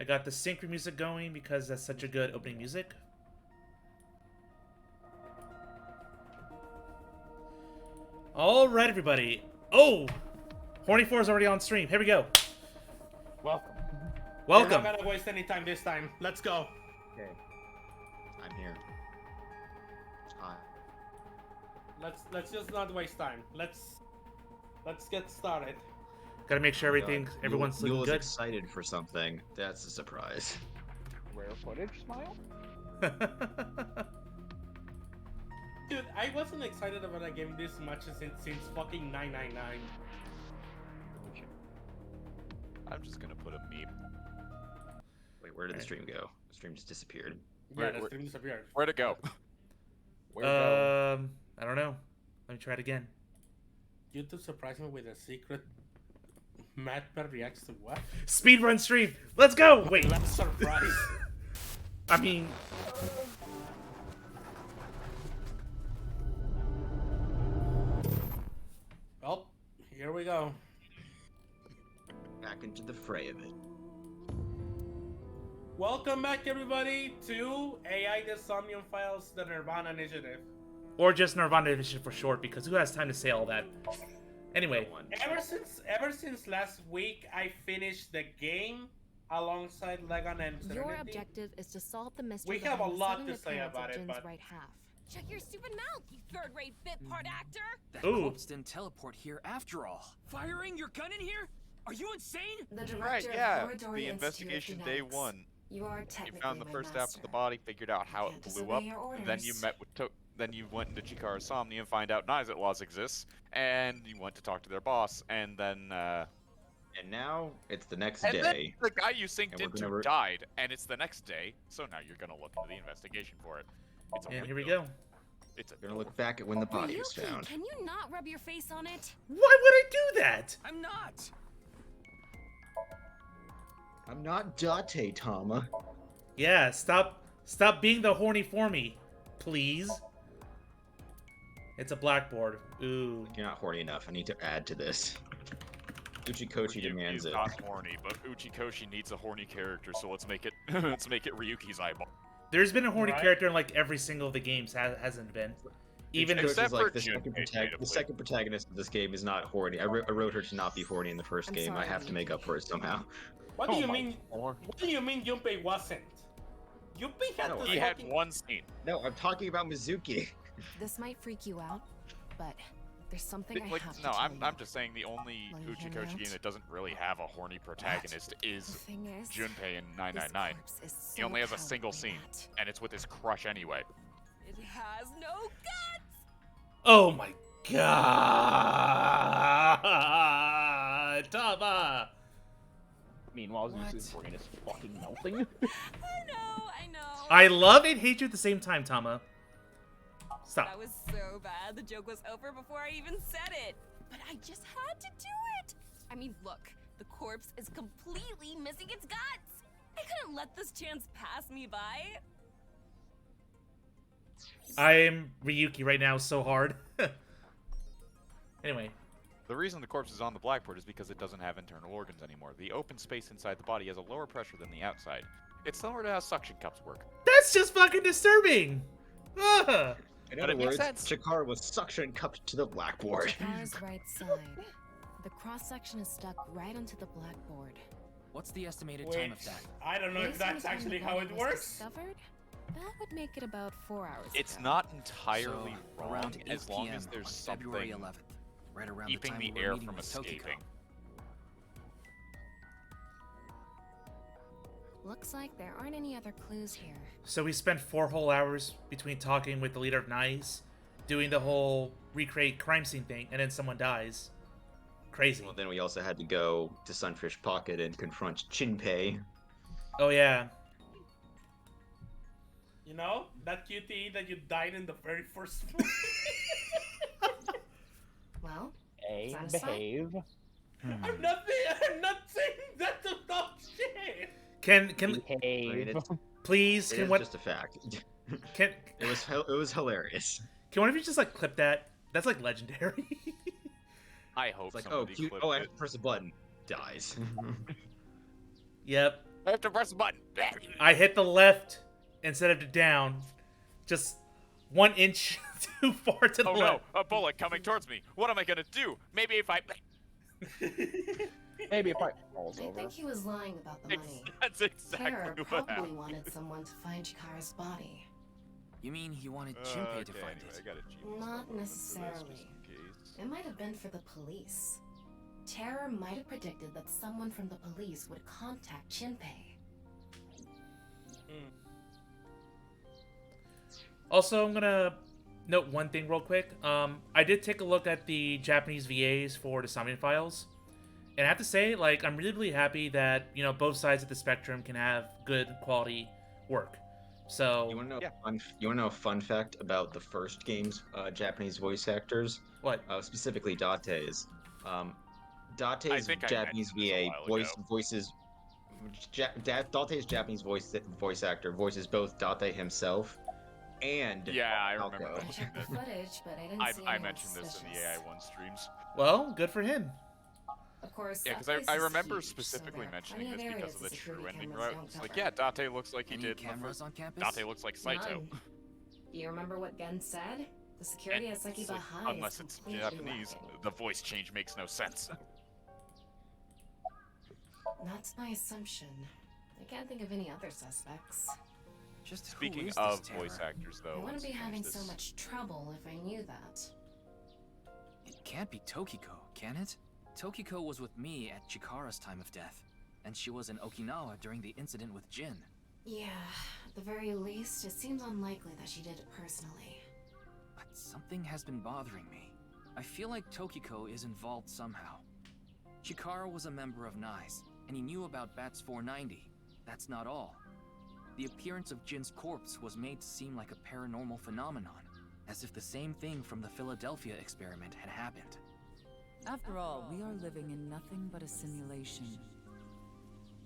I got the sync music going because that's such a good opening music. All right, everybody. Oh, Horny 4 is already on stream. Here we go. Welcome. Welcome. We're not gonna waste any time this time. Let's go. Okay. I'm here. Hi. Let's just not waste time. Let's get started. Gotta make sure everyone's looking Yule's good. excited for something. That's a surprise. Rare footage, smile? Dude, I wasn't excited about a game this much since fucking 999. I'm just gonna put a meme. Wait, where did the stream go? The stream just disappeared. Yeah, the stream disappeared. Where'd it go? I don't know. Let me try it again. YouTube surprised me with a secret. Matt Per reacts to what? Speedrun stream. Let's go. Wait. That's surprise. I mean, Well, here we go. Back into the fray of it. Welcome back, everybody, to AI The Somnium Files, the Nirvana Initiative. or just Nirvana Edition for short, because who has time to say all that? Anyway. Ever since last week, I finished the game alongside Legon and Serenity. Your objective is to solve the mystery. We have a behind lot setting to the say parents about of it, Jin's but right half. Shut your stupid mouth, you third-rate bit part actor! That Ooh. corpse didn't teleport here after all. Firing your gun in here? Are you insane? The director Right, of yeah. Laboratory The Institute investigation of day Genetics. one. You are You technically found the my first half of master. the body, figured out how Can't it blew up. disobey your Then you orders. met with then you went into Chikara's Somni and find out Nizet laws exists, and you went to talk to their boss, and then And now it's the next and day. then the guy you synced And we're into gonna died, and it's the next day. So now you're gonna look into the investigation for it. It's a And big here we deal. go. It's a We're gonna look back at when the body was Ryuki, found. can you not rub your face on it? Why would I do that? I'm not. I'm not Date, Tama. Yeah, stop being the horny for me, please. It's a blackboard. Ooh. You're not horny enough. I need to add to this. Uchikoshi Ryuki demands is it. not horny, but Uchikoshi needs a horny character, so let's make it let's make it Ryuki's eyeball. There's been a horny Right. character in like every single of the games, hasn't been. Even Uchikoshi if Except is like for the second, Junpei, the second protagonist of this game is not horny. I wrote her to not be horny in the first I'm game. I sorry, have to make up for it somehow. What do Oh you my mean? lord. What do you mean Junpei wasn't? Junpei had No, to He had fucking- one scene. No, I'm talking about Mizuki. This might freak you out, but there's something I Like, have to no, tell I'm you. just saying the only Will you hear me Uchikoshi out? game that doesn't really have a horny protagonist The is thing is, Junpei in this 999, corpse is He only so has a single cowardly scene. that- and it's with his crush anyway. It has no guts! oh my god, Tama. Meanwhile, Zeus's brain is fucking melting. I know. I love and hate you at the same time, Tama. Stop. That was so bad, the joke was over before I even said it. But I just had to do it! I mean, look, the corpse is completely missing its guts! I couldn't let this chance pass me by. I am Ryuki right now so hard. Anyway. The reason the corpse is on the blackboard is because it doesn't have internal organs anymore. The open space inside the body has a lower pressure than the outside. It's similar to how suction cups work. That's just fucking disturbing. Ugh. In But other it makes words, sense. Chikara was suction cupped to the blackboard. Chikara's right side. The cross-section is stuck right onto the blackboard. What's the estimated Wait, time of that? I don't know if Based on that's the time actually the how body it was works. discovered, that would make it about 4 hours It's ago. not entirely So, wrong around 8 as long PM as there's on February something 11th, right around keeping the, the time we air were meeting from with Tokiko. escaping. Looks like there aren't any other clues here. So we spent 4 whole hours between talking with the leader of NICE, doing the whole recreate crime scene thing, and then someone dies. Crazy. Well, then we also had to go to Sunfish Pocket and confront Chinpei. Oh yeah. You know, that QTE that you died in the very first movie. Well, A, Satisfied? behave. I'm not saying that to talk shit. Can Behave. It's, please it can is what just a fact. can It was hilarious. can one of you just like clip that? That's like legendary. I hope It's like, oh, somebody cute. clipped Oh, I it. have to press a button. Dies. Yep. I have to press the button. I hit the left instead of the down. Just 1 inch too far to the Oh no, left. a bullet coming towards me. What am I gonna do? Maybe if I... Maybe if I falls I over. think he was lying about the money. That's Terror exactly what probably happened. wanted someone to find Chikara's body. You mean he wanted Junpei to find anyway, it? I gotta cheat Not myself just necessarily. in case. It might have been for the police. Terror might have predicted that someone from the police would contact Junpei. Also, I'm gonna note one thing real quick. I did take a look at the Japanese VAs for the Summoning Files, and I have to say, like, I'm really, really happy that, you know, both sides of the spectrum can have good quality work. So, You want to know? You want to know a fun fact about the first game's Japanese voice actors? what? Specifically Date's. I Date's think I Japanese mentioned this a VA while ago. voices. Date's Japanese voice actor voices both Date himself and Yeah, I remember Falco. I checked the footage, but I didn't see I anyone mentioned this in the suspicious. AI1 streams. Well, good for him. Of course, Yeah, that because place I is remember huge, so specifically there are mentioning plenty this of because areas of the the true security ending cameras route. don't It's like, cover. yeah, Date looks like he Any did in the cameras first. on campus? Date looks like Saito. None. Do you remember what Gen said? The security And at Seki it's like, Bahai unless is it's completely Japanese, lacking. the voice change makes no sense. That's my assumption. I can't think of any other suspects. Just who Speaking is of this voice Terror? actors, I though, wouldn't let's be finish having this. so much trouble if I knew that. It can't be Tokiko, can it? Tokiko was with me at Chikara's time of death, and she was in Okinawa during the incident with Jin. Yeah, at the very least, it seems unlikely that she did it personally. But something has been bothering me. I feel like Tokiko is involved somehow. Chikara was a member of NICE, and he knew about Bats 490. That's not all. The appearance of Jin's corpse was made to seem like a paranormal phenomenon, as if the same thing from the Philadelphia experiment had happened. After all, we are living in nothing but a simulation.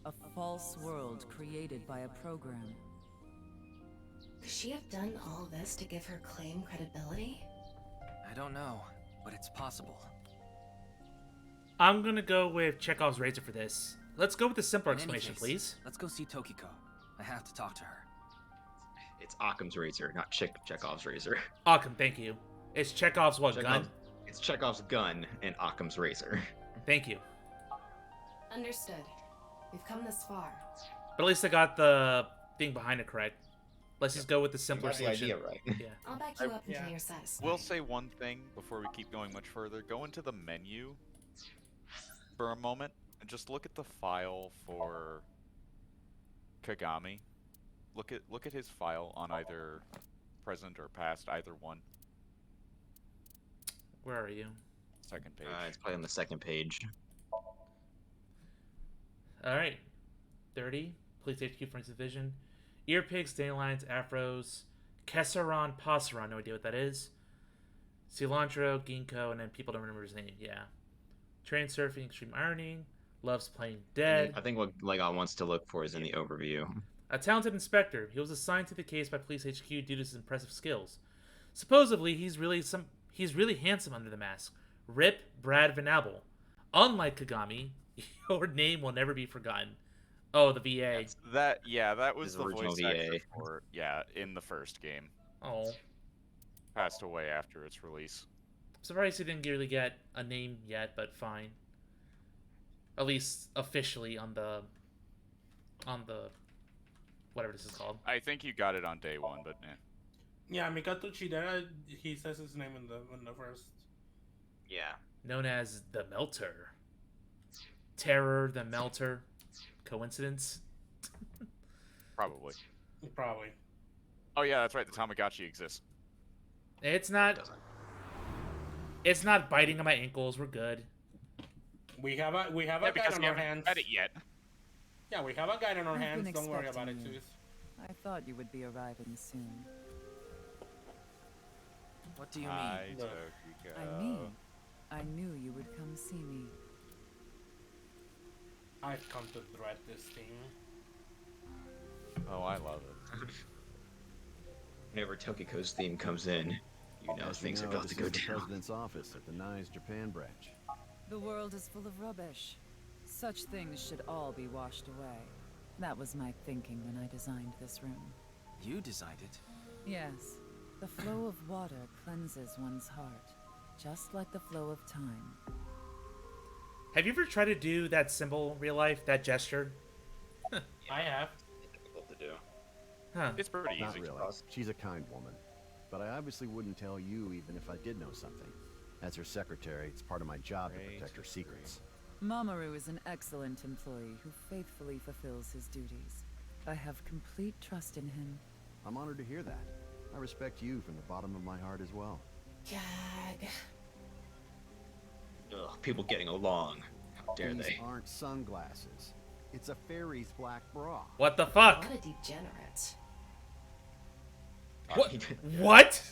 A false world created by a program. Could she have done all this to give her claim credibility? I don't know, but it's possible. I'm gonna go with Chekhov's razor for this. Let's go with the simpler In any explanation, case, please. Let's go see Tokiko. I have to talk to her. It's Occam's razor, not Chekhov's razor. Occam, thank you. It's Chekhov's what, gun? It's Chekhov's gun and Occam's razor. Thank you. Understood. We've come this far. But at least I got the thing behind it correct. Let's just go with the simpler Got the solution. idea right. Yeah. I'll back you up until yeah. you're satisfied. We'll say one thing before we keep going much further. Go into the menu for a moment and just look at the file for Kagami. Look at his file on either present or past, either one. Where are you? Second page. It's probably on the second page. Alright. 30. Police HQ Forensic Division. Ear pigs, dandelions, afros. Kesseron, Passeron, no idea what that is. Cilantro, ginkgo, and then people don't remember his name. Yeah. Train surfing, extreme ironing. Loves playing dead. I think what Legon wants to look for is in the overview. A talented inspector. He was assigned to the case by Police HQ due to his impressive skills. Supposedly, he's really handsome under the mask. Rip Brad Venable. Unlike Kagami, your name will never be forgotten. Oh, the VA. That was His the original voice actor VA. for in the first game. Oh. Passed away after its release. I'm surprised he didn't really get a name yet, but fine. At least officially on the whatever this is called. I think you got it on day one, but Yeah, Mikato Chidera, he says his name in the first. Yeah. Known as the Melter. Terror the Melter. Coincidence? probably. Probably. Oh yeah, that's right. The Tamagotchi exists. It's not biting on my ankles. We're good. We have a Yeah, guide because on we our haven't hands. read it yet. Yeah, we have a guide on our I've hands. been Don't worry about it, expecting you. Zeus. I thought you would be arriving soon. What do you Hi, mean? No. Tokiko. I mean, I knew you would come see me. I've come to dread this thing. Oh, I love it. Whenever Tokiko's theme comes in, you know As things you are know, about to this go is the down. president's office at the NICE Japan branch. The world is full of rubbish. Such things should all be washed away. That was my thinking when I designed this room. You designed it. Yes, the flow of water cleanses one's heart, just like the flow of time. Have you ever tried to do that symbol in real life, that gesture? I have. Difficult to do. Huh. It's pretty Not easy. really. She's a kind woman. But I obviously wouldn't tell you even if I did know something. As her secretary, it's part of my job to protect her secrets. Mamoru is an excellent employee who faithfully fulfills his duties. I have complete trust in him. I'm honored to hear that. I respect you from the bottom of my heart as well. Gag. Ugh, people getting along. How dare These they? aren't sunglasses. It's a fairy's black bra. What the fuck? What a degenerate. What? What?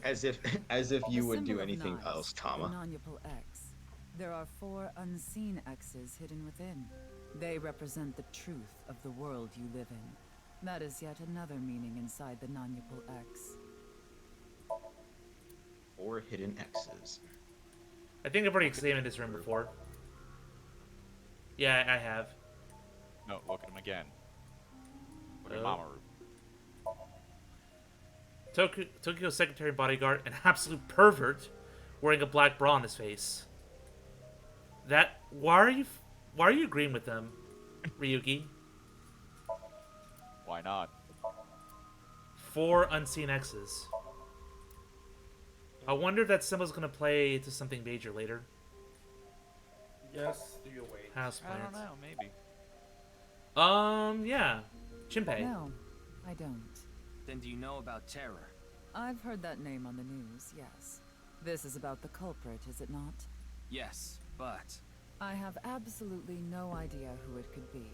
As if The you would do symbol of anything Nyes, else, the Tama. non-Yupal X. There are 4 unseen X's hidden within. They represent the truth of the world you live in. That is yet another meaning inside the non-Yupal X. 4 hidden X's. I think I've already examined this room before. Yeah, I have. No, look at him again. Look at Oh. Mamoru. Tokyo's secretary and bodyguard, an absolute pervert, wearing a black bra on his face. That why are you agreeing with them, Ryuki? Why not? 4 unseen X's. I wonder if that symbol's gonna play to something major later. Just do you wait. House I don't plants. know, maybe. Yeah. Shinpei. No, I don't. Then do you know about Terror? I've heard that name on the news, yes. This is about the culprit, is it not? Yes, but... I have absolutely no idea who it could be.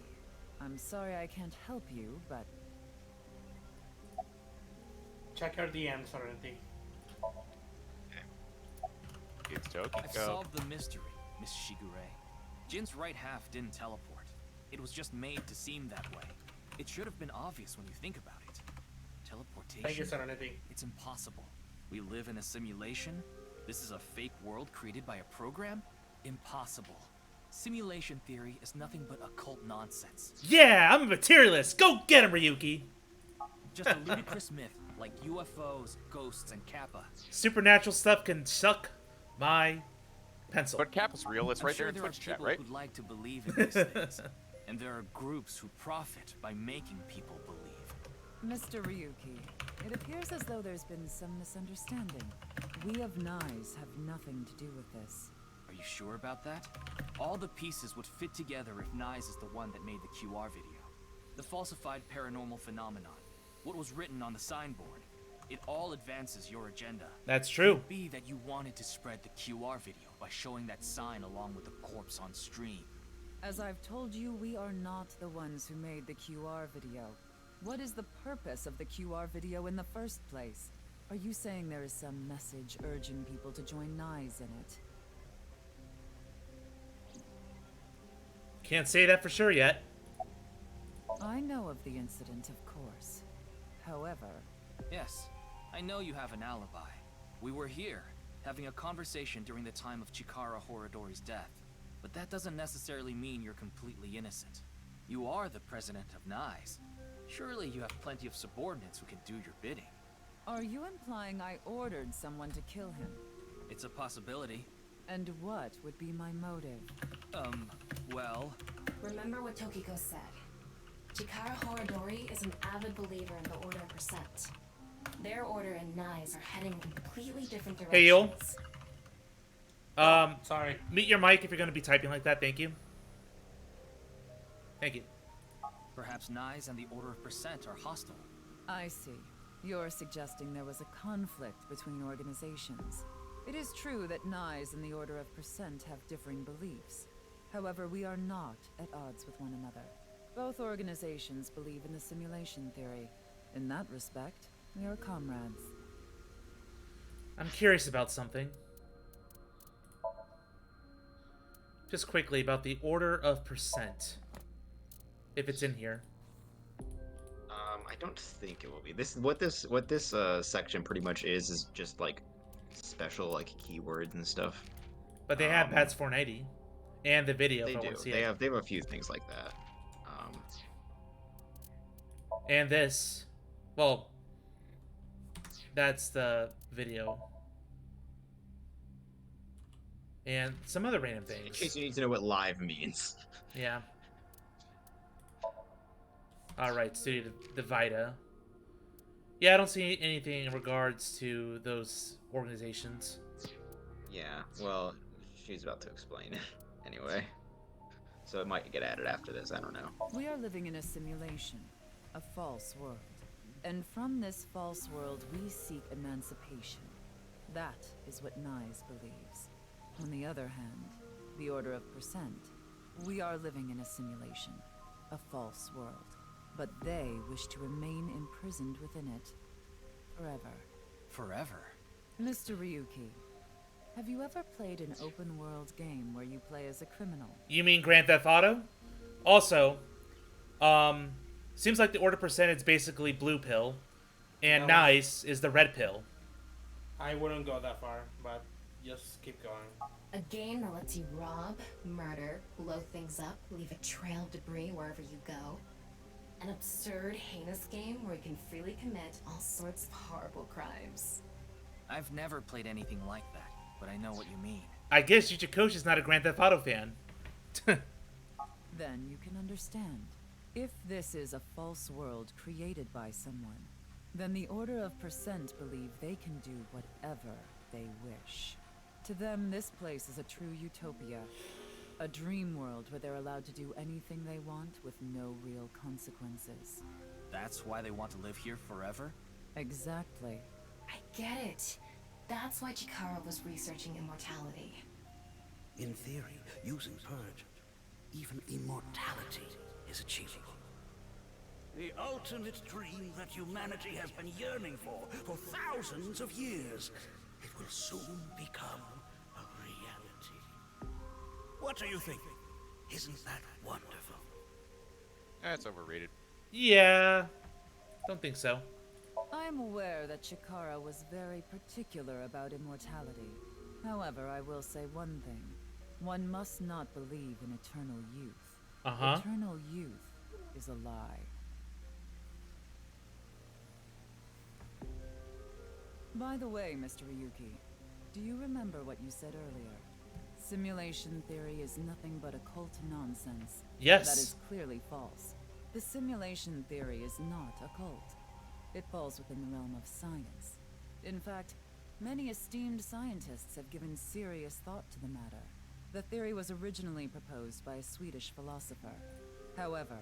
I'm sorry I can't help you, but Check your DMs or anything. It's I've Tokyo. solved the mystery, Miss Shigure. Jin's right half didn't teleport. It was just made to seem that way. It should have been obvious when you think about it. Teleportation? Thank you, Serenity. It's impossible. We live in a simulation? This is a fake world created by a program? Impossible. Simulation theory is nothing but occult nonsense. Yeah, I'm a materialist. Go get him, Ryuki. Just a ludicrous myth like UFOs, ghosts, and Kappa. Supernatural stuff can suck my pencil. But Kappa's real. It's I'm right sure there in there Twitch are chat, people right? who'd like to believe in these things. And there are groups who profit by making people believe. Mr. Ryuki, it appears as though there's been some misunderstanding. We of Nyes have nothing to do with this. Are you sure about that? All the pieces would fit together if Nyes is the one that made the QR video. The falsified paranormal phenomenon. What was written on the signboard. It all advances your agenda. That's true. Could be that you wanted to spread the QR video by showing that sign along with the corpse on stream. As I've told you, we are not the ones who made the QR video. What is the purpose of the QR video in the first place? Are you saying there is some message urging people to join Nyes in it? Can't say that for sure yet. I know of the incident, of course. However, Yes, I know you have an alibi. We were here, having a conversation during the time of Chikara Horadori's death. But that doesn't necessarily mean you're completely innocent. You are the president of Nyes. Surely you have plenty of subordinates who can do your bidding. are you implying I ordered someone to kill him? It's a possibility. And what would be my motive? Well... Remember what Tokiko said. Chikara Horadori is an avid believer in the Order of Percent. Their order and Nyes are heading in completely different directions. Hey, Yul. Sorry. Mute your mic if you're going to be typing like that. Thank you. Thank you. Perhaps Nyes and the Order of Percent are hostile. I see. You're suggesting there was a conflict between organizations. It is true that Nyes and the Order of Percent have differing beliefs. However, we are not at odds with one another. Both organizations believe in the simulation theory. In that respect, we are comrades. I'm curious about something. Just quickly about the Order of Percent. If it's in here. I don't think it will be. What this section pretty much is just like special like keywords and stuff. But they have Bats 490 and the video. They if I do. want to see They it. have a few things like that. And this, well, that's the video. And some other random In things. case you need to know what live means. Yeah. Alright, Studio Divida. Yeah, I don't see anything in regards to those organizations. Yeah, well, she's about to explain anyway. So it might get added after this, I don't know. We are living in a simulation, a false world. And from this false world, we seek emancipation. That is what Nyes believes. On the other hand, the Order of Percent, we are living in a simulation, a false world. But they wish to remain imprisoned within it. Forever. Forever? Mr. Ryuki, have you ever played an open-world game where you play as a criminal? You mean Grand Theft Auto? Also, seems like the Order Percent is basically blue pill, and Nice is the red pill. I wouldn't go that far, but just keep going. A game that lets you rob, murder, blow things up, leave a trail of debris wherever you go. An absurd, heinous game where you can freely commit all sorts of horrible crimes. I've never played anything like that, but I know what you mean. I guess Yuchikoshi's not a Grand Theft Auto fan. Then you can understand. If this is a false world created by someone, then the Order of Percent believe they can do whatever they wish. To them, this place is a true utopia. A dream world where they're allowed to do anything they want with no real consequences. That's why they want to live here forever? Exactly. I get it. That's why Chikara was researching immortality. In theory, using Purge, even immortality is achievable. The ultimate dream that humanity has been yearning for thousands of years. It will soon become a reality. What do you think? Isn't that wonderful? That's overrated. Yeah, don't think so. I'm aware that Chikara was very particular about immortality. However, I will say one thing. One must not believe in eternal youth. Uh-huh. Eternal youth is a lie. By the way, Mr. Ryuki, do you remember what you said earlier? Simulation theory is nothing but occult nonsense. Yes. That is clearly false. The simulation theory is not occult. It falls within the realm of science. In fact, many esteemed scientists have given serious thought to the matter. The theory was originally proposed by a Swedish philosopher. However,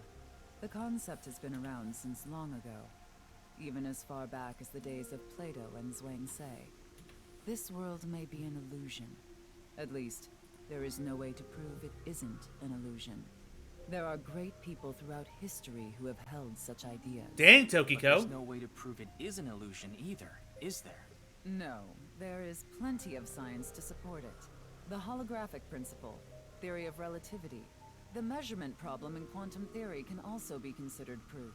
the concept has been around since long ago, even as far back as the days of Plato and Zhuangzi. This world may be an illusion. At least, there is no way to prove it isn't an illusion. There are great people throughout history who have held such ideas. Dang, But Tokiko. there's no way to prove it is an illusion either, is there? No, there is plenty of science to support it. The holographic principle, theory of relativity, the measurement problem in quantum theory can also be considered proof.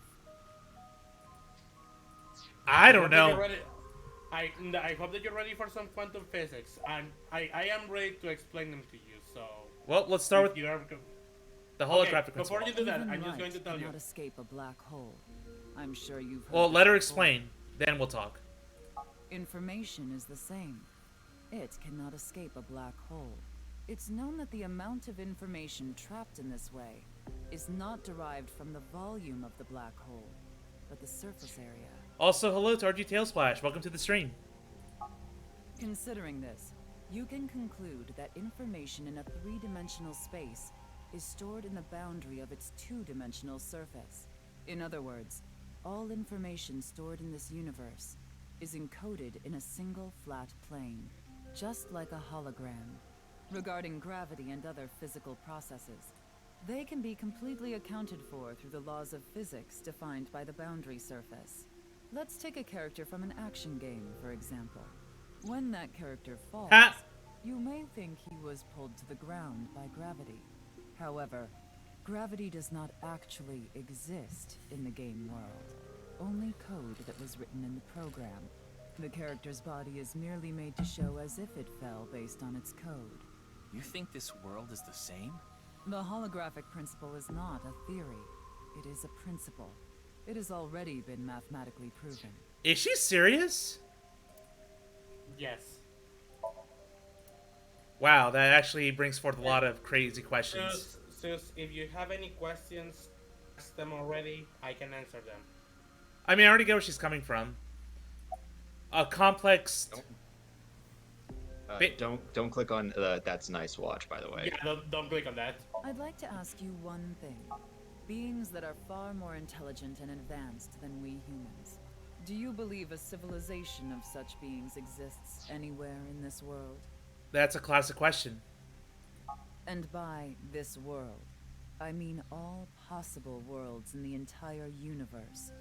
I don't know. I hope that you're ready for some quantum physics, and I am ready to explain them to you. So. Well, let's start with you are, the holographic okay, principle. before you do that, Even I'm just light going to tell you. cannot escape a black hole. I'm sure you've heard Well, this let her before. explain, then we'll talk. Information is the same. It cannot escape a black hole. It's known that the amount of information trapped in this way is not derived from the volume of the black hole, but the surface area. Also, hello to RG Tailsplash. Welcome to the stream. Considering this, you can conclude that information in a three-dimensional space is stored in the boundary of its two-dimensional surface. In other words, all information stored in this universe is encoded in a single flat plane, just like a hologram. Regarding gravity and other physical processes, they can be completely accounted for through the laws of physics defined by the boundary surface. Let's take a character from an action game, for example. When that character falls, you may think he was pulled to the ground by gravity. However, gravity does not actually exist in the game world. Only code that was written in the program. The character's body is merely made to show as if it fell based on its code. You think this world is the same? The holographic principle is not a theory. It is a principle. It has already been mathematically proven. Is she serious? Yes. Wow, that actually brings forth a lot of crazy questions. Zeus, if you have any questions, ask them already. I can answer them. I mean, I already get where she's coming from. A complex... Don't click on that's nice watch, by the way. Yeah, don't click on that. I'd like to ask you one thing. Beings that are far more intelligent and advanced than we humans. Do you believe a civilization of such beings exists anywhere in this world? That's a classic question. And by this world, I mean all possible worlds in the entire universe,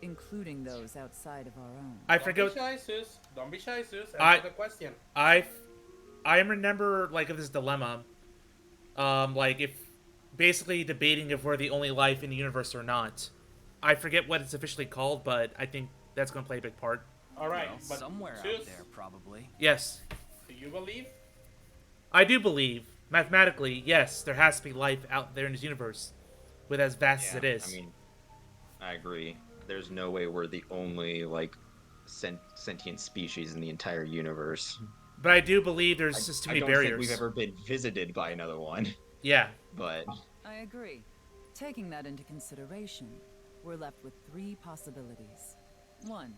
including those outside of our own. I forget. Don't be shy, Zeus. Don't be shy, Zeus. Answer the question. I remember like of this dilemma, like if basically debating if we're the only life in the universe or not. I forget what it's officially called, but I think that's going to play a big part. All right, Well, but somewhere Zeus, out there, probably. Yes. do you believe? I do believe, mathematically, yes, there has to be life out there in this universe, with as vast as it is. I mean, I agree. There's no way we're the only, like, sentient species in the entire universe. But I do believe there's just too many barriers. I don't think we've ever been visited by another one. Yeah. But... I agree. Taking that into consideration, we're left with 3 possibilities. 1.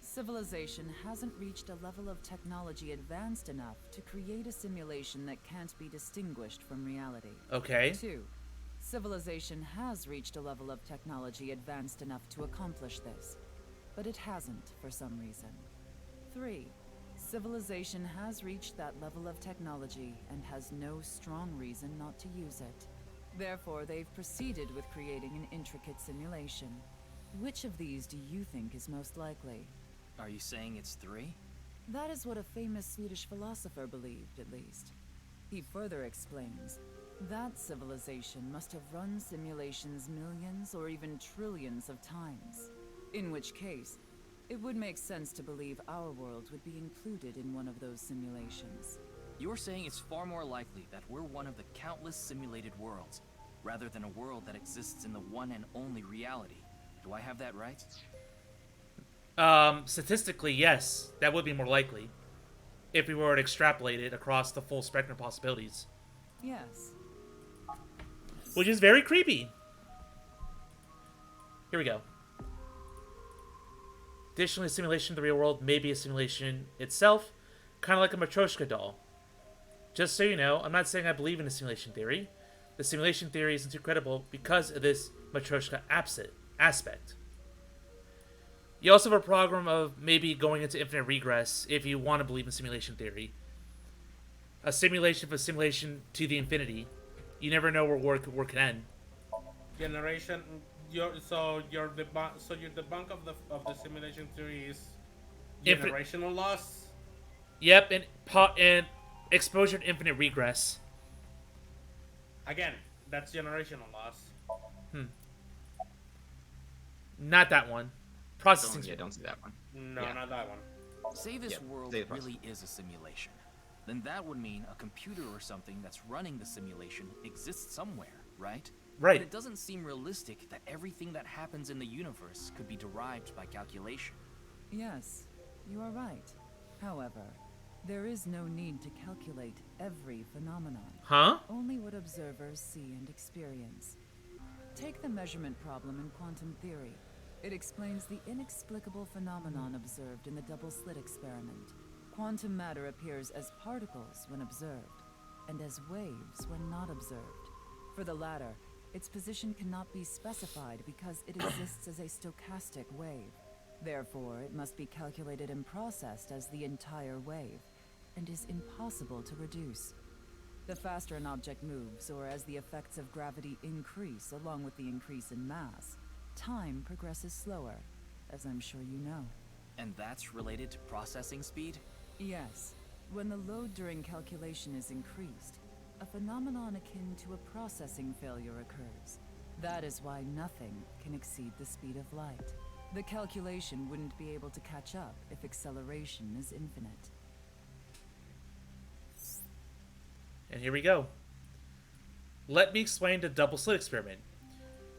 Civilization hasn't reached a level of technology advanced enough to create a simulation that can't be distinguished from reality. Okay. 2. Civilization has reached a level of technology advanced enough to accomplish this, but it hasn't for some reason. 3. Civilization has reached that level of technology and has no strong reason not to use it. Therefore, they've proceeded with creating an intricate simulation. Which of these do you think is most likely? Are you saying it's 3? That is what a famous Swedish philosopher believed, at least. He further explains, that civilization must have run simulations millions or even trillions of times. In which case, it would make sense to believe our world would be included in one of those simulations. You're saying it's far more likely that we're one of the countless simulated worlds, rather than a world that exists in the one and only reality. Do I have that right? Statistically, yes, that would be more likely. If we were to extrapolate it across the full spectrum of possibilities. Yes. Which is very creepy. Here we go. Additionally, a simulation of the real world may be a simulation itself, kind of like a Matryoshka doll. Just so you know, I'm not saying I believe in the simulation theory. The simulation theory isn't too credible because of this Matryoshka aspect. You also have a problem of maybe going into infinite regress if you want to believe in simulation theory. A simulation of a simulation to the infinity. You never know where war can end. Generation. Your debunk of the simulation theory is generational loss. Yep, and exposure to infinite regress. Again, that's generational loss. Not that one. Processing. Don't see that one. No, not that one. Say this world really is a simulation. Then that would mean a computer or something that's running the simulation exists somewhere, right? Right. But it doesn't seem realistic that everything that happens in the universe could be derived by calculation. Yes, you are right. However, there is no need to calculate every phenomenon. Huh? Only what observers see and experience. Take the measurement problem in quantum theory. It explains the inexplicable phenomenon observed in the double-slit experiment. Quantum matter appears as particles when observed, and as waves when not observed. For the latter, its position cannot be specified because it exists as a stochastic wave. Therefore, it must be calculated and processed as the entire wave, and is impossible to reduce. The faster an object moves, or as the effects of gravity increase along with the increase in mass, time progresses slower, as I'm sure you know. And that's related to processing speed? Yes. When the load during calculation is increased, a phenomenon akin to a processing failure occurs. That is why nothing can exceed the speed of light. The calculation wouldn't be able to catch up if acceleration is infinite. And here we go. Let me explain the double slit experiment.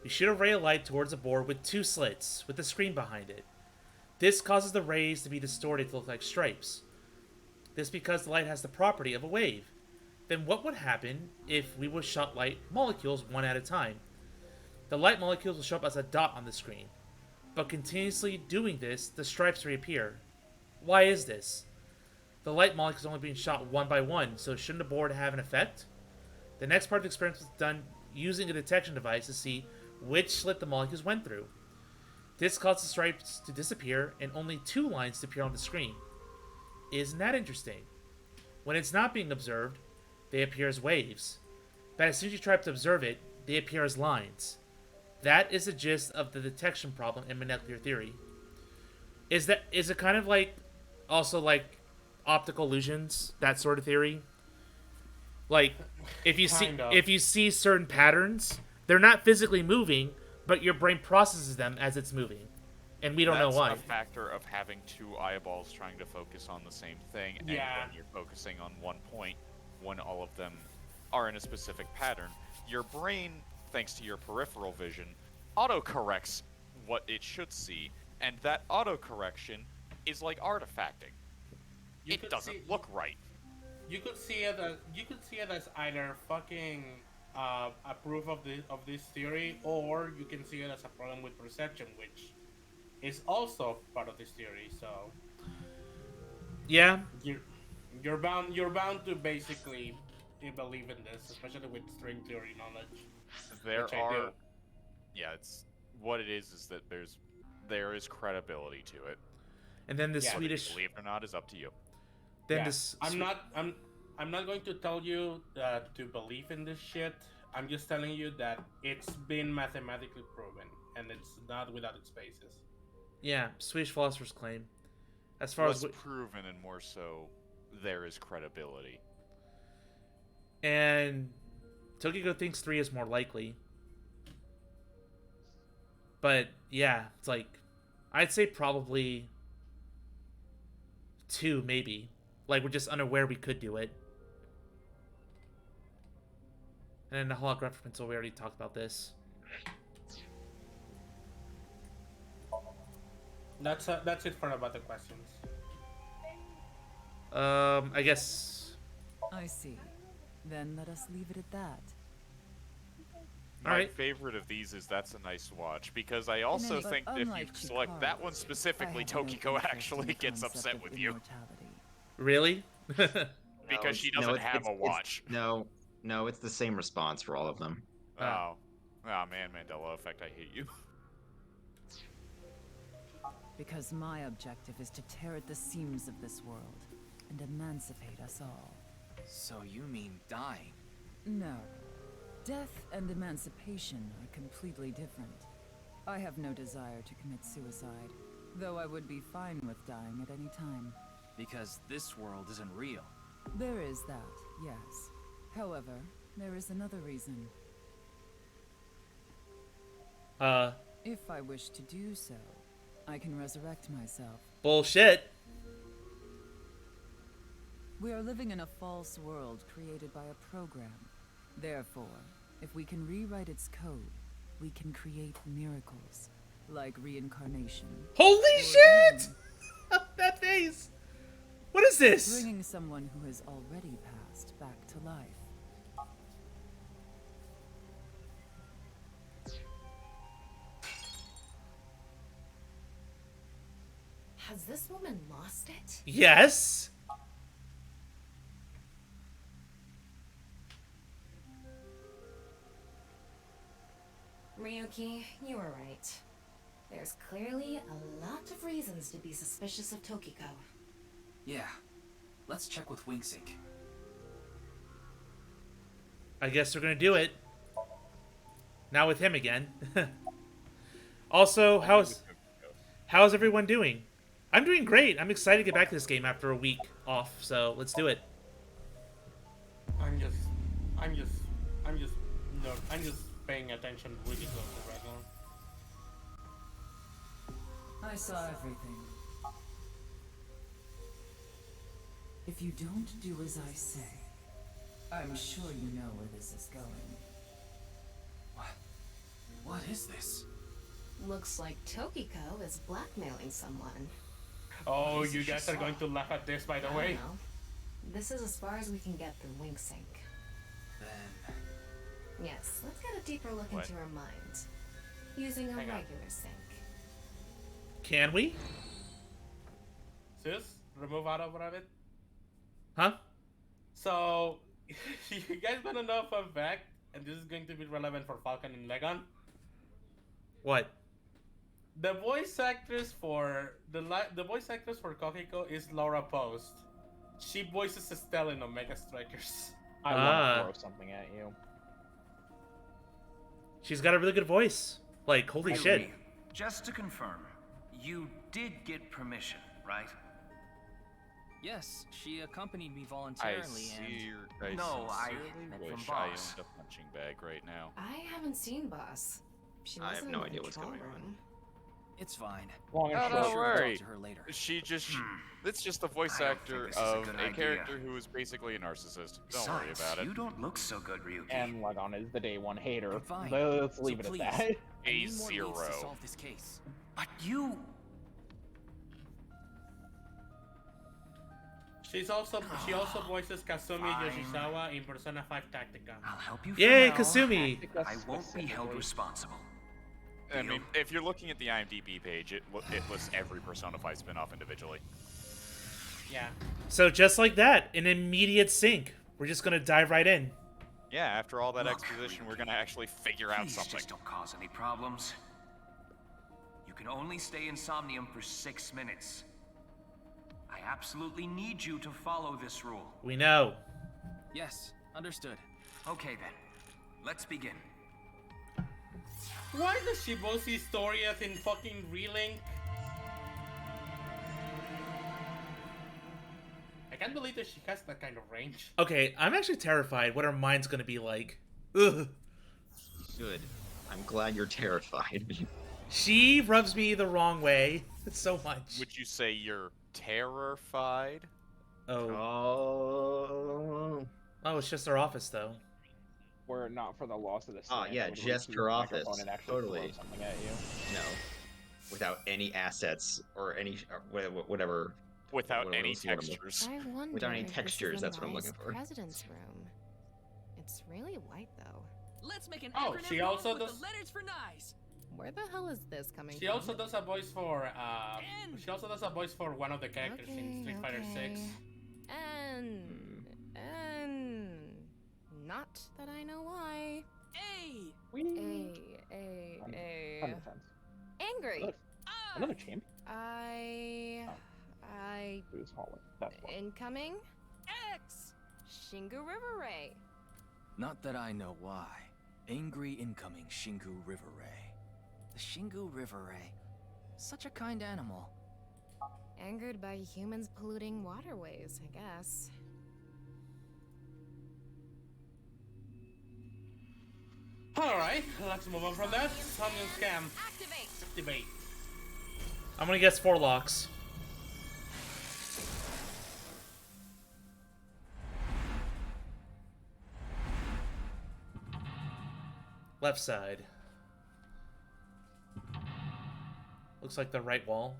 We shoot a ray of light towards a board with 2 slits, with a screen behind it. This causes the rays to be distorted to look like stripes. This because the light has the property of a wave. Then what would happen if we would shot light molecules one at a time? The light molecules will show up as a dot on the screen. But continuously doing this, the stripes reappear. Why is this? The light molecules are only being shot one by one, so shouldn't the board have an effect? The next part of the experiment was done using a detection device to see which slit the molecules went through. This caused the stripes to disappear and only 2 lines to appear on the screen. Isn't that interesting? When it's not being observed, they appear as waves. But as soon as you try to observe it, they appear as lines. That is the gist of the detection problem in molecular theory. Is it kind of like, also like optical illusions, that sort of theory? Like, if you see certain patterns, they're not physically moving, but your brain processes them as it's moving, and we don't know why. That's a factor of having 2 eyeballs trying to focus on the same thing, and when you're focusing on one point, when all of them are in a specific pattern, your brain, thanks to your peripheral vision, autocorrects what it should see, and that autocorrection is like artifacting. It doesn't look right. You could see it as either fucking a proof of this theory, or you can see it as a problem with perception, which is also part of this theory. So yeah, you're bound to basically believe in this, especially with string theory knowledge. It's what it is that there is credibility to it. And then the Swedish, believe it or not, is up to you. Then I'm not going to tell you to believe in this shit. I'm just telling you that it's been mathematically proven, and it's not without its basis. Yeah, Swedish philosophers claim. As far Less as proven and more so, there is credibility. And Tokiko thinks 3 is more likely. But yeah, it's like, I'd say probably 2, maybe. Like, we're just unaware we could do it. And then the holographic pencil, we already talked about this. That's it for about the questions. I guess. I see. Then let us leave it at that. My favorite of these is That's a Nice Watch, because I also think if you select that one specifically, Tokiko actually gets upset with you. Really? Because she doesn't have a watch. No, it's the same response for all of them. Oh man, Mandela effect, I hate you. Because my objective is to tear at the seams of this world and emancipate us all. So you mean dying? No. Death and emancipation are completely different. I have no desire to commit suicide, though I would be fine with dying at any time. Because this world isn't real. There is that, yes. However, there is another reason. If I wish to do so, I can resurrect myself. Bullshit. We are living in a false world created by a program. Therefore, if we can rewrite its code, we can create miracles, like reincarnation. Holy shit! That face! What is this? Bringing someone who has already passed back to life. Has this woman lost it? Yes. Ryuki, you were right. There's clearly a lot of reasons to be suspicious of Tokiko. Yeah. Let's check with Wingsync. I guess they're gonna do it. Now with him again. Also, how's everyone doing? I'm doing great. I'm excited to get back to this game after a week off, so let's do it. I'm just paying attention really closely right now. I saw everything. If you don't do as I say, I'm sure you know where this is going. What is this? Looks like Tokiko is blackmailing someone. Oh, you guys are going to laugh at this, by the way. No. This is as far as we can get through Wink Sync. Then... Yes, let's get a deeper look What? into her mind. Using a regular sync. Can we? Zeus, remove out of it. Huh? So, you guys wanna know a fun fact? And this is going to be relevant for Falcon and Legon. What? The voice actress for the voice actress for Kokiko is Laura Post. She voices Estelle in Omega Strikers. I want to throw something at you. She's got a really good voice. Like, holy shit. Just to confirm, you did get permission, right? Yes, she accompanied me I voluntarily sincerely No, I meant from wish I Boss. owned a punching bag right now. I haven't seen Boss. She I have wasn't no in the idea what's control going on. room. It's fine. Oh, I'll don't sure worry. talk to her later. She just, it's just the voice I don't actor think this is a of good a idea. character who is basically a narcissist. Don't worry Besides, about it. you don't look so good, Ryuki. And Legon is the day one hater. Fine. Let's So leave it please, at that. I A need more leads zero. to solve this case. But you... She also voices Kasumi Fine. Yoshizawa in Persona 5 Tactica. I'll help you. Yay, for now. Kasumi! I won't be held responsible. I mean, if you're looking at the IMDb page, it lists every Persona 5 spin-off individually. Yeah. So just like that, an immediate sync. We're just gonna dive right in. Yeah, after all that Look, exposition, we're Ryuki, gonna actually figure out Please something. just don't cause any problems. You can only stay in Somnium for 6 minutes. I absolutely need you to follow this rule. We know. Yes, understood. Okay then, let's begin. Why does she both see Storiath in fucking Relink? I can't believe that she has that kind of range. Okay, I'm actually terrified what her mind's gonna be like. Ugh. Good. I'm glad you're terrified. She rubs me the wrong way so much. Would you say you're terrified? Oh. Oh. Oh, it's just her office, though. Were it not for the loss of the Oh, stand, yeah, I would just reach her your office. microphone and actually Totally. throw something at you. No. Without any assets or any whatever. Without whatever any else you wanna look- textures. I wonder Without any if this is textures, in that's what I'm Rye's looking for. President's room. It's really white though. Let's make an Oh, acronym she roll also with does- the letters for nice. Where the hell is this coming She from? also does a voice for one of the characters in Street Fighter 6. And not that I know why. A. Kind of sense. Angry. Another champion. I Through this hallway. That's why. incoming. X. Shingu River Ray. Not that I know why. Angry incoming Shingu River Ray. The Shingu River Ray. Such a kind animal. Angered by humans polluting waterways, I guess. Alright, let's move on from that. Somnium Scam. Activate. Debate. I'm gonna guess 4 locks. Left side. Looks like the right wall.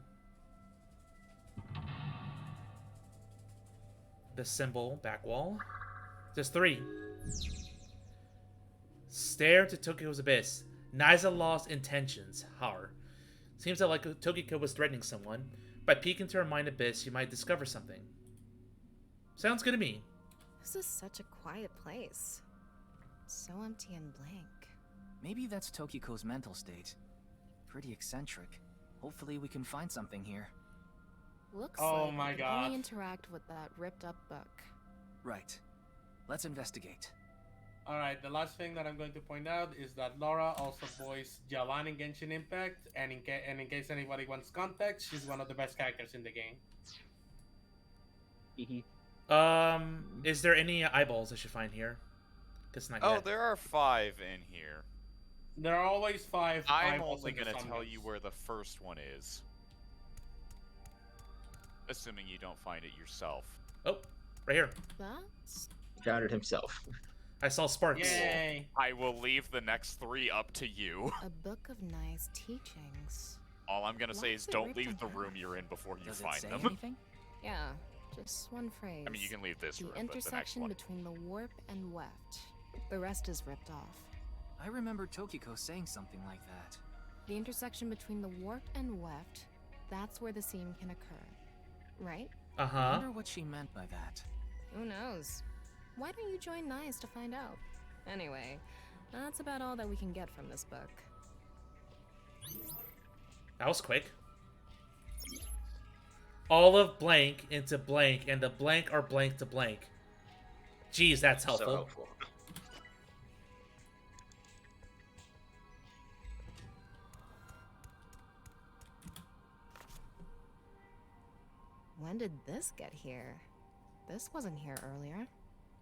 The symbol, back wall. There's 3. Stare to Tokyo's abyss. Niza lost intentions. Har. Seems that like Tokiko was threatening someone. By peeking into her mind abyss, you might discover something. Sounds good to me. This is such a quiet place. So empty and blank. Maybe that's Tokiko's mental state. Pretty eccentric. Hopefully we can find something here. Looks Oh like my we can God. only interact with that ripped up book. Right. Let's investigate. Alright, the last thing that I'm going to point out is that Laura also voiced Jalan in Genshin Impact, and in case anybody wants context, she's one of the best characters in the game. Is there any eyeballs I should find here? Guess not Oh, yet. there are 5 in here. There are always 5 I'm eyeballs only in the gonna tell Somniums. you where the first one is. Assuming you don't find it yourself. Oh, right here. That's... Found it himself. I saw sparks. Yay! I will leave the next 3 up to you. A book of nice teachings. All I'm gonna say Why is is it don't ripped leave in the half? room you're in before you Does it find say them. anything? Yeah, just one phrase. I mean, you can leave this The room, but the next intersection one. between the warp and weft. The rest is ripped off. I remember Tokiko saying something like that. The intersection between the warp and weft, that's where the seam can occur. Right? I Uh-huh. wonder what she meant by that. Who knows? Why don't you join Nyes to find out? Anyway, that's about all that we can get from this book. That was quick. All of blank into blank, and the blank are blank to blank. Jeez, that's helpful. So helpful. When did this get here? This wasn't here earlier.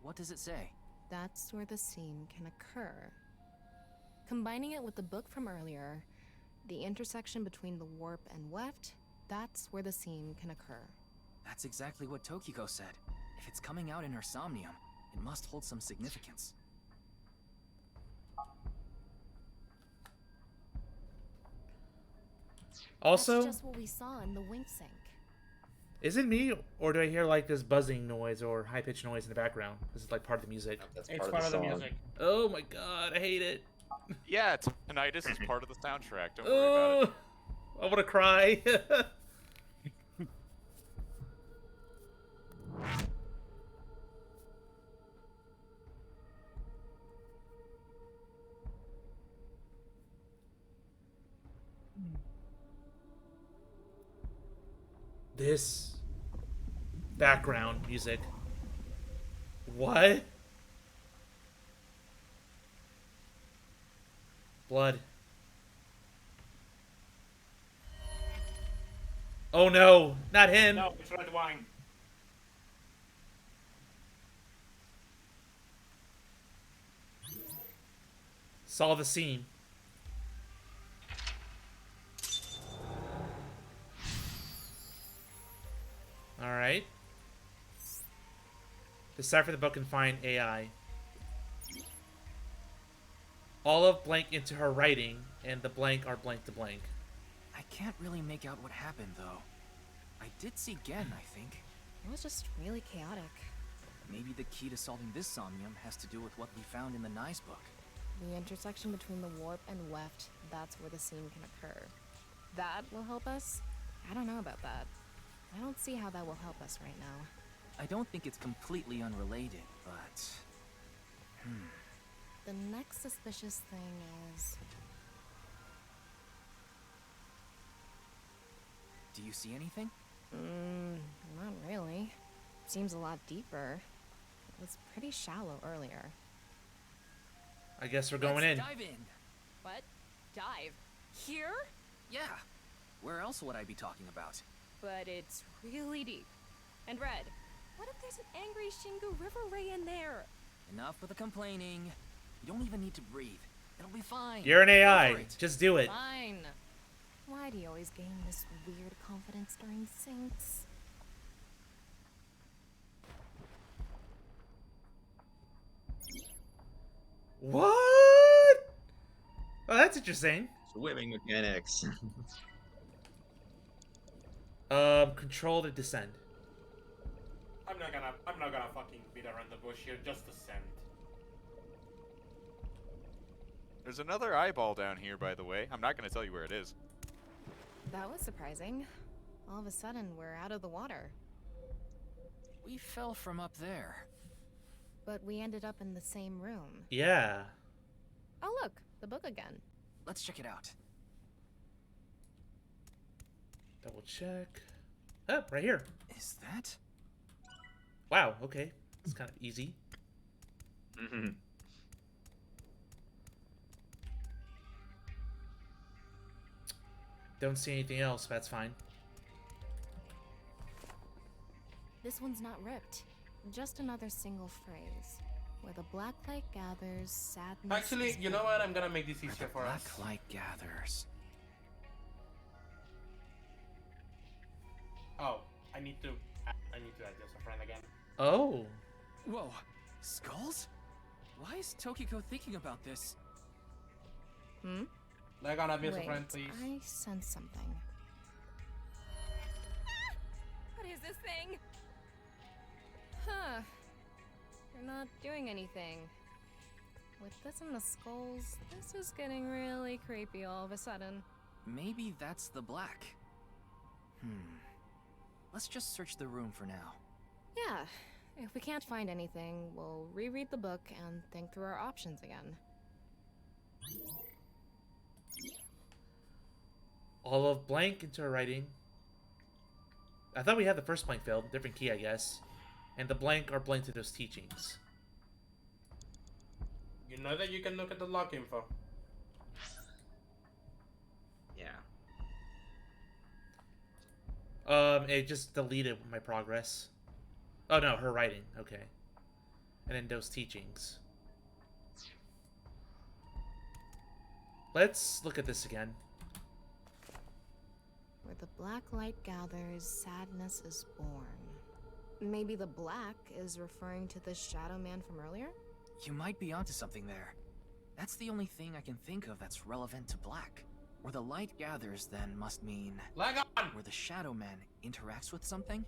What does it say? That's where the seam can occur. Combining it with the book from earlier, the intersection between the warp and weft, that's where the seam can occur. That's exactly what Tokiko said. If it's coming out in her somnium, it must hold some significance. Also, That's just what we saw in the wink sync. is it me, or do I hear like this buzzing noise or high-pitched noise in the background? This is like part of the music. That's It's part of the music. Oh my god, I hate it. Yeah, tinnitus is part of the soundtrack. Don't worry about it. Oh, I want to cry. This background music. What? Blood. Oh no, not him. No, it's red wine. Saw the seam. Alright. Decipher the book and find AI. All of blank into her writing, and the blank are blank to blank. I can't really make out what happened, though. I did see Gen, I think. It was just really chaotic. Maybe the key to solving this somnium has to do with what we found in the Nyes book. The intersection between the warp and weft, that's where the seam can occur. That will help us? I don't know about that. I don't see how that will help us right now. I don't think it's completely unrelated, but... The next suspicious thing is... Do you see anything? Not really. Seems a lot deeper. It was pretty shallow earlier. I guess we're going Let's in. dive in. What? Dive? Here? Yeah. Where else would I be talking about? But it's really deep. And Red, what if there's an angry Shingu River Ray in there? Enough with the complaining. You don't even need to breathe. It'll be fine. You're an Go AI. for it. Just do it. Fine. Why do you always gain this weird confidence during syncs? What? Oh, that's interesting. Swimming mechanics. Control to descend. I'm not gonna fucking beat around the bush here. Just descend. There's another eyeball down here, by the way. I'm not going to tell you where it is. That was surprising. All of a sudden, we're out of the water. We fell from up there. But we ended up in the same room. Yeah. Oh look, the book again. Let's check it out. Double check. Oh, right here. Is that? Wow, okay. It's kind of easy. Don't see anything else, that's fine. This one's not ripped. Just another single phrase. Where the black light gathers, sadness. Actually, you know what? I'm gonna make this easier for us. Black light gathers. Oh, I need to add this a friend again. Oh. Whoa. Skulls? Why is Tokiko thinking about this? Hmm? Leg on abuse Wait, friend, please. I sense something. What is this thing? Huh. You're not doing anything. With this and the skulls, this is getting really creepy all of a sudden. Maybe that's the black. Let's just search the room for now. Yeah. If we can't find anything, we'll reread the book and think through our options again. All of blank into writing. I thought we had the first blank filled. Different key, I guess. And the blank are blank to those teachings. You know that you can look at the log info. Yeah. It just deleted my progress. Oh no, her writing. Okay. And then those teachings. Let's look at this again. Where the black light gathers, sadness is born. Maybe the black is referring to the shadow man from earlier? You might be onto something there. That's the only thing I can think of that's relevant to black. Where the light gathers, then, must mean... Leg on! Where the shadow man interacts with something?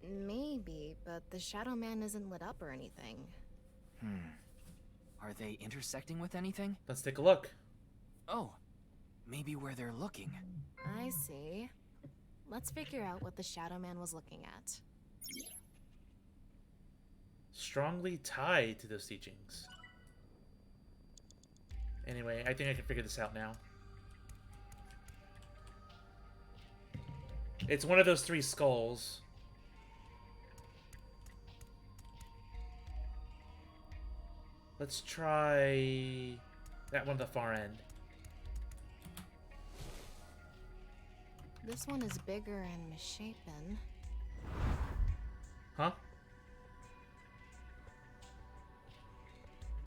Maybe, but the shadow man isn't lit up or anything. Are they intersecting with anything? Let's take a look. Oh, maybe where they're looking. I see. Let's figure out what the shadow man was looking at. Strongly tied to those teachings. Anyway, I think I can figure this out now. It's one of those three skulls. Let's try that one at the far end. This one is bigger and misshapen. Huh?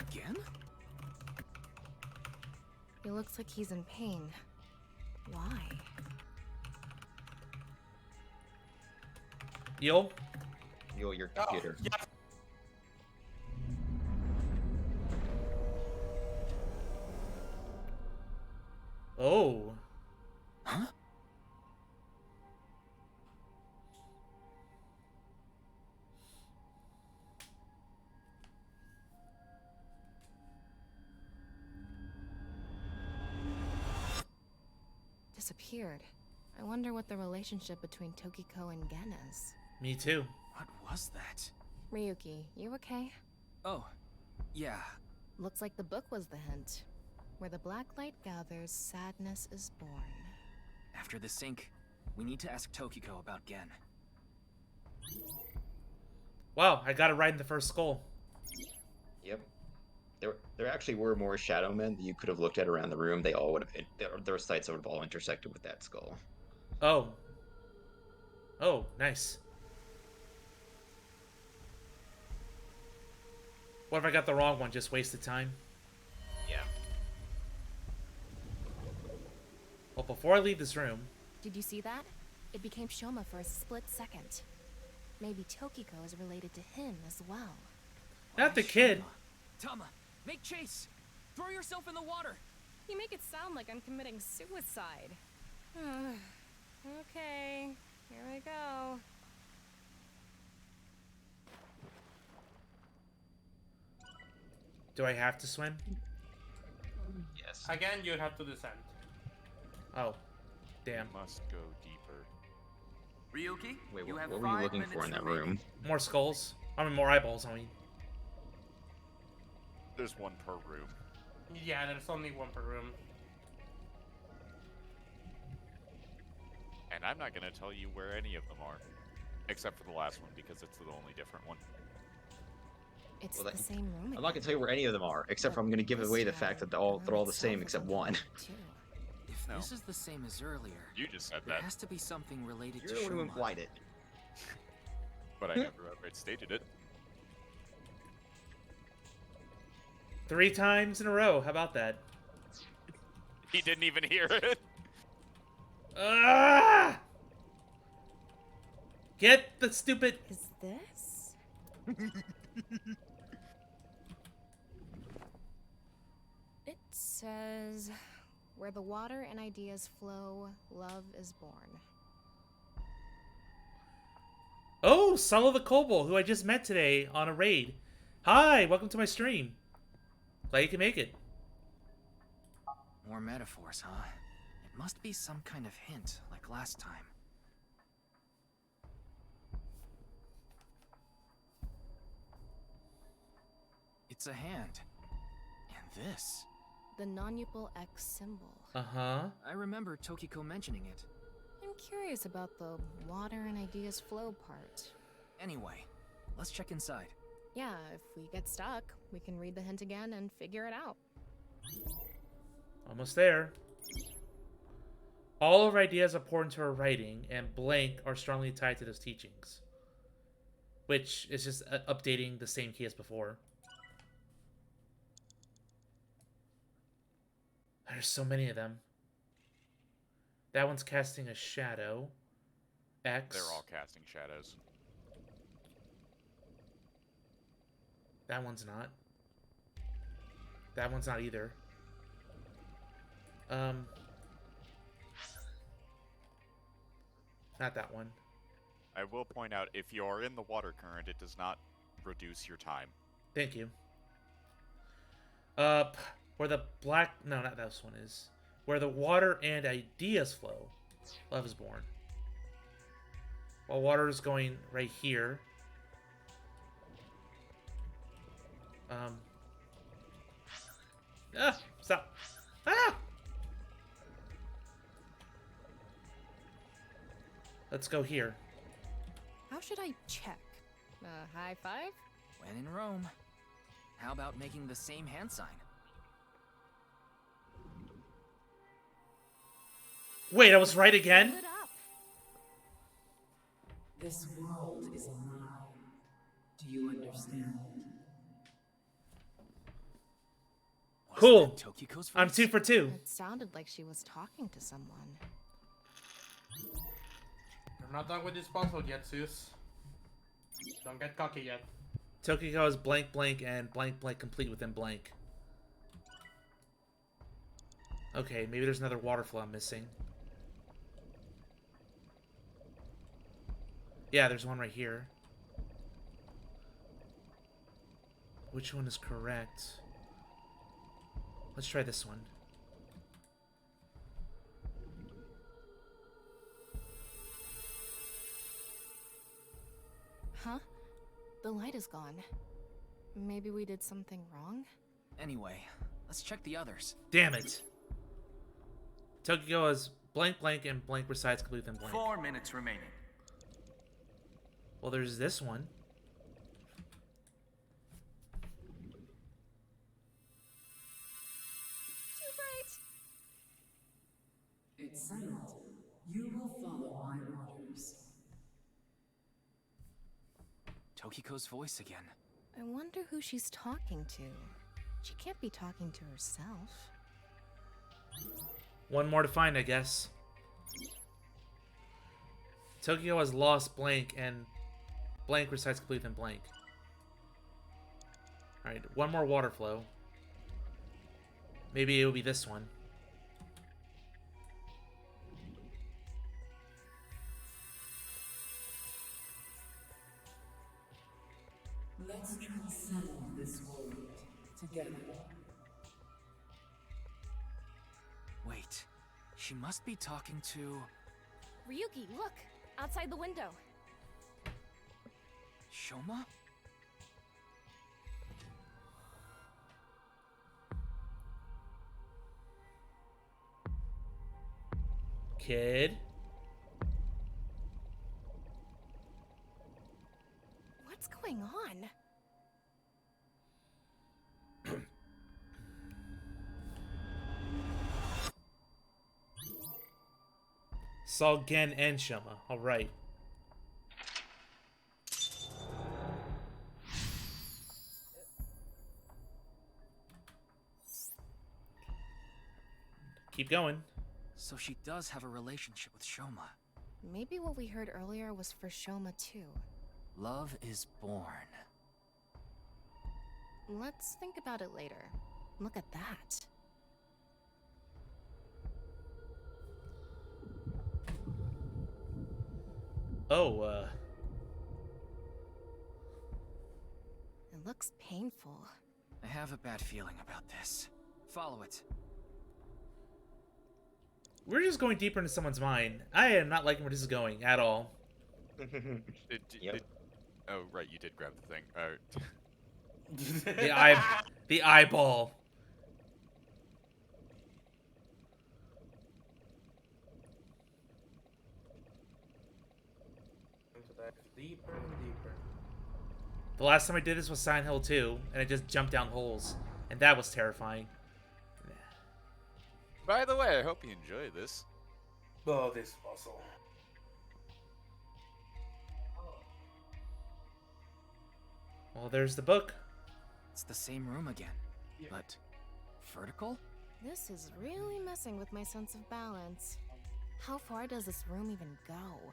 Again? He looks like he's in pain. Why? Yo? Yo, your computer. Oh, yeah. Oh. Huh? Disappeared. I wonder what the relationship between Tokiko and Gen is. Me too. What was that? Ryuki, you okay? Oh, yeah. Looks like the book was the hint. Where the black light gathers, sadness is born. After the sync, we need to ask Tokiko about Gen. Wow, I got it right in the first skull. Yep. There actually were more shadow men that you could have looked at around the room. They all would have. Their sites would have all intersected with that skull. Oh. Oh, nice. What if I got the wrong one? Just wasted time? Yeah. Well, before I leave this room... Did you see that? It became Shoma for a split second. Maybe Tokiko is related to him as well. Not the kid. Tama, make chase! Throw yourself in the water! You make it sound like I'm committing suicide. Okay, here I go. Do I have to swim? Yes. Again, you have to descend. Oh. Damn. Must go deeper. Ryuki, Wait, you what have were you 5 looking for in minutes that remaining. room? More skulls. I mean, more eyeballs, I mean. There's one per room. Yeah, there's only one per room. And I'm not going to tell you where any of them are. Except for the last one, because it's the only different one. It's Well, the same room. I'm not gonna tell you where any of them are, except for I'm gonna give away the fact that they're all the same except one. If No. this is the same as earlier, You just said there that, has to be something related You're to the one who Shoma. implied it. but I never outright stated it. 3 times in a row. How about that? He didn't even hear it. Ah! Get the stupid... Is this? says, where the water and ideas flow, love is born. Oh, Solo the Kobold, who I just met today on a raid. Hi, welcome to my stream. Glad you can make it. More metaphors, huh? It must be some kind of hint, like last time. It's a hand. And this. The non-upal X symbol. Uh-huh. I remember Tokiko mentioning it. I'm curious about the water and ideas flow part. Anyway, let's check inside. Yeah, if we get stuck, we can read the hint again and figure it out. Almost there. All of our ideas are poured into our writing, and blank are strongly tied to those teachings. Which is just updating the same key as before. There's so many of them. That one's casting a shadow. X. They're all casting shadows. That one's not. That one's not either. Not that one. I will point out, if you are in the water current, it does not reduce your time. Thank you. Where the black... No, not this one is. Where the water and ideas flow, love is born. While water is going right here. Stop. Ah! Let's go here. How should I check? High five? When in Rome. How about making the same hand sign? Wait, I was right again? This world is a lie. Do you understand? Cool. I'm 2 for 2. It sounded like she was talking to someone. You're not done with this puzzle yet, Zeus. Don't get cocky yet. Tokiko is blank blank and blank blank complete within blank. Okay, maybe there's another water flow I'm missing. Yeah, there's one right here. Which one is correct? Let's try this one. Huh? The light is gone. Maybe we did something wrong? Anyway, let's check the others. Damn it. Tokiko is blank blank and blank resides complete within blank. 4 minutes remaining. Well, there's this one. Too bright. It's silent. You will follow my orders. Tokiko's voice again. I wonder who she's talking to. She can't be talking to herself. One more to find, I guess. Tokiko has lost blank and blank resides complete within blank. Alright, one more water flow. Maybe it will be this one. Let's transcend this world together. Wait, she must be talking to... Ryuki, look! Outside the window. Shoma? Kid? What's going on? Saw Gen and Shoma. Alright. Keep going. So she does have a relationship with Shoma. Maybe what we heard earlier was for Shoma too. Love is born. Let's think about it later. Look at that. Oh, It looks painful. I have a bad feeling about this. Follow it. we're just going deeper into someone's mind. I am not liking where this is going at all. Oh, right, you did grab the thing. The eyeball. Deeper and deeper. The last time I did this was Silent Hill 2, and I just jumped down holes, and that was terrifying. By the way, I hope you enjoy this. Oh, this puzzle. Well, there's the book. It's the same room again, but vertical? This is really messing with my sense of balance. How far does this room even go?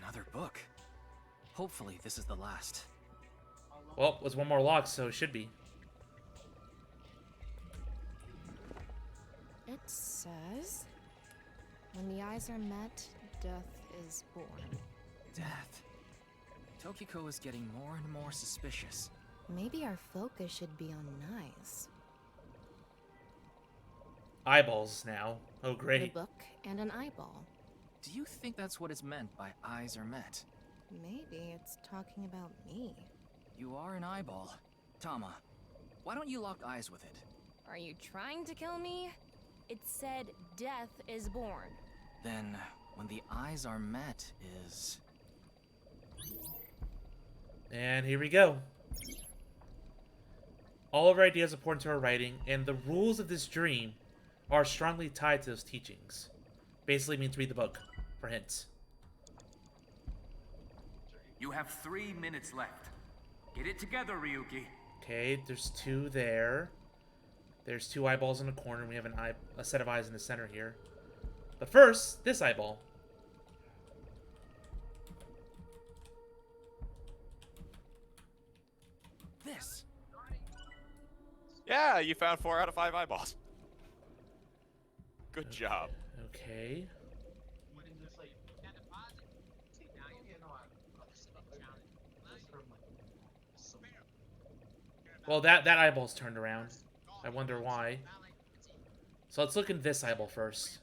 Another book. Hopefully this is the last. Well, there's one more lock, so it should be. It says, when the eyes are met, death is born. Death. Tokiko is getting more and more suspicious. Maybe our focus should be on Nice. Eyeballs now. Oh, The great. book and an eyeball. Do you think that's what is meant by eyes are met? Maybe it's talking about me. You are an eyeball. Tama, why don't you lock eyes with it? Are you trying to kill me? It said death is born. Then, when the eyes are met is... And here we go. All of our ideas are important to our writing, and the rules of this dream are strongly tied to those teachings. Basically means read the book for hints. You have 3 minutes left. Get it together, Ryuki. Okay, there's 2 there. There's 2 eyeballs in the corner, and we have a set of eyes in the center here. But first, this eyeball. This. Yeah, you found 4 out of 5 eyeballs. Good job. Okay. Well, that eyeball's turned around. I wonder why. So let's look in this eyeball first.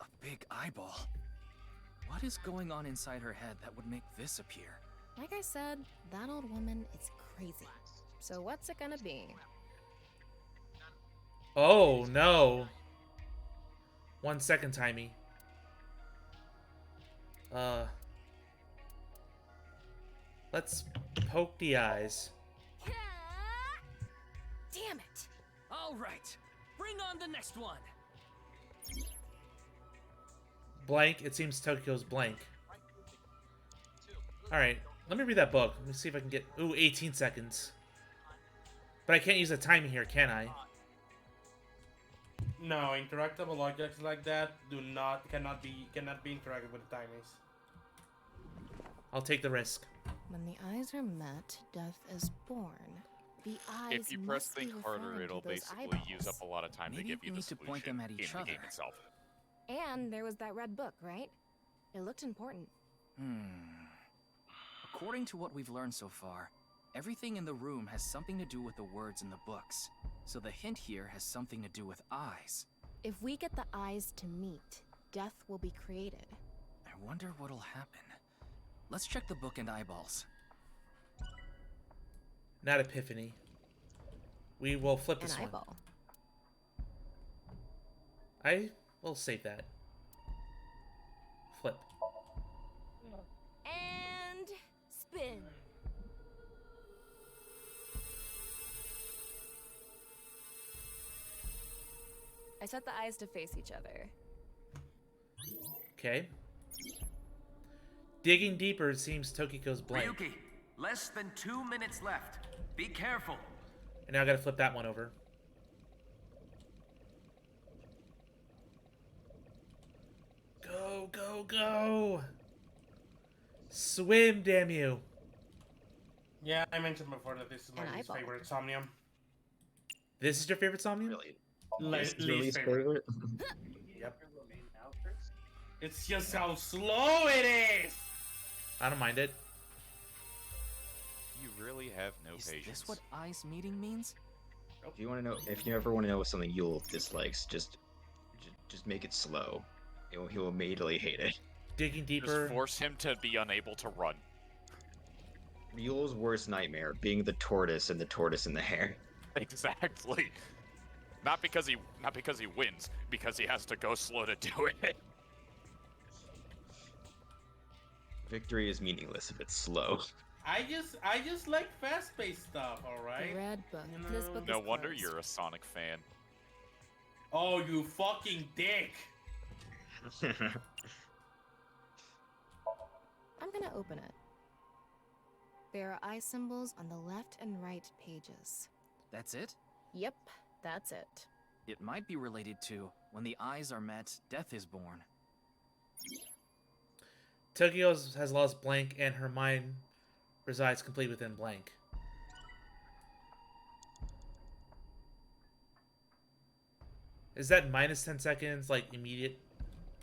A big eyeball. What is going on inside her head that would make this appear? Like I said, that old woman is crazy. So what's it gonna be? Oh, no. 1 second, Timey. Let's poke the eyes. Damn it! All right, bring on the next one. Blank. It seems Tokyo's blank. Alright, let me read that book. Let me see if I can get... Ooh, 18 seconds. But I can't use a timing here, can I? No, interactable objects like that cannot be interacted with the timings. I'll take the risk. When the eyes are met, death is born. The eyes If you press must be think harder, referring it'll to those basically use up eyeballs. a lot of time Maybe to give we you the need to solution point them at each in the game other. itself. And there was that red book, right? It looked important. According to what we've learned so far, everything in the room has something to do with the words in the books. So the hint here has something to do with eyes. If we get the eyes to meet, death will be created. I wonder what'll happen. Let's check the book and eyeballs. Not Epiphany. We will flip An this one. eyeball. I will save that. Flip. And spin. I set the eyes to face each other. Okay. Digging deeper, it seems Tokiko's blank. Ryuki, less than 2 minutes left. Be careful. And now I gotta flip that one over. Go, go, go! Swim, damn you! Yeah, I mentioned before that this is my An least eyeball. favorite Somnium. This is your favorite Somnium? Really? His Least least favorite. favorite. Yep. It's just how slow it is. I don't mind it. You really have no Is patience. this what eyes meeting means? If you want to know, if you ever want to know something Yule dislikes, just make it slow. He will immediately hate it. Digging Just deeper. force him to be unable to run. Yule's worst nightmare being the tortoise and the hare. Exactly. Not because he wins, because he has to go slow to do it. Victory is meaningless if it's slow. I just like fast-paced stuff. All right. The red book. You This know? book No is wonder closed. you're a Sonic fan. Oh, you fucking dick! I'm gonna open it. There are eye symbols on the left and right pages. That's it? Yep, that's it. It might be related to when the eyes are met, death is born. Tokyo has lost blank, and her mind resides complete within blank. Is that minus 10 seconds, like immediate?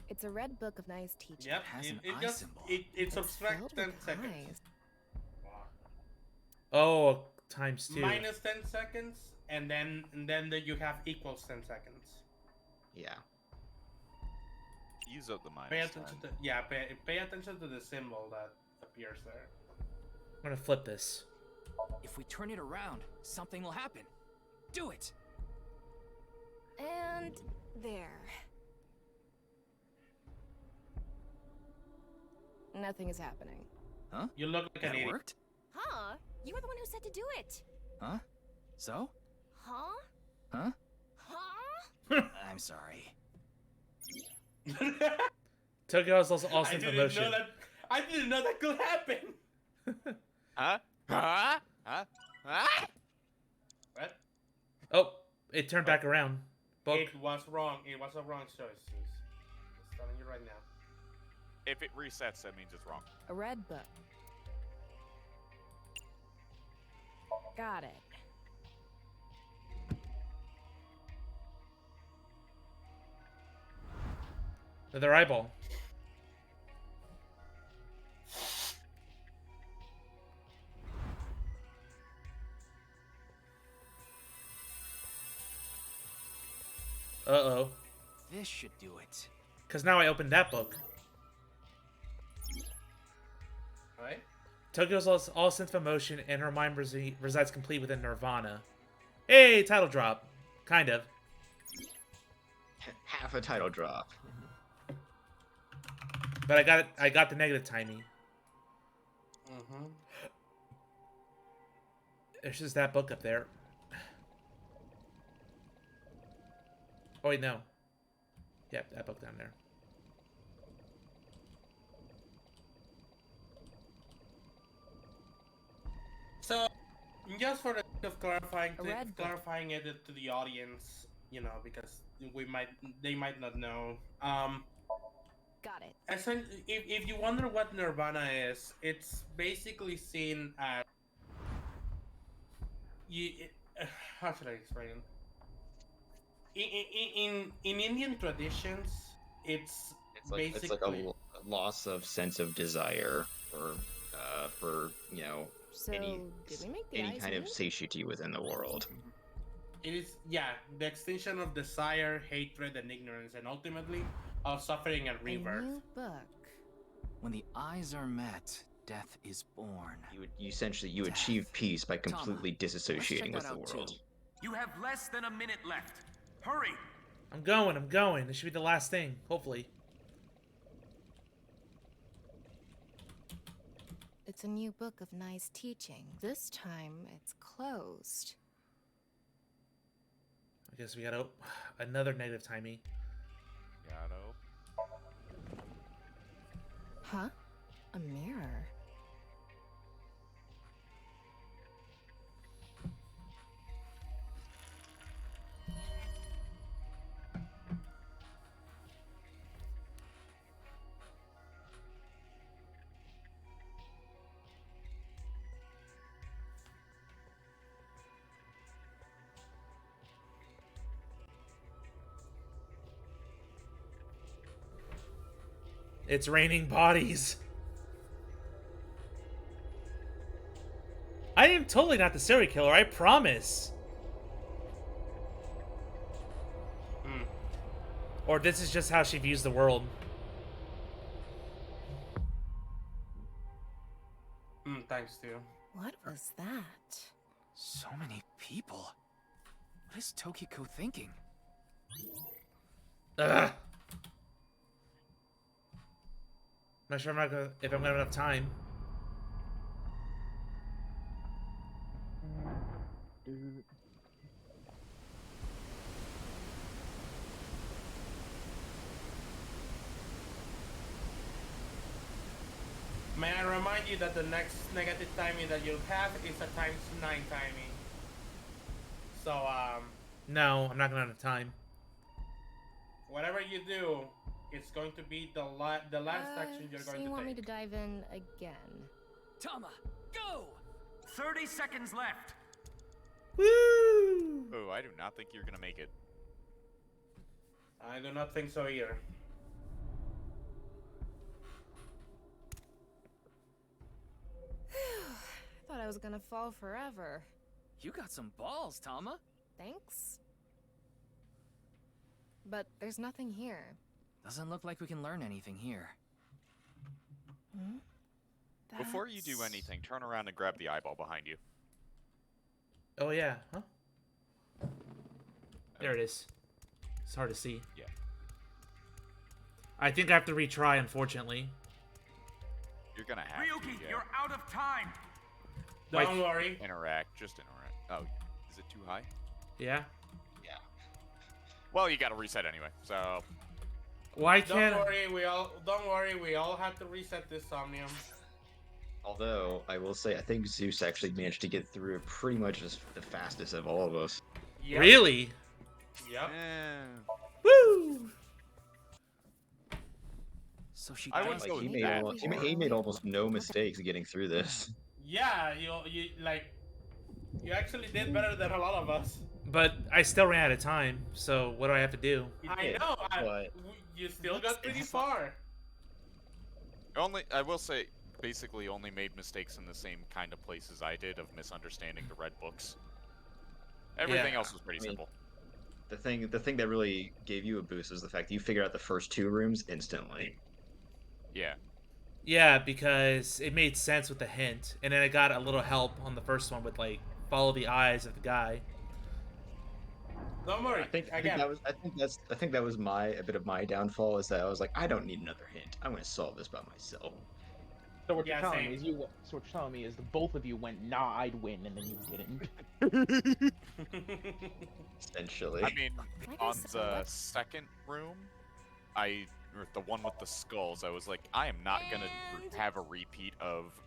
It's a red book of nice teaching. Yep. has an It eye just symbol. it It's subtracts filled 10 with seconds. eyes. Oh, times 2. Minus 10 seconds, and then you have equals 10 seconds. Yeah. Use up the minus. Pay attention to pay attention to the symbol that appears there. I'm gonna flip this. If we turn it around, something will happen. Do it! And there. Nothing is happening. Huh? You look like an That idiot. worked? Huh? You were the one who said to do it. Huh? So? Huh? Huh? Huh? I'm sorry. Tokyo has lost all I sense of didn't emotion. know that. I didn't know that could happen. Huh? Huh? Huh? Huh? What? Oh, it turned back around. Book. It was wrong. It was a wrong choice. Just telling you right now. If it resets, that means it's wrong. A red book. Got it. Another eyeball. Uh-oh. This should do it. Because now I opened that book. Right? Tokyo's lost all sense of emotion, and her mind resides complete within Nirvana. Hey, title drop. Kind of. Half a title drop. But I got the negative timing. Mm-hmm. There's just that book up there. Oh wait, no. Yep, that book down there. So, just for the sake of clarifying it to the audience, you know, because they might not know. Got it. If you wonder what Nirvana is, it's basically seen as how should I explain it? In Indian traditions, it's basically like a loss of sense of desire for you know So, any did we make the any eyes kind of meet? satiety within the world. it is the extinction of desire, hatred, and ignorance, and ultimately of suffering and A rebirth. new book. When the eyes are met, death is born. You essentially Death. achieve peace by completely Let's disassociating check with that the out, world. too. You have less than a minute left. Hurry! I'm going. This should be the last thing, hopefully. It's a new book of nice teaching. This time, it's closed. I guess we got another negative timing. Gato. Huh? A mirror. It's raining bodies. I am totally not the serial killer, I promise. Or this is just how she views the world. Thanks, Stu. What was that? So many people. What is Tokiko thinking? Ugh. Not sure if I'm gonna have enough time. May I remind you that the next negative timing that you'll have is a times 9 timing. So, No, I'm not gonna have enough time. whatever you do, it's going to be the last action you're So going you to want me take. to dive in again? Tama, go! 30 seconds left. Woo! Oh, I do not think you're gonna make it. I do not think so either. I thought I was gonna fall forever. You got some balls, Tama. Thanks. But there's nothing here. Doesn't look like we can learn anything here. Hmm? Before you do anything, turn around and grab the eyeball behind you. Oh yeah, huh? There it is. It's hard to see. Yeah. I think I have to retry, unfortunately. You're gonna have Ryuki, to, yeah. you're out of time. Don't worry. Interact, just interact. Oh, is it too high? Yeah. Yeah. Well, you gotta reset anyway, so... Why can't... Don't worry, we all had to reset this Somnium. Although, I will say, I think Zeus actually managed to get through it pretty much as the fastest of all of us. Yep. Really? Yep. Woo! So she I wouldn't does go Like, he with made, that. he made almost no mistakes getting through this. Yeah, you actually did better than a lot of us. But I still ran out of time, so what do I have to do? I know. but- You still got pretty far. I will say, basically only made mistakes in the same kind of places I did of misunderstanding the red books. Everything else was pretty simple. The thing that really gave you a boost is the fact that you figured out the first 2 rooms instantly. Yeah. Yeah, because it made sense with the hint, and then I got a little help on the first one with, like, follow the eyes of the guy. Don't worry. I think that was a bit of my downfall, is that I was like, I don't need another hint. I'm going to solve this by myself. So what you're Yeah, telling same. me is so what you're telling me is the both of you went, nah, I'd win, and then you didn't. Essentially. I mean, Like on said, the let's- second room, or the one with the skulls, I was like, I am not gonna have a repeat of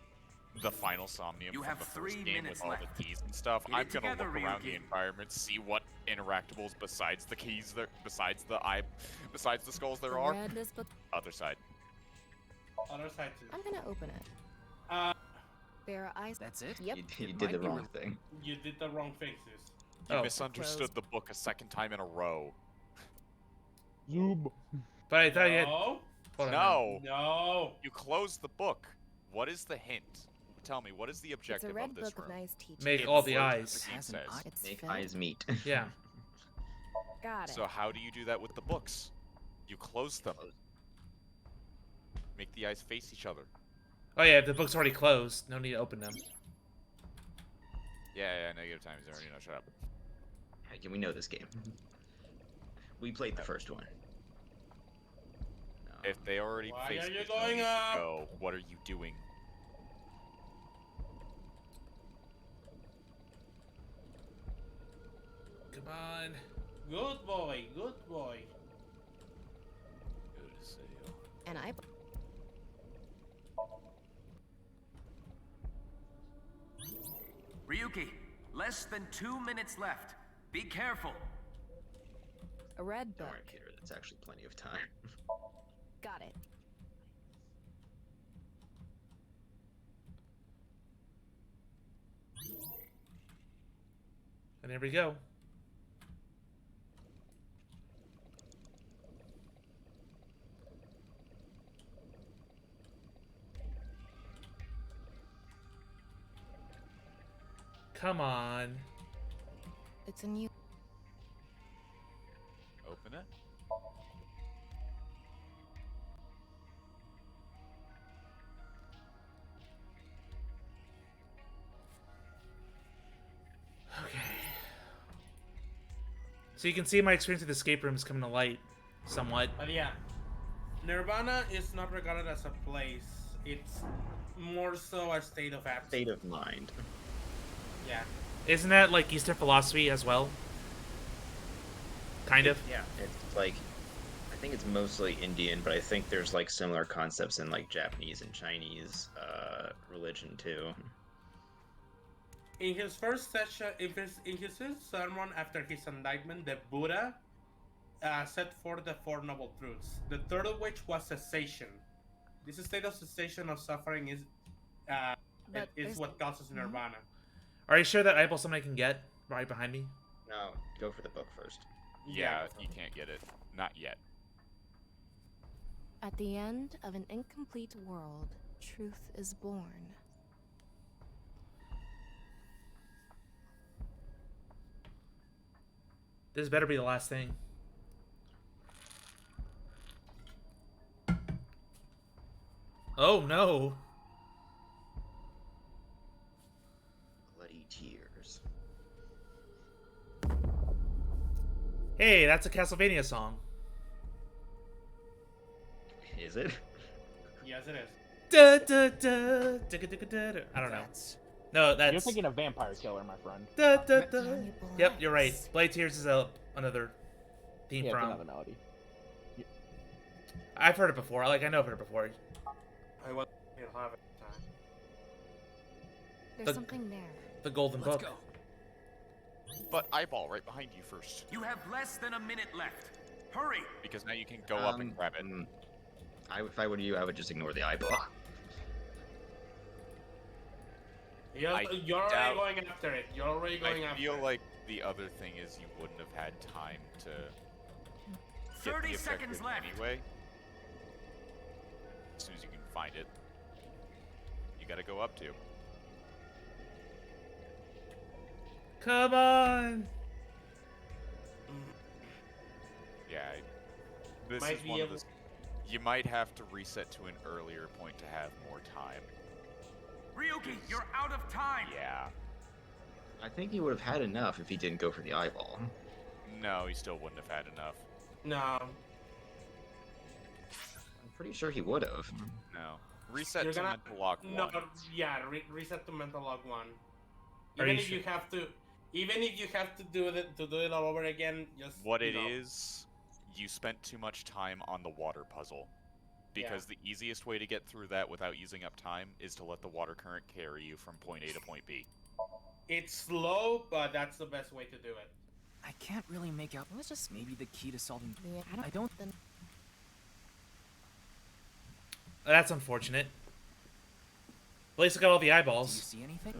the final Somnium You from have the first 3 game minutes with all left. the keys and stuff. Get I'm it gonna together, look around the Ryuki. environment, see what interactables besides the keys there, besides the skulls there The are. red this book. Other side. Other side too. I'm gonna open it. There are eyes. That's it? Yep. You It did the might be wrong thing. You did the wrong fixes. You Oh. misunderstood the book a second time in a row. Zoom. But I thought you had... No. Hold on, No! No. You closed the book. What is the hint? Tell me, what is the It's objective a red of this book of room? nice teaching. Make It all the flows, eyes. the game Has an says. eye. It's Make filled. eyes meet. Yeah. Got it. So how do you do that with the books? You close them. Make the eyes face each other. Oh yeah, the book's already closed. No need to open them. Yeah, negative times already. No, shut up. Heck, we know this game. We played the first one. If they already Why faced are you it, no going need to up? go. What are you doing? Come on. Good boy. Good boy. Good sale. And I. Ryuki, less than 2 minutes left. Be careful. A red Don't book. worry, Peter. That's actually plenty of time. Got it. And there we go. Come on. It's a new. Open it. Okay. So you can see my experience with escape rooms coming to light, somewhat. But yeah, Nirvana is not regarded as a place. It's more so a state of absence. State of mind. Yeah. Isn't that like Eastern philosophy as well? Kind of. Yeah, it's like, I think it's mostly Indian, but I think there's like similar concepts in like Japanese and Chinese religion too. In his first session, in his first sermon after his enlightenment, the Buddha set forth the Four Noble Truths. The third of which was cessation. This state of cessation of suffering is what causes Nirvana. Are you sure that eyeball somebody can get right behind me? No, go for the book first. Yeah, you can't get it. Not yet. At the end of an incomplete world, truth is born. This better be the last thing. Oh no. Bloody tears. Hey, that's a Castlevania song. Is it? Yes, it is. Da, da, da, da, da, da, da, da. I don't know. No, that's... You're thinking of Vampire Killer, my friend. Da, da, da. Yep, you're right. Blade Tears is another theme Yeah, it's from... another melody. I've heard it before. Like, I know I've heard it before. I was you'll have it time. There's something there. The Golden Let's Book. go. But eyeball right behind you first. You have less than a minute left. Hurry! Because now you can go up and grab it. If I were you, I would just ignore the eyeball. You're already going after it. You're already going after it. I feel like the other thing is you wouldn't have had time to get 30 the seconds objective left. anyway. As soon as you can find it, you gotta go up to. Come on! Yeah, this Might is be one of able- those. You might have to reset to an earlier point to have more time. Ryuki, you're out of time! Yeah. I think he would have had enough if he didn't go for the eyeball. No, he still wouldn't have had enough. No. I'm pretty sure he would have. No. Reset You're to gonna- mental lock No, 1. yeah, reset to mental log 1. Are Even you if sure? you have to, do it all over again, just What you it know. is, you spent too much time on the water puzzle. Because the easiest way to get through that without using up time is to let the water current carry you from point A to point B. It's slow, but that's the best way to do it. I can't really make out. It was just maybe the key to solving. I don't. That's unfortunate. At least I got all the Do you eyeballs. see anything?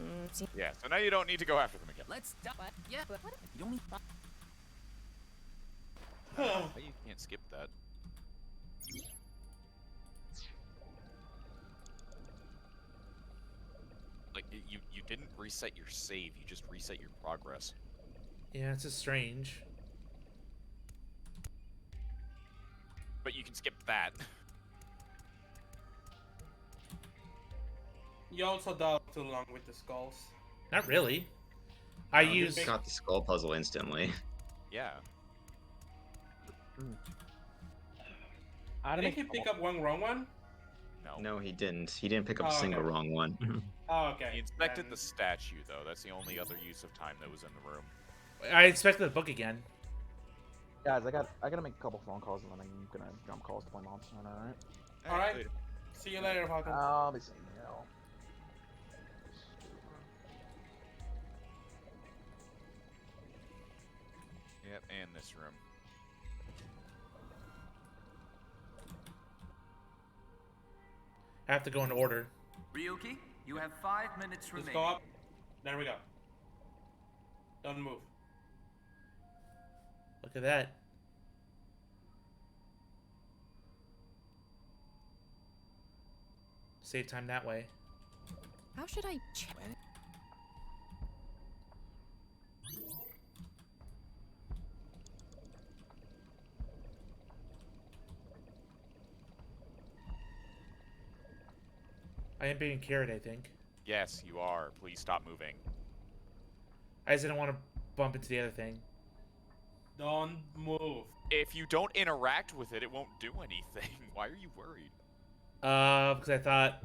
Yeah, so now you don't need to go after them again. Let's. Yeah, but you only. You can't skip that. Like, you didn't reset your save, you just reset your progress. Yeah, it's just strange. But you can skip that. You also dialed too long with the skulls. Not really. I You use... got the skull puzzle instantly. Yeah. I don't Didn't he pick up one wrong one? No. No, he didn't. He didn't pick up Oh, a single okay. wrong one. Oh, okay. He inspected then- the statue, though. That's the only other use of time that was in the room. I expected the book again. Guys, I gotta make a couple phone calls and then I'm gonna jump calls to my mom's. Alright? Alright. later. See you later, Falcon. I'll be seeing you. Yep, and this room. I have to go in order. Ryuki, you have 5 minutes Just remaining. go up. There we go. Don't move. Look at that. Save time that way. How should I I am being carried, I think. Yes, you are. Please stop moving. I just didn't want to bump into the other thing. Don't move. If you don't interact with it, it won't do anything. Why are you worried? Because I thought,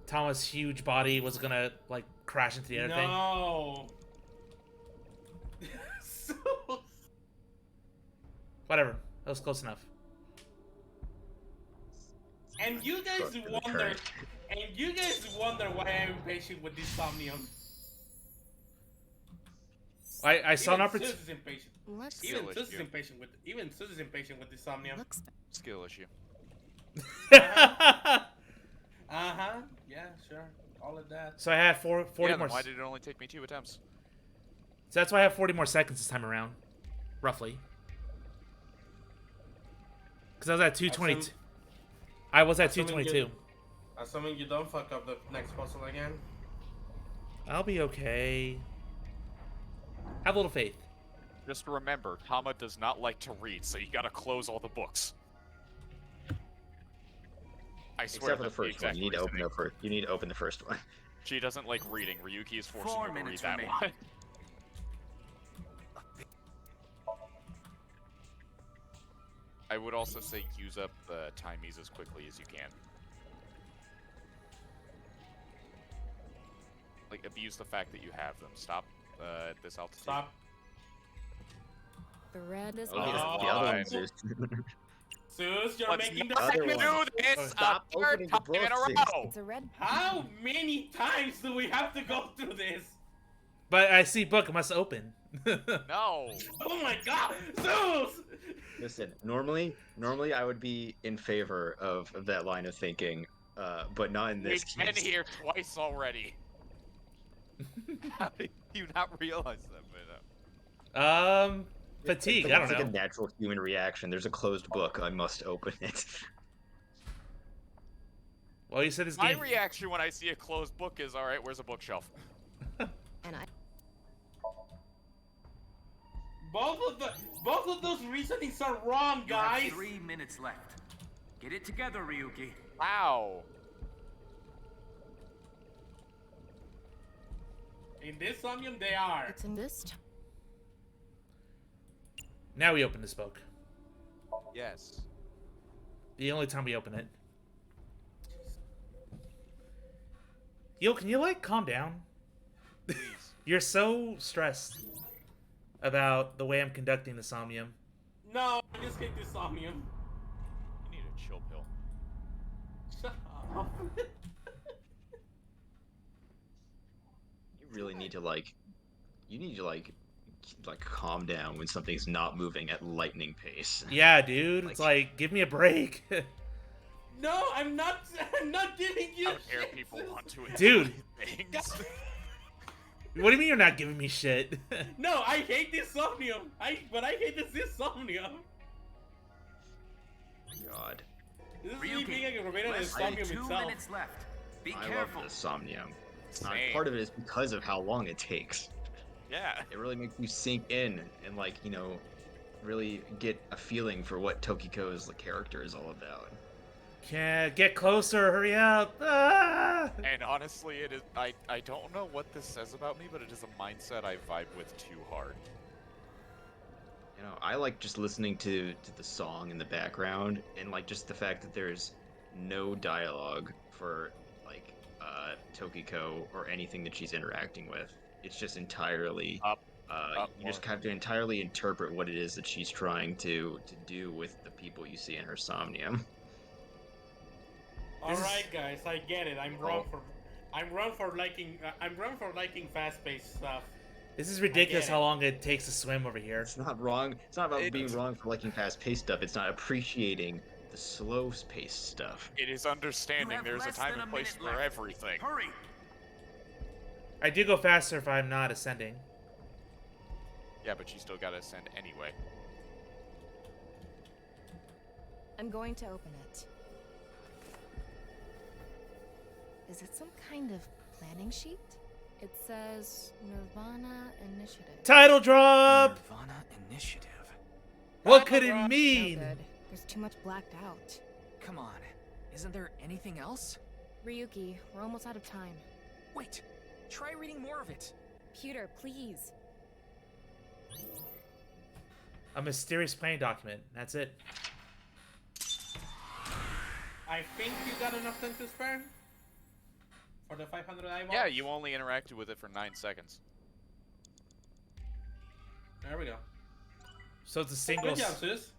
Thomas' huge body was gonna, like, crash into the other thing. No. Whatever. That was close enough. And you guys wonder why I'm impatient with this Somnium. I saw an opportunity. Zeus is impatient. Even Zeus is impatient with this Somnium. Skill issue. Uh-huh. Yeah, sure. All of that. So I had 40 then more. Why did it only take me 2 attempts? So that's why I have 40 more seconds this time around, roughly. Because I was at 222. I was at 222. Assuming you don't fuck up the next puzzle again. I'll be okay. Have a little faith. Just remember, Tama does not like to read, so you gotta close all the books. I swear. Except for the first one. You need to open the first one. She doesn't like reading. Ryuki is forcing 4 her to read minutes that remaining. one. I would also say use up the timies as quickly as you can. Like, abuse the fact that you have them. Stop at this altitude. Stop. The red is The other one's Zeus. Zeus, you're Let's making not the do segment. this Stop a third opening the time in a books, row! It's a red. How many times do we have to go through this? But I see book. It must open. No! Oh my god! Zeus! Listen, normally I would be in favor of that line of thinking, but not in this We've been case. here twice already. How did you not realize that by now? Fatigue. It's I don't like know. a natural human reaction. There's a closed book. I must open it. Well, you said this My game. reaction when I see a closed book is, alright, where's a bookshelf? And I. Both of those reasonings are wrong, You have guys. 3 minutes left. Get it together, Ryuki. Wow. In this Somnium, they are. It's in this. Now we open this book. Yes. The only time we open it. Yo, can you, like, calm down? Please. You're so stressed about the way I'm conducting the Somnium. No, I just hate this Somnium. You need a chill pill. Shut up. You really need to like calm down when something's not moving at lightning pace. Yeah, dude. It's like, give me a break. No, I'm not giving you How dare shit. people want to Dude. things? What do you mean you're not giving me shit? No, I hate this Somnium. But I hate this Somnium. God. This is me Ryuki, being aggravated at the less than Somnium 2 itself. minutes left. Be I careful. love the Somnium. Same. Part of it is because of how long it takes. Yeah. It really makes you sink in and, like, you know, really get a feeling for what Tokiko's character is all about. Can't get closer. Hurry up. Ah! And honestly, it is. I don't know what this says about me, but it is a mindset I vibe with too hard. You know, I like just listening to the song in the background, and like just the fact that there's no dialogue for like Tokiko or anything that she's interacting with. It's just entirely Up, you just have to entirely interpret what it is that she's trying to do with the people you see in her Somnium. All right, guys, I get it. I'm wrong for liking fast-paced stuff. This is ridiculous get how it. long it takes to swim over here. It's not wrong. It's not about being wrong for liking fast-paced stuff. It's not appreciating the slow-paced stuff. It is understanding have there's a less time than and a place minute for left. everything. Hurry. I do go faster if I'm not ascending. Yeah, but you still gotta ascend anyway. I'm going to open it. Is it some kind of planning sheet? It says Nirvana Initiative. Title drop! Nirvana Initiative. What could it No mean? good. There's too much blacked out. Come on. Isn't there anything else? Ryuki, we're almost out of time. Wait, try reading more of it. Pewter, please. A mysterious planning document. That's it. I think you got enough time to spare for the 500 eyeballs. Yeah, you only interacted with it for 9 seconds. There we go. So it's a single. Good job, Zeus.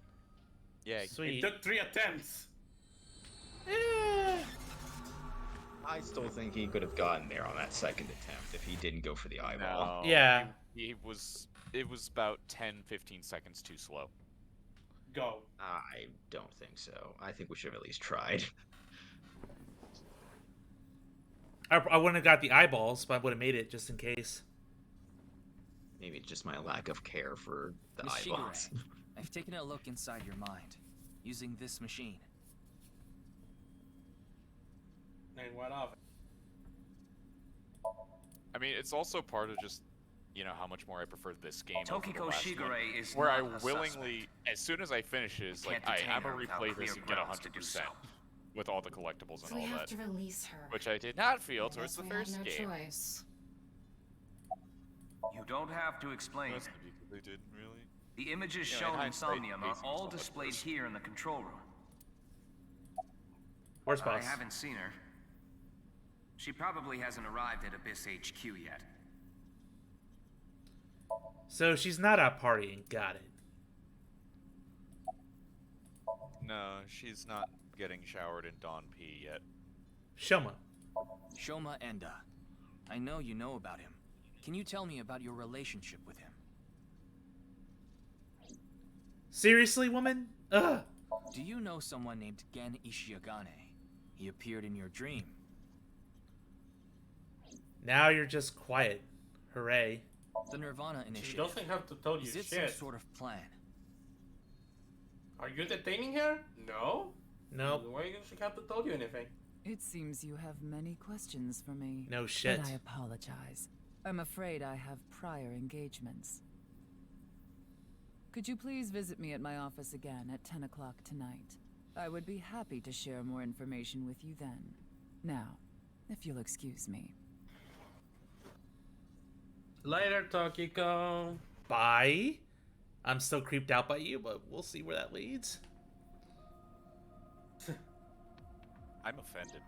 Yeah, Sweet. It took 3 attempts. I still think he could have gotten there on that second attempt if he didn't go for the eyeball. No, Yeah. It was about 10-15 seconds too slow. Go. I don't think so. I think we should have at least tried. I wouldn't have got the eyeballs, but I would have made it just in case. Maybe it's just my lack of care for the Miss eyeballs. Shigure, I've taken a look inside your mind, using this machine. And what of it? I mean, it's also part of just, you know, how much more I prefer this game over the Tokiko last one, Shigure is where I not a willingly, suspect. as soon as I finish it, it's like, Can't detain I'm her gonna without replay clear this and get grounds to do 100% so. with all the collectibles and So we all have that, to release her. which I did not feel I towards guess the we have first no game. choice. You don't have to explain. That's because they didn't really. The images Yeah, in shown in hindsight, Somnium are Casey all was the displayed first. here in the control room. Where's I Boss? haven't seen her. She probably hasn't arrived at Abyss HQ yet. So she's not out partying. Got it. No, she's not getting showered in Dawn P yet. Shoma. Shoma Enda. I know you know about him. Can you tell me about your relationship with him? Seriously, woman? Ugh. Do you know someone named Gen Ishiagane? He appeared in your dream. Now you're just quiet. Hooray. The Nirvana She Initiative. doesn't have to tell you Is it shit. some sort of plan? Are you detaining her? No. Nope. Why does she have to tell you anything? It seems you have many questions for me. No shit. But I apologize. I'm afraid I have prior engagements. Could you please visit me at my office again at 10 o'clock tonight? I would be happy to share more information with you then. Now, if you'll excuse me. Later, Tokiko. Bye. I'm still creeped out by you, but we'll see where that leads. I'm offended.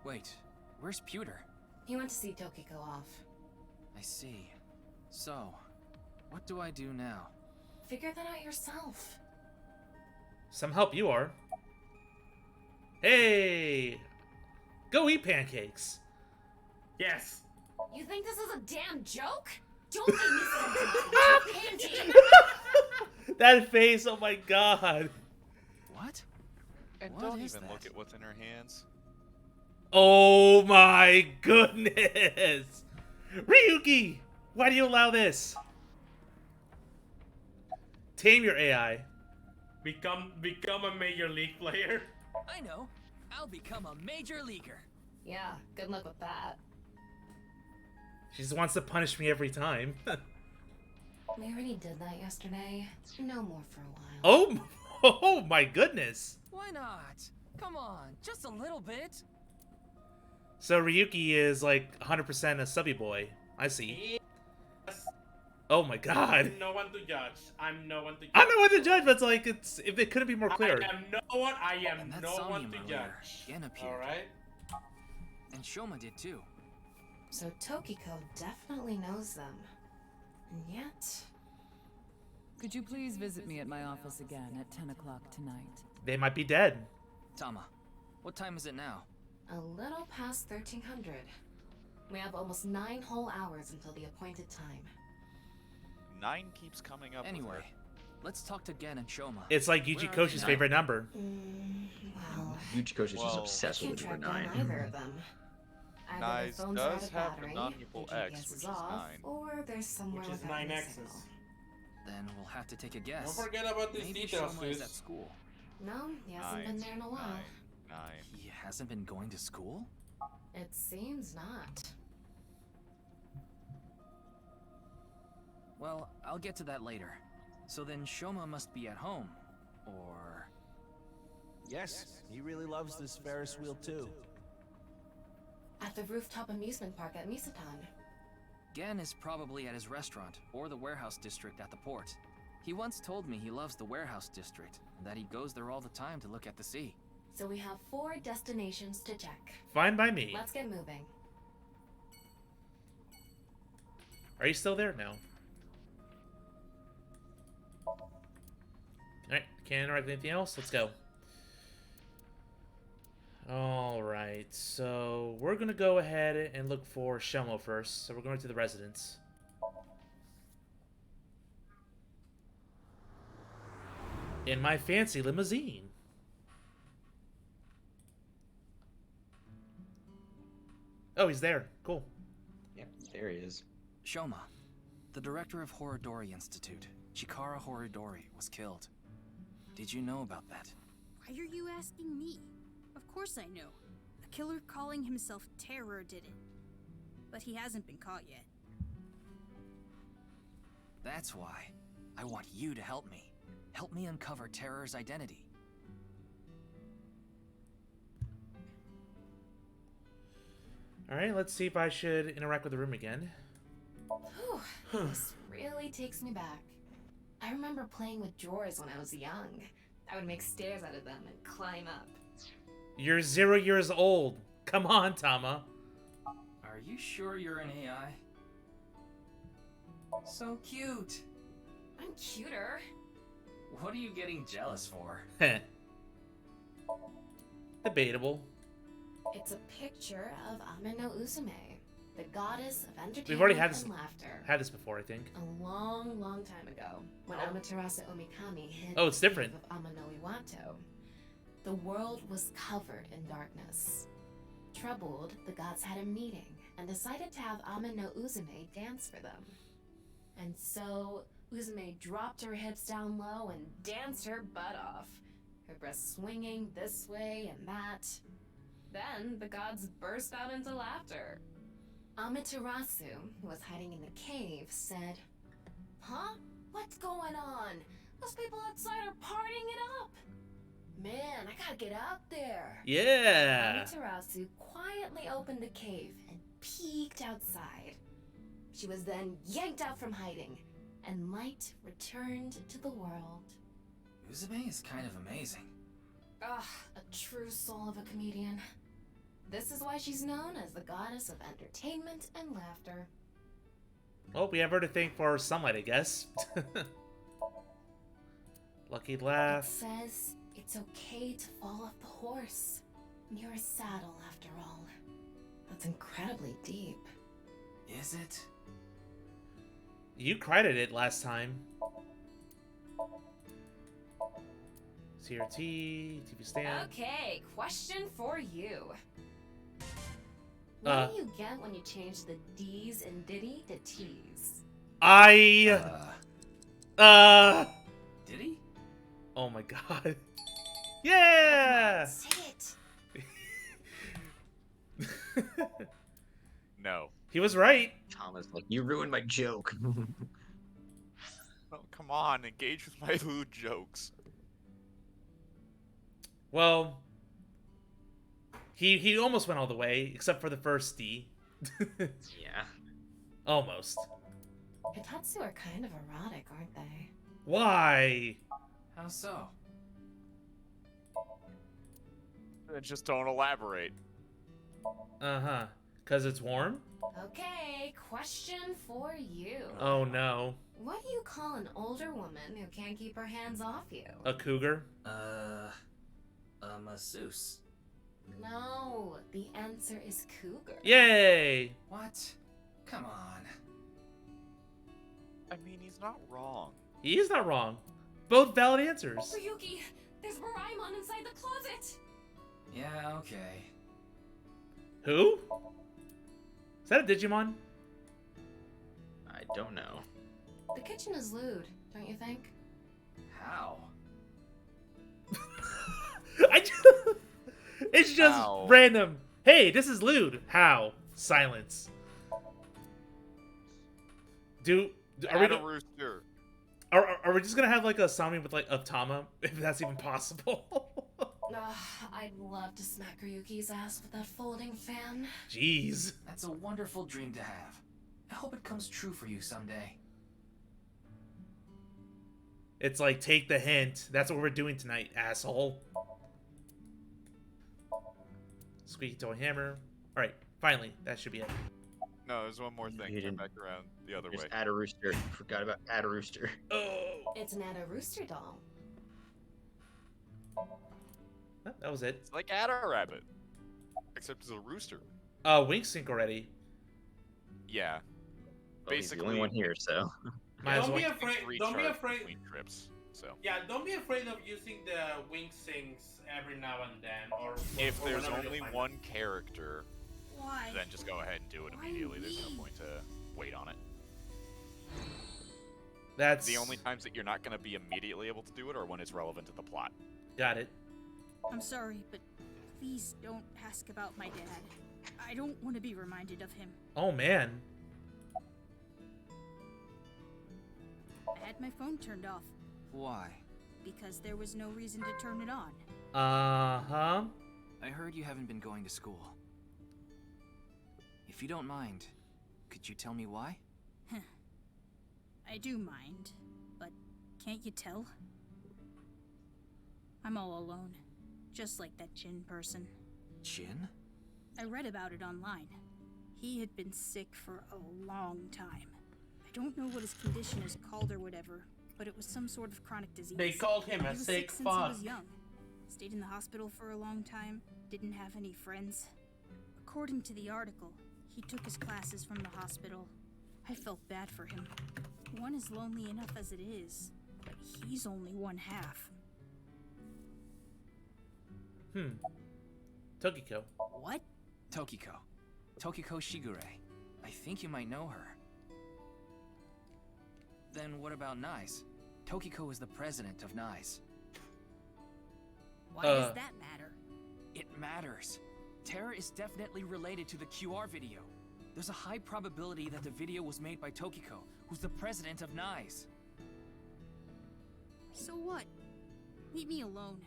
Wait, where's Pewter? He went to see Tokiko off. I see. So, what do I do now? Figure that out yourself. Some help you are. Hey! Go eat pancakes. Yes. You think this is a damn joke? Don't make me something panty. That face, oh my god. What? And What don't is even that? look at what's in her hands. Oh my goodness. Ryuki, why do you allow this? Tame your AI. Become a major league player. I know. I'll become a major leaguer. Yeah, good luck with that. She just wants to punish me every time. We already did that yesterday. No more for a while. Oh my goodness. Why not? Come on, just a little bit. So Ryuki is like 100% a subby boy. I see. Yes. Oh my god. I'm no one to judge. I'm no one to judge. I'm not one to judge, but it's like if it couldn't be more clear. I am no one. I am And that no one Somnium to earlier judge. again appeared. All right. And Shoma did too. So Tokiko definitely knows them. And yet... Could you please visit me at my office again at 10 o'clock tonight? They might be dead. Tama, what time is it now? A little past 1300. We have almost 9 whole hours until the appointed time. 9 keeps coming up. Anyway, with her. let's talk to Gen and Shoma. It's like Where Yuji are Koshi's they? favorite number. Well, Yujiko's just Well, obsessed can't with track number down 9. either of them. Either their Nice phones are out does of have the battery, non-equal their X, GPS which is is off, 9. or they're somewhere Which is without 9 any X's. signal. Then we'll have to take a guess. Don't forget about these Maybe details, Shoma is Zeus. at school. No, he hasn't been there in a while. 9. He hasn't been going to school? It seems not. Well, I'll get to that later. So then Shoma must be at home. Or... Yes, he really loves this Ferris wheel too. At the rooftop amusement park at Misatan. Gen is probably at his restaurant or the warehouse district at the port. He once told me he loves the warehouse district and that he goes there all the time to look at the sea. So we have 4 destinations to check. Fine by me. Let's get moving. Are you still there? No. Alright, can't interact with anything else. Let's go. Alright, so we're gonna go ahead and look for Shelmo first. So we're going to the residence. In my fancy limousine. Oh, he's there. Cool. Yep, there he is. Shoma, the director of Horodori Institute, Chikara Horodori, was killed. Did you know about that? Why are you asking me? Of course I know. A killer calling himself Terror did it. But he hasn't been caught yet. That's why. I want you to help me. Help me uncover Terror's identity. Alright, let's see if I should interact with the room again. Whew, this really takes me back. I remember playing with drawers when I was young. I would make stairs out of them and climb up. You're 0 years old. Come on, Tama. Are you sure you're an AI? So cute. I'm cuter. What are you getting jealous for? Heh. Debatable. It's a picture of Amino Uzume, the goddess of entertainment We've already and laughter. had this before, I think. A long, long time ago, when Amaterasu Omikami hid Oh, it's different. the cave of Amano Iwato, the world was covered in darkness. Troubled, the gods had a meeting and decided to have Amino Uzume dance for them. And so, Uzume dropped her hips down low and danced her butt off, her breasts swinging this way and that. Then, the gods burst out into laughter. Amaterasu, who was hiding in the cave, said, "Huh? What's going on? Those people outside are partying it up. Man, I gotta get out there." Yeah. Amaterasu quietly opened the cave and peeked outside. She was then yanked out from hiding, and light returned to the world. Uzume is kind of amazing. Ugh, a true soul of a comedian. This is why she's known as the goddess of entertainment and laughter. Well, we have her to thank for sunlight, I guess. Lucky laugh. It says it's okay to fall off the horse. You're a saddle, after all. That's incredibly deep. Is it? You cried at it last time. CRT, TV stand. Okay, question for you. What do you get when you change the D's in Diddy to T's? Diddy? Oh my god. Yeah! Say it. No. He was right. Thomas, like, you ruined my joke. Oh, come on, engage with my lewd jokes. Well, he almost went all the way, except for the first D. Yeah. Almost. Hitatsu are kind of erotic, aren't they? Why? How so? Just don't elaborate. Uh-huh. 'Cause it's warm? Okay, question for you. Oh no. What do you call an older woman who can't keep her hands off you? A cougar? A masseuse. No, the answer is cougar. Yay! What? Come on. I mean, he's not wrong. He is not wrong. Both valid answers. Ryuki, there's Moraemon inside the closet. Yeah, okay. Who? Is that a Digimon? I don't know. The kitchen is lewd, don't you think? How? It's just How? random. Hey, this is lewd. How? Silence. Are we Add a rooster. are we just gonna have like a sounding with like of Tama, if that's even possible? I'd love to smack Ryuki's ass with that folding fan. Jeez. That's a wonderful dream to have. I hope it comes true for you someday. It's like, take the hint. That's what we're doing tonight, asshole. Squeaky toy hammer. Alright, finally. That should be it. No, there's one more thing. You Turn didn't- back around the other way. Just add a rooster. Forgot about add a rooster. Oh! It's an Ada Rooster doll. That was it. It's like add a rabbit. Except it's a rooster. Wink sync already. Yeah. Well, he's the only one here, so. Might as Don't well. be afraid. Don't be Recharge afraid. between trips. So. Yeah, don't be afraid of using the wink sinks every now and then, or If or there's whenever you only find one character, Why? then just go ahead and do it Why immediately. There's no me? point to wait on it. That's... The only times that you're not going to be immediately able to do it are when it's relevant to the plot. Got it. I'm sorry, but please don't ask about my dad. I don't want to be reminded of him. Oh, man. I had my phone turned off Why? because there was no reason to turn it on. Uh-huh. I heard you haven't been going to school. If you don't mind, could you tell me why? I do mind, but can't you tell? I'm all alone, just like that Jin person. Jin? I read about it online. He had been sick for a long time. I don't know what his condition is called or whatever, but it was some sort of chronic disease. They called him a He was sick since he fuck. was young. Stayed in the hospital for a long time, didn't have any friends. According to the article, he took his classes from the hospital. I felt bad for him. One is lonely enough as it is, but he's only one half. Tokiko. What? Tokiko. Tokiko Shigure. I think you might know her. Then what about NICE? Tokiko is the president of NICE. Why does that matter? It matters. Terra is definitely related to the QR video. There's a high probability that the video was made by Tokiko, who's the president of NICE. So what? Leave me alone.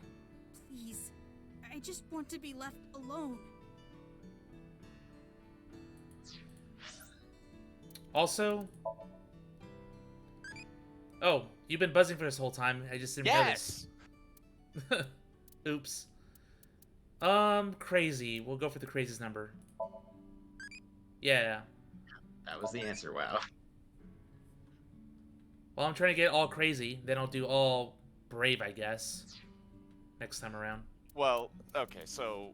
Please. I just want to be left alone. Also... Oh, you've been buzzing for this whole time. I just didn't notice. Oops. Crazy. We'll go for the craziest number. Yeah. That was the answer, wow. Well, I'm trying to get all crazy. Then I'll do all brave, I guess. Next time around. Well, okay, so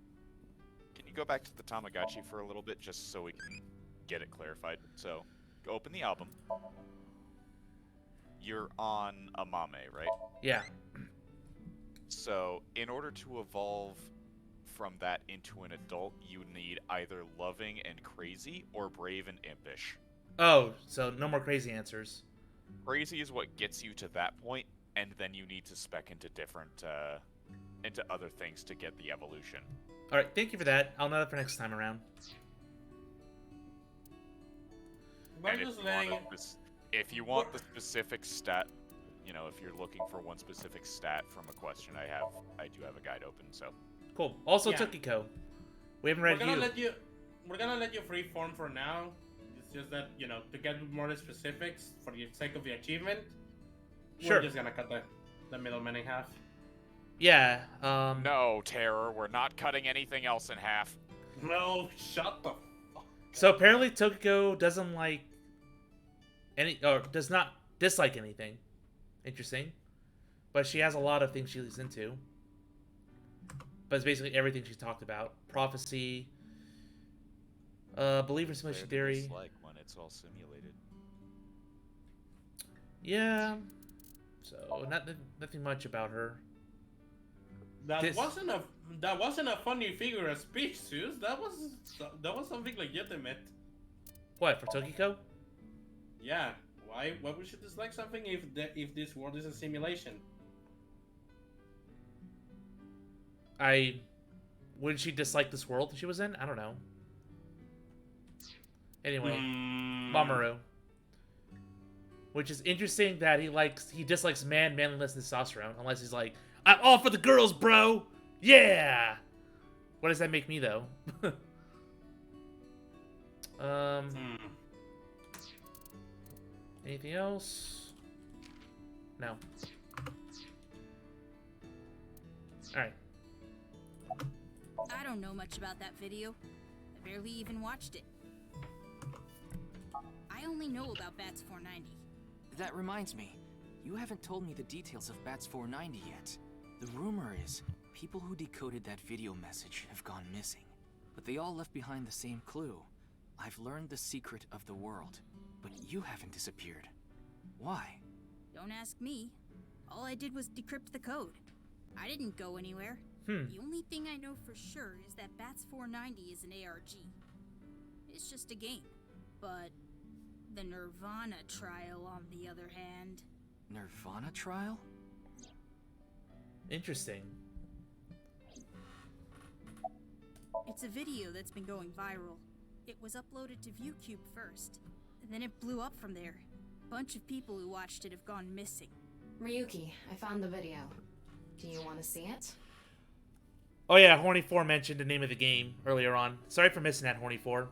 can you go back to the Tamagotchi for a little bit just so we can get it clarified? So, go open the album. You're on Amame, right? Yeah. So, in order to evolve from that into an adult, you need either loving and crazy or brave and impish. Oh, so no more crazy answers. Crazy is what gets you to that point, and then you need to spec into different, into other things to get the evolution. Alright, thank you for that. I'll know that for next time around. And if you want the specific stat, you know, if you're looking for one specific stat from a question I do have a guide open, so. Cool. Also, Yeah. Tokiko. We haven't read We're gonna let you free form for now. It's just that, you know, to get more specifics for the sake of the achievement, Sure. we're just gonna cut the middleman in half. Yeah, No, Terror, we're not cutting anything else in half. No, shut the fuck. So apparently Tokiko doesn't like any, or does not dislike anything. Interesting. But she has a lot of things she's into. But it's basically everything she's talked about. Prophecy, belief in simulation theory. Dislike when it's all simulated. Yeah. So nothing much about her. That wasn't a funny figure of speech, Zeus. That was something legitimate. What, for Tokiko? Yeah. Why would she dislike something if this world is a simulation? Wouldn't she dislike this world that she was in? I don't know. Anyway, Mamoru. Which is interesting that he dislikes manliness and testosterone, unless he's like, I'm all for the girls, bro! Yeah! What does that make me, though? Anything else? No. Alright. I don't know much about that video. I barely even watched it. I only know about Bats 490. That reminds me. You haven't told me the details of Bats 490 yet. The rumor is, people who decoded that video message have gone missing. But they all left behind the same clue. I've learned the secret of the world, but you haven't disappeared. Why? Don't ask me. All I did was decrypt the code. I didn't go anywhere. The only thing I know for sure is that Bats 490 is an ARG. It's just a game. But the Nirvana trial, on the other hand... Nirvana trial? Interesting. It's a video that's been going viral. It was uploaded to ViewCube first, and then it blew up from there. A bunch of people who watched it have gone missing. Ryuki, I found the video. Do you want to see it? Oh yeah, Horny4 mentioned the name of the game earlier on. Sorry for missing that, Horny4.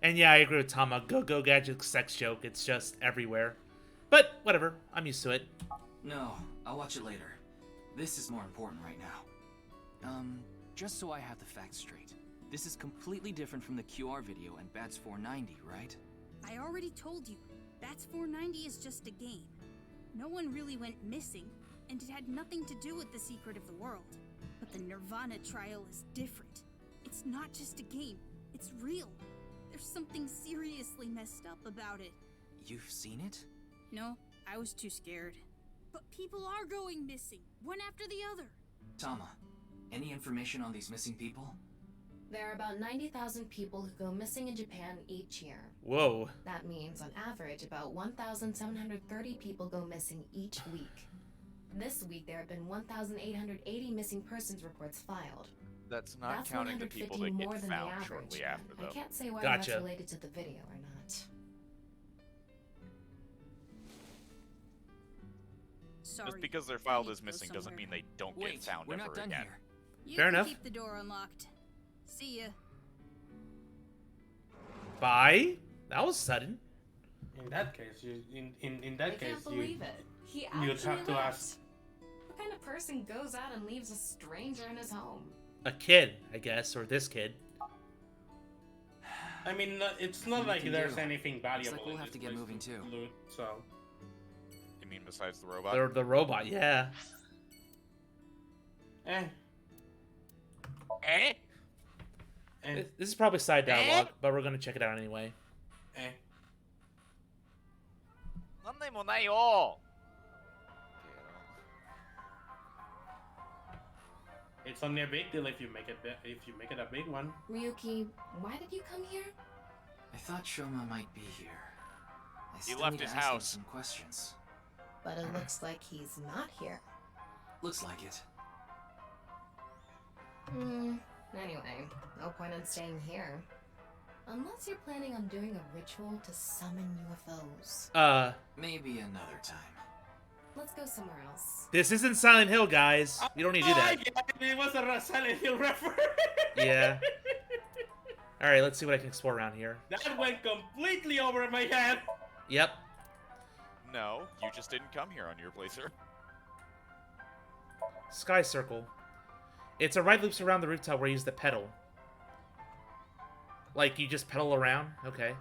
And yeah, I agree with Tama. Go Gadget sex joke. It's just everywhere. But whatever, I'm used to it. No, I'll watch it later. This is more important right now. Just so I have the facts straight. This is completely different from the QR video and Bats 490, right? I already told you, Bats 490 is just a game. No one really went missing, and it had nothing to do with the secret of the world. But the Nirvana trial is different. It's not just a game, it's real. There's something seriously messed up about it. You've seen it? No, I was too scared. But people are going missing, one after the other. Tama, any information on these missing people? There are about 90,000 people who go missing in Japan each year. Whoa. That means, on average, about 1,730 people go missing each week. This week, there have been 1,880 missing persons reports filed. That's not counting the people that more get than found the average, shortly after, though. I can't say whether Gotcha. that's related to the video or not. Sorry. Just because they're filed as missing doesn't mean they don't get found we're ever not done again. here. You Fair can enough. keep the door unlocked. See ya. Bye? That was sudden. In that case, in that I case, can't believe it. He you'd actually have to left. ask. What kind of person goes out and leaves a stranger in his home? A kid, I guess, or this kid. I mean, it's not What like can there's do? anything valuable. Looks like we'll in have this to get place moving too. loot, so. You mean besides the robot? The robot, yeah. Eh. Eh? Eh. This is probably side dialogue, but we're gonna check it out anyway. Eh. なんでもないよ. It's only a big deal if you make it a big one. Ryuki, why did you come here? I thought Shoma might be here. I He still left need to his ask him house. some questions. But it looks like he's not here. Looks like it. Anyway, no point in staying here. Unless you're planning on doing a ritual to summon UFOs. Maybe another time. Let's go somewhere else. This isn't Silent Hill, guys. You don't need to do that. Yeah, it was a Silent Hill reference. Yeah. Alright, let's see what I can explore around here. That went completely over my head. Yep. No, you just didn't come here on your playthrough. Sky Circle. It's a ride loops around the rooftop where you use the pedal. Like, you just pedal around? Okay.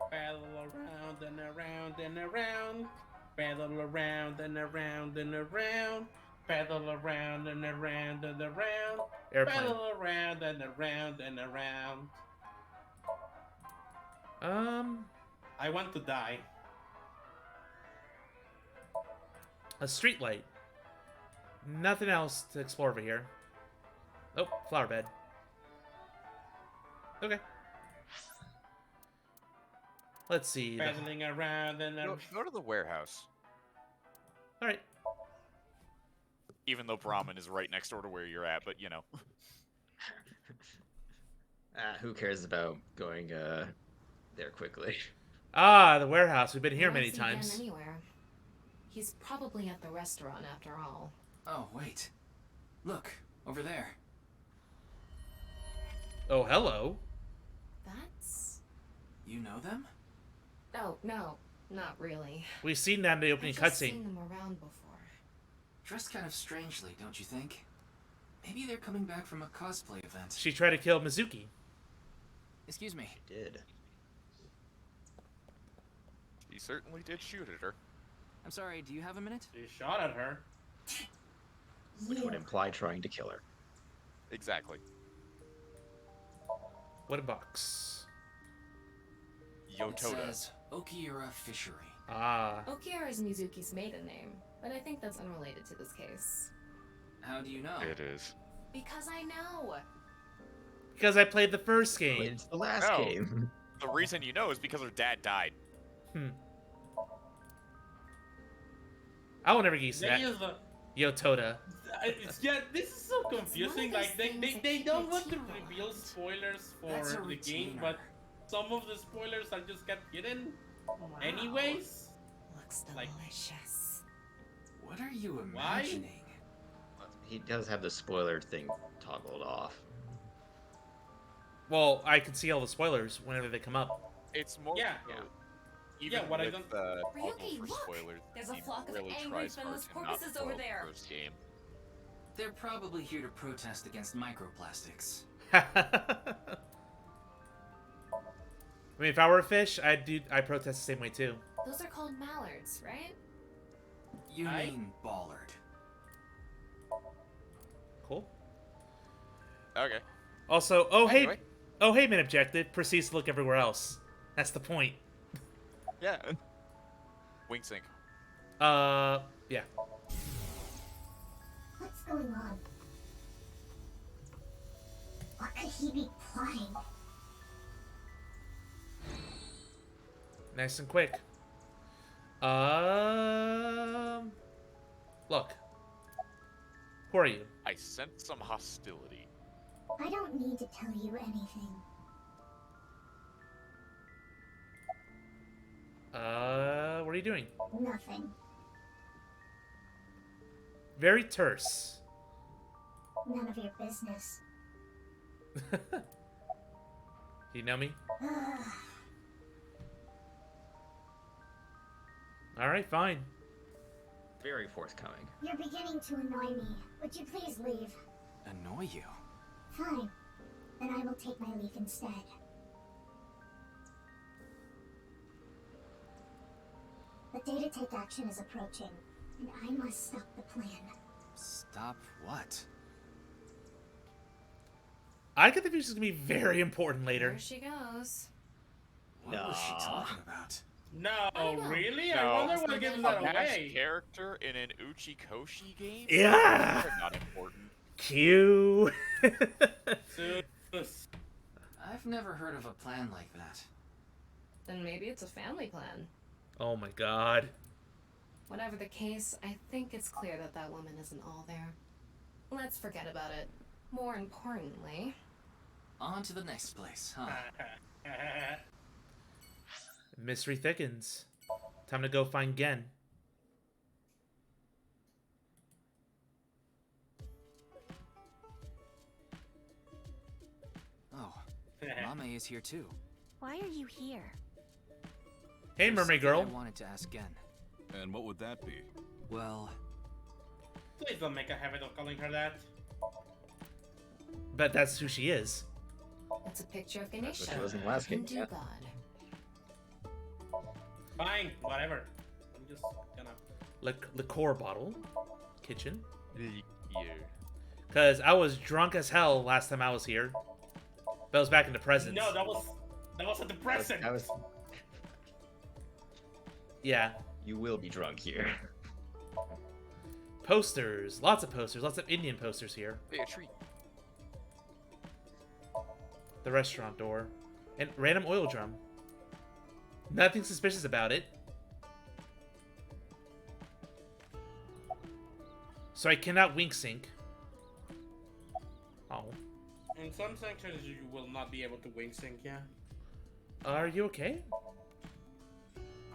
Pedal around and around and around. Pedal around and around and around. Pedal around and around and around. Airplane. Pedal around and around and around. I want to die. A street light. Nothing else to explore over here. Oh, flower bed. Okay. Let's see. Pedaling around and Go to the warehouse. Alright. Even though Brahmin is right next door to where you're at, but you know. Who cares about going there quickly? Ah, the warehouse. We've been here I many don't see Ben times. anywhere. He's probably at the restaurant after all. Oh, wait. Look, over there. Oh, hello. That's... You know them? Oh, no, not really. We've seen that in the opening I've just cutscene. seen them around before. Dressed kind of strangely, don't you think? Maybe they're coming back from a cosplay event. She tried to kill Mizuki. Excuse me. She did. He certainly did shoot at her. I'm sorry, do you have a minute? He shot at her. Which would imply trying to kill her. Exactly. What a box. It Yotoda. says Okiura Fishery. Ah. Okiura is Mizuki's maiden name, but I think that's unrelated to this case. How do you know? It is. Because I know. Because I played the first game. It's the last No. game. The reason you know is because her dad died. I will never get used to They that. use the. Yotoda. Yeah, this is so confusing. those Like they things that they keep don't it want to secret. reveal spoilers That's for a the game, retainer. but some of the spoilers are just kept hidden. Wow. Anyways, Looks like- delicious. What are you Why? imagining? He does have the spoiler thing toggled off. Well, I can see all the spoilers whenever they come up. It's more. Yeah. so, Yeah, Even what I with don't- toggle Ryuki, for look! spoilers, There's a he flock of really angry tries hard finless to not porpoises over spoil the there. first game. They're probably here to protest against microplastics. I mean, if I were a fish, I protest the same way too. Those are called mallards, right? You I- mean Ballard. Cool. Okay. Also, Anyway. oh hey, main objective proceeds to look everywhere else. That's the point. Yeah. Wing sync. Yeah. What's going on? What could he be plotting? Nice and quick. Look. Who are you? I sense some hostility. I don't need to tell you anything. What are you doing? Nothing. Very terse. None of your business. You know me? Alright, fine. Very forthcoming. You're beginning to annoy me. Would you please leave? Annoy you? Fine. Then I will take my leave instead. The day to take action is approaching, and I must stop the plan. Stop what? I get the future is gonna be very important later. There she goes. What was she talking about? no, really? No. I wonder what gives that A Nash away. character in an Uchikoshi game? Yeah. They're not important. Q. Zeus. I've never heard of a plan like that. Then maybe it's a family plan. Oh my god. Whatever the case, I think it's clear that that woman isn't all there. Let's forget about it. More importantly... On to the next place, huh? Mystery thickens. Time to go find Gen. Oh, Mame is here too. Why are you here? Hey, There's mermaid something girl. I wanted to ask Gen. And what would that be? Well, Please don't make a habit of calling her that. Bet that's who she is. It's a picture of That's what Ganesha, she was in the last game, Hindu yeah. god. Fine, whatever. I'm just gonna. Liqueur bottle. Kitchen. Yeah. Because I was drunk as hell last time I was here. But I was back in the present. No, that was a depressant. That was. Yeah. You will be drunk here. Posters. Lots of posters. Lots of Indian posters here. Hey, a treat. The restaurant door. And random oil drum. Nothing suspicious about it. So I cannot wink sync. Oh. In some sections, you will not be able to wing sync, yeah? Are you okay?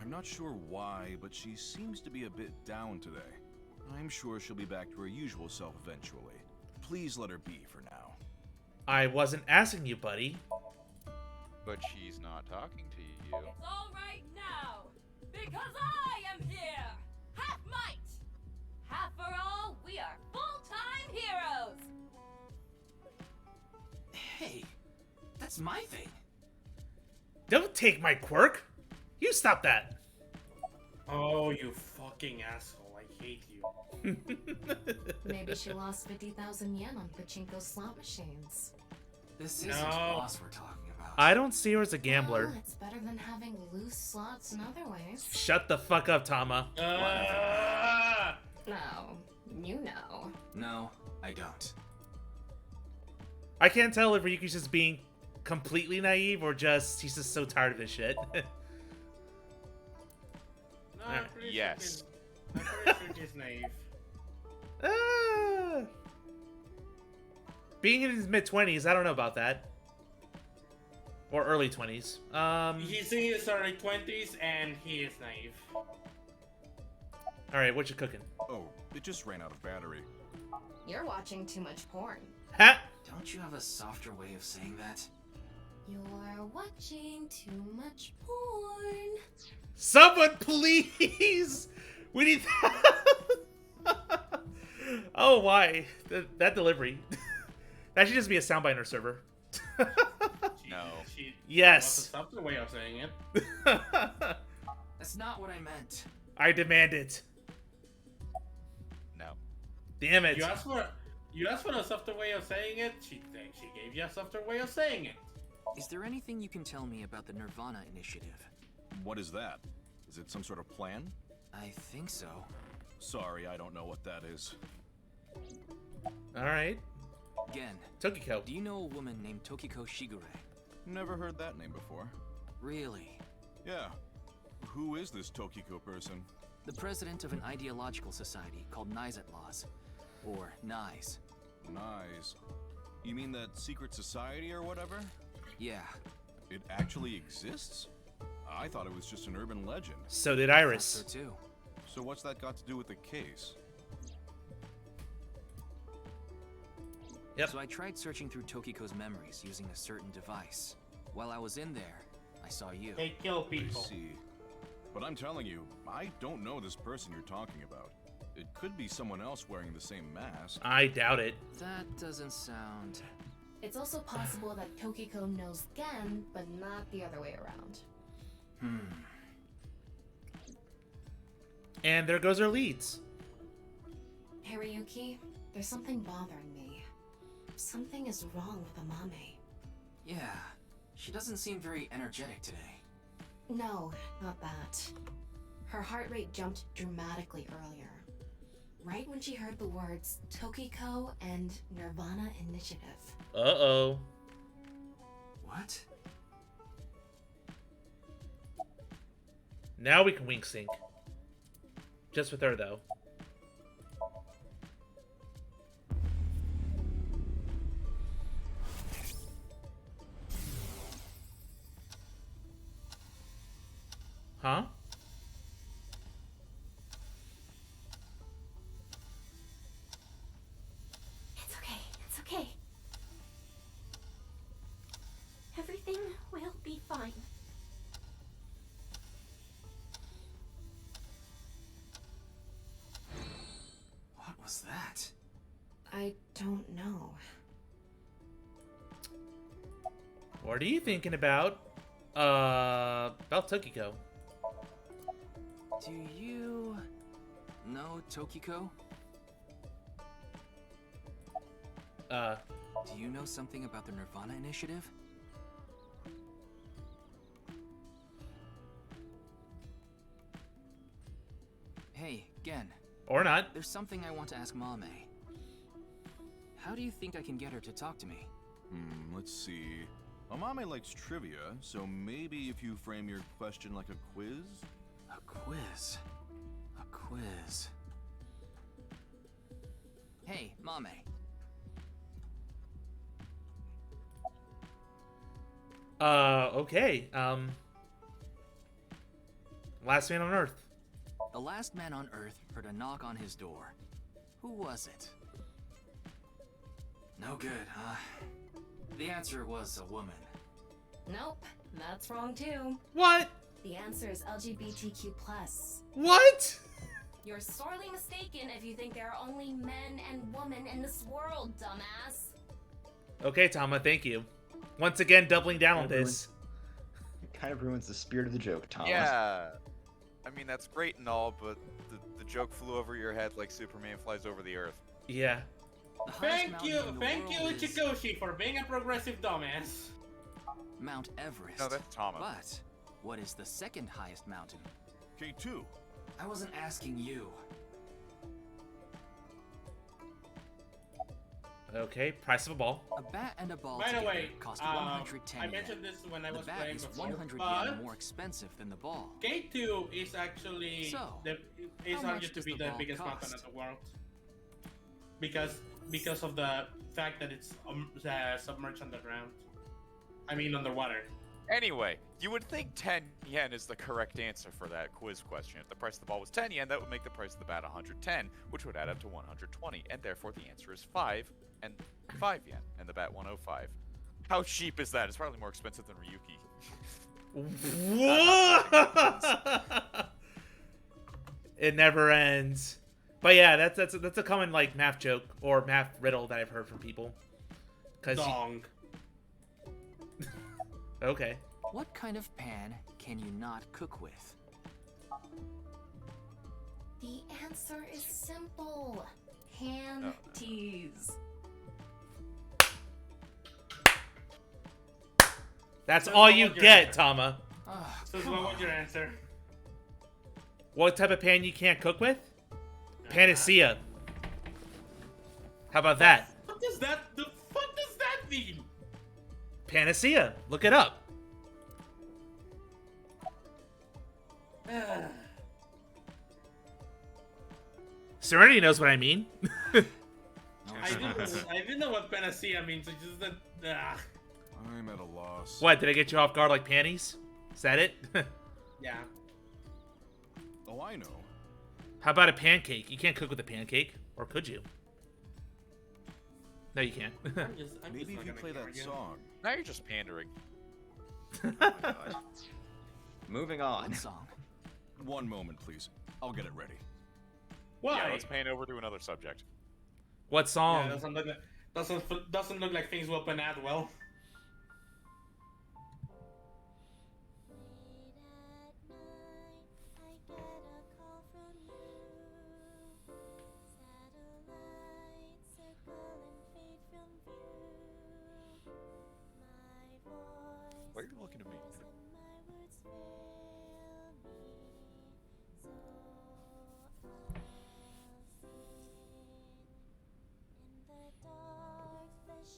I'm not sure why, but she seems to be a bit down today. I'm sure she'll be back to her usual self eventually. Please let her be for now. I wasn't asking you, buddy. But she's not talking to you. It's all right now, because I am here! Half might! Half for all, we are full-time heroes! Hey, that's my thing. Don't take my quirk. You stop that. Oh, you fucking asshole. I hate you. Maybe she lost 50,000 yen on pachinko slot machines. This isn't boss we're talking about. I don't see her as a gambler. Well, it's better than having loose slots in other ways. Shut the fuck up, Tama. No, you know. No, I don't. I can't tell if Ryuki's just being completely naive or just he's just so tired of this shit. No, I'm pretty Yes. Sure I'm pretty sure he's naive. Being in his mid-20s, I don't know about that. Or early 20s. He's in his early 20s and he is naive. Alright, what you cooking? Oh, it just ran out of battery. You're watching too much porn. Ha! Don't you have a softer way of saying that? You're watching too much porn. Someone please! We need Oh, why? That delivery. That should just be a soundbite in our server. No. Yes. What's the softer way of saying it? That's not what I meant. I demand it. No. Damn it. You asked for a softer way of saying it. She gave you a softer way of saying it. Is there anything you can tell me about the Nirvana initiative? What is that? Is it some sort of plan? I think so. Sorry, I don't know what that is. Alright. Gen. Tokiko. Do you know a woman named Tokiko Shigure? Never heard that name before. Really? Yeah. Who is this Tokiko person? The president of an ideological society called Nizet Laws. Or NICE. NICE. You mean that secret society or whatever? Yeah. It actually exists? I thought it was just an urban legend. So did Iris. So too. So what's that got to do with the case? Yep. So I tried searching through Tokiko's memories using a certain device. While I was in there, I saw you. They kill people. I see. But I'm telling you, I don't know this person you're talking about. It could be someone else wearing the same mask. I doubt it. That doesn't sound... It's also possible that Tokiko knows Gen, but not the other way around. And there goes our leads. Hey Ryuki, there's something bothering me. Something is wrong with Amame. Yeah. She doesn't seem very energetic today. No, not that. Her heart rate jumped dramatically earlier. Right when she heard the words Tokiko and Nirvana Initiative. Uh-oh. What? Now we can wink sync. Just with her, though. Huh? It's okay. It's okay. Everything will be fine. What was that? I don't know. What are you thinking about? About Tokiko. Do you... know Tokiko? Do you know something about the Nirvana Initiative? Hey, Gen. Or not. There's something I want to ask Mame. How do you think I can get her to talk to me? Let's see. Amame likes trivia, so maybe if you frame your question like a quiz? A quiz? A quiz... Hey, Mame. Okay, Last man on Earth. The last man on Earth heard a knock on his door. Who was it? No good, huh? The answer was a woman. Nope, that's wrong too. What? The answer is LGBTQ+. What? You're sorely mistaken if you think there are only men and women in this world, dumbass. Okay, Tama, thank you. Once again, doubling down on this. Kind of ruins the spirit of the joke, Thomas. Yeah. I mean, that's great and all, but the joke flew over your head like Superman flies over the Earth. Yeah. Thank you, Ichikoshi, for being a progressive dumbass. Mount Everest. No, that's Tama. But what is the second highest mountain? K2. I wasn't asking you. Okay, price of a ball. A bat and a ball By the together way, cost 110 I yen. mentioned this when I was the bat playing is before, 100 but yen more expensive than the ball. K2 is actually So, is how much argued to does be the the ball biggest cost? mountain in the world because of the fact that it's submerged underground. I mean underwater. Anyway, you would think 10 yen is the correct answer for that quiz question. If the price of the ball was 10 yen, that would make the price of the bat 110, which would add up to 120, and therefore the answer is 5 yen, and the bat 105. How cheap is that? It's probably more expensive than Ryuki. What? It never ends. But yeah, that's a common like math joke or math riddle that I've heard from people. Dong. Okay. What kind of pan can you not cook with? The answer is simple. Hand teas. That's So all what you was your get, answer? Tama. So what was your answer? What type of pan you can't cook with? Panacea. How about that? What does that? The fuck does that mean? Panacea. Look it up. Serenity knows what I mean. I didn't know what panacea means. It's just that. I'm at a loss. What, did I get you off guard like panties? Is that it? Yeah. Oh, I know. How about a pancake? You can't cook with a pancake. Or could you? No, you can't. Maybe if you play that song. Now you're just pandering. Moving on. One song. One moment, please. I'll get it ready. Why? Yeah, let's pan over to another subject. What song? Yeah, doesn't look like things will pan out well. Why are you looking at me?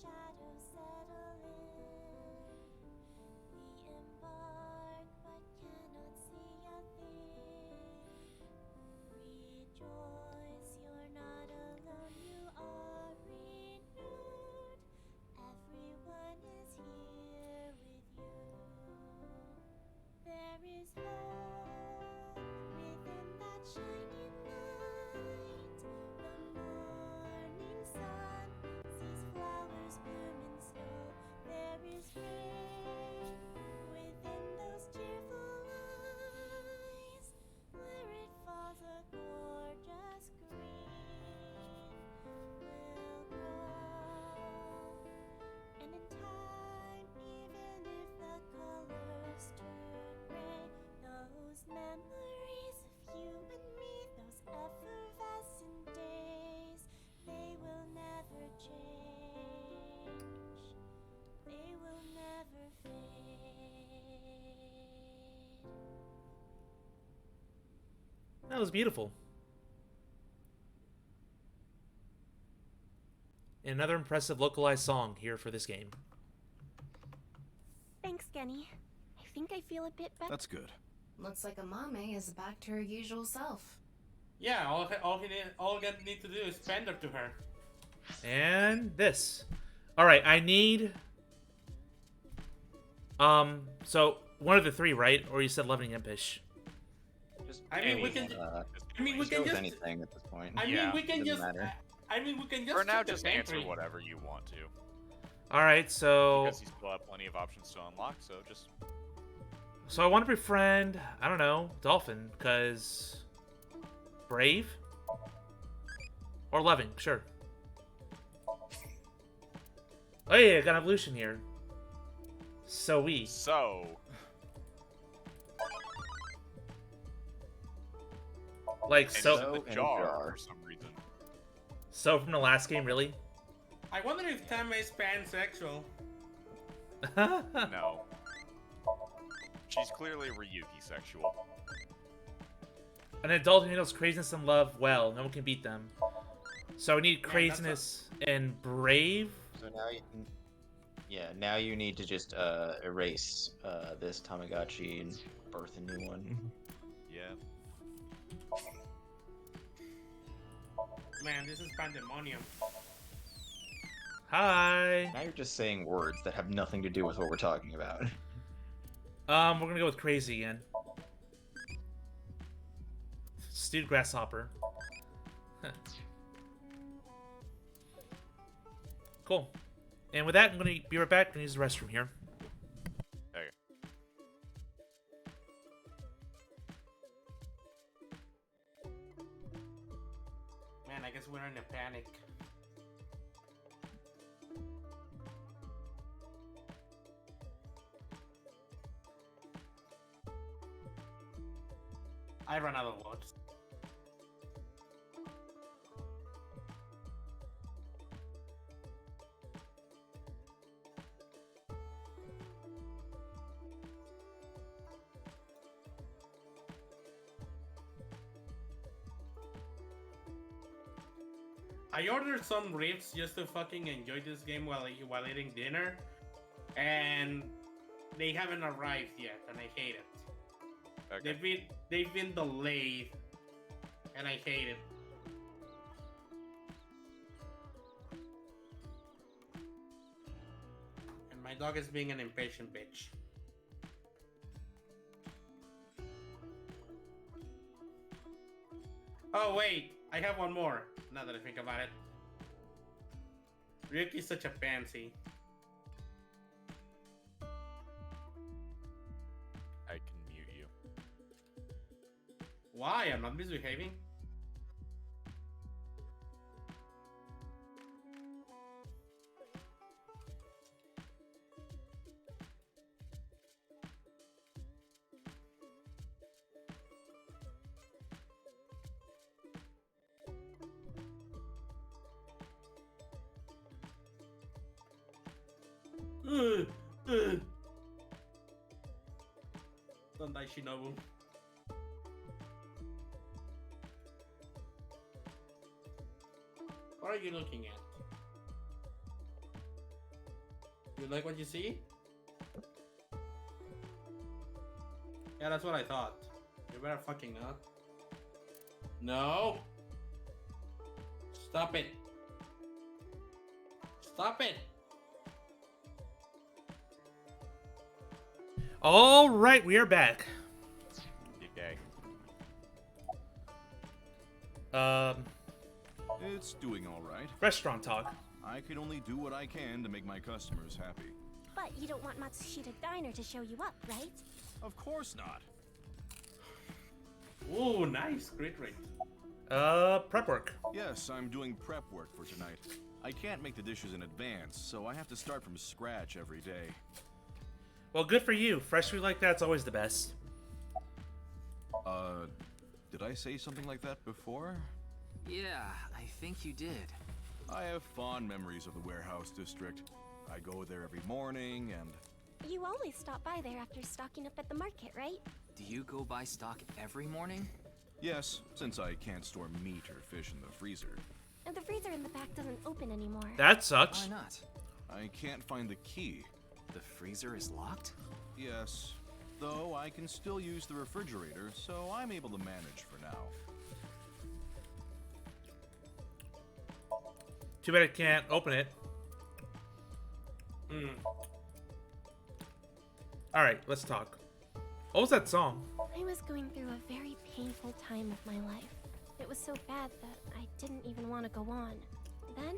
Shadows settle in. We embark, but cannot see a thing. Rejoice, you're not alone, you are renewed. Everyone is here with you. There is hope within that shining light. The morning sun sees flowers bloom in snow. There is rain within those cheerful eyes. Where it falls, a gorgeous green will grow. And in time, even if the colors turn gray, those memories of you and me, those effervescent days, they will never change. They will never fade. That was beautiful. Another impressive localized song here for this game. Thanks, Genny. I think I feel a bit better. That's good. Looks like Amame is back to her usual self. Yeah, all you need to do is pander to her. And this. Alright, I need... so, one of the three, right? Or you said Loving Impish. I mean, we can. I mean, we Just go can with just. anything at this point. I mean, we can Doesn't just. matter. I mean, we can just. For now, check the just answer pantry. whatever you want to. Alright, so... Because you still have plenty of options to unlock, so just... So I want to befriend, I don't know, Dolphin, because... Brave? Or Loving, sure. Oh yeah, got an evolution here. So we. So... Like, And so... it's in the jar for some reason. So from the last game, really? I wonder if Tama is pansexual. No. She's clearly Ryuki sexual. An adult who handles craziness and love well. No one can beat them. So we need craziness and brave. So now you can... Yeah, now you need to just erase this Tamagotchi and birth a new one. Yeah. Man, this is pandemonium. Hi. Now you're just saying words that have nothing to do with what we're talking about. We're gonna go with crazy again. Stewed grasshopper. Cool. And with that, I'm gonna be right back. I'm gonna use the restroom here. Okay. Man, I guess we're in a panic. I run out of words. I ordered some ribs just to fucking enjoy this game while eating dinner, and they haven't arrived yet, and I hate it. Okay. They've been delayed, and I hate it. And my dog is being an impatient bitch. Oh wait, I have one more. Now that I think about it, Ryuki's such a pansy. I can mute you. Why? I'm not misbehaving. Don't die, Shinobu. What are you looking at? You like what you see? Yeah, that's what I thought. You better fucking not. No! Stop it! Stop it! All right, we are back. Okay. It's doing all right. Restaurant talk. I can only do what I can to make my customers happy. But you don't want Matsushita Diner to show you up, right? Of course not. Ooh, nice. Great rate. Prep work. Yes, I'm doing prep work for tonight. I can't make the dishes in advance, so I have to start from scratch every day. Well, good for you. Fresh food like that's always the best. Did I say something like that before? Yeah, I think you did. I have fond memories of the warehouse district. I go there every morning and... You always stop by there after stocking up at the market, right? Do you go buy stock every morning? Yes, since I can't store meat or fish in the freezer. And the freezer in the back doesn't open anymore. That sucks. Why not? I can't find the key. The freezer is locked? Yes, though I can still use the refrigerator, so I'm able to manage for now. Too bad I can't open it. Alright, let's talk. What was that song? I was going through a very painful time of my life. It was so bad that I didn't even want to go on. Then,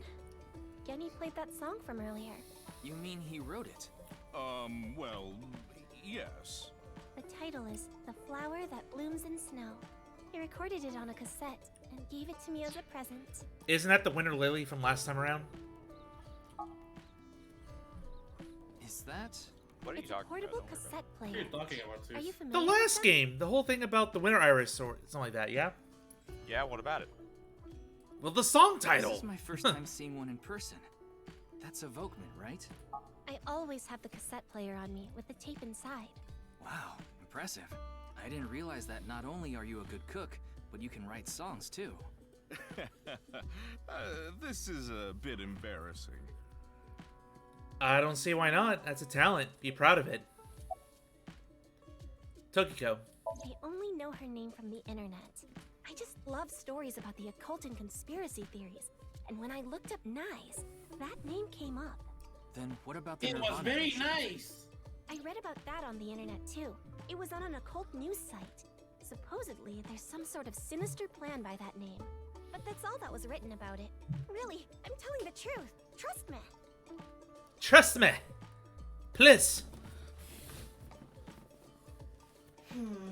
Genny played that song from earlier. You mean he wrote it? Well, yes. The title is The Flower That Blooms in Snow. He recorded it on a cassette and gave it to me as a present. Isn't that the Winter Lily from last time around? Is that? What are you It's a talking portable about? cassette What player. are you talking about, Zeus? Are you The familiar with last them? game, the whole thing about the Winter Iris or something like that, yeah? Yeah, what about it? Well, the song title. This is my first time seeing one in person. That's a Volkman, right? I always have the cassette player on me with the tape inside. Wow, impressive. I didn't realize that not only are you a good cook, but you can write songs too. This is a bit embarrassing. I don't see why not. That's a talent. Be proud of it. Tokiko. I only know her name from the internet. I just love stories about the occult and conspiracy theories. And when I looked up Nice, that name came up. Then what about the It Nirvana was very issue? nice. I read about that on the internet too. It was on an occult news site. Supposedly, there's some sort of sinister plan by that name. But that's all that was written about it. Really, I'm telling the truth. Trust me. Trust me. Please.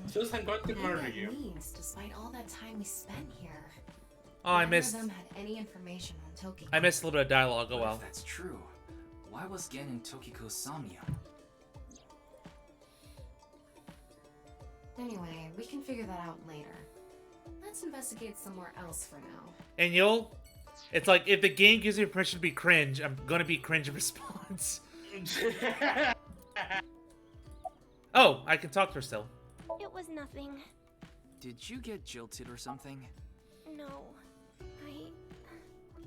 Zeus, I'm going to What murder that you. means, despite all that time we spent here. Oh, I None missed. of them had any information on Tokiko. I missed a little bit of dialogue. Oh But well. if that's true, why was Gen in Tokiko's Somnium? Anyway, we can figure that out later. Let's investigate somewhere else for now. And it's like if the game gives me permission to be cringe, I'm gonna be cringe in response. Oh, I can talk to her still. It was nothing. Did you get jilted or something? No.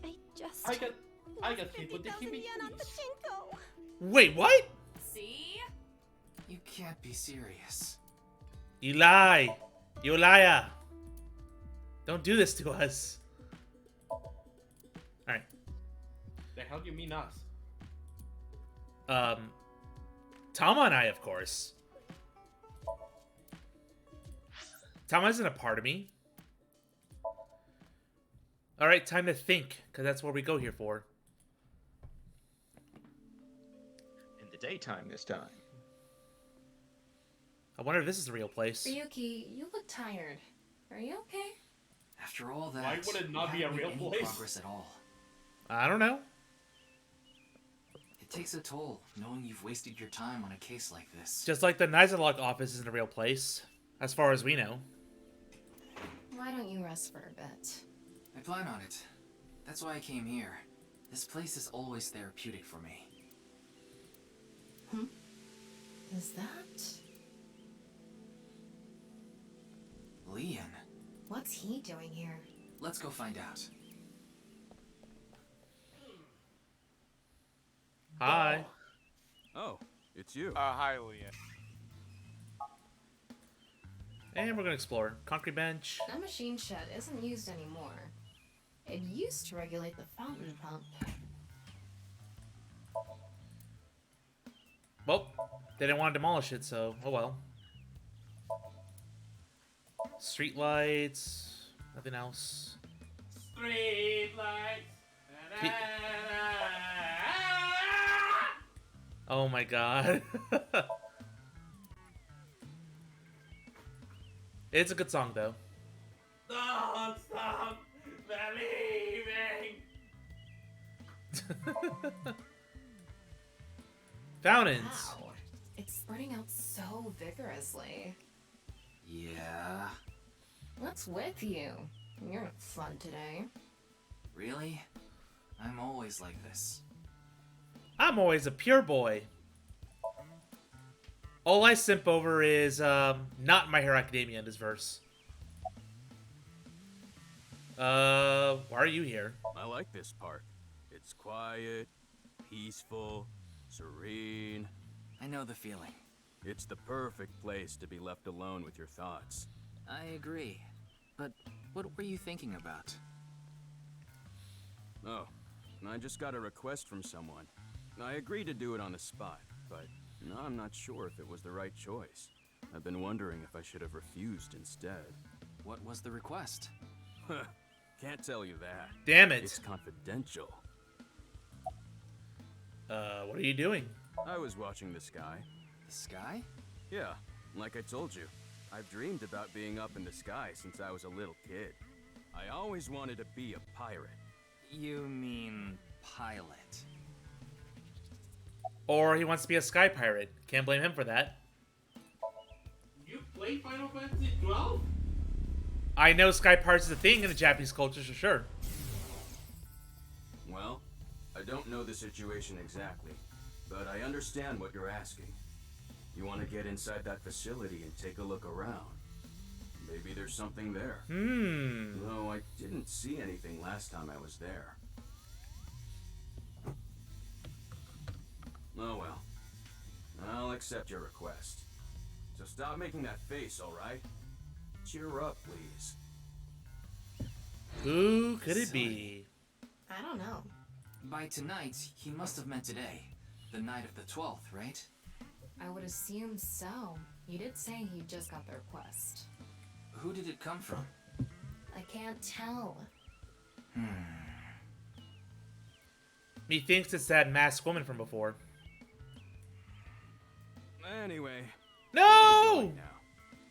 I just... I got hit with the 50,000 yen on Hibiki. pachinko. Wait, what? See? You can't be serious. You lie. You liar. Don't do this to us. Alright. The hell you mean us? Tama and I, of course. Tama isn't a part of me. Alright, time to think, because that's what we go here for. In the daytime this time. I wonder if this is the real place. Ryuki, you look tired. Are you okay? After all that, Why would it not you be a haven't made real any place? progress at all. I don't know. It takes a toll knowing you've wasted your time on a case like this. Just like the Nizalok office isn't a real place, as far as we know. Why don't you rest for a bit? I plan on it. That's why I came here. This place is always therapeutic for me. Is that... Leon, What's he doing here? let's go find out. Hi. Oh, it's you. Hi, Leon. And we're gonna explore. Concrete bench. That machine shed isn't used anymore. It used to regulate the fountain pump. Well, they didn't want to demolish it, so oh well. Street lights. Nothing else. Street lights. Pe- Oh my god. It's a good song though. Don't stop believing. Fountains. Wow. It's spreading out so vigorously. Yeah. What's with you? You're not fun today. Really? I'm always like this. I'm always a pure boy. All I simp over is not My Hero Academia in this verse. Why are you here? I like this part. It's quiet, peaceful, serene. I know the feeling. It's the perfect place to be left alone with your thoughts. I agree. But what were you thinking about? Oh, I just got a request from someone. I agreed to do it on the spot, but now I'm not sure if it was the right choice. I've been wondering if I should have refused instead. What was the request? Can't tell you that. Damn it. It's confidential. What are you doing? I was watching the sky. The sky? Yeah, like I told you. I've dreamed about being up in the sky since I was a little kid. I always wanted to be a pirate. You mean pilot? Or he wants to be a sky pirate. Can't blame him for that. You play Final Fantasy 12? I know sky pirates is a thing in the Japanese culture for sure. Well, I don't know the situation exactly, but I understand what you're asking. You want to get inside that facility and take a look around. Maybe there's something there. Though I didn't see anything last time I was there. Oh well. I'll accept your request. So stop making that face, alright? Cheer up, please. Who could it be? I don't know. By tonight, he must have meant today. The night of the 12th, right? I would assume so. You did say he just got the request. Who did it come from? I can't tell. He thinks it's that masked woman from before. Anyway. No! where are you going now?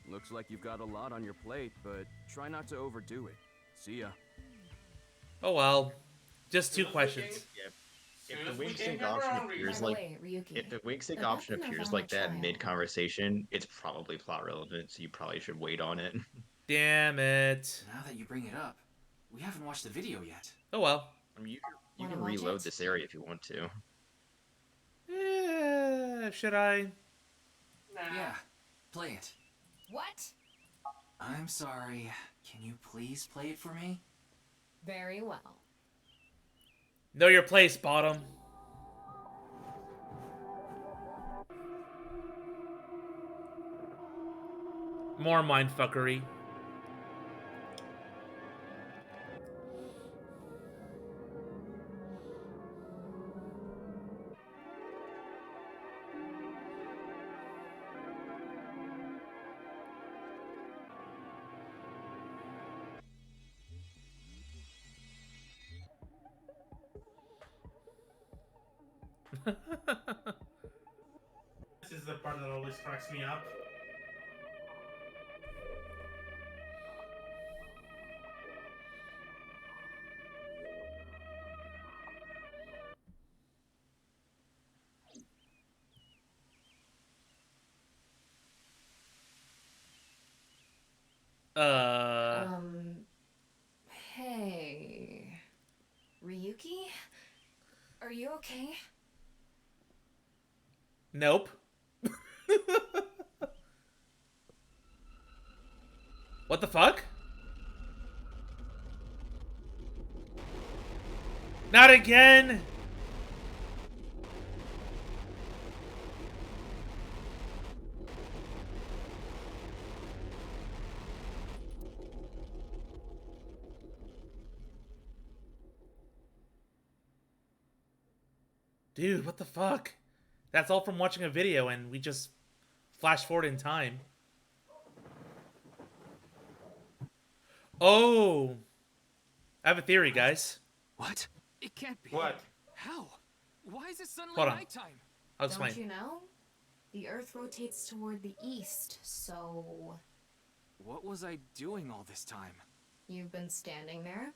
Looks like you've got a lot on your plate, but try not to overdo it. See ya. Oh well. Just two questions. If the wink sync option appears like if the wink sync option appears like that mid conversation, it's probably plot relevant, so you probably should wait on it. Damn it. Now that you bring it up, we haven't watched the video yet. Oh well. I mean, you can reload this area if you want to. Should I? Nah. Yeah, play it. What? I'm sorry. Can you please play it for me? Very well. Know your place, bottom. More mindfuckery. This is the part that always cracks me up. Hey. Ryuki? Are you okay? Nope. What the fuck? Not again! Dude, what the fuck? That's all from watching a video and we just flash forward in time. Oh! I have a theory, guys. What? It can't be. What? How? Why is it suddenly Hold on. nighttime? I'll explain. Don't you know? The Earth rotates toward the east, so... What was I doing all this time? You've been standing there?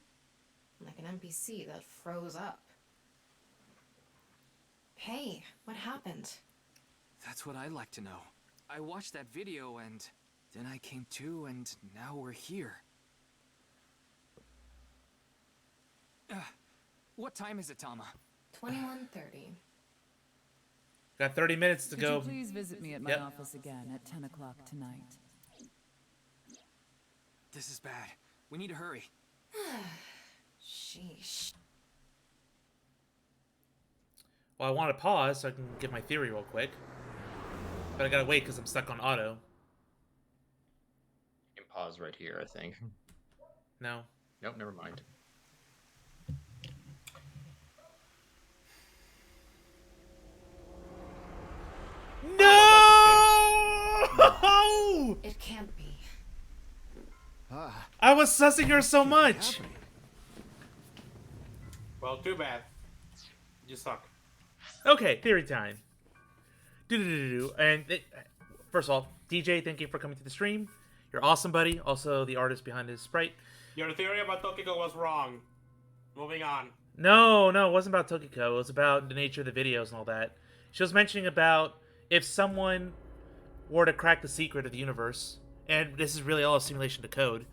Like an NPC that froze up. Hey, what happened? That's what I'd like to know. I watched that video and then I came to and now we're here. What time is it, Tama? 21:30. Got 30 minutes to Could go. you please visit me at my Yep. office again at 10 o'clock tonight? This is bad. We need to hurry. Sheesh. Well, I want to pause so I can get my theory real quick. But I gotta wait because I'm stuck on auto. You can pause right here, I think. No. Nope, never mind. No! It can't be. I was sussing her so much. Well, too bad. You suck. Okay, theory time. And first of all, DJ, thank you for coming to the stream. You're awesome, buddy. Also, the artist behind this sprite. Your theory about Tokiko was wrong. Moving on. No, it wasn't about Tokiko. It was about the nature of the videos and all that. She was mentioning about if someone were to crack the secret of the universe, and this is really all a simulation to code,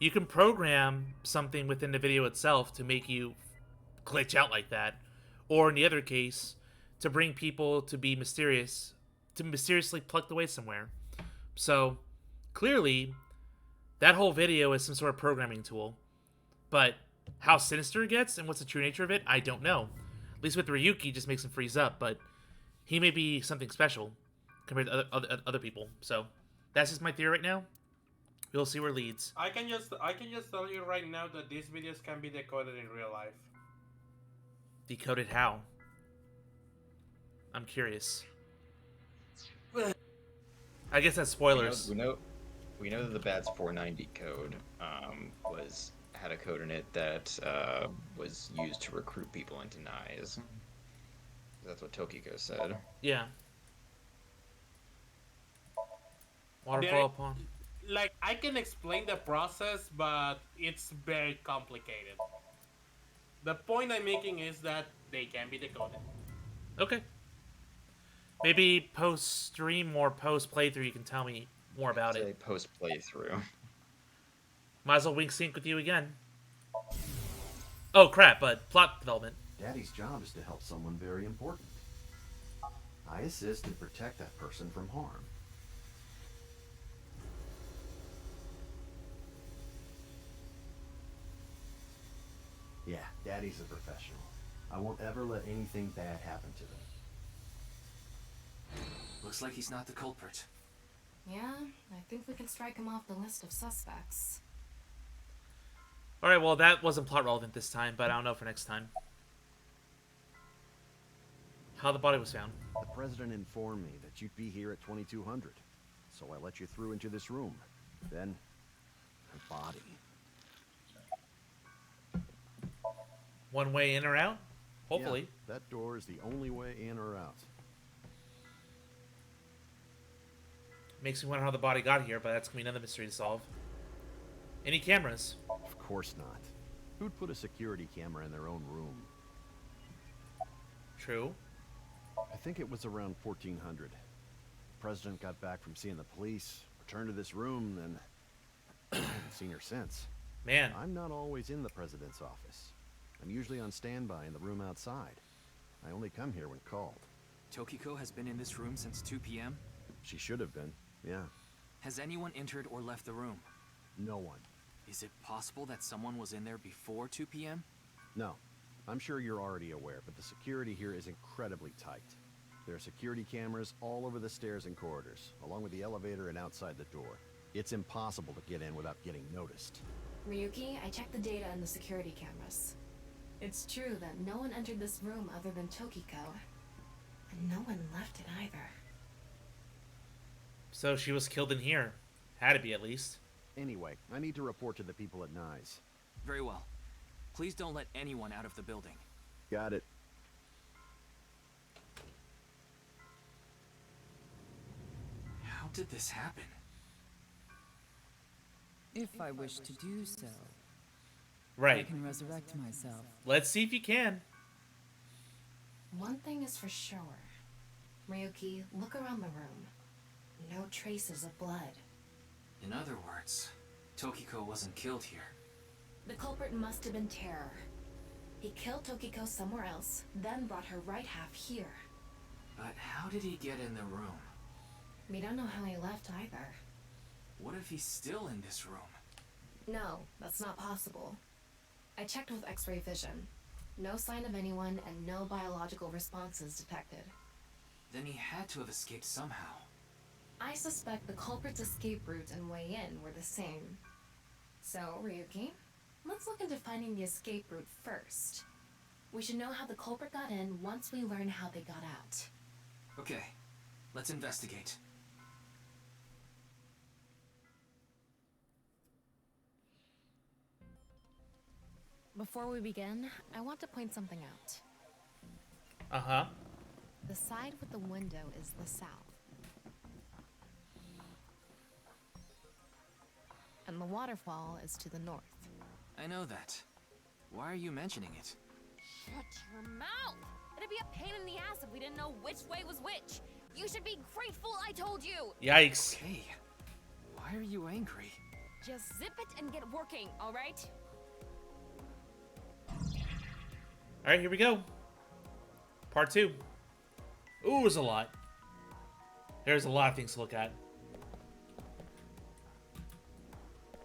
you can program something within the video itself to make you glitch out like that. Or in the other case, to bring people to be mysterious, to mysteriously plucked away somewhere. So, clearly, that whole video is some sort of programming tool. But how sinister it gets and what's the true nature of it, I don't know. At least with Ryuki, just makes him freeze up, but he may be something special compared to other people. So, that's just my theory right now. We'll see where it leads. I can just tell you right now that these videos can be decoded in real life. Decoded how? I'm curious. I guess that's spoilers. We know that the BATS 490 code had a code in it that was used to recruit people into Nyes. That's what Tokiko said. Yeah. Waterfall upon. Like, I can explain the process, but it's very complicated. The point I'm making is that they can be decoded. Okay. Maybe post-stream or post-playthrough you can tell me more about it. Post-playthrough. Might as well wink sync with you again. Oh crap, but plot development. Daddy's job is to help someone very important. I assist and protect that person from harm. Yeah, Daddy's a professional. I won't ever let anything bad happen to them. Looks like he's not the culprit. Yeah, I think we can strike him off the list of suspects. Alright, well that wasn't plot relevant this time, but I don't know for next time. How the body was found. The president informed me that you'd be here at 2200, so I let you through into this room. Then, her body. One way in or out? Hopefully. Yeah, that door is the only way in or out. Makes me wonder how the body got here, but that's gonna be another mystery to solve. Any cameras? Of course not. Who'd put a security camera in their own room? True. I think it was around 1400. The president got back from seeing the police, returned to this room, then I haven't seen her since. Man. I'm not always in the president's office. I'm usually on standby in the room outside. I only come here when called. Tokiko has been in this room since 2 p.m.? She should have been, yeah. Has anyone entered or left the room? No one. Is it possible that someone was in there before 2 p.m.? No. I'm sure you're already aware, but the security here is incredibly tight. There are security cameras all over the stairs and corridors, along with the elevator and outside the door. It's impossible to get in without getting noticed. Ryuki, I checked the data in the security cameras. It's true that no one entered this room other than Tokiko, and no one left it either. So she was killed in here. Had to be, at least. Anyway, I need to report to the people at Nyes. Very well. Please don't let anyone out of the building. Got it. How did this happen? If I wish to do so, right. I can resurrect myself. Let's see if you can. One thing is for sure. Ryuki, look around the room. No traces of blood. In other words, Tokiko wasn't killed here. The culprit must have been Terror. He killed Tokiko somewhere else, then brought her right half here. But how did he get in the room? We don't know how he left either. What if he's still in this room? No, that's not possible. I checked with X-ray vision. No sign of anyone and no biological responses detected. Then he had to have escaped somehow. I suspect the culprit's escape route and way in were the same. So, Ryuki, let's look into finding the escape route first. We should know how the culprit got in once we learn how they got out. Okay, let's investigate. Before we begin, I want to point something out. Uh-huh. The side with the window is the south. And the waterfall is to the north. I know that. Why are you mentioning it? Shut your mouth! It'd be a pain in the ass if we didn't know which way was which. You should be grateful I told you! Yikes. Hey, why are you angry? Just zip it and get working, alright? Alright, here we go. Part 2. Ooh, there's a lot. There's a lot of things to look at.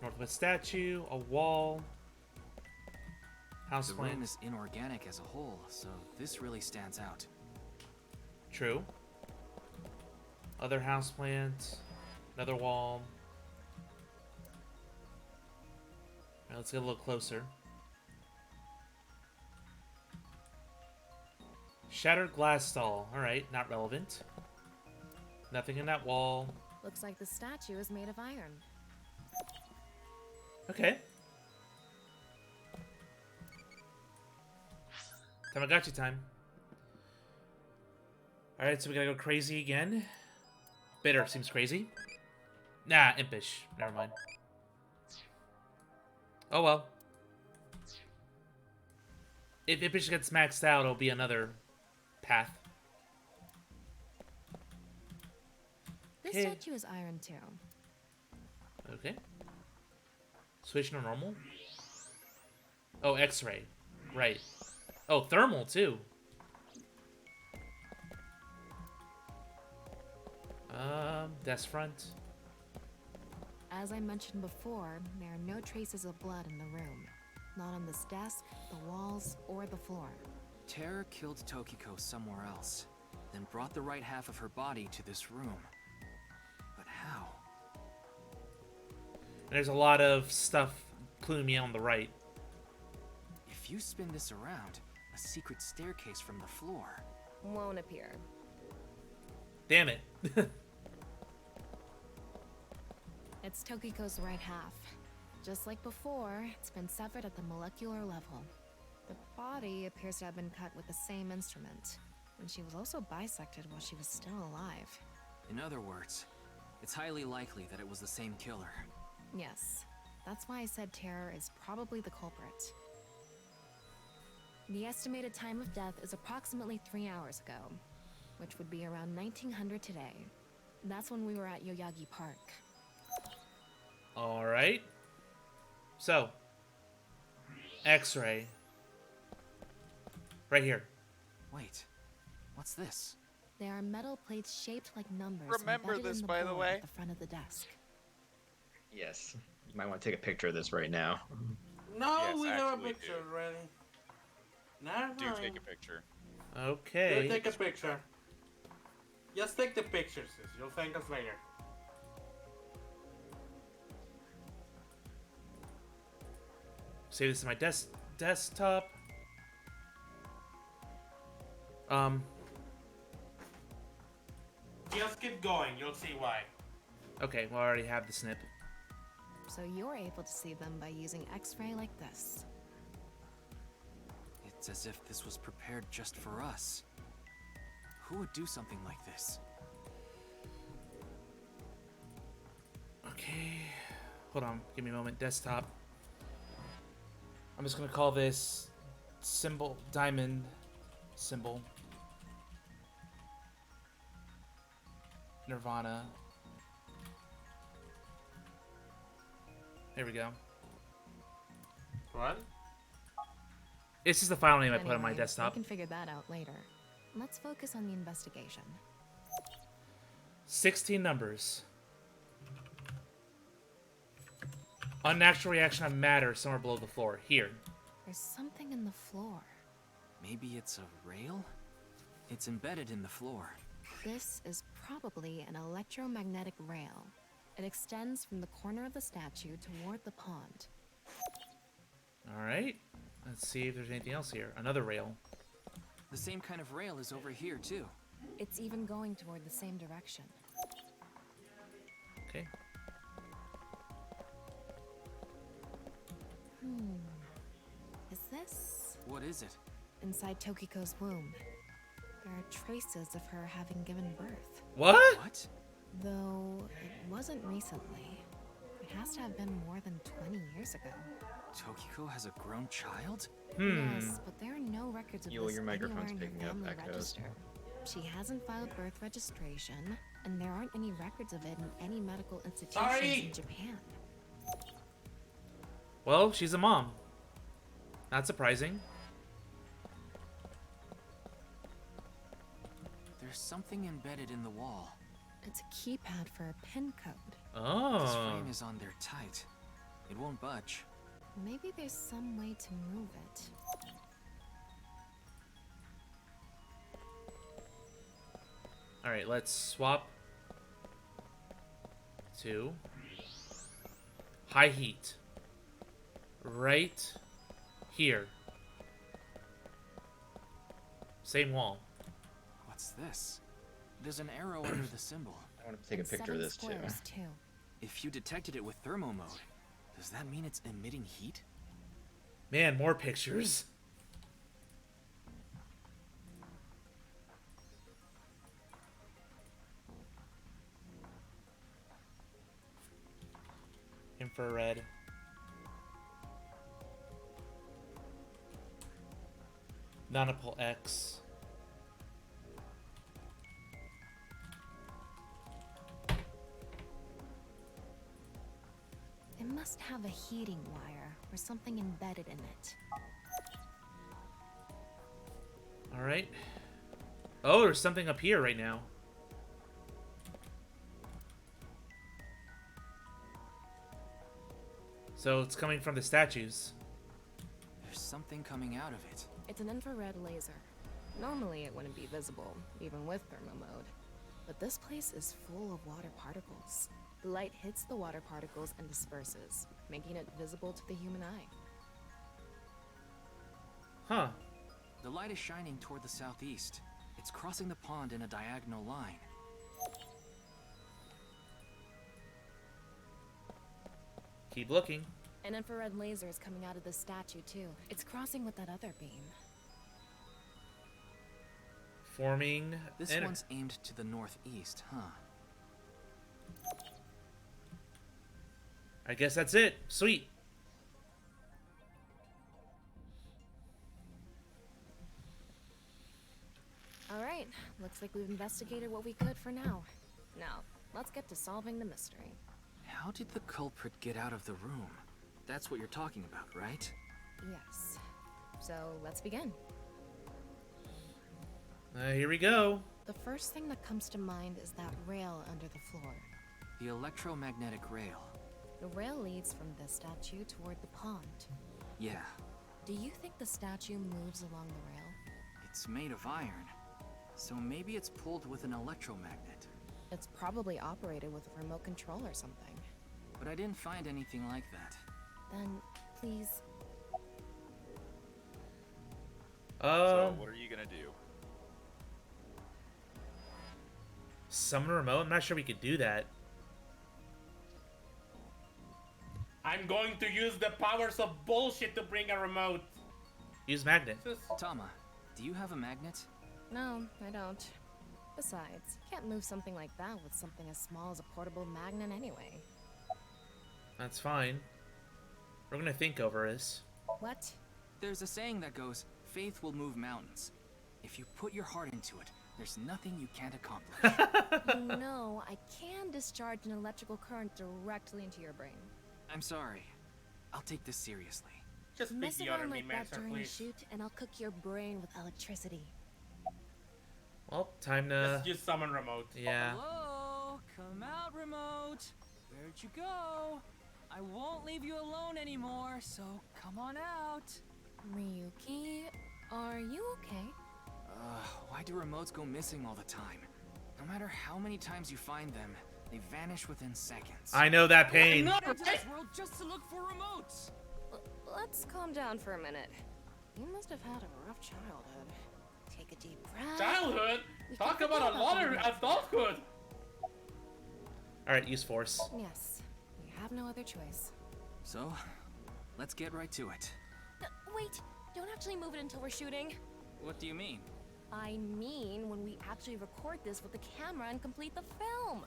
Northwest statue, a wall, house The plant. room is inorganic as a whole, so this really stands out. True. Other house plant, another wall. Alright, let's get a little closer. Shattered glass stall. Alright, not relevant. Nothing in that wall. Looks like the statue is made of iron. Okay. Tamagotchi time. Alright, so we gotta go crazy again. Bitter seems crazy. Nah, impish. Never mind. Oh well. If impish gets maxed out, it'll be another path. This Okay. statue is iron too. Okay. Switch to normal. Oh, X-ray. Right. Oh, thermal too. Desk front. As I mentioned before, there are no traces of blood in the room. Not on this desk, the walls, or the floor. Terror killed Tokiko somewhere else, then brought the right half of her body to this room. But how? There's a lot of stuff cluing me on the right. If you spin this around, a secret staircase from the floor won't appear. Damn it. It's Tokiko's right half. Just like before, it's been severed at the molecular level. The body appears to have been cut with the same instrument, and she was also bisected while she was still alive. In other words, it's highly likely that it was the same killer. Yes, that's why I said Terror is probably the culprit. The estimated time of death is approximately 3 hours ago, which would be around 1900 today. That's when we were at Yoyagi Park. Alright. So. X-ray. Right here. Wait, what's this? There are metal plates shaped like numbers. Remember embedded this, in the by the board way? at the front of the desk. Yes. You might want to take a picture of this right now. No, Yes, we have a actually picture do. already. Never Do mind. take a picture. Okay. You take a picture. Just take the pictures, sis. You'll thank us later. Save this to my desktop. Just keep going. You'll see why. Okay, well I already have the snip. So you're able to see them by using X-ray like this. It's as if this was prepared just for us. Who would do something like this? Okay. Hold on, give me a moment. Desktop. I'm just gonna call this symbol, diamond symbol. Nirvana. There we go. What? This is the file name I put on my Anyway, desktop. We can figure that out later. Let's focus on the investigation. 16 numbers. Unnatural reaction of matter somewhere below the floor. Here. There's something in the floor. Maybe it's a rail? It's embedded in the floor. This is probably an electromagnetic rail. It extends from the corner of the statue toward the pond. Alright. Let's see if there's anything else here. Another rail. The same kind of rail is over here, too. It's even going toward the same direction. Okay. Is is it? Inside Tokiko's womb, there are traces of her having given birth. What? What? Though it wasn't recently. It has to have been more than 20 years ago. Tokiko has a grown child? Yes, but there are no records of Yo, this your anywhere microphone's in her picking up family echoes. register. She hasn't filed birth registration, and there aren't any records of it in any medical institutions in Japan. Well, she's a mom. Not surprising. There's something embedded in the wall. It's a keypad for a pin code. Oh. This frame is on there tight. It won't budge. Maybe there's some way to move it. Alright, let's swap to high heat. Right here. Same wall. What's this? There's an arrow under the symbol. I want to take a picture of this too. If you detected it with thermo mode, does that mean it's emitting heat? Man, more pictures. Infrared. Nanopole X. It must have a heating wire or something embedded in it. Alright. Oh, there's something up here right now. So it's coming from the statues. There's something coming out of it. It's an infrared laser. Normally it wouldn't be visible, even with thermo mode. But this place is full of water particles. The light hits the water particles and disperses, making it visible to the human eye. Huh. The light is shining toward the southeast. It's crossing the pond in a diagonal line. Keep looking. An infrared laser is coming out of this statue too. It's crossing with that other beam. Forming. This one's aimed to the northeast, huh? I guess that's it. Sweet. Alright, looks like we've investigated what we could for now. Now, let's get to solving the mystery. How did the culprit get out of the room? That's what you're talking about, right? Yes. So, let's begin. Here we go. The first thing that comes to mind is that rail under the floor. The electromagnetic rail. The rail leads from this statue toward the pond. Yeah. Do you think the statue moves along the rail? It's made of iron, so maybe it's pulled with an electromagnet. It's probably operated with a remote control or something. But I didn't find anything like that. Then, please. So what are you gonna do? Summon a remote? I'm not sure we could do that. I'm going to use the powers of bullshit to bring a remote. Use magnet. Tama, do you have a magnet? No, I don't. Besides, can't move something like that with something as small as a portable magnet anyway. That's fine. We're gonna think over this. What? There's a saying that goes, faith will move mountains. If you put your heart into it, there's nothing you can't accomplish. You know, I can discharge an electrical current directly into your brain. I'm sorry. I'll take this seriously. Just Mess speak the other around me, like that master, during the please. shoot, and I'll cook your brain with electricity. Well, time to... Just use summon remote. Yeah. Hello? Come out, remote. Where'd you go? I won't leave you alone anymore, so come on out. Ryuki, are you okay? Why do remotes go missing all the time? No matter how many times you find them, they vanish within seconds. I know that pain. I came to this world just to look for remotes. Let's calm down for a minute. You must have had a rough childhood. Take a deep breath. Childhood? We Talk can about a forget lot of the adulthood. Alright, use force. Yes, we have no other choice. So, let's get right to it. Wait, Don't actually move it until we're shooting. What do you mean? I mean, when we actually record this with the camera and complete the film.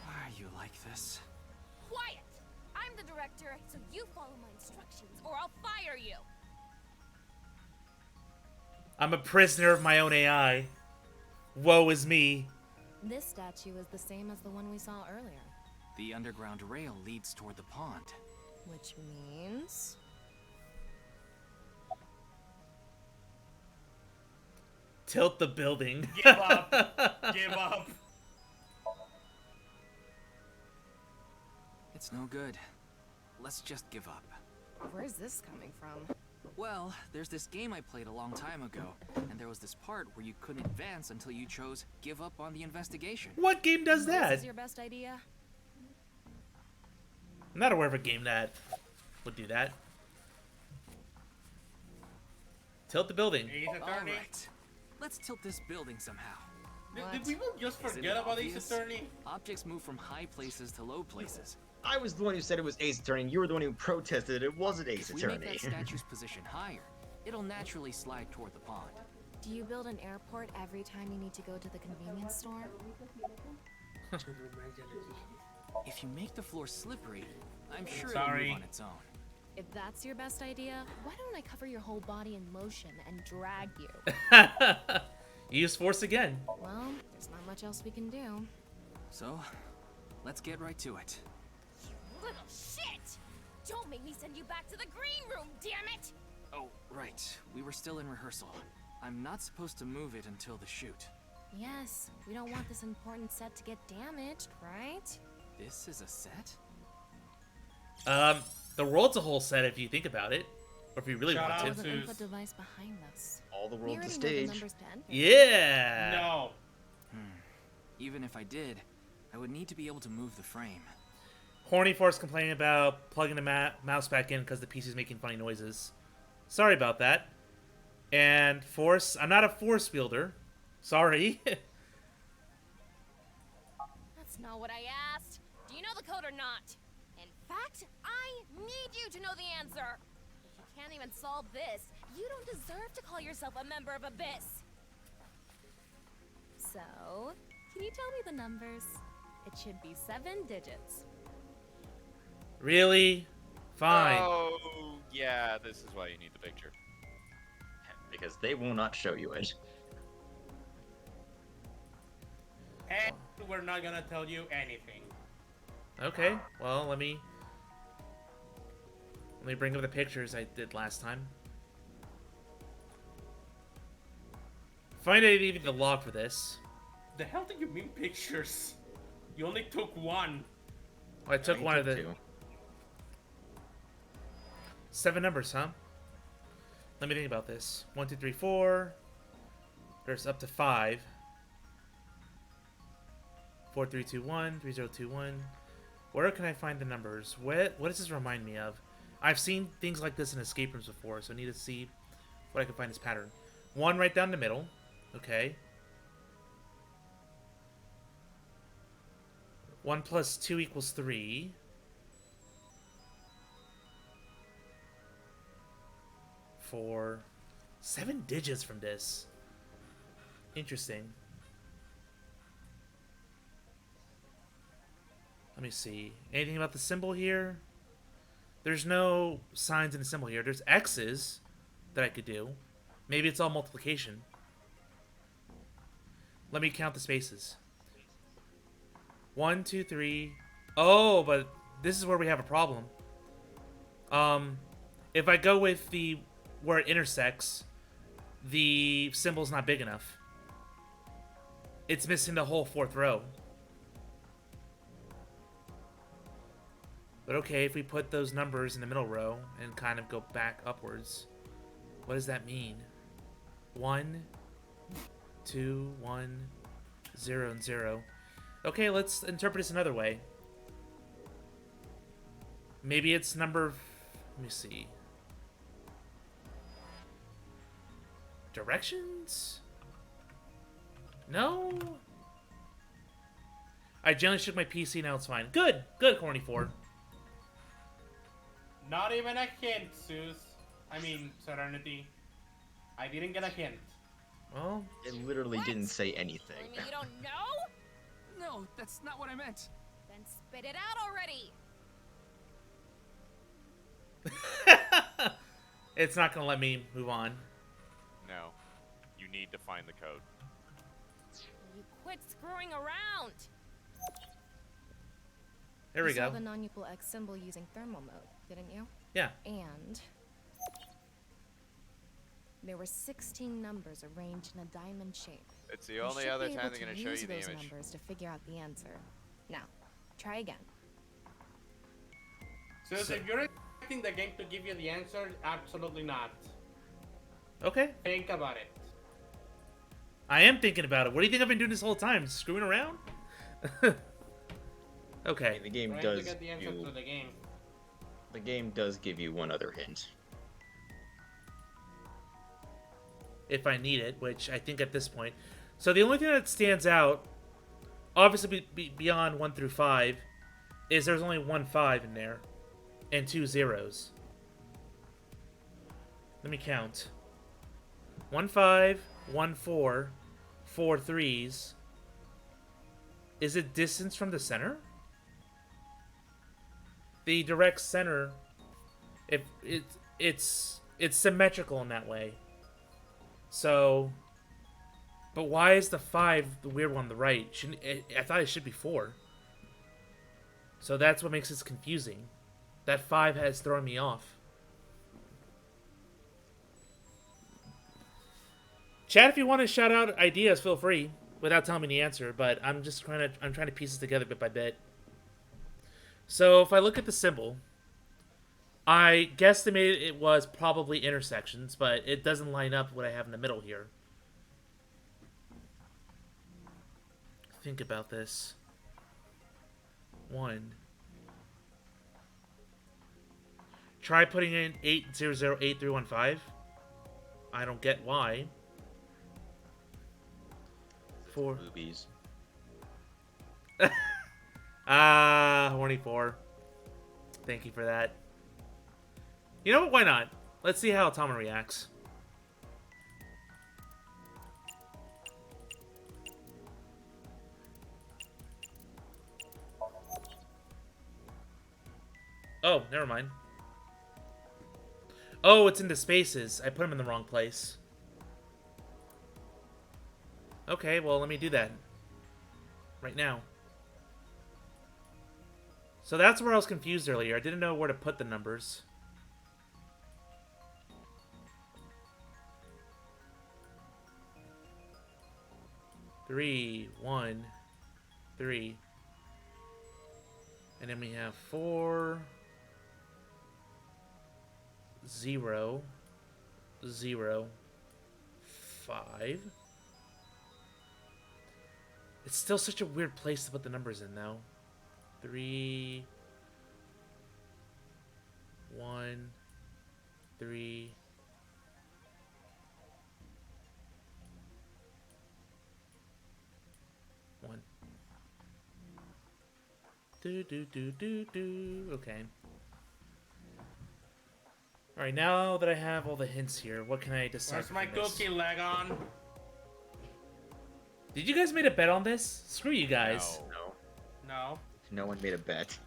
Why are you like this? Quiet! I'm the director, so you follow my instructions, or I'll fire you. I'm a prisoner of my own AI. Woe is me. This statue is the same as the one we saw earlier. The underground rail leads toward the pond. Which means... Tilt the building. Give up. Give up. It's no good. Let's just give up. Where's this coming from? Well, there's this game I played a long time ago, and there was this part where you couldn't advance until you chose give up on the investigation. What game does that? This is your best idea? I'm not aware of a game that would do that. Tilt the building. Ace Attorney. Alright. Let's tilt this building somehow. Did people just Isn't forget it about obvious? Ace Attorney? Objects move from high places to low places. I was the one who said it was Ace Attorney, and you were the one who protested it wasn't Ace If we make Attorney. that statue's position higher, it'll naturally slide toward the pond. Do you build an airport every time you need to go to the convenience store? If you make the floor slippery, I'm sure it'll Sorry. move on its own. If that's your best idea, why don't I cover your whole body in lotion and drag you? Use force again. Well, there's not much else we can do. So, let's get right to it. Little shit! Don't make me send you back to the green room, damn it! Oh, right. We were still in rehearsal. I'm not supposed to move it until the shoot. Yes, we don't want this important set to get damaged, right? This is a set? The world's a whole set if you think about it. Or if you really Shout want out to. There's an input device behind us. All the We world's a already know the stage. numbers to enter. Yeah! No. Even if I did, I would need to be able to move the frame. Horny Force complaining about plugging the mouse back in because the PC's making funny noises. Sorry about that. And Force, I'm not a Force wielder. Sorry. That's not what I asked. Do you know the code or not? In fact, I need you to know the answer. If you can't even solve this, you don't deserve to call yourself a member of Abyss. So, can you tell me the numbers? It should be 7 digits. Really? Fine. Oh, yeah, this is why you need the picture. Because they will not show you it. And we're not gonna tell you anything. Okay, well, let me bring up the pictures I did last time. Find out even the log for this. The hell do you mean pictures? You only took one. Oh, I took you one of took the two. 7 numbers, huh? Let me think about this. 1, 2, 3, 4. There's up to 5. 4, 3, 2, 1. 3, 0, 2, 1. Where can I find the numbers? What does this remind me of? I've seen things like this in escape rooms before, so I need to see what I can find this pattern. 1 right down the middle. Okay. 1 plus 2 equals 3. 4. 7 digits from this. Interesting. Let me see. Anything about the symbol here? There's no signs in the symbol here. There's X's that I could do. Maybe it's all multiplication. Let me count the spaces. 1, 2, 3. Oh, but this is where we have a problem. If I go with the where it intersects, the symbol's not big enough. It's missing the whole 4th row. But okay, if we put those numbers in the middle row and kind of go back upwards, what does that mean? 1, 2, 1, 0, and 0. Okay, let's interpret this another way. Maybe it's number... Let me see. Directions? No? I gently shook my PC, now it's fine. Good! Good, Corny 4. Not even a hint, Zeus. I mean, Serenity. I didn't get a hint. Well, it literally didn't say anything. Telling me you don't know? No, that's not what I meant. Then spit it out already. It's not gonna let me move on. No. You need to find the code. You quit screwing around. Here we You saw go. the non-equal X symbol using thermal mode, didn't you? Yeah. And there were 16 numbers arranged in a diamond shape. It's the only other time they're going to show you the those image. numbers to figure out the answer. Now, try again. So if you're expecting the game to give you the answer, absolutely not. Okay. Think about it. I am thinking about it. What do you think I've been doing this whole time? Screwing around? Okay. The game Trying does to get the answer you, to the game. the game does give you one other hint. If I need it, which I think at this point. So the only thing that stands out, obviously beyond 1 through 5, is there's only 1 5 in there, and 2 zeros. Let me count. 1 5, 1 4, 4 3s. Is it distance from the center? The direct center, if it's symmetrical in that way. So, but why is the 5 the weird one on the right? I thought it should be 4. So that's what makes this confusing. That 5 has thrown me off. Chat, if you want to shout out ideas, feel free without telling me the answer. But I'm trying to piece it together bit by bit. So if I look at the symbol, I guesstimated it was probably intersections, but it doesn't line up with what I have in the middle here. Think about this. 1. Try putting in 8008315. I don't get why. 4. Boobies. Horny 4. Thank you for that. You know what? Why not? Let's see how Tama reacts. Oh, never mind. Oh, it's in the spaces. I put them in the wrong place. Okay, well, let me do that. Right now. So that's where I was confused earlier. I didn't know where to put the numbers. Three, 1, 3. And then we have 4, 0, 0, 5. It's still such a weird place to put the numbers in, though. 3, 1, 3. One. Okay. Alright, now that I have all the hints here, what can I decide? Where's my cookie, Legon? Did you guys make a bet on this? Screw you guys. No. No. No one made a bet.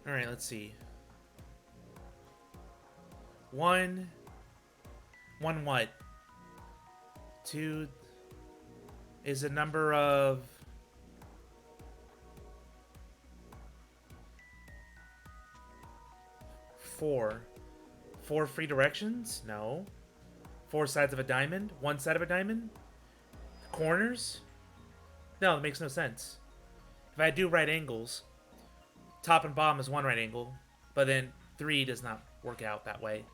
Alright, let's see. 1. 1 what? 2 is a number of... Four free directions? No. 4 sides of a diamond? 1 side of a diamond? Corners? No, that makes no sense. If I do right angles, top and bottom is 1 right angle, but then 3 does not work out that way.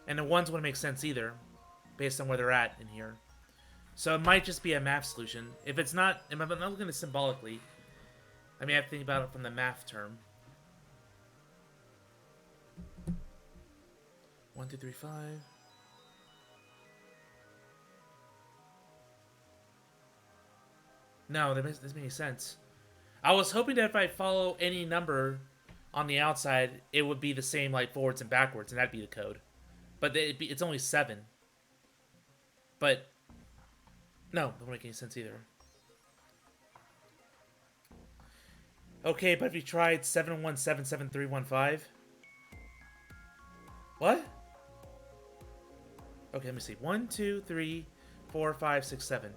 And the 1s wouldn't make sense either, based on where they're at in here. So it might just be a math solution. If it's not, if I'm not looking at it symbolically, I mean, I have to think about it from the math term. 1, 2, 3, 5. No, that doesn't make any sense. I was hoping that if I follow any number on the outside, it would be the same like forwards and backwards, and that'd be the code. But it's only 7. But no, that wouldn't make any sense either. Okay, but if you tried 7177315, what? Okay, let me see. 1, 2, 3, 4, 5, 6, 7.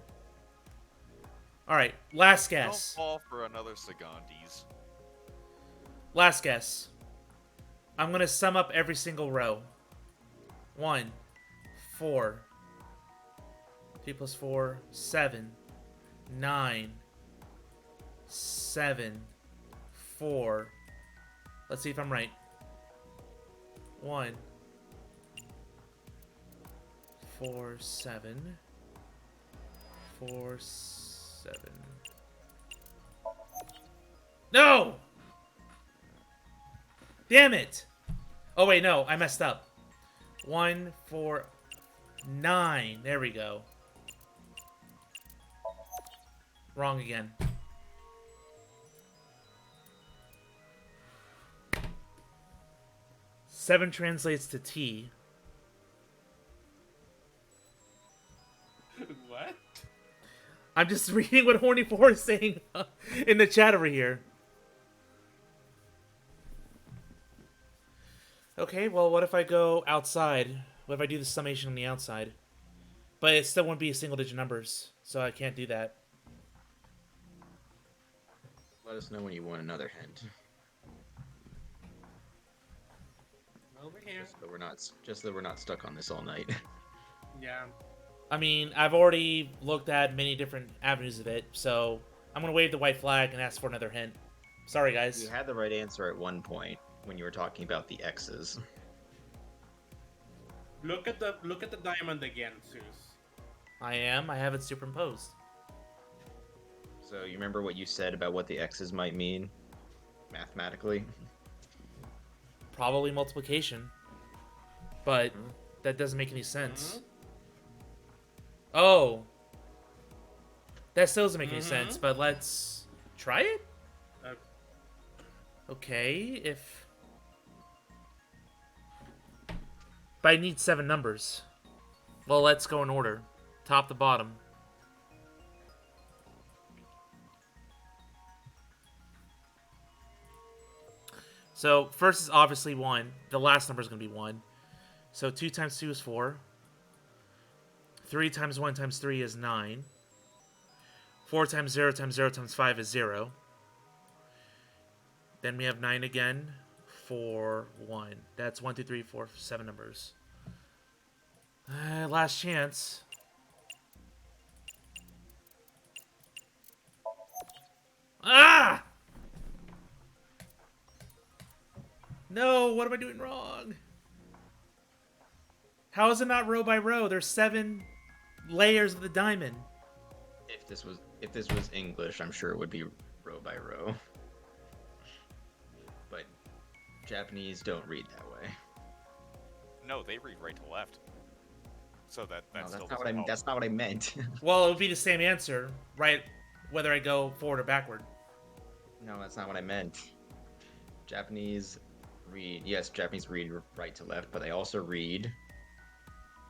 All right, last guess. Don't fall for another Segondes. Last guess. I'm gonna sum up every single row. 1, 4, 2 plus 4, 7, 9, 7, 4. Let's see if I'm right. 1, 4, 7, 4, 7. No! Damn it! Oh wait, no, I messed up. 1, 4, 9. There we go. Wrong again. Seven translates to T. What? I'm just reading what Horny 4 is saying in the chat over here. Okay, well, what if I go outside? What if I do the summation on the outside? But it still won't be single-digit numbers, so I can't do that. Let us know when you want another hint. Over here. Just so we're not stuck on this all night. Yeah. I mean, I've already looked at many different avenues of it, so I'm gonna wave the white flag and ask for another hint. Sorry, guys. You had the right answer at one point when you were talking about the X's. Look at the diamond again, Zeus. I have it superimposed. So you remember what you said about what the X's might mean mathematically? Probably multiplication. But that doesn't make any sense. Oh. That still doesn't make any sense, but let's try it? Okay, if... But I need 7 numbers. Well, let's go in order. Top to bottom. So, first is obviously 1. The last number is going to be 1. So, 2 times 2 is 4. 3 times 1 times 3 is 9. 4 times 0 times 0 times 5 is 0. Then we have 9 again. 4, 1. That's 1, 2, 3, 4, 7 numbers. Last chance. Ah! No, what am I doing wrong? How is it not row by row? There's 7 layers of the diamond. If this was English, I'm sure it would be row by row. But Japanese don't read that way. No, they read right to left. So that's that's not what I meant. Well, it would be the same answer, right? Whether I go forward or backward. No, that's not what I meant. Japanese read right to left, but they also read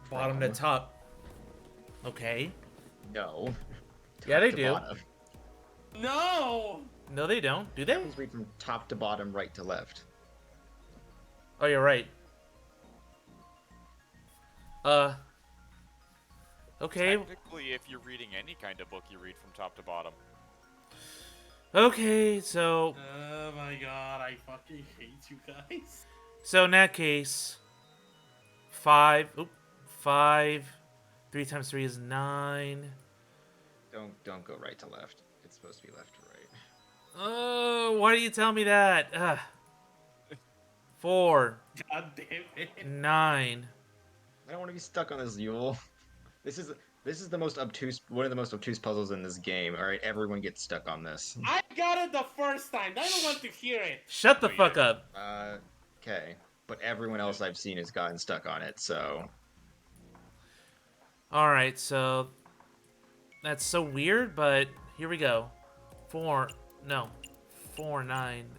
bottom to top. Okay. No. Yeah, they do. Bottom. No! No, they don't. Do they? Japanese read from top to bottom, right to left. Oh, you're right. Okay. Technically, if you're reading any kind of book, you read from top to bottom. Okay, so... Oh my god, I fucking hate you guys. So in that case... 5... Oop. 5... 3 times 3 is 9. Don't go right to left. It's supposed to be left to right. Oh, why do you tell me that? 4. God damn it. 9. I don't want to be stuck on this, Yule. This is the most obtuse, one of the most obtuse puzzles in this game. All right, everyone gets stuck on this. I got it the first time. I don't want to hear it. Shut the fuck up. Okay, but everyone else I've seen has gotten stuck on it, so. All right, so that's so weird, but here we go. 4, 9,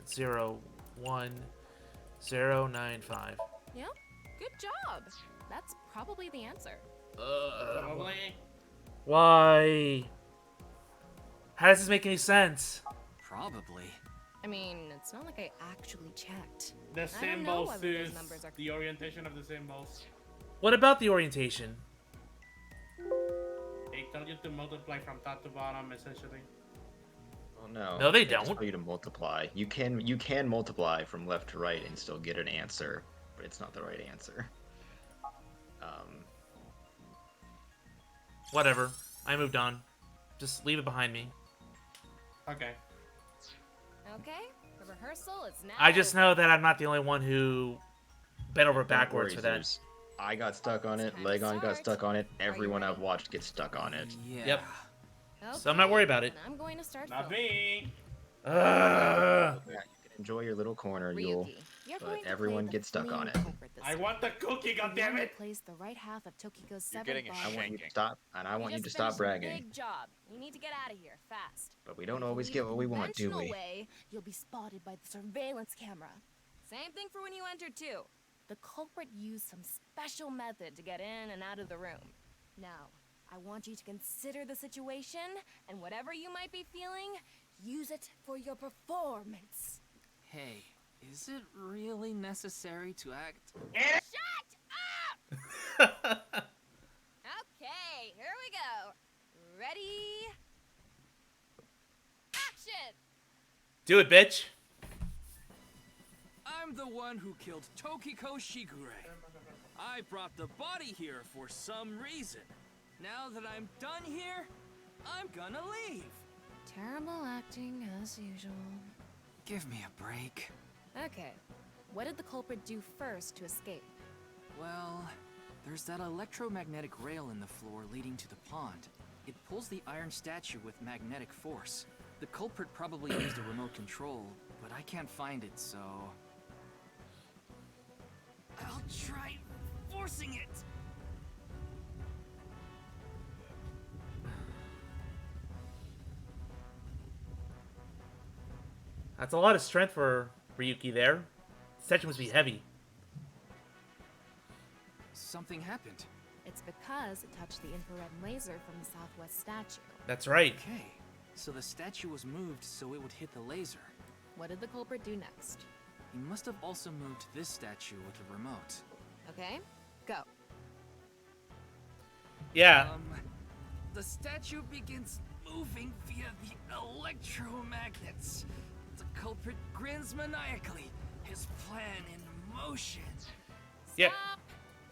0, 1095. Yep, good job. That's probably the answer. Probably. Why? How does this make any sense? Probably. I mean, it's not like I actually checked. The I don't know symbols, whether those Zeus. numbers are... The orientation of the symbols. What about the orientation? They tell you to multiply from top to bottom, essentially. Well, no. No, they just don't. tell you to multiply. You can multiply from left to right and still get an answer, but it's not the right answer. Whatever. I moved on. Just leave it behind me. Okay. Okay, the rehearsal is now. I just know that I'm not the only one who bent over backwards for that. Zeus. I got stuck on it. Legon got stuck on it. Everyone I've watched gets stuck on it. Yeah. Yep. Okay, So I'm not worried about it. I'm going to start Not filming. me. Yeah, you can enjoy your little corner, Yule, Ryuki, you're but going to everyone play the gets stuck on main it. culprit this I time. want the cookie, The one goddammit! who plays the right half of Tokiko's severed getting a body. I want you to Shanking. stop, and I want you to just stop finished a bragging. Big job. You need to get out of here fast. But we don't If you always leave get the what we want, do conventional we? way, you'll be spotted by the surveillance camera. Same thing for when you enter too. The culprit used some special method to get in and out of the room. Now, I want you to consider the situation, and whatever you might be feeling, use it for your performance. Hey, is it really necessary to act? Shut up! Okay, here we go. Ready? Action! Do it, bitch. I'm the one who killed Tokiko Shigure. I brought the body here for some reason. Now that I'm done here, I'm gonna leave. Terrible acting as usual. Give me a break. Okay, what did the culprit do first to escape? Well, there's that electromagnetic rail in the floor leading to the pond. It pulls the iron statue with magnetic force. The culprit probably used a remote control, but I can't find it, so... I'll try forcing it! That's a lot of strength for Ryuki there. The statue must be heavy. Something happened. It's because it touched the infrared laser from the southwest statue. That's right. Okay, so the statue was moved so it would hit the laser. What did the culprit do next? He must have also moved this statue with a remote. Okay, go. Yeah. The statue begins moving via the electromagnets. The culprit grins maniacally, his plan in motion. Yeah.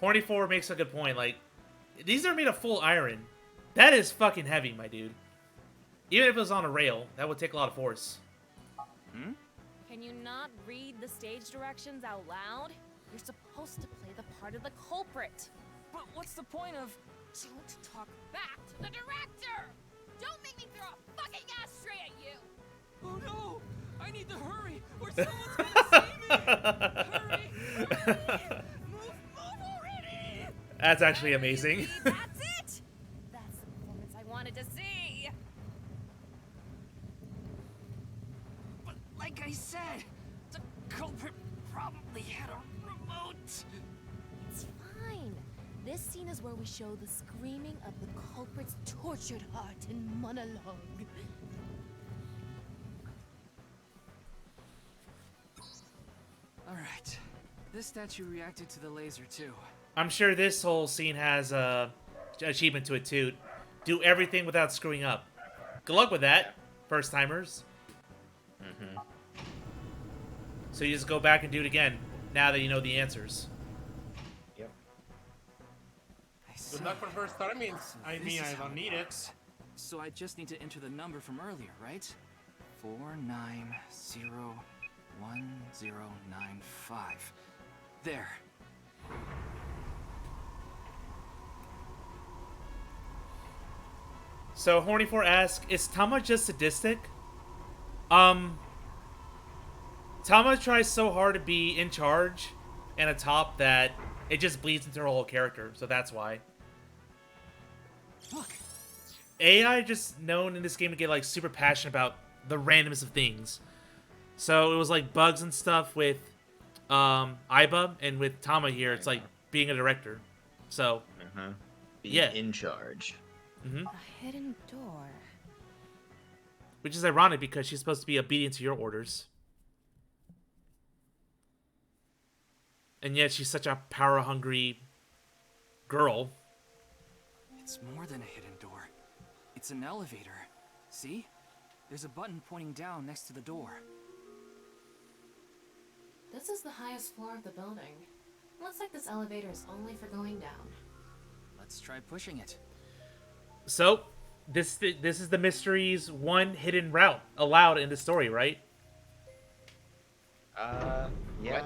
Horny 4 makes a good point. Like, these are made of full iron. That is fucking heavy, my dude. Even if it was on a rail, that would take a lot of force. Hmm? Can you not read the stage directions out loud? You're supposed to play the part of the culprit. But what's the point of... Don't talk back to the director! Don't make me throw a fucking ashtray at you! Oh no! I need to hurry, or someone's gonna see me! Hurry! Hurry! Move already! That's actually amazing. That's it! That's the performance I wanted to see! But like I said, the culprit probably had a remote. It's fine. This scene is where we show the screaming of the culprit's tortured heart in monologue. Alright. This statue reacted to the laser too. I'm sure this whole scene has a achievement to it too. Do everything without screwing up. Good luck with that, first timers. Mm-hmm. So you just go back and do it again now that you know the answers. Yep. Good luck for first time means I don't need it. So I just need to enter the number from earlier, right? 4901095. There. So Horny4 asks, is Tama just sadistic? Tama tries so hard to be in charge and atop that it just bleeds into her whole character, so that's why. Look. AI just known in this game to get like super passionate about the randomness of things. So it was like bugs and stuff with Iba, and with Tama here, it's like being a director. So Being in charge. Mm-hmm. A hidden door. Which is ironic because she's supposed to be obedient to your orders. And yet she's such a power-hungry girl. It's more than a hidden door. It's an elevator. See? There's a button pointing down next to the door. This is the highest floor of the building. Looks like this elevator is only for going down. Let's try pushing it. So, this is the mystery's one hidden route allowed in the story, right? Yeah.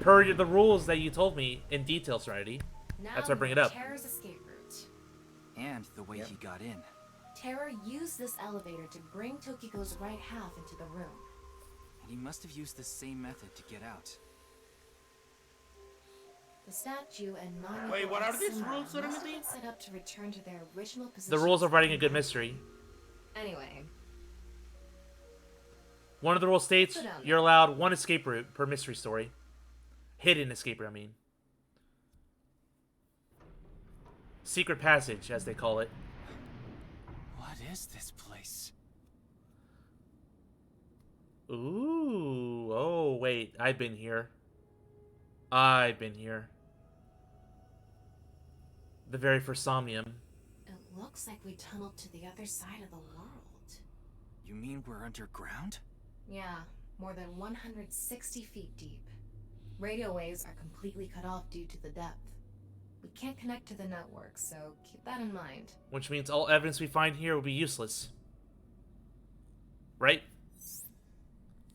Per the rules that you told me in detail, Serenity. That's why I bring it up. Terror's escape route. And the way he got in. Terror used this elevator to bring Tokiko's right half into the room. And he must have used the same method to get out. The statue and non. Wait, what are these rules, Serenity? Set up to return to their original position. The rules of writing a good mystery. Anyway. One of the rules states you're allowed one escape route per mystery story. Hidden escape route, I mean. Secret passage, as they call it. What is this place? Ooh. Oh, wait. I've been here. I've been here. The very first Somnium. It looks like we tunneled to the other side of the world. You mean we're underground? Yeah, more than 160 feet deep. Radio waves are completely cut off due to the depth. We can't connect to the network, so keep that in mind. Which means all evidence we find here will be useless. Right?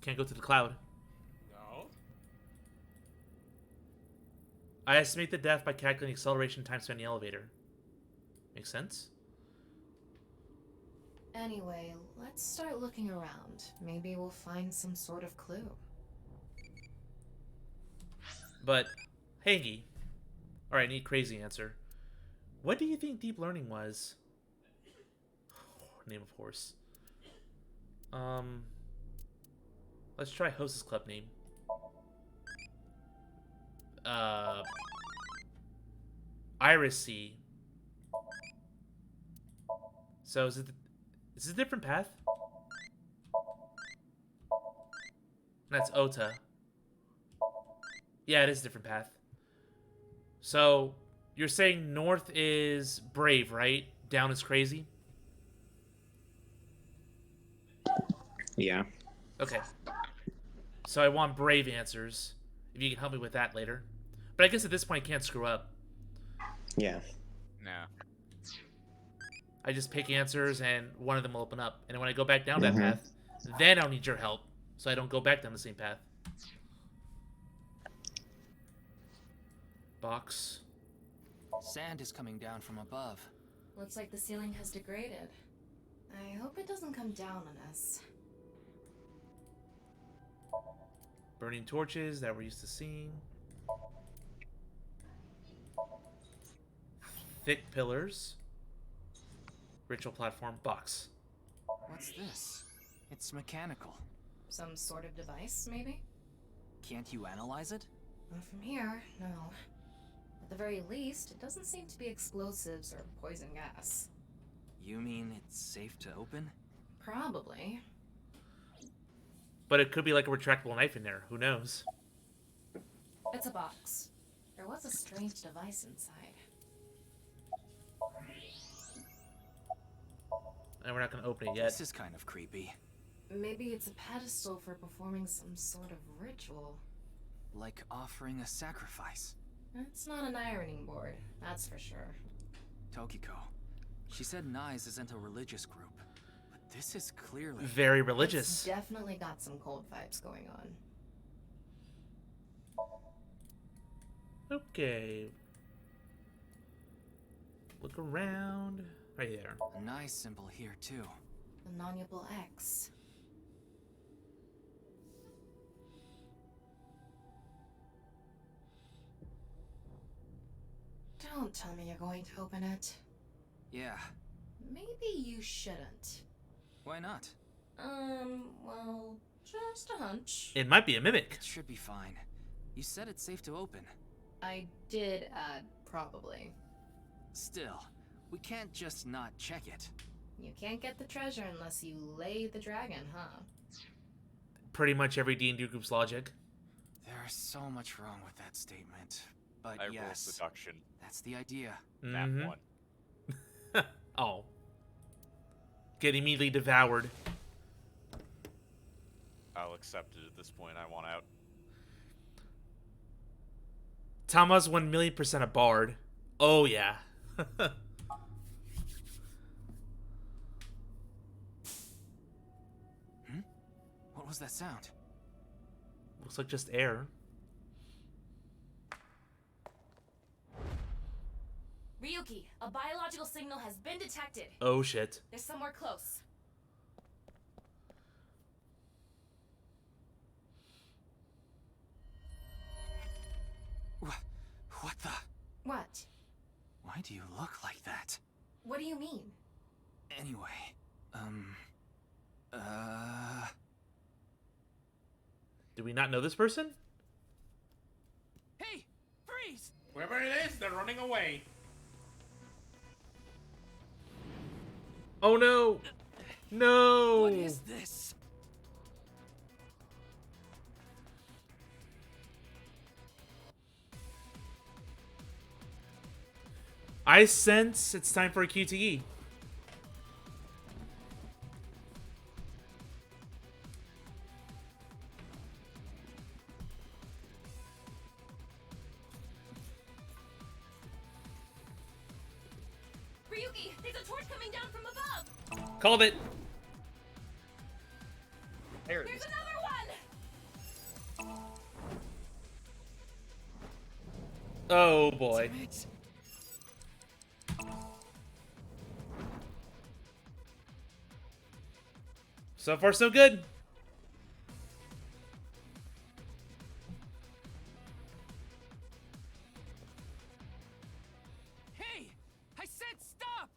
Can't go to the cloud. No. I estimate the depth by calculating acceleration time spent in the elevator. Makes sense? Anyway, let's start looking around. Maybe we'll find some sort of clue. But, Hangy. Alright, I need a crazy answer. What do you think deep learning was? Name of horse. Let's try hostess club name. Iris-C. So is this a different path? That's Ota. Yeah, it is a different path. So, you're saying north is brave, right? Down is crazy? Yeah. Okay. So I want brave answers. If you can help me with that later. But I guess at this point I can't screw up. Yeah. No. I just pick answers and one of them will open up. And when I go back down that path, then I'll need your help. So I don't go back down the same path. Box. Sand is coming down from above. Looks like the ceiling has degraded. I hope it doesn't come down on us. Burning torches that we're used to seeing. Thick pillars. Ritual platform. Box. What's this? It's mechanical. Some sort of device, maybe? Can't you analyze it? Not from here, no. At the very least, it doesn't seem to be explosives or poison gas. You mean it's safe to open? Probably. But it could be like a retractable knife in there. Who knows? It's a box. There was a strange device inside. And we're not going to open it yet. This is kind of creepy. Maybe it's a pedestal for performing some sort of ritual. Like offering a sacrifice. It's not an ironing board, that's for sure. Tokiko. She said Nyes isn't a religious group. But this is clearly... very religious. It's definitely got some cold vibes going on. Okay. Look around. Right there. A nice symbol here, too. The non-nuple X. Don't tell me you're going to open it. Yeah. Maybe you shouldn't. Why not? Well, just a hunch. It might be a mimic. It should be fine. You said it's safe to open. I did add probably. Still, we can't just not check it. You can't get the treasure unless you lay the dragon, huh? Pretty much every D&D group's logic. There's so much wrong with that statement. But I roll yes, seduction. that's the idea. That one. Oh. Get immediately devoured. I'll accept it at this point. I want out. Tama's 1,000,000% a bard. Oh, yeah. What was that sound? Looks like just air. Ryuki, a biological signal has been detected. Oh, shit. They're somewhere close. What the? What? Why do you look like that? What do you mean? Anyway, Do we not know this person? Hey! Freeze! Whoever it is, they're running away. Oh, no! No! What is this? I sense it's time for a QTE. Ryuki, there's a torch coming down from above. Called it. There it There's is. another one. Oh, boy. So far, so good. Hey! I said stop!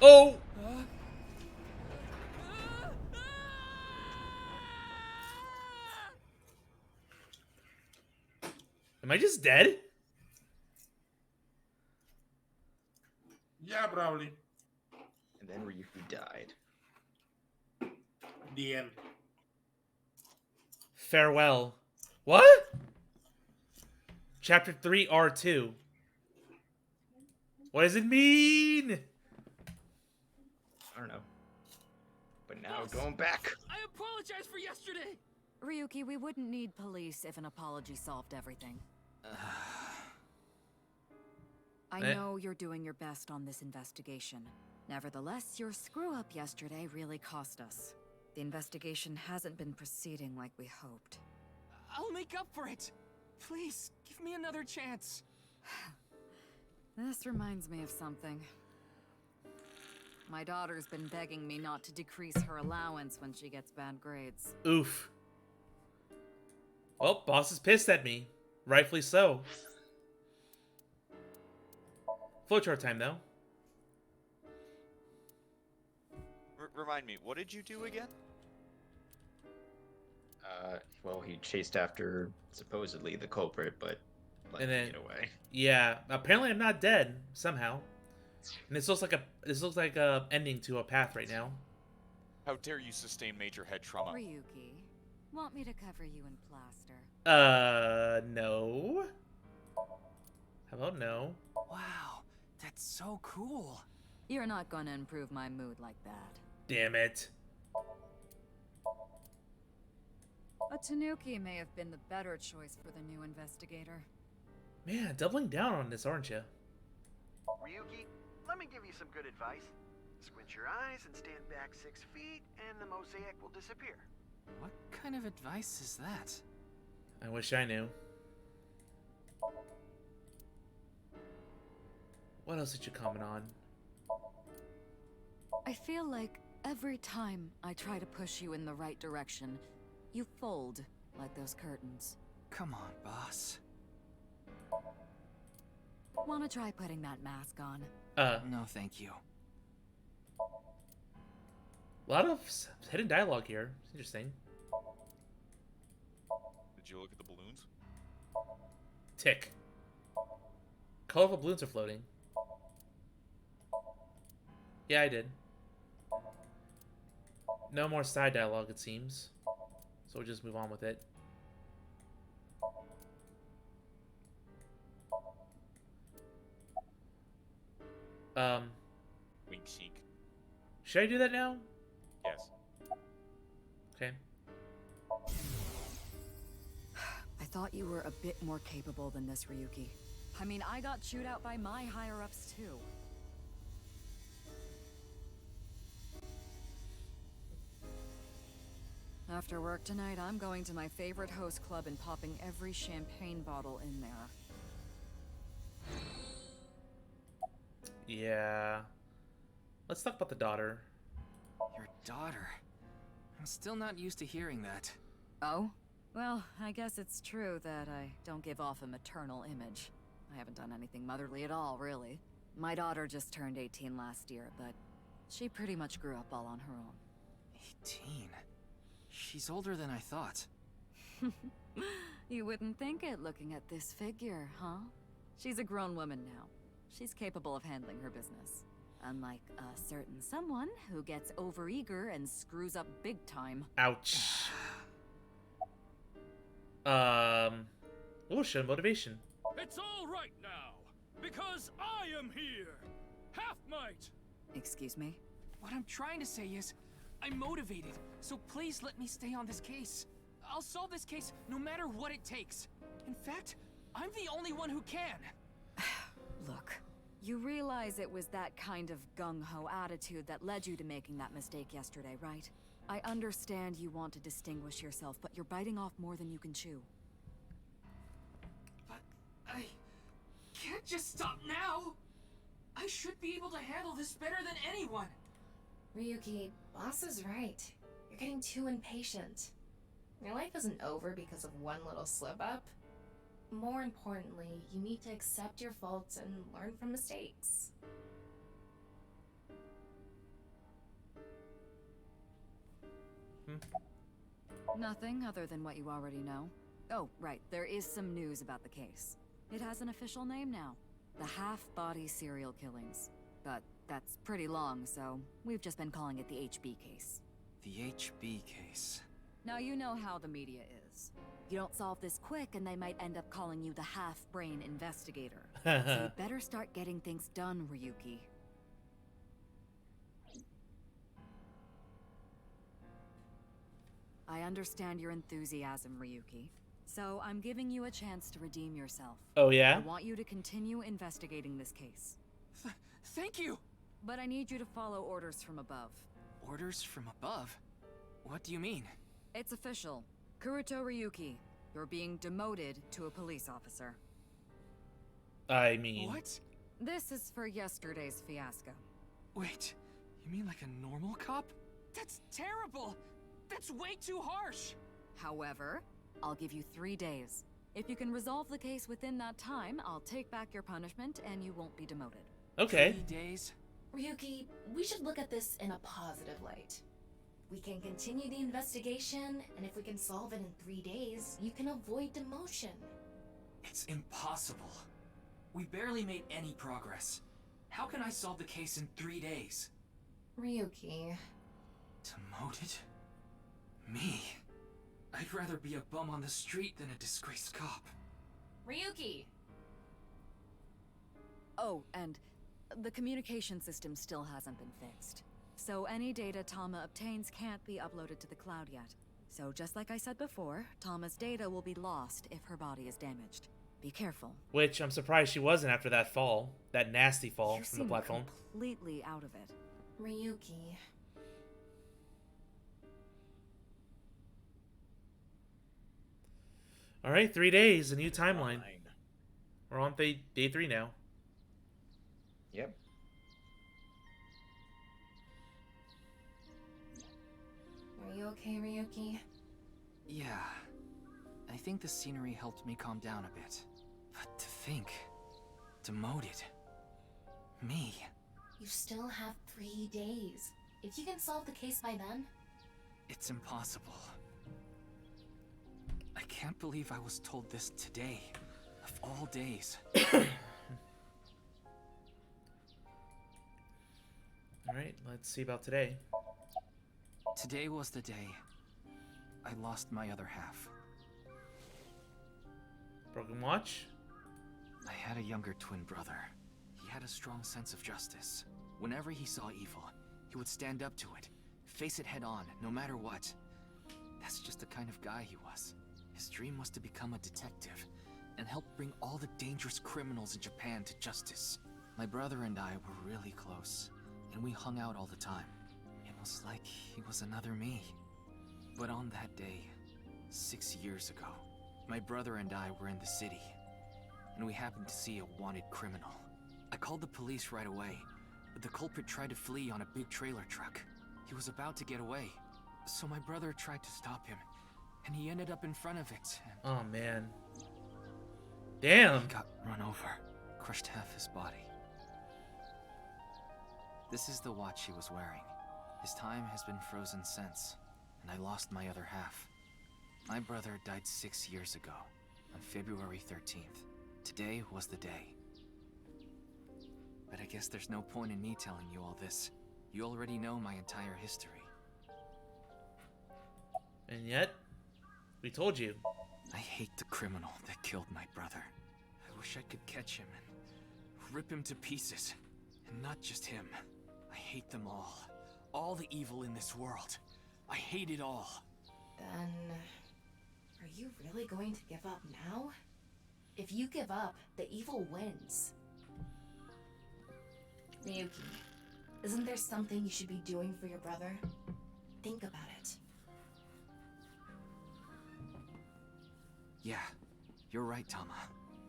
Oh! Am I just dead? Yeah, probably. And then Ryuki died. The end. Farewell. What? Chapter 3, R2. What does it mean? I don't know. But now going back. I apologize for yesterday! Ryuki, we wouldn't need police if an apology solved everything. I know you're doing your best on this investigation. Nevertheless, your screw-up yesterday really cost us. The investigation hasn't been proceeding like we hoped. I'll make up for it! Please, give me another chance. This reminds me of something. My daughter's been begging me not to decrease her allowance when she gets bad grades. Oof. Well, boss is pissed at me. Rightfully so. Flowchart time, though. Remind me, what did you do again? Well, he chased after supposedly the culprit, but let And him then, get away. yeah, apparently I'm not dead somehow. And this looks like a ending to a path right now. How dare you sustain major head trauma? Ryuki, want me to cover you in plaster? No. How about no? Wow, that's so cool. You're not gonna improve my mood like that. Damn it. A Tanuki may have been the better choice for the new investigator. Man, doubling down on this, aren't you? Ryuki, let me give you some good advice. Squint your eyes and stand back 6 feet, and the mosaic will disappear. What kind of advice is that? I wish I knew. What else did you comment on? I feel like every time I try to push you in the right direction, you fold like those curtains. Come on, boss. Wanna try putting that mask on? No, thank you. A lot of hidden dialogue here. It's interesting. Did you look at the balloons? Tick. Colorful balloons are floating. Yeah, I did. No more side dialogue, it seems. So we'll just move on with it. Wink seek. Should I do that now? Yes. Okay. I thought you were a bit more capable than this, Ryuki. I mean, I got chewed out by my higher-ups, too. After work tonight, I'm going to my favorite host club and popping every champagne bottle in there. Yeah. Let's talk about the daughter. Your daughter? I'm still not used to hearing that. Oh? Well, I guess it's true that I don't give off a maternal image. I haven't done anything motherly at all, really. My daughter just turned 18 last year, but she pretty much grew up all on her own. 18? She's older than I thought. You wouldn't think it looking at this figure, huh? She's a grown woman now. She's capable of handling her business. Unlike a certain someone who gets overeager and screws up big time. Ouch. Oh, show motivation. It's all right now, because I am here. Half might. Excuse me? What I'm trying to say is, I'm motivated, so please let me stay on this case. I'll solve this case no matter what it takes. In fact, I'm the only one who can. Look, you realize it was that kind of gung-ho attitude that led you to making that mistake yesterday, right? I understand you want to distinguish yourself, but you're biting off more than you can chew. But I can't just stop now. I should be able to handle this better than anyone. Ryuki, boss is right. You're getting too impatient. Your life isn't over because of one little slip-up. More importantly, you need to accept your faults and learn from mistakes. Nothing other than what you already know. Oh, right, there is some news about the case. It has an official name now. The Half-Body Serial Killings. But that's pretty long, so we've just been calling it the HB case. The HB case. Now you know how the media is. You don't solve this quick and they might end up calling you the half-brain investigator. So you better start getting things done, Ryuki. I understand your enthusiasm, Ryuki. So I'm giving you a chance to redeem yourself. Oh, yeah? I want you to continue investigating this case. Thank you! But I need you to follow orders from above. Orders from above? What do you mean? It's official. Kuruto Ryuki, you're being demoted to a police officer. I mean... What? This is for yesterday's fiasco. Wait, you mean like a normal cop? That's terrible! That's way too harsh! However, I'll give you 3 days. If you can resolve the case within that time, I'll take back your punishment and you won't be demoted. Okay. 3 days? Ryuki, we should look at this in a positive light. We can continue the investigation, and if we can solve it in 3 days, you can avoid demotion. It's impossible. We barely made any progress. How can I solve the case in 3 days? Ryuki. Demoted? Me? I'd rather be a bum on the street than a disgraced cop. Ryuki! Oh, and the communication system still hasn't been fixed. So any data Tama obtains can't be uploaded to the cloud yet. So just like I said before, Tama's data will be lost if her body is damaged. Be careful. Which I'm surprised she wasn't after that fall. That nasty fall You from the seem platform. completely out of it. Ryuki. Alright, 3 days, a new timeline. We're on day 3 now. Yep. Are you okay, Ryuki? Yeah. I think the scenery helped me calm down a bit. But to think... demoted. Me. You still have 3 days. If you can solve the case by then, It's impossible. I can't believe I was told this today, of all days. Alright, let's see about today. Today was the day I lost my other half. Broken watch? I had a younger twin brother. He had a strong sense of justice. Whenever he saw evil, he would stand up to it, face it head on, no matter what. That's just the kind of guy he was. His dream was to become a detective and help bring all the dangerous criminals in Japan to justice. My brother and I were really close, and we hung out all the time. It was like he was another me. But on that day, 6 years ago, my brother and I were in the city, and we happened to see a wanted criminal. I called the police right away, but the culprit tried to flee on a big trailer truck. He was about to get away, so my brother tried to stop him, and he ended up in front of it. Oh man. Damn! He got run over, crushed half his body. This is the watch he was wearing. His time has been frozen since, and I lost my other half. My brother died 6 years ago, on February 13th. Today was the day. But I guess there's no point in me telling you all this. You already know my entire history. And yet, we told you. I hate the criminal that killed my brother. I wish I could catch him and rip him to pieces. And not just him. I hate them all. All the evil in this world. I hate it all. then are you really going to give up now? If you give up, the evil wins. Ryuki, isn't there something you should be doing for your brother? Think about it. Yeah, you're right, Tama.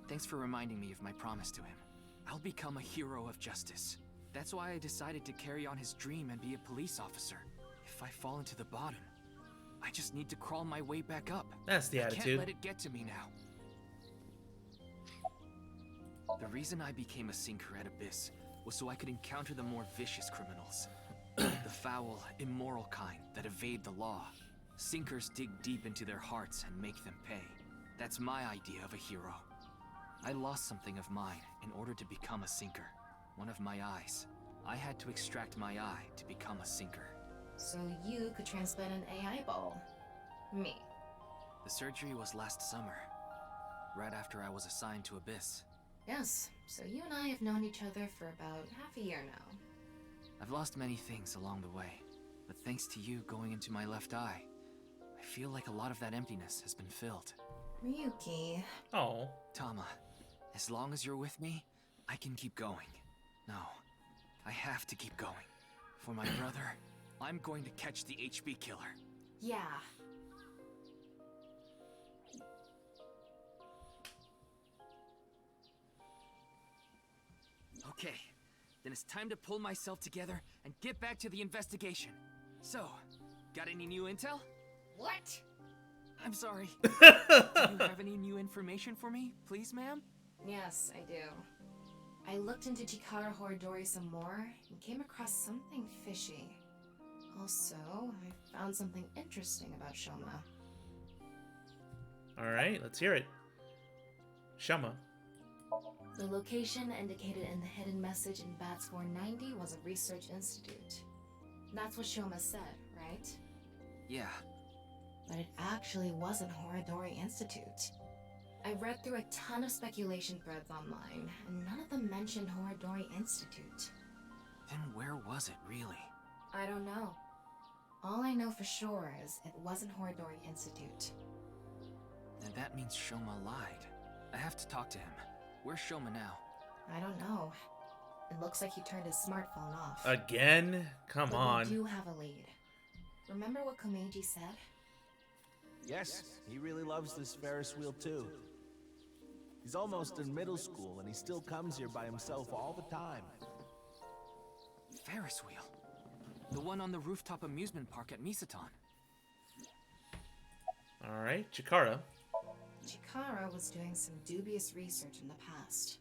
Thanks for reminding me of my promise to him. I'll become a hero of justice. That's why I decided to carry on his dream and be a police officer. If I fall into the bottom, I just need to crawl my way back up. That's the I attitude. can't let it get to me now. The reason I became a sinker at Abyss was so I could encounter the more vicious criminals. The foul, immoral kind that evade the law. Sinkers dig deep into their hearts and make them pay. That's my idea of a hero. I lost something of mine in order to become a sinker. One of my eyes. I had to extract my eye to become a sinker. So you could transplant an AI ball. Me. The surgery was last summer, right after I was assigned to Abyss. Yes, so you and I have known each other for about half a year now. I've lost many things along the way, but thanks to you going into my left eye, I feel like a lot of that emptiness has been filled. Ryuki. Oh. Tama, as long as you're with me, I can keep going. No, I have to keep going. For my brother, I'm going to catch the HB killer. Yeah. Okay, then it's time to pull myself together and get back to the investigation. So, got any new intel? What? I'm sorry. Do you have any new information for me, please, ma'am? Yes, I do. I looked into Chikara Horidori some more and came across something fishy. Also, I found something interesting about Shoma. Alright, let's hear it. Shoma. The location indicated in the hidden message in BATS 490 was a research institute. That's what Shoma said, right? Yeah. But it actually wasn't Horidori Institute. I read through a ton of speculation threads online, and none of them mentioned Horidori Institute. Then where was it, really? I don't know. All I know for sure is it wasn't Horidori Institute. Then that means Shoma lied. I have to talk to him. Where's Shoma now? I don't know. It looks like he turned his smartphone off. Again? Come but on. We do have a lead. Remember what Komeiji said? Yes, he really loves this Ferris wheel too. He's almost in middle school and he still comes here by himself all the time. Ferris wheel. The one on the rooftop amusement park at Misaton. Alright, Chikara. Chikara was doing some dubious research in the past.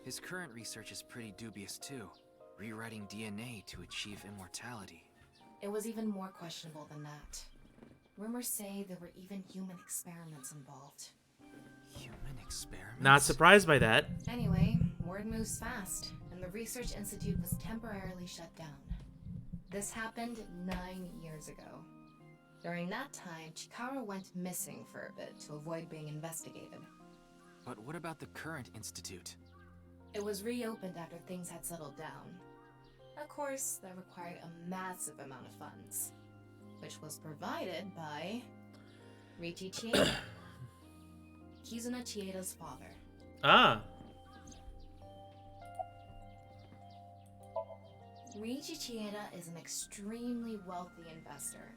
His current research is pretty dubious too. Rewriting DNA to achieve immortality. It was even more questionable than that. Rumors say there were even human experiments involved. Human experiments? Not surprised by that. Anyway, word moves fast, and the research institute was temporarily shut down. This happened 9 years ago. During that time, Chikara went missing for a bit to avoid being investigated. But what about the current institute? It was reopened after things had settled down. Of course, that required a massive amount of funds, which was provided by Riichi Chieda, Kizuna Chieda's father. Ah. Riichi Chieda is an extremely wealthy investor.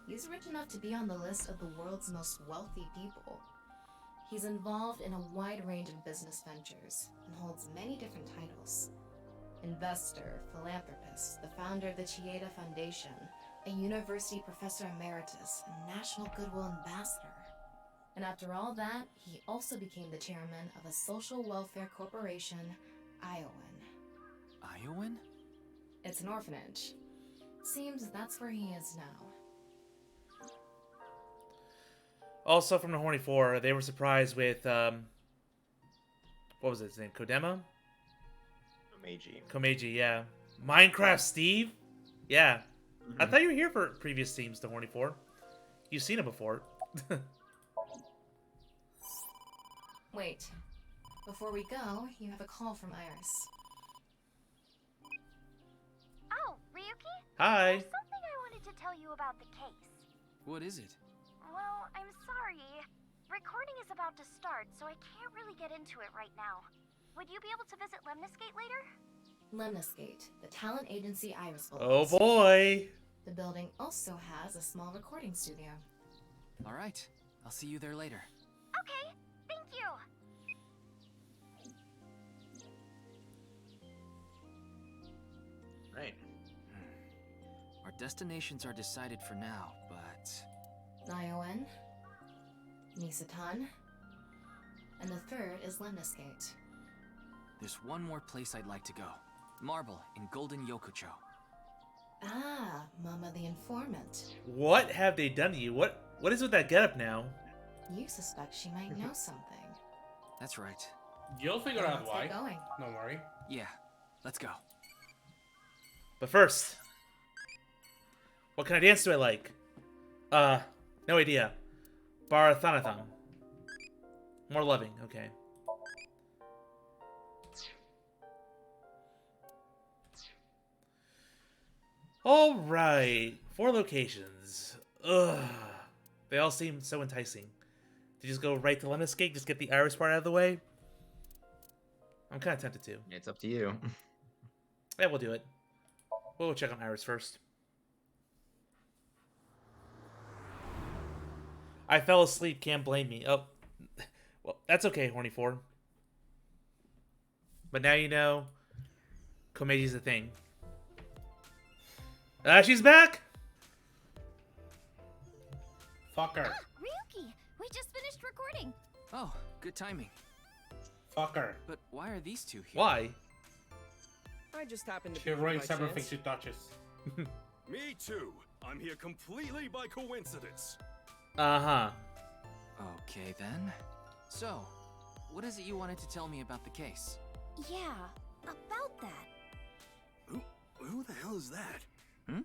He's rich enough to be on the list of the world's most wealthy people. He's involved in a wide range of business ventures and holds many different titles. Investor, philanthropist, the founder of the Chieda Foundation, a university professor emeritus, and national goodwill ambassador. And after all that, he also became the chairman of a social welfare corporation, Iowan. Iowan? It's an orphanage. Seems that's where he is now. Also from the Horny Four, they were surprised with what was his name? Kodema? Komeiji, yeah. Minecraft Steve? Yeah. I thought you were here for previous teams, the Horny Four. You've seen him before. Wait. Before we go, you have a call from Iris. Oh, Ryuki? Hi. There's something I wanted to tell you about the case. What is it? Well, I'm sorry. Recording is about to start, so I can't really get into it right now. Would you be able to visit Lemniscate later? Lemniscate, the talent agency Iris Oh belongs. boy. The building also has a small recording studio. All right. I'll see you there later. Okay, thank you. Right. Our destinations are decided for now, but... Iowan, Nisatan, and the third is Lemniscate. There's one more place I'd like to go. Marble in Golden Yokucho. Ah, Mama the Informant. What have they done to you? What is with that getup now? You suspect she might know something. That's right. You'll figure Then out let's why. get going. Don't worry. Yeah, let's go. But first, what kind of dance do I like? No idea. Barathanathon. More loving, okay. Alright, 4 locations. Ugh. They all seem so enticing. To just go right to Lemniscate, just get the Iris part out of the way? I'm kind of tempted to. It's up to you. Yeah, we'll do it. We'll check on Iris first. I fell asleep, can't blame me. Oh, well, that's okay, Horny 4. But now you know, Komeiji's a thing. She's back! Fuck her. Ryuki, we just finished recording. Oh, good timing. Fuck her. But why are these two here? Why? I just happened to She be here ruins by everything chance. she touches. Me too. I'm here completely by coincidence. Uh-huh. Okay, then. So, what is it you wanted to tell me about the case? Yeah, about that. Who the hell is that? Hmm?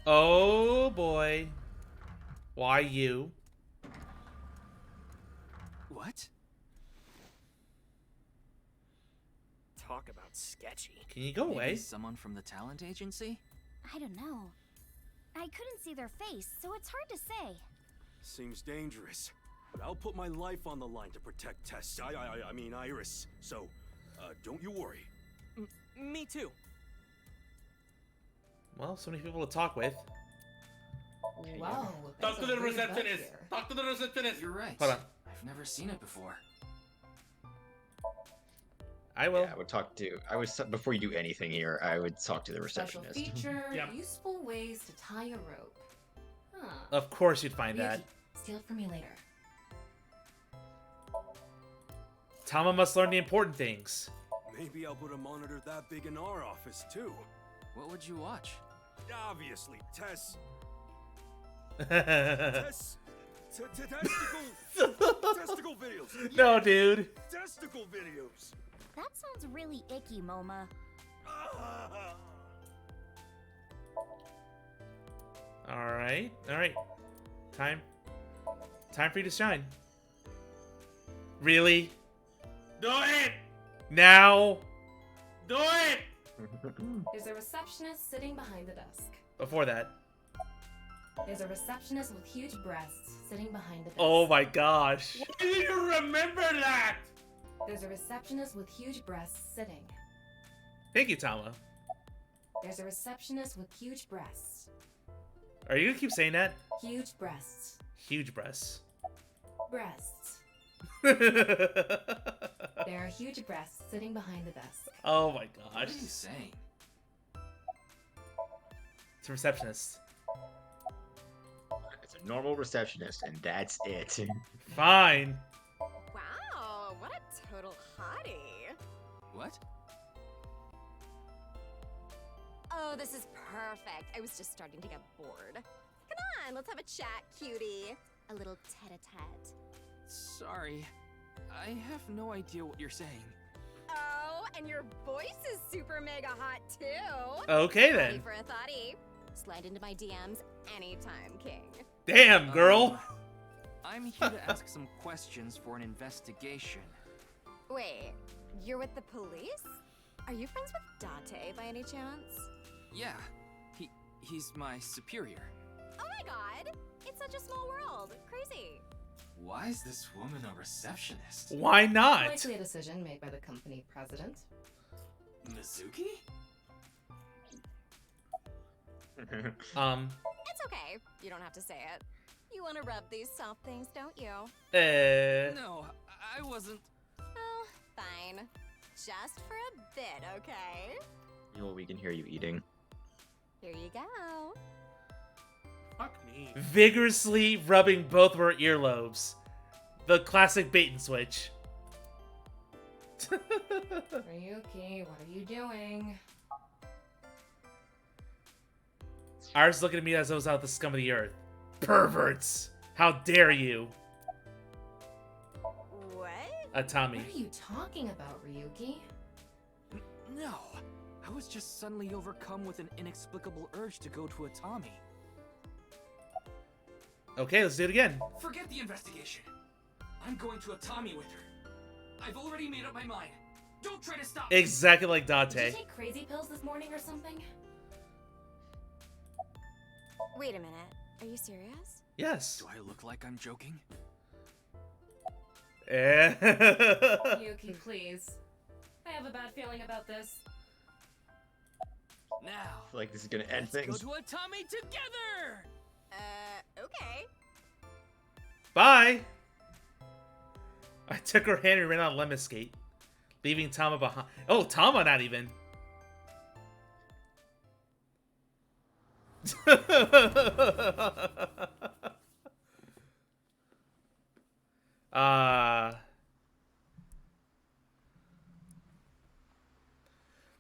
Oh, boy. Why you? What? Talk about sketchy. Can you go Maybe away? Someone from the talent agency? I don't know. I couldn't see their face, so it's hard to say. Seems dangerous. But I'll put my life on the line to protect Tess. I mean Iris. So, don't you worry. Me too. Well, so many people to talk with. Whoa. Talk to there's a the weird bug receptionist. here. Talk to the receptionist. You're right. Hold on. I've never seen it before. I will. Yeah, I would before you do anything here, I would talk to the Special receptionist. feature, Yep. useful ways to tie a rope. Huh. Of course you'd find that. Ryuki, steal it for me later. Tama must learn the important things. Maybe I'll put a monitor that big in our office too. What would you watch? Obviously, testicle videos. No, dude. Testicle videos. That sounds really icky, Moma. Alright. Alright. Time for you to shine. Really? Do it! Now? Do it! There's a receptionist sitting behind the desk. Before that. There's a receptionist with huge breasts sitting behind the desk. Oh my gosh. Why do you remember that? There's a receptionist with huge breasts sitting. Thank you, Tama. There's a receptionist with huge breasts. Are you gonna keep saying that? Huge breasts. Huge breasts. Breasts. There are huge breasts sitting behind the desk. Oh my What gosh. are you saying? It's a receptionist. It's a normal receptionist, and that's it. Fine. Wow, what a total hottie. What? Oh, this is perfect. I was just starting to get bored. Come on, let's have a chat, cutie. A little tete-a-tete. Sorry. I have no idea what you're saying. Oh, and your voice is super mega hot, too. Okay, Ready then. for a thottie? Slide into my DMs anytime, king. Damn, girl. I'm here to ask some questions for an investigation. Wait, you're with the police? Are you friends with Date by any chance? Yeah, he's my superior. Oh my god! It's such a small world. Crazy. Why is this woman a receptionist? Why not? Likely a decision made by the company president. Mizuki? It's okay. You don't have to say it. You want to rub these soft things, don't you? No, I wasn't. Oh, fine. Just for a bit, okay? You know, we can hear you eating. Here you go. Fuck me. Vigorously rubbing both of her earlobes. The classic bait and switch. Ryuki, what are you doing? Iris looking at me as I was out the scum of the earth. Perverts! How dare you? What? Atami. What are you talking about, Ryuki? No, I was just suddenly overcome with an inexplicable urge to go to Atami. Okay, let's do it again. Forget the investigation. I'm going to Atami with her. I've already made up my mind. Don't try to stop me. Exactly like Did Date. you take crazy pills this morning or something? Wait a minute. Are you serious? Yes. Do I look like I'm joking? Ryuki, please. I have a bad feeling about this. Now, I feel like this is gonna end let's things. go to Atami together! Okay. Bye! I took her hand and ran on lemon skate, leaving Tama behind. Oh, Tama not even.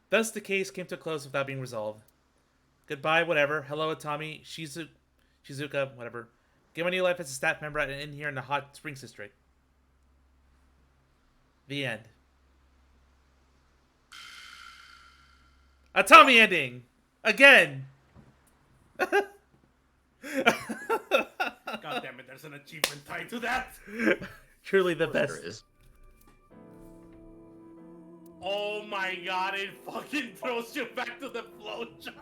Thus the case came to a close without being resolved. Goodbye, whatever. Hello, Atami, Shizuka, whatever. Get my new life as a staff member at an inn here in the Hot Springs District. The end. Atami ending! Again! God damn it, there's an achievement tied to that! Truly the best. There is. Oh my god, it fucking throws you back to the flowchart!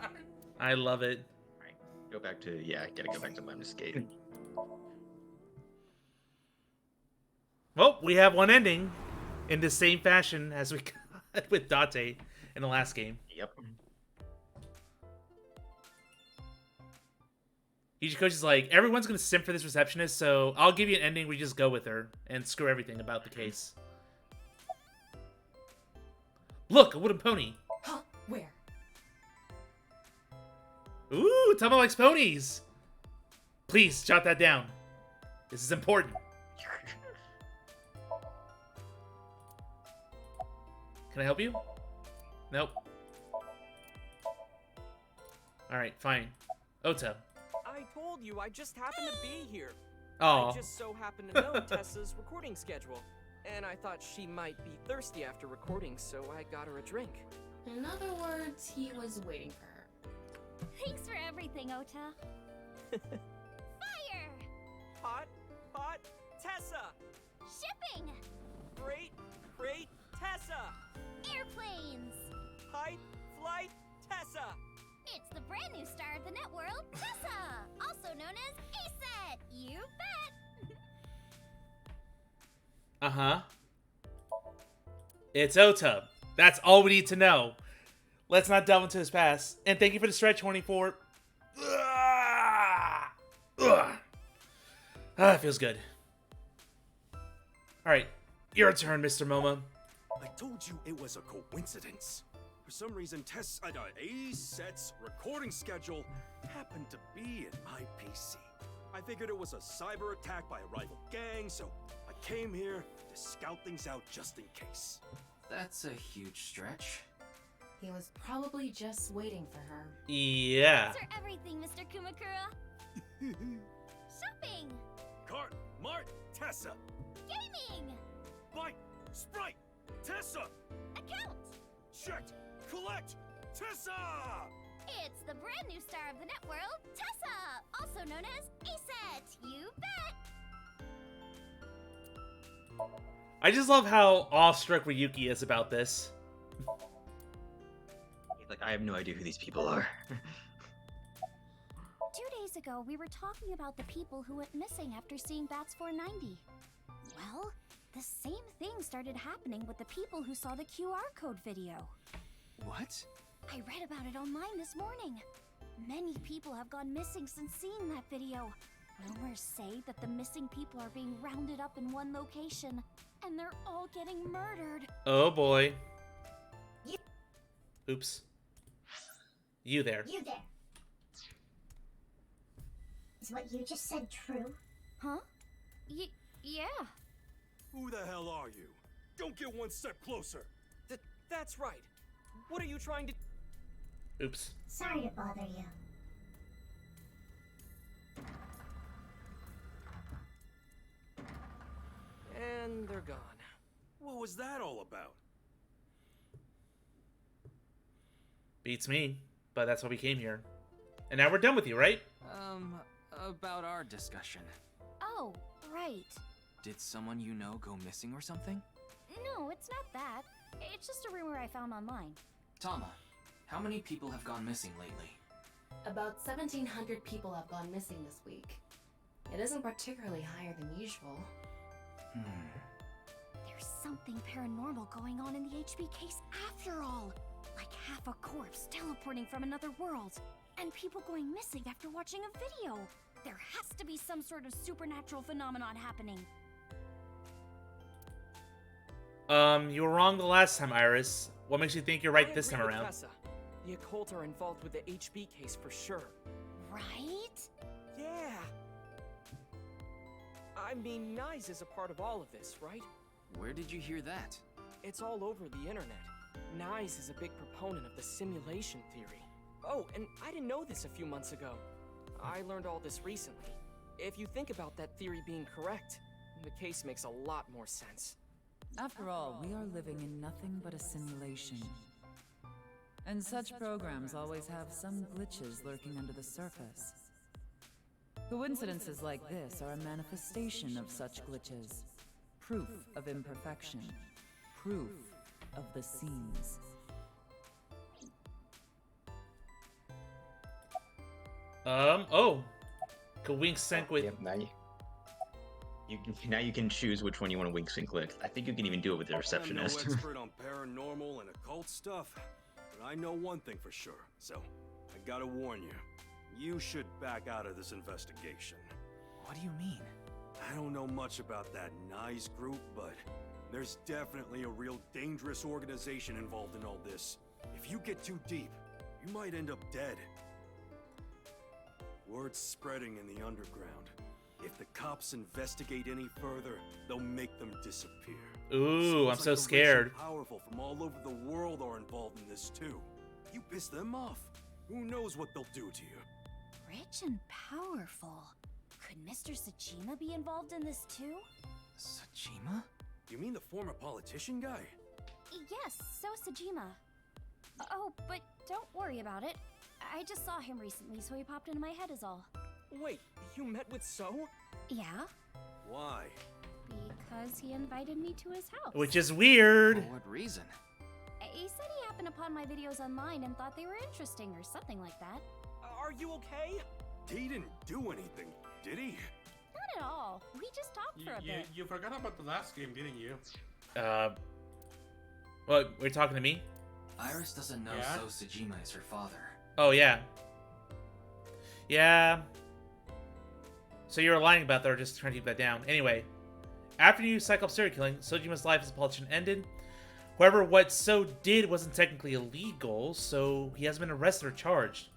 I love it. Alright, go back to, yeah, gotta go back to lemon skate. Well, we have one ending in the same fashion as we got with Date in the last game. Yep. Ichikochi's like, everyone's gonna simp for this receptionist, so I'll give you an ending where you just go with her and screw everything about the case. Look, a wooden pony. Huh? Where? Ooh, Tama likes ponies. Please, jot that down. This is important. Can I help you? Nope. Alright, fine. Ota. I told you, I just happened to be here. Aw. I just so happened to know Tessa's recording schedule. And I thought she might be thirsty after recording, so I got her a drink. In other words, he was waiting for her. Thanks for everything, Ota. Fire! Hot, Tessa! Shipping! Great, Tessa! Airplanes! Height, flight, Tessa! It's the brand new star of the net world, Tessa! Also known as ASET! You bet! Uh-huh. It's Ota. That's all we need to know. Let's not delve into his past. And thank you for the stretch, 24. It feels good. Alright, your turn, Mr. Momo. I told you it was a coincidence. For some reason, ASET's recording schedule happened to be an IPC. I figured it was a cyber attack by a rival gang, so I came here to scout things out just in case. That's a huge stretch. He was probably just waiting for her. Yeah. Thanks for everything, Mr. Kumakura. Shopping! Cart, Mart, Tessa! Gaming! Bite, Sprite, Tessa! Account! Check, collect, Tessa! It's the brand new star of the net world, Tessa! Also known as ASET! You bet! I just love how awestruck Ryuki is about this. Like, I have no idea who these people are. 2 days ago, we were talking about the people who went missing after seeing Bats 490. Well, the same thing started happening with the people who saw the QR code video. What? I read about it online this morning. Many people have gone missing since seeing that video. Rumors say that the missing people are being rounded up in one location, and they're all getting murdered. Oh boy. Oops. You there. You there. Is what you just said true? Huh? Yeah. Who the hell are you? Don't get one step closer. That's right. What are you trying to... Oops. Sorry to bother you. And they're gone. What was that all about? Beats me, but that's why we came here. And now we're done with you, right? About our discussion. Oh, right. Did someone you know go missing or something? No, it's not that. It's just a rumor I found online. Tama, how many people have gone missing lately? About 1,700 people have gone missing this week. It isn't particularly higher than usual. There's something paranormal going on in the HB case after all. Like half a corpse teleporting from another world. And people going missing after watching a video. There has to be some sort of supernatural phenomenon happening. You were wrong the last time, Iris. What makes you think you're right this time around? Tessa. The occult are involved with the HB case for sure. Right? Yeah. I mean, Nyes is a part of all of this, right? Where did you hear that? It's all over the internet. Nyes is a big proponent of the simulation theory. Oh, and I didn't know this a few months ago. I learned all this recently. If you think about that theory being correct, the case makes a lot more sense. After all, we are living in nothing but a simulation. And such programs always have some glitches lurking under the surface. Coincidences like this are a manifestation of such glitches. Proof of imperfection. Proof of the seams. Oh. Wink sync with... Yep, now you can choose which one you want to wink sync with. I think you can even do it with the receptionist. I'm no expert on paranormal and occult stuff, but I know one thing for sure, so I gotta warn you. You should back out of this investigation. What do you mean? I don't know much about that Nyes group, but there's definitely a real dangerous organization involved in all this. If you get too deep, you might end up dead. Word's spreading in the underground. If the cops investigate any further, they'll make them disappear. Ooh, I'm so scared. Powerful from all over the world are involved in this too. You piss them off, Who knows what they'll do to you? Rich and powerful. Could Mr. Sajima be involved in this too? Sajima? You mean the former politician guy? Yes, so Sajima. Oh, but don't worry about it. I just saw him recently, so he popped into my head is all. Wait, you met with So? Yeah? Why? Because he invited me to his house. Which is weird. For what reason? He said he happened upon my videos online and thought they were interesting or something like that. Are you okay? He didn't do anything, did he? Not at all. We just talked for a bit. You forgot about the last game, didn't you? What, we're talking to me? Iris doesn't know Yeah? So Sajima is her father. Oh, yeah. Yeah. So you were lying about that or just trying to keep that down. Anyway, after you cycle up serial killing, Sojima's life as a politician ended. However, what So did wasn't technically illegal, so he hasn't been arrested or charged.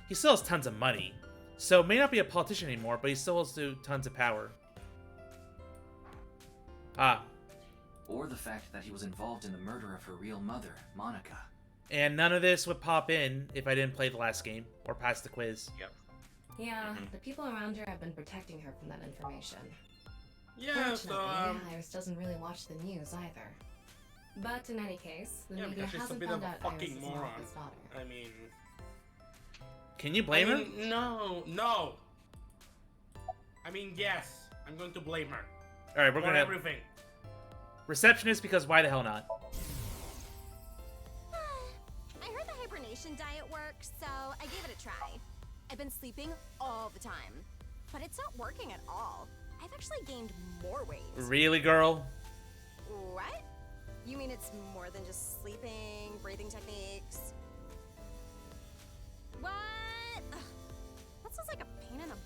He still has tons of money. So may not be a politician anymore, but he still has tons of power. Ah. Or the fact that he was involved in the murder of her real mother, Monica. And none of this would pop in if I didn't play the last game or pass the quiz. Yep. Yeah, the people around her have been protecting her from that information. Yeah, Fortunately, Iris doesn't really watch the news either. But in any case, the media because she's a hasn't bit of found a out fucking Iris' moron. daughter. I mean... Can you blame her? No. I mean, yes. I'm going to blame her. Alright, we're for gonna... everything. Receptionist, because why the hell not? I heard the hibernation diet works, so I gave it a try. I've been sleeping all the time, but it's not working at all. I've actually gained more weight. Really, girl? What? You mean it's more than just sleeping, breathing techniques? What? Ugh, that sounds like a pain in the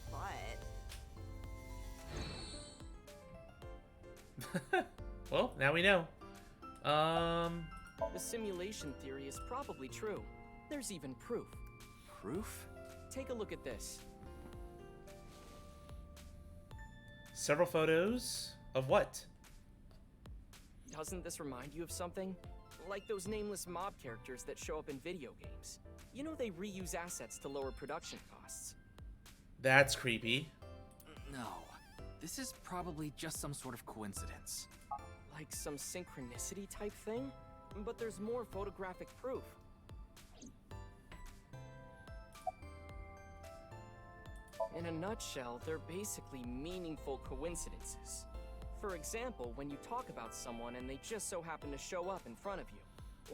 butt. Well, now we know. The simulation theory is probably true. There's even proof. Proof? Take a look at this. Several photos of what? Doesn't this remind you of something? Like those nameless mob characters that show up in video games. You know they reuse assets to lower production costs. That's creepy. No. This is probably just some sort of coincidence. Like some synchronicity type thing? But there's more photographic proof. In a nutshell, they're basically meaningful coincidences. For example, when you talk about someone and they just so happen to show up in front of you.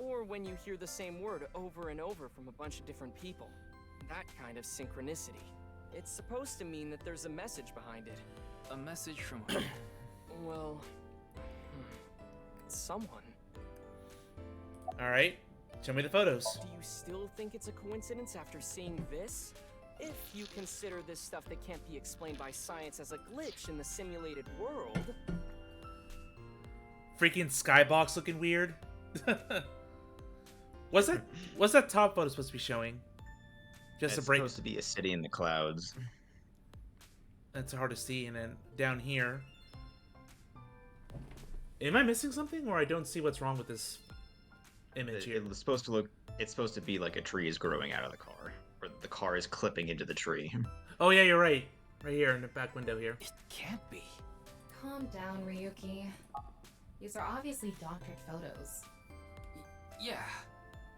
Or when you hear the same word over and over from a bunch of different people. That kind of synchronicity. It's supposed to mean that there's a message behind it. A message from who? Well, someone. Alright, show me the photos. Do you still think it's a coincidence after seeing this? If you consider this stuff that can't be explained by science as a glitch in the simulated world... Freaking skybox looking weird. What's that top photo supposed to be showing? Just It's a break. supposed to be a city in the clouds. That's hard to see. And then down here, am I missing something, or I don't see what's wrong with this image here? It's supposed to look. It's supposed to be like a tree is growing out of the car, or the car is clipping into the tree. Oh yeah, you're right. Right here in the back window here. It can't be. Calm down, Ryuki. These are obviously doctored photos. Yeah,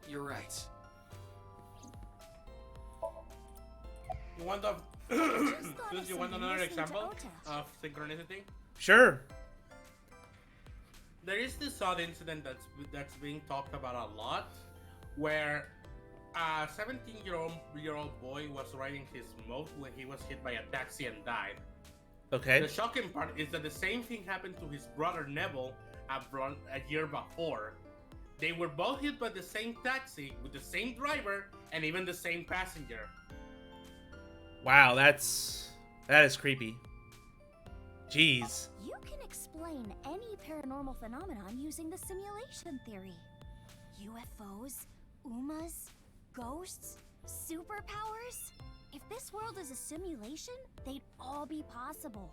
you're right. You want the... you want another example of synchronicity? Sure. There is this odd incident that's being talked about a lot, where a 17-year-old boy was riding his moat when he was hit by a taxi and died. Okay. The shocking part is that the same thing happened to his brother Neville a year before. They were both hit by the same taxi with the same driver and even the same passenger. Wow, that is creepy. Jeez. You can explain any paranormal phenomenon using the simulation theory. UFOs, UMAs, ghosts, superpowers. If this world is a simulation, they'd all be possible.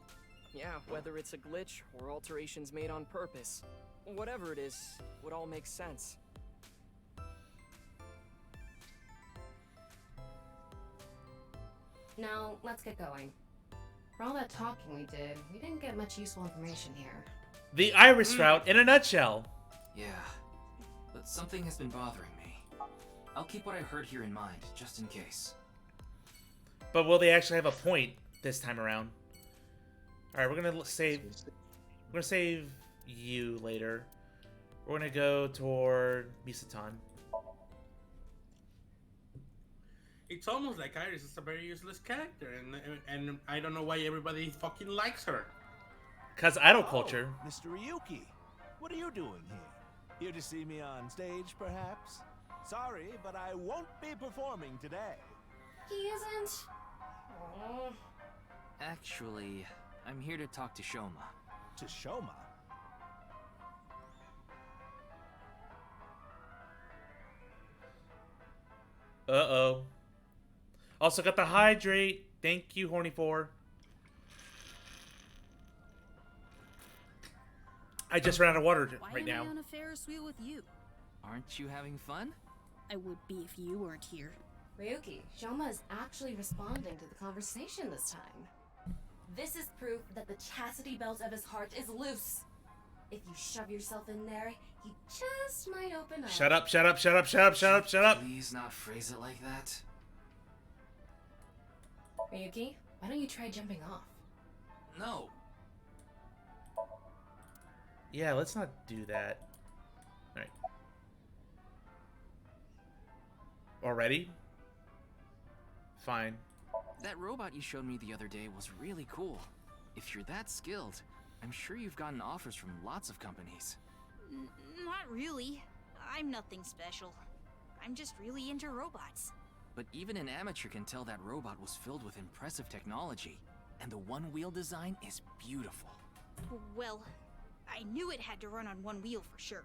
Yeah, whether it's a glitch or alterations made on purpose. Whatever it is, would all make sense. Now, let's get going. For all that talking we did, we didn't get much useful information here. The Iris route in a nutshell. Yeah, but something has been bothering me. I'll keep what I heard here in mind, just in case. But will they actually have a point this time around? All right, we're gonna save. We're gonna save you later. We're gonna go toward Misatan. It's almost like Iris is a very useless character, and I don't know why everybody fucking likes her. Cause idol culture. Mr. Ryuki, what are you doing here? Here to see me on stage, perhaps? Sorry, but I won't be performing today. He isn't. Aww. Actually, I'm here to talk to Shoma. To Shoma? Uh-oh. Also got the hydrate. Thank you, Horny 4. I just ran out of water right now. Why am I on a Ferris wheel with you? Aren't you having fun? I would be if you weren't here. Ryuki, Shoma is actually responding to the conversation this time. This is proof that the chastity belt of his heart is loose. If you shove yourself in there, he just might open up. Shut up, shut up, shut up, shut up, shut up, shut up. Please not phrase it like that. Ryuki, why don't you try jumping off? No. Yeah, let's not do that. Alright. Already? Fine. That robot you showed me the other day was really cool. If you're that skilled, I'm sure you've gotten offers from lots of companies. Not really. I'm nothing special. I'm just really into robots. But even an amateur can tell that robot was filled with impressive technology, and the one-wheel design is beautiful. Well, I knew it had to run on one wheel for sure.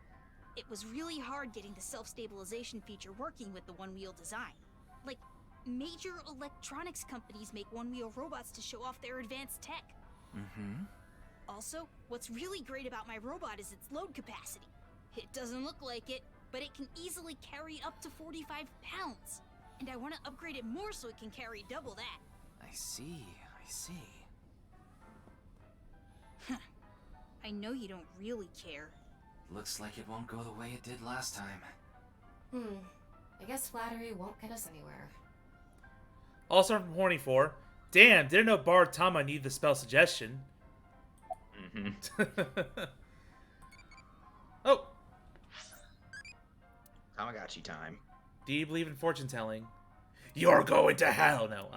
It was really hard getting the self-stabilization feature working with the one-wheel design. Like, major electronics companies make one-wheel robots to show off their advanced tech. Mm-hmm. Also, what's really great about my robot is its load capacity. It doesn't look like it, but it can easily carry up to 45 pounds. And I want to upgrade it more so it can carry double that. I see, I see. I know you don't really care. Looks like it won't go the way it did last time. I guess flattery won't get us anywhere. Also from Horny 4. Damn, didn't know Bard Tama need the spell suggestion. Oh! Tamagotchi time. Do you believe in fortune telling? You're going to hell! No,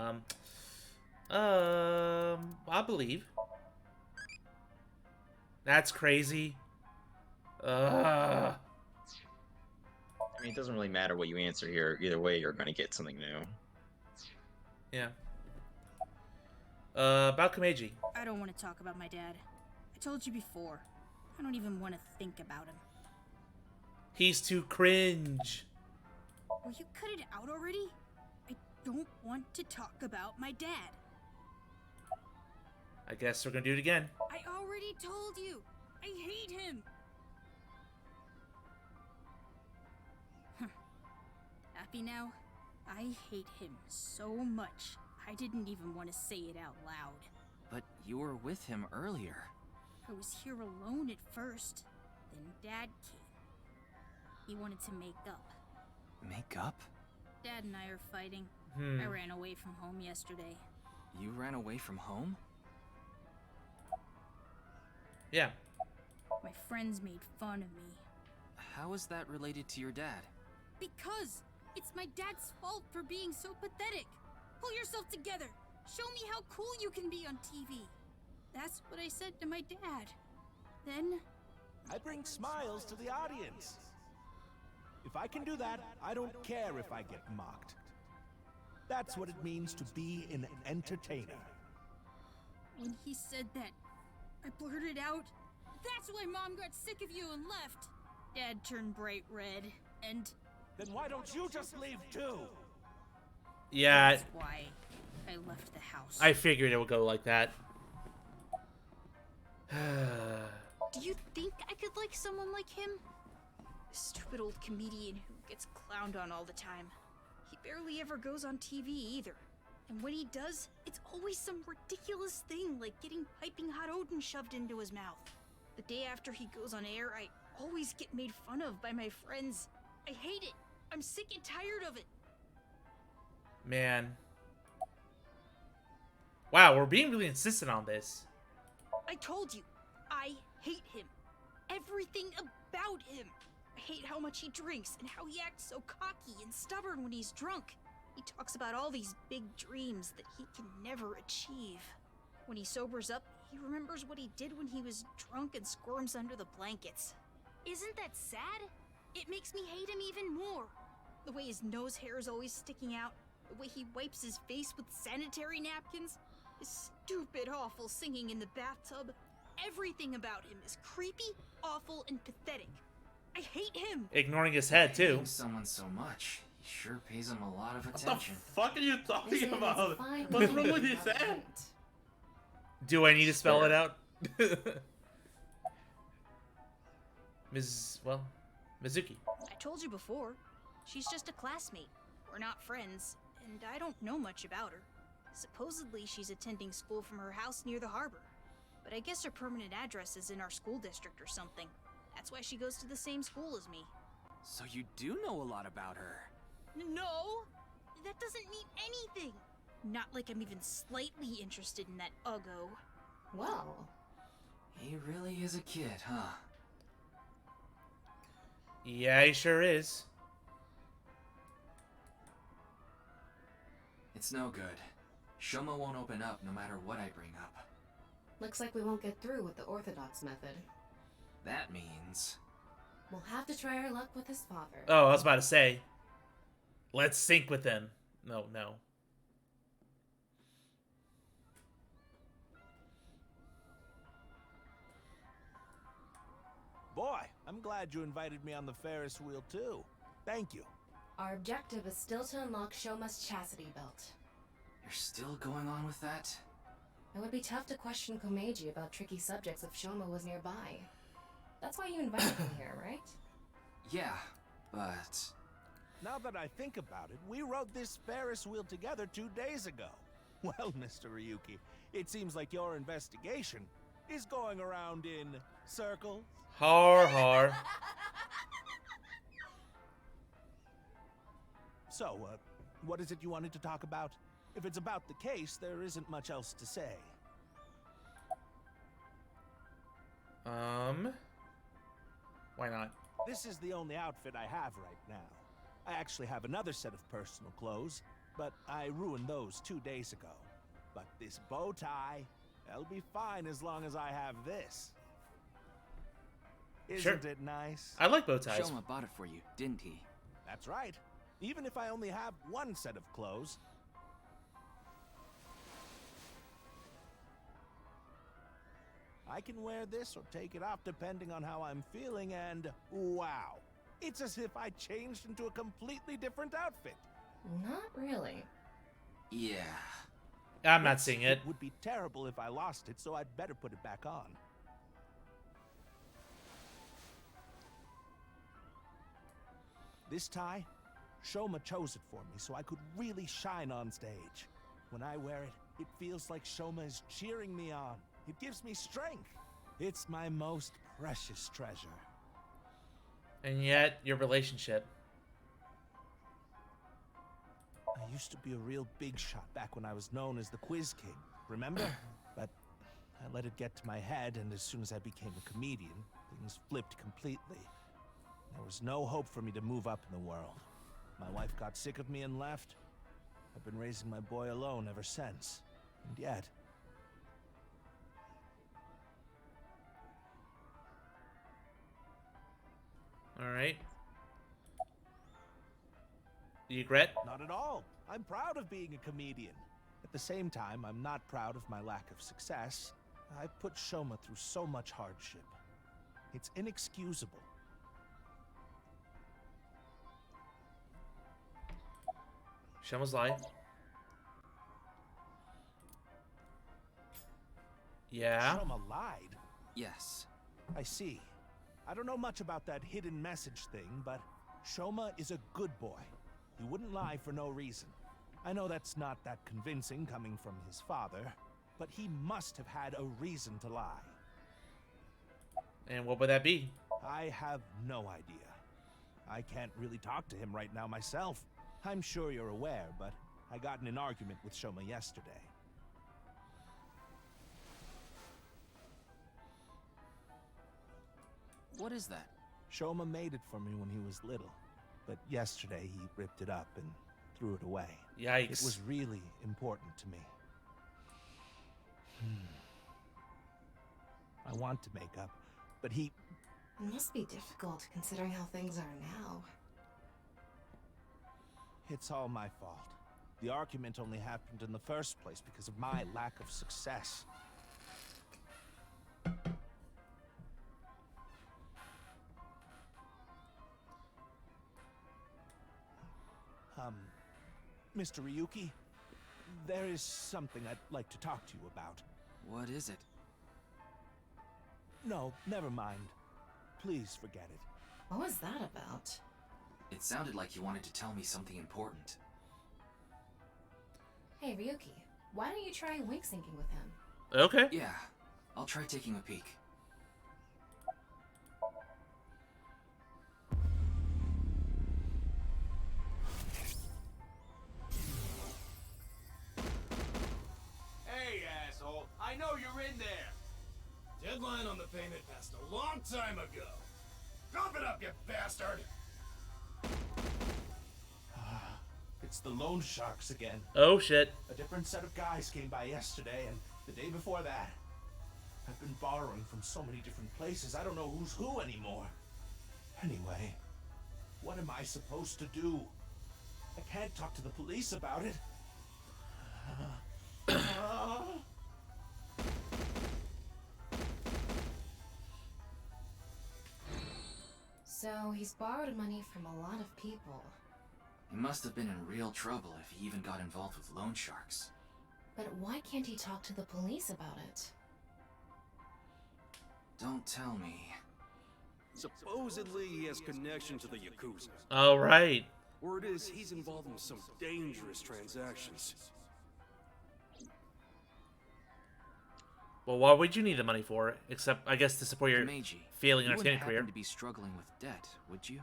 I believe. That's crazy. I mean, it doesn't really matter what you answer here. Either way, you're going to get something new. Yeah. About Kameji. I don't want to talk about my dad. I told you before. I don't even want to think about him. He's too cringe. Will you cut it out already? I don't want to talk about my dad. I guess we're gonna do it again. I already told you. I hate him. Happy now? I hate him so much. I didn't even want to say it out loud. But you were with him earlier. I was here alone at first. Then Dad came. He wanted to make up. Make up? Dad and I are fighting. I ran away from home yesterday. You ran away from home? Yeah. My friends made fun of me. How is that related to your dad? Because it's my dad's fault for being so pathetic. Pull yourself together. Show me how cool you can be on TV. That's what I said to my dad. Then... I bring smiles to the audience. If I can do that, I don't care if I get mocked. That's what it means to be an entertainer. When he said that, I blurted out, "That's why Mom got sick of you and left." Dad turned bright red, and... Then why don't you just leave too? Yeah. That's why I left the house. I figured it would go like that. Do you think I could like someone like him? A stupid old comedian who gets clowned on all the time. He barely ever goes on TV either. And when he does, it's always some ridiculous thing like getting piping hot Odin shoved into his mouth. The day after he goes on air, I always get made fun of by my friends. I hate it. I'm sick and tired of it. Man. Wow, we're being really insistent on this. I told you, I hate him. Everything about him. I hate how much he drinks and how he acts so cocky and stubborn when he's drunk. He talks about all these big dreams that he can never achieve. When he sobers up, he remembers what he did when he was drunk and squirms under the blankets. Isn't that sad? It makes me hate him even more. The way his nose hair is always sticking out, the way he wipes his face with sanitary napkins, his stupid, awful singing in the bathtub. Everything about him is creepy, awful, and pathetic. I hate him. Ignoring his head, too. Paying someone so much, he sure pays him a lot of What attention. the fuck are you talking about? What's wrong with his head? Do I need to spell it out? Mizuki. I told you before, she's just a classmate. We're not friends, and I don't know much about her. Supposedly, she's attending school from her house near the harbor. But I guess her permanent address is in our school district or something. That's why she goes to the same school as me. So you do know a lot about her. No! That doesn't mean anything! Not like I'm even slightly interested in that Uggo. Well, He really is a kid, huh? Yeah, he sure is. It's no good. Shoma won't open up no matter what I bring up. looks like we won't get through with the Orthodox method. That means... We'll have to try our luck with his father. Oh, I was about to say. Let's sync with him. No. Boy, I'm glad you invited me on the Ferris wheel too. Thank you. Our objective is still to unlock Shoma's chastity belt. You're still going on with that? It would be tough to question Komeiji about tricky subjects if Shoma was nearby. That's why you invited him here, right? Yeah, but... Now that I think about it, we rode this Ferris wheel together 2 days ago. Well, Mr. Ryuki, it seems like your investigation is going around in circles. Har. So, what is it you wanted to talk about? If it's about the case, there isn't much else to say. Why not? This is the only outfit I have right now. I actually have another set of personal clothes, but I ruined those 2 days ago. But this bow tie, that'll be fine as long as I have this. Isn't it nice? I like bow ties. Shoma bought it for you, didn't he? That's right. Even if I only have one set of clothes. I can wear this or take it off depending on how I'm feeling, and wow. It's as if I changed into a completely different outfit. Not really. Yeah. I'm not seeing it. It would be terrible if I lost it, so I'd better put it back on. This tie, Shoma chose it for me so I could really shine on stage. When I wear it, it feels like Shoma is cheering me on. It gives me strength. It's my most precious treasure. And yet, your relationship. I used to be a real big shot back when I was known as the Quiz King, remember? But I let it get to my head, and as soon as I became a comedian, things flipped completely. There was no hope for me to move up in the world. My wife got sick of me and left. I've been raising my boy alone ever since. And yet... Alright. You regret? Not at all. I'm proud of being a comedian. At the same time, I'm not proud of my lack of success. I put Shoma through so much hardship. It's inexcusable. Shoma's life. Yeah? Shoma lied? Yes. I see. I don't know much about that hidden message thing, but Shoma is a good boy. He wouldn't lie for no reason. I know that's not that convincing coming from his father, but he must have had a reason to lie. And what would that be? I have no idea. I can't really talk to him right now myself. I'm sure you're aware, but I got in an argument with Shoma yesterday. What is that? Shoma made it for me when he was little, but yesterday he ripped it up and threw it away. Yikes. It was really important to me. I want to make up, but he... It must be difficult considering how things are now. It's all my fault. The argument only happened in the first place because of my lack of success. Mr. Ryuki, there is something I'd like to talk to you about. What is it? No, never mind. Please forget it. What was that about? It sounded like you wanted to tell me something important. Hey, Ryuki, why don't you try wink syncing with him? Okay. Yeah, I'll try taking a peek. Hey, asshole. I know you're in there. Deadline on the payment passed a long time ago. Drop it up, you bastard! It's the loan sharks again. Oh, shit. A different set of guys came by yesterday and the day before that. I've been borrowing from so many different places, I don't know who's who anymore. Anyway, what am I supposed to do? I can't talk to the police about it. So, he's borrowed money from a lot of people. He must have been in real trouble if he even got involved with loan sharks. But why can't he talk to the police about it? Don't tell me. Supposedly he has connection to the Yakuza. All right. Word is he's involved in some dangerous transactions. Well, what would you need the money for? Except, I guess, to support your Meiji, failing you entertainment wouldn't career. happen to be struggling with debt, would you?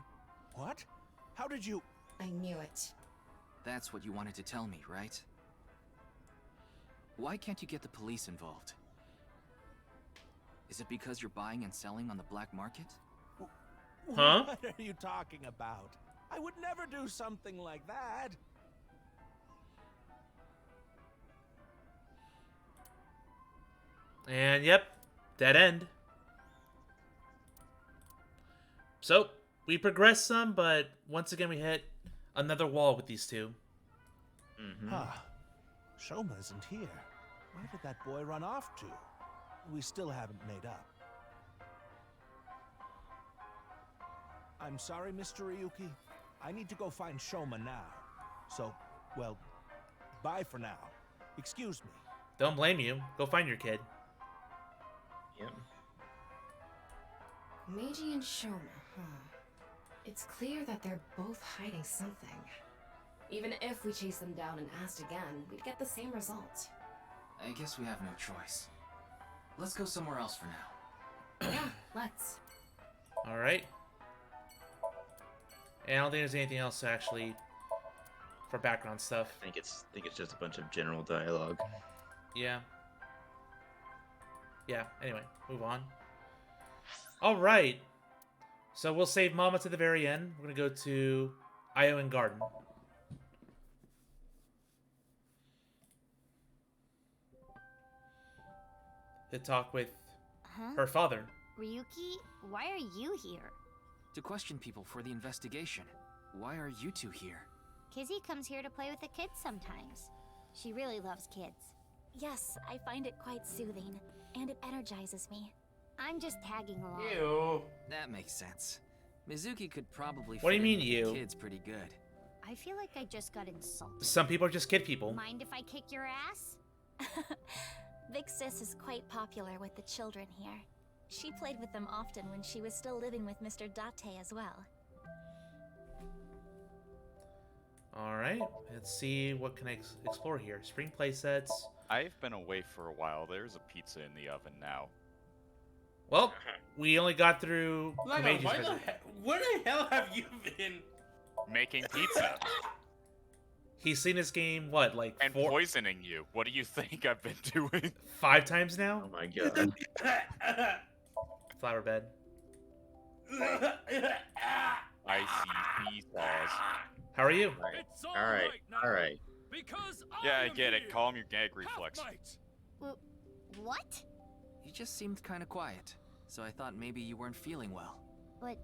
What? How did you... I knew it. That's what you wanted to tell me, right? Why can't you get the police involved? Is it because you're buying and selling on the black market? Huh? What are you talking about? I would never do something like that. And yep, dead end. So, we progressed some, but once again we hit another wall with these two. Shoma isn't here. Where did that boy run off to? We still haven't made up. I'm sorry, Mr. Ryuki. I need to go find Shoma now. So, well, bye for now. Excuse me. Don't blame you. Go find your kid. Yep. Meiji and Shoma, huh? It's clear that they're both hiding something. Even if we chase them down and asked again, we'd get the same result. I guess we have no choice. Let's go somewhere else for now. Yeah, let's. Alright. And I don't think there's anything else actually for background stuff. I think it's just a bunch of general dialogue. Yeah. Yeah, anyway, move on. Alright. So we'll save Mama to the very end. We're gonna go to Iowan Garden. To talk with her father. Ryuki, why are you here? To question people for the investigation. Why are you two here? Kizzy comes here to play with the kids sometimes. She really loves kids. Yes, I find it quite soothing, and it energizes me. I'm just tagging along. Ew. That makes sense. Mizuki could probably What do you fit in mean, with you? the kids pretty good. I feel like I just got insulted. Some people are just kid people. Mind if I kick your ass? Big Sis is quite popular with the children here. She played with them often when she was still living with Mr. Date as well. All right, let's see what can I explore here. Spring playsets. I've been away for a while. There's a pizza in the oven now. Well, we only got through Like, Courageous where the hell have you been? Making pizza. He's seen this game, what, like and poisoning you. What do you think I've been doing? 5 times now? Oh my god. Flower bed. ICP sauce. How are you? Alright. Yeah, I get it. Calm your gag reflex. What? You just seemed kind of quiet, so I thought maybe you weren't feeling well. But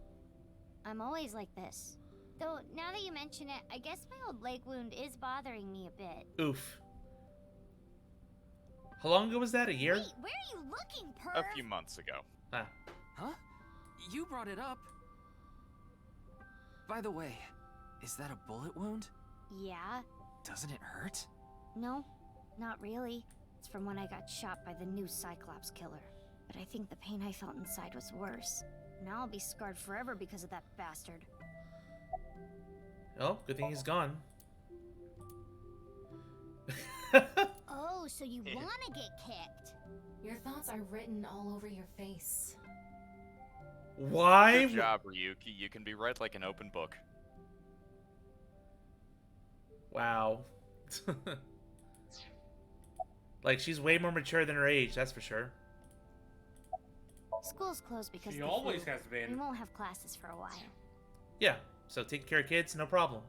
I'm always like this. Though, now that you mention it, I guess my old leg wound is bothering me a bit. Oof. How long ago was that? A year? Wait, where are you looking, perv? A few months ago. Ah. Huh? You brought it up. By the way, is that a bullet wound? Yeah. Doesn't it hurt? No, not really. It's from when I got shot by the new Cyclops killer. But I think the pain I felt inside was worse. Now I'll be scarred forever because of that bastard. Oh, good thing he's gone. Oh, so you wanna get kicked? Your thoughts are written all over your face. Why? Good job, Ryuki. You can be read like an open book. Wow. Like, she's way more mature than her age, that's for sure. School's closed because She of the always flu. has been. We won't have classes for a while. Yeah, so taking care of kids, no problem.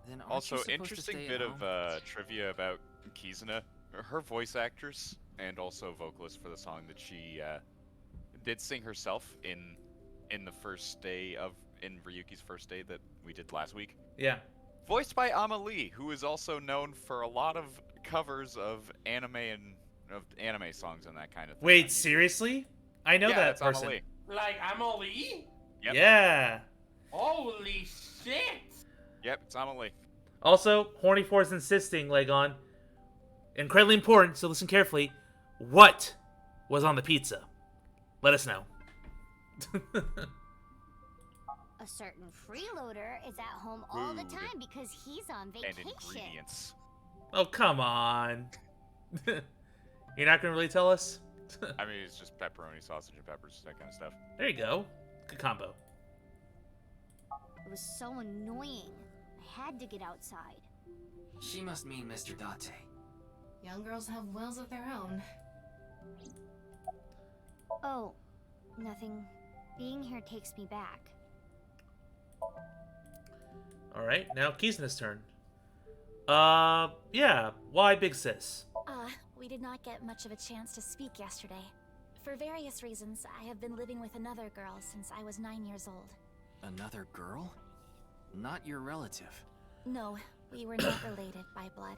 Then aren't Also, you supposed to interesting stay bit at of home? trivia about Kizuna. Her voice actress and also vocalist for the song that she did sing herself in the first day of Ryuki's first day that we did last week. Yeah. Voiced by Amelie, who is also known for a lot of covers of anime songs and that kind of thing. Wait, seriously? I know Yeah, that that's person. Amelie. Like, Amelie? Yep. Yeah. Holy shit! Yep, it's Amelie. Also, Horny Force insisting, Legon, incredibly important, so listen carefully. What was on the pizza? Let us know. A certain freeloader is at home all the Food. time because he's on And vacation. ingredients. Oh, come on. You're not going to really tell us? I mean, it's just pepperoni, sausage, and peppers, that kind of stuff. There you go. Good combo. It was so annoying. I had to get outside. She must mean Mr. Date. Young girls have wills of their own. Oh, nothing. Being here takes me back. Alright, now Kizuna's turn. Yeah. Why Big Sis? We did not get much of a chance to speak yesterday. For various reasons, I have been living with another girl since I was 9 years old. Another girl? Not your relative. No, we were not related by blood.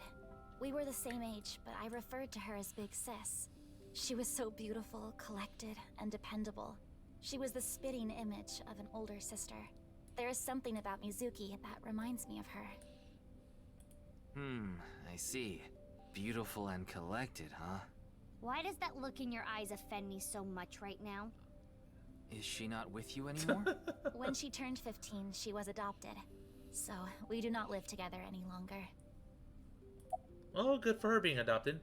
We were the same age, but I referred to her as Big Sis. She was so beautiful, collected, and dependable. She was the spitting image of an older sister. There is something about Mizuki that reminds me of her. I see. Beautiful and collected, huh? Why does that look in your eyes offend me so much right now? Is she not with you anymore? When she turned 15, she was adopted. So, we do not live together any longer. Oh, good for her being adopted.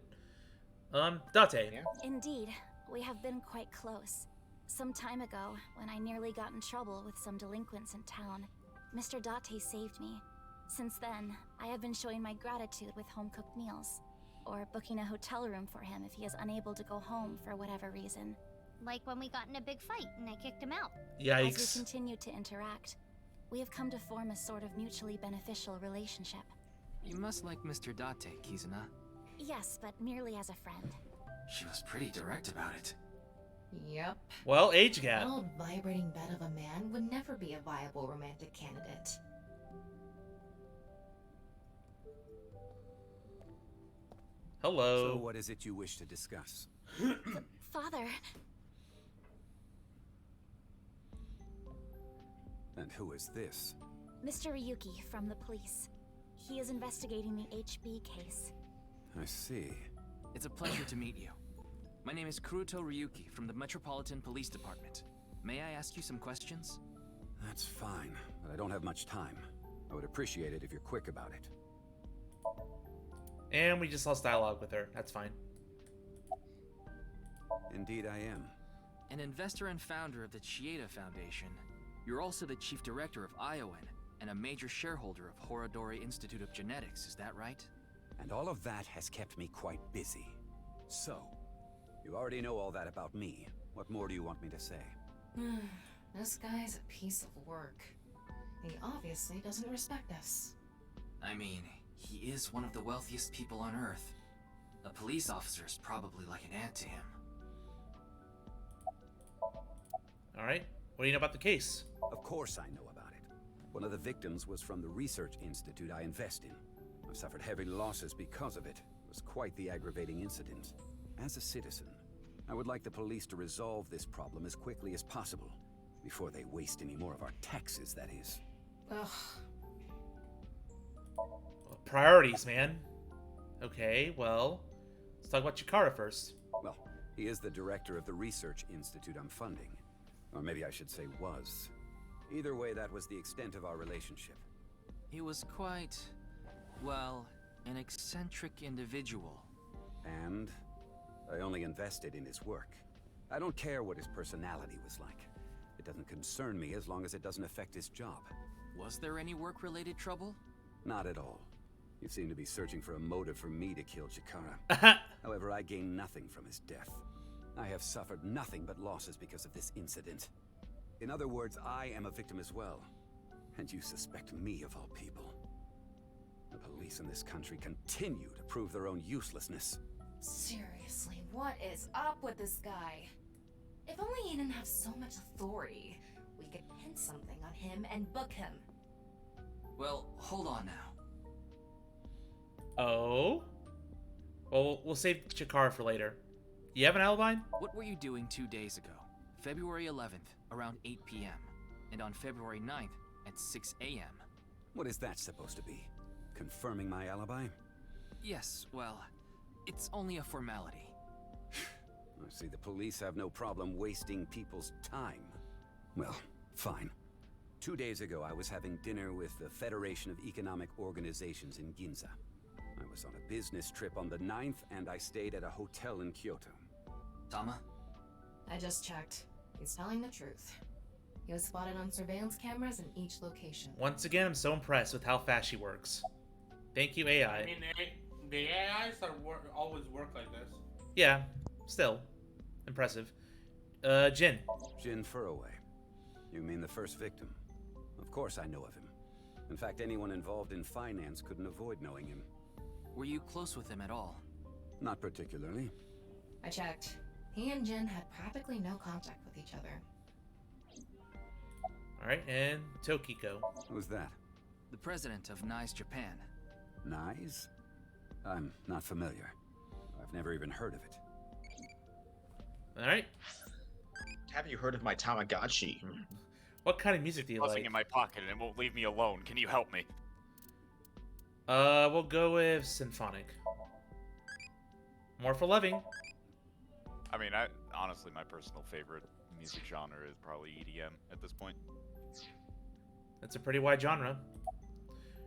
Date. Indeed, we have been quite close. Some time ago, when I nearly got in trouble with some delinquents in town, Mr. Date saved me. Since then, I have been showing my gratitude with home-cooked meals, or booking a hotel room for him if he is unable to go home for whatever reason. Like when we got in a big fight and I kicked him out. Yikes. As we continue to interact, we have come to form a sort of mutually beneficial relationship. You must like Mr. Date, Kizuna. Yes, but merely as a friend. She was pretty direct about it. Yep. Well, age gap. An old vibrating bed of a man would never be a viable romantic candidate. Hello. So what is it you wish to discuss? Father, And who is this? Mr. Ryuki from the police. He is investigating the HB case. I see. It's a pleasure to meet you. My name is Kuruto Ryuki from the Metropolitan Police Department. May I ask you some questions? That's fine, but I don't have much time. I would appreciate it if you're quick about it. And we just lost dialogue with her. That's fine. Indeed I am. An investor and founder of the Chieda Foundation, you're also the chief director of Iowan and a major shareholder of Horodori Institute of Genetics, is that right? And all of that has kept me quite busy. So, you already know all that about me. What more do you want me to say? This guy's a piece of work. He obviously doesn't respect us. I mean, he is one of the wealthiest people on Earth. A police officer is probably like an ant to him. Alright, what do you know about the case? Of course I know about it. One of the victims was from the research institute I invest in. I've suffered heavy losses because of it. It was quite the aggravating incident. As a citizen, I would like the police to resolve this problem as quickly as possible, before they waste any more of our taxes, that is. Ugh. Priorities, man. Okay, well, let's talk about Chikara first. Well, he is the director of the research institute I'm funding. Or maybe I should say was. Either way, that was the extent of our relationship. He was quite, well, an eccentric individual. And I only invested in his work. I don't care what his personality was like. It doesn't concern me as long as it doesn't affect his job. Was there any work-related trouble? Not at all. You seem to be searching for a motive for me to kill Chikara. However, I gain nothing from his death. I have suffered nothing but losses because of this incident. In other words, I am a victim as well. And you suspect me of all people. The police in this country continue to prove their own uselessness. Seriously, what is up with this guy? If only he didn't have so much authority, we could pin something on him and book him. Well, hold on now. Oh? Well, we'll save Chikara for later. You have an alibi? What were you doing 2 days ago? February 11th, around 8 p.m. And on February 9th, at 6 a.m. What is that supposed to be? Confirming my alibi? Yes, well, it's only a formality. I see the police have no problem wasting people's time. Well, fine. 2 days ago, I was having dinner with the Federation of Economic Organizations in Ginza. I was on a business trip on the 9th, and I stayed at a hotel in Kyoto. Tama? I just checked. He's telling the truth. He was spotted on surveillance cameras in each location. Once again, I'm so impressed with how fast she works. Thank you, AI. I mean, the AIs always work like this. Yeah, still. Impressive. Jin. Jin Furroway. You mean the first victim? Of course I know of him. In fact, anyone involved in finance couldn't avoid knowing him. Were you close with him at all? Not particularly. I checked. He and Jin had practically no contact with each other. Alright, and Tokiko. Who's that? The president of NICE Japan. NICE? I'm not familiar. I've never even heard of it. Alright. Have you heard of my Tamagotchi? What kind of music do you Nothing like? in my pocket and it won't leave me alone. Can you help me? We'll go with symphonic. More for living. I mean, honestly, my personal favorite music genre is probably EDM at this point. That's a pretty wide genre.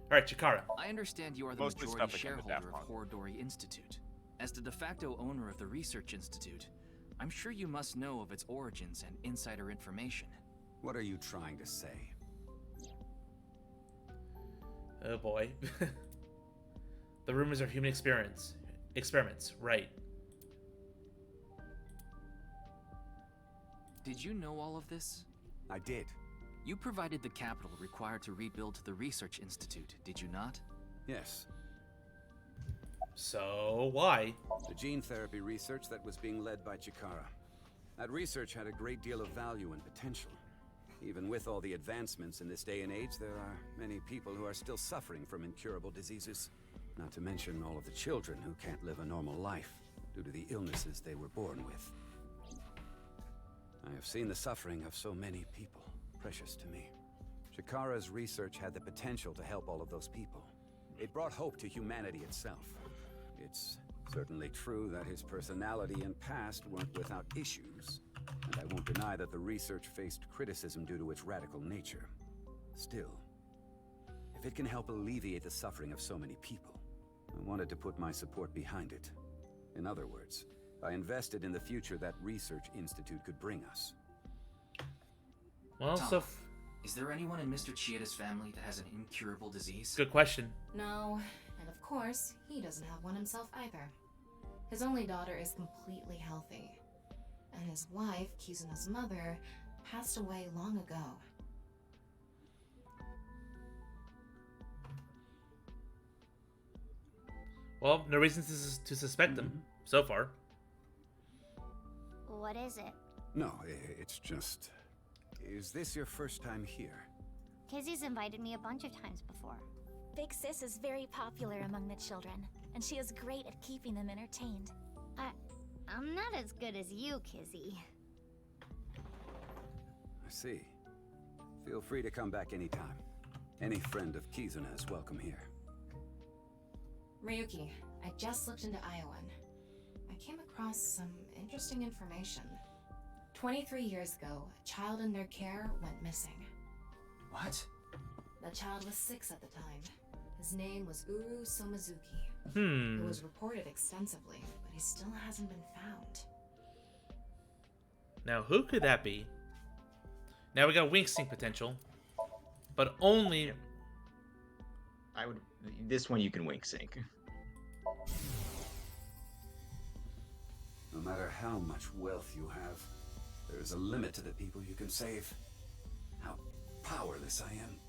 Alright, Chikara. I understand you are the Mostly majority stuff akin to shareholder Daft of Horodori Institute. As the de facto owner of the Research Institute, I'm sure you must know of its origins and insider information. What are you trying to say? Oh boy. The rumors are human experiments, right. Did you know all of this? I did. You provided the capital required to rebuild the Research Institute, did you not? Yes. So, why? The gene therapy research that was being led by Chikara. That research had a great deal of value and potential. Even with all the advancements in this day and age, there are many people who are still suffering from incurable diseases. Not to mention all of the children who can't live a normal life due to the illnesses they were born with. I have seen the suffering of so many people, precious to me. Chikara's research had the potential to help all of those people. It brought hope to humanity itself. It's certainly true that his personality and past weren't without issues, and I won't deny that the research faced criticism due to its radical nature. Still, If it can help alleviate the suffering of so many people, I wanted to put my support behind it. In other words, I invested in the future that research institute could bring us. Well, Tom, is there anyone in Mr. Chieda's family that has an incurable disease? Good question. No, and of course, he doesn't have one himself either. His only daughter is completely healthy, and his wife, Kizuna's mother, passed away long ago. Well, no reason to suspect them so far. What is it? No, it's just... Is this your first time here? Kizzy's invited me a bunch of times before. Big Sis is very popular among the children, and she is great at keeping them entertained. I'm not as good as you, Kizzy. I see. Feel free to come back anytime. Any friend of Kizuna is welcome here. Ryuki, I just looked into Iowan. I came across some interesting information. 23 years ago, a child in their care went missing. What? The child was 6 at the time. His name was Uru Somazuki. Hmm. It was reported extensively, but he still hasn't been found. Now, who could that be? Now we got wink sync potential, but only... This one you can wink sync. No matter how much wealth you have, there is a limit to the people you can save. How powerless I am.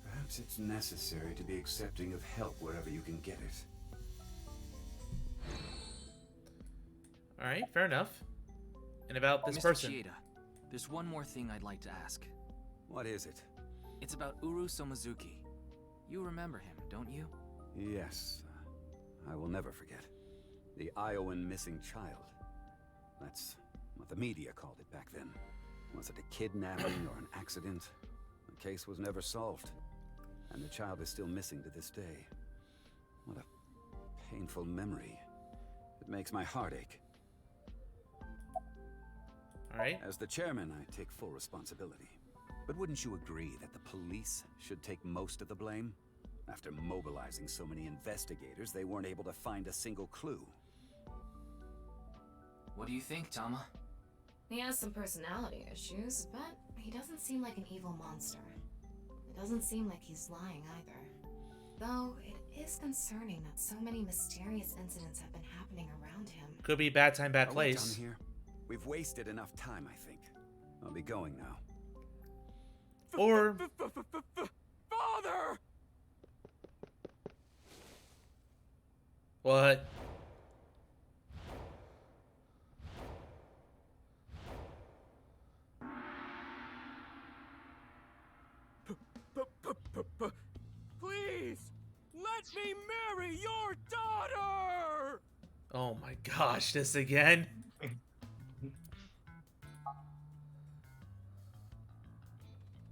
Perhaps it's necessary to be accepting of help wherever you can get it. Alright, fair enough. And about this Mr. person. Chieda, there's one more thing I'd like to ask. What is it? It's about Uru Somazuki. You remember him, don't you? Yes. I will never forget. The Iowan missing child. That's what the media called it back then. Was it a kidnapping or an accident? The case was never solved. And the child is still missing to this day. What a painful memory. It makes my heart ache. Alright. As the chairman, I take full responsibility. But wouldn't you agree that the police should take most of the blame? After mobilizing so many investigators, they weren't able to find a single clue. What do you think, Tama? He has some personality issues, but he doesn't seem like an evil monster. It doesn't seem like he's lying either. Though, it is concerning that so many mysterious incidents have been happening around him. Could be bad time, bad Are we place. done here? We've wasted enough time, I think. I'll be going now. Or... Father! What? Please! Let me marry your daughter! Oh my gosh, this again?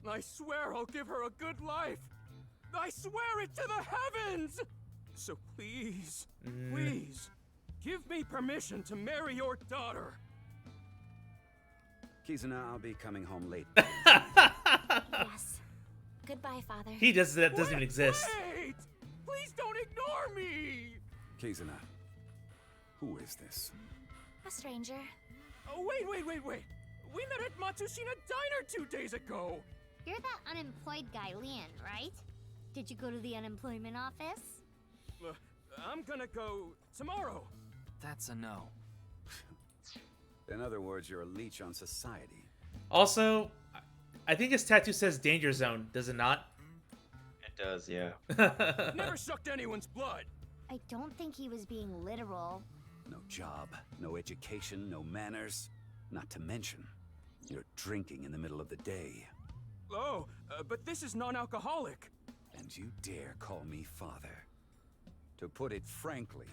I swear I'll give her a good life! I swear it to the heavens! So please, please, give me permission to marry your daughter! Kizuna, I'll be coming home late. Yes. Goodbye, Father. He does that doesn't even exist. Wait! Please don't ignore me! Kizuna, who is this? A stranger. Oh, wait! We met at Matsushina Diner 2 days ago! You're that unemployed guy, Leon, right? Did you go to the unemployment office? I'm gonna go tomorrow. That's a no. In other words, you're a leech on society. Also, I think his tattoo says Danger Zone, does it not? It does, yeah. Never sucked anyone's blood. I don't think he was being literal. No job, no education, no manners. Not to mention, you're drinking in the middle of the day. Oh, but this is non-alcoholic. And you dare call me father. To put it frankly,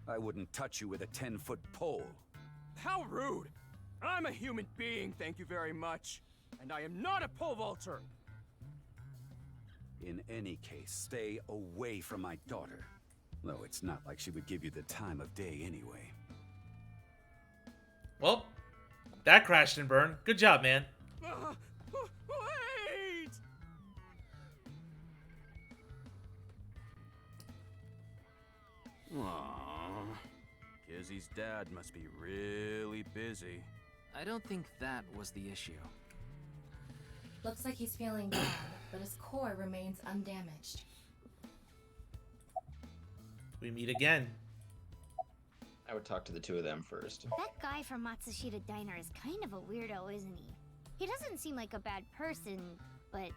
I wouldn't touch you with a 10-foot pole. How rude! I'm a human being, thank you very much. And I am not a pole vaulter. In any case, stay away from my daughter. Though it's not like she would give you the time of day anyway. Well, that crashed and burned. Good job, man. Wait! Aww. Kizzy's dad must be really busy. I don't think that was the issue. Looks like he's feeling bad, but his core remains undamaged. We meet again. I would talk to the two of them first. That guy from Matsushita Diner is kind of a weirdo, isn't he? He doesn't seem like a bad person, but...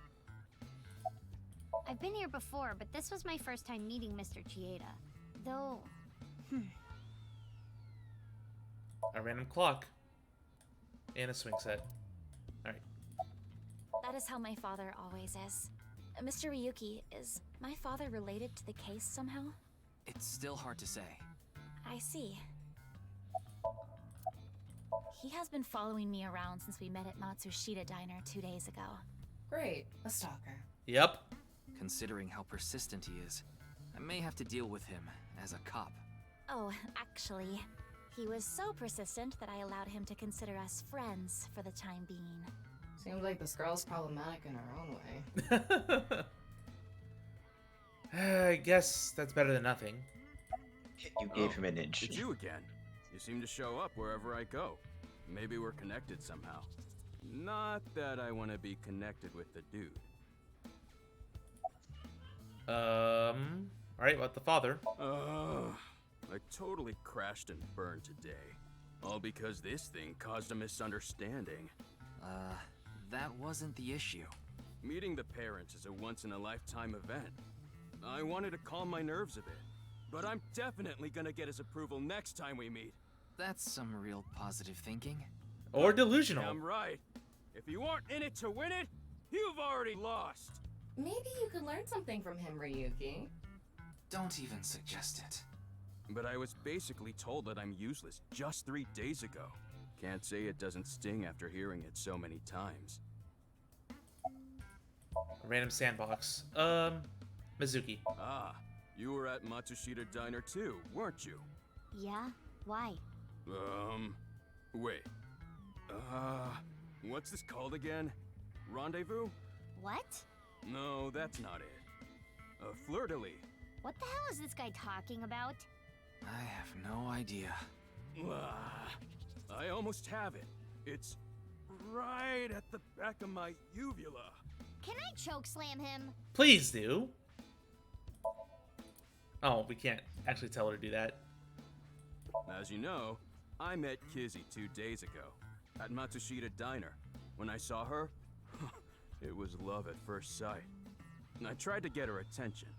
I've been here before, but this was my first time meeting Mr. Chieda. Though... A random clock. And a swing set. Alright. That is how my father always is. Mr. Ryuki, is my father related to the case somehow? It's still hard to say. I see. He has been following me around since we met at Matsushita Diner 2 days ago. Great, a stalker. Yep. Considering how persistent he is, I may have to deal with him as a cop. Oh, actually, he was so persistent that I allowed him to consider us friends for the time being. Seems like this girl's problematic in her own way. I guess that's better than nothing. You gave him an inch. It's you again. You seem to show up wherever I go. Maybe we're connected somehow. Not that I want to be connected with the dude. Alright, what the father? I totally crashed and burned today. All because this thing caused a misunderstanding. That wasn't the issue. Meeting the parents is a once-in-a-lifetime event. I wanted to calm my nerves a bit, but I'm definitely gonna get his approval next time we meet. That's some real positive thinking. Or delusional. I'm right. If you aren't in it to win it, you've already lost. Maybe you could learn something from him, Ryuki. Don't even suggest it. But I was basically told that I'm useless just 3 days ago. Can't say it doesn't sting after hearing it so many times. A random sandbox. Mizuki. Ah, you were at Matsushita Diner too, weren't you? Yeah? Why? Wait. What's this called again? Rendezvous? What? No, that's not it. Fleur-de-lis. What the hell is this guy talking about? I have no idea. I almost have it. It's right at the back of my uvula. Can I chokeslam him? Please do. Oh, we can't actually tell her to do that. As you know, I met Kizzy 2 days ago at Matsushita Diner. When I saw her, it was love at first sight. I tried to get her attention.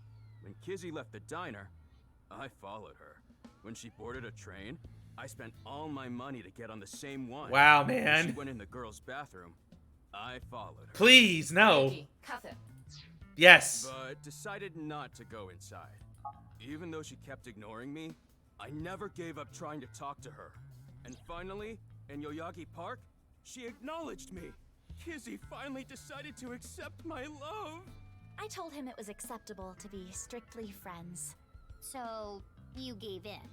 When Kizzy left the diner, I followed her. When she boarded a train, I spent all my money to get on the same one. Wow, When man. she went in the girls' bathroom, I followed her. Please, no. Ryuki, cuff him. Yes. But decided not to go inside. Even though she kept ignoring me, I never gave up trying to talk to her. And finally, in Yoyagi Park, she acknowledged me. Kizzy finally decided to accept my love. I told him it was acceptable to be strictly friends. So, you gave in.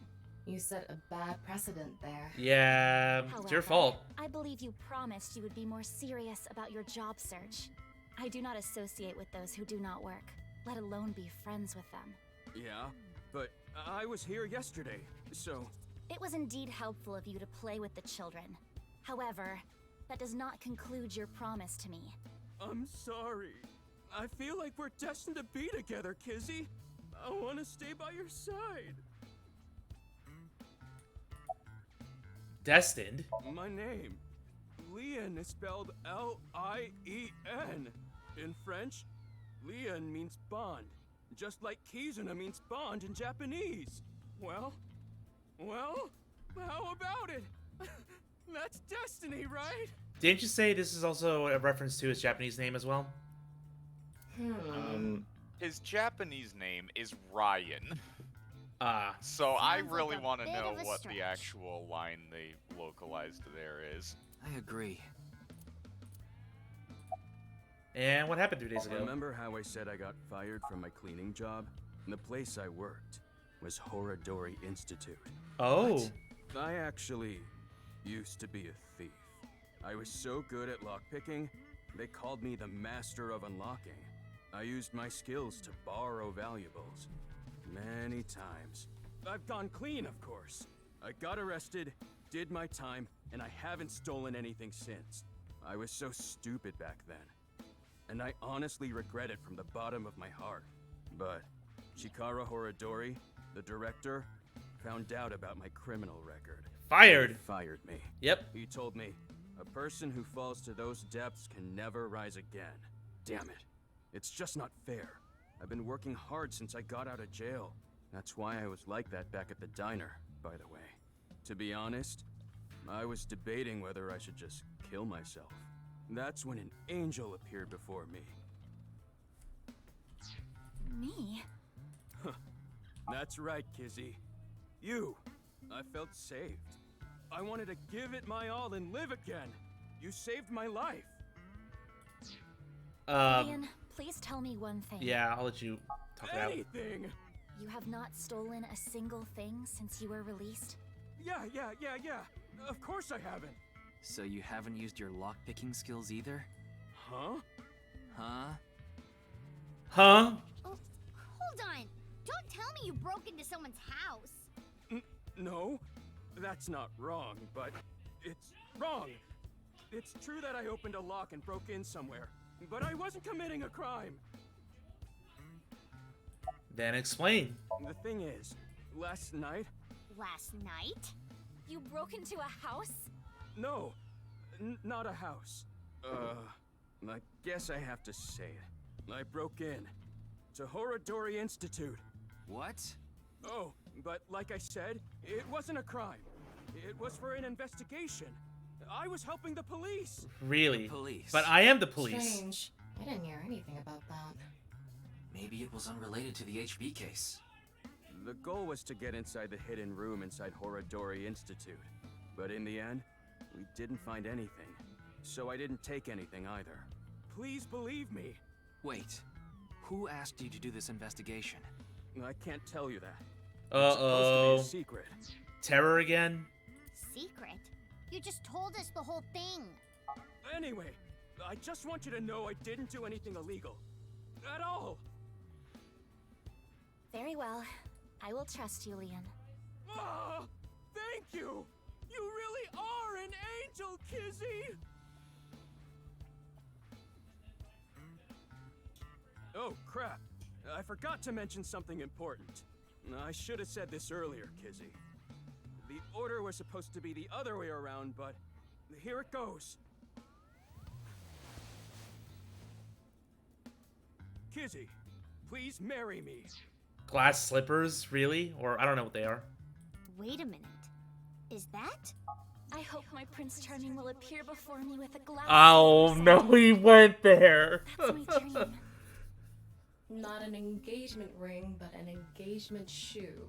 You set a bad precedent there. Yeah, it's your fault. I believe you promised you would be more serious about your job search. I do not associate with those who do not work, let alone be friends with them. Yeah, but I was here yesterday, so... It was indeed helpful of you to play with the children. However, that does not conclude your promise to me. I'm sorry. I feel like we're destined to be together, Kizzy. I want to stay by your side. Destined? My name. Lien is spelled L-I-E-N. In French, Lien means bond. Just like Kizuna means bond in Japanese. Well, how about it? That's destiny, right? Didn't you say this is also a reference to his Japanese name as well? His Japanese name is Ryan. So Sounds I like really a want to bit know of a what stretch. the actual line they localized there is. I agree. And what happened 3 days ago? Remember how I said I got fired from my cleaning job? The place I worked was Horadori Institute. Oh. What? I actually used to be a thief. I was so good at lockpicking, they called me the master of unlocking. I used my skills to borrow valuables. Many times. I've gone clean, of course. I got arrested, did my time, and I haven't stolen anything since. I was so stupid back then. And I honestly regret it from the bottom of my heart. But Chikara Horadori, the director, found out about my criminal record. Fired. He fired me. Yep. He told me, a person who falls to those depths can never rise again. Damn it. It's just not fair. I've been working hard since I got out of jail. That's why I was like that back at the diner, by the way. To be honest, I was debating whether I should just kill myself. That's when an angel appeared before me. Me? That's right, Kizzy. You. I felt saved. I wanted to give it my all and live again. You saved my life. Ian, please tell me one thing. Yeah, I'll let you talk it out. Anything. You have not stolen a single thing since you were released? Yeah. Of course I haven't. So you haven't used your lockpicking skills either? Huh? Huh? Oh, hold on. Don't tell me you broke into someone's house. No, that's not wrong, but it's wrong. It's true that I opened a lock and broke in somewhere, but I wasn't committing a crime. Then explain. The thing is, last night... Last night? You broke into a house? No, not a house. I guess I have to say it. I broke in to Horadori Institute. What? Oh, but like I said, it wasn't a crime. It was for an investigation. I was helping the police. Really? The police. But I am the police. Strange. I didn't hear anything about that. Maybe it was unrelated to the HB case. The goal was to get inside the hidden room inside Horadori Institute. But in the end, we didn't find anything. So I didn't take anything either. Please believe me. Wait. Who asked you to do this investigation? I can't tell you that. Uh-oh. It's supposed to be a secret. Terror again? Secret? You just told us the whole thing. Anyway, I just want you to know I didn't do anything illegal. At all. Very well. I will trust you, Leon. Ah, thank you! You really are an angel, Kizzy! Oh, crap. I forgot to mention something important. I should have said this earlier, Kizzy. The order was supposed to be the other way around, but here it goes. Kizzy, please marry me. Glass slippers? Really? Or I don't know what they are. Wait a minute. Is that? I hope my Prince Charming will appear before me with a glass. Oh, no, he went there. That's my dream. Not an engagement ring, but an engagement shoe.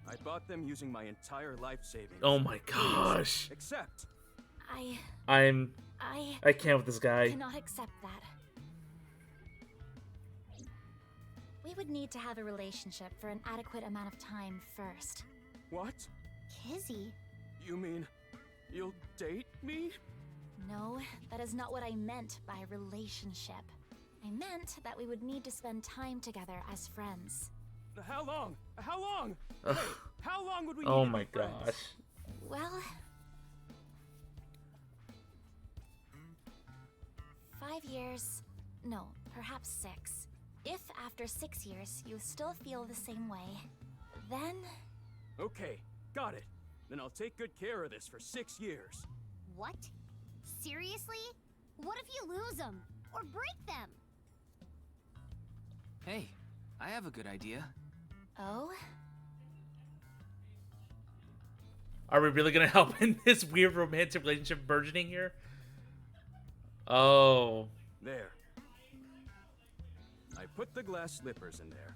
I bought them using my entire life savings. Oh my gosh. Except I can't with this guy. cannot accept that. We would need to have a relationship for an adequate amount of time first. What? Kizzy? You mean you'll date me? No, that is not what I meant by relationship. I meant that we would need to spend time together as friends. How long? How long? Hey, how long would we need Oh to my be friends? gosh. Well, 5 years, no, perhaps 6. If after 6 years you still feel the same way, then... Okay, got it. Then I'll take good care of this for 6 years. What? Seriously? What if you lose them? Or break them? Hey, I have a good idea. Oh? Are we really gonna help in this weird romantic relationship burgeoning here? Oh. There. I put the glass slippers in there.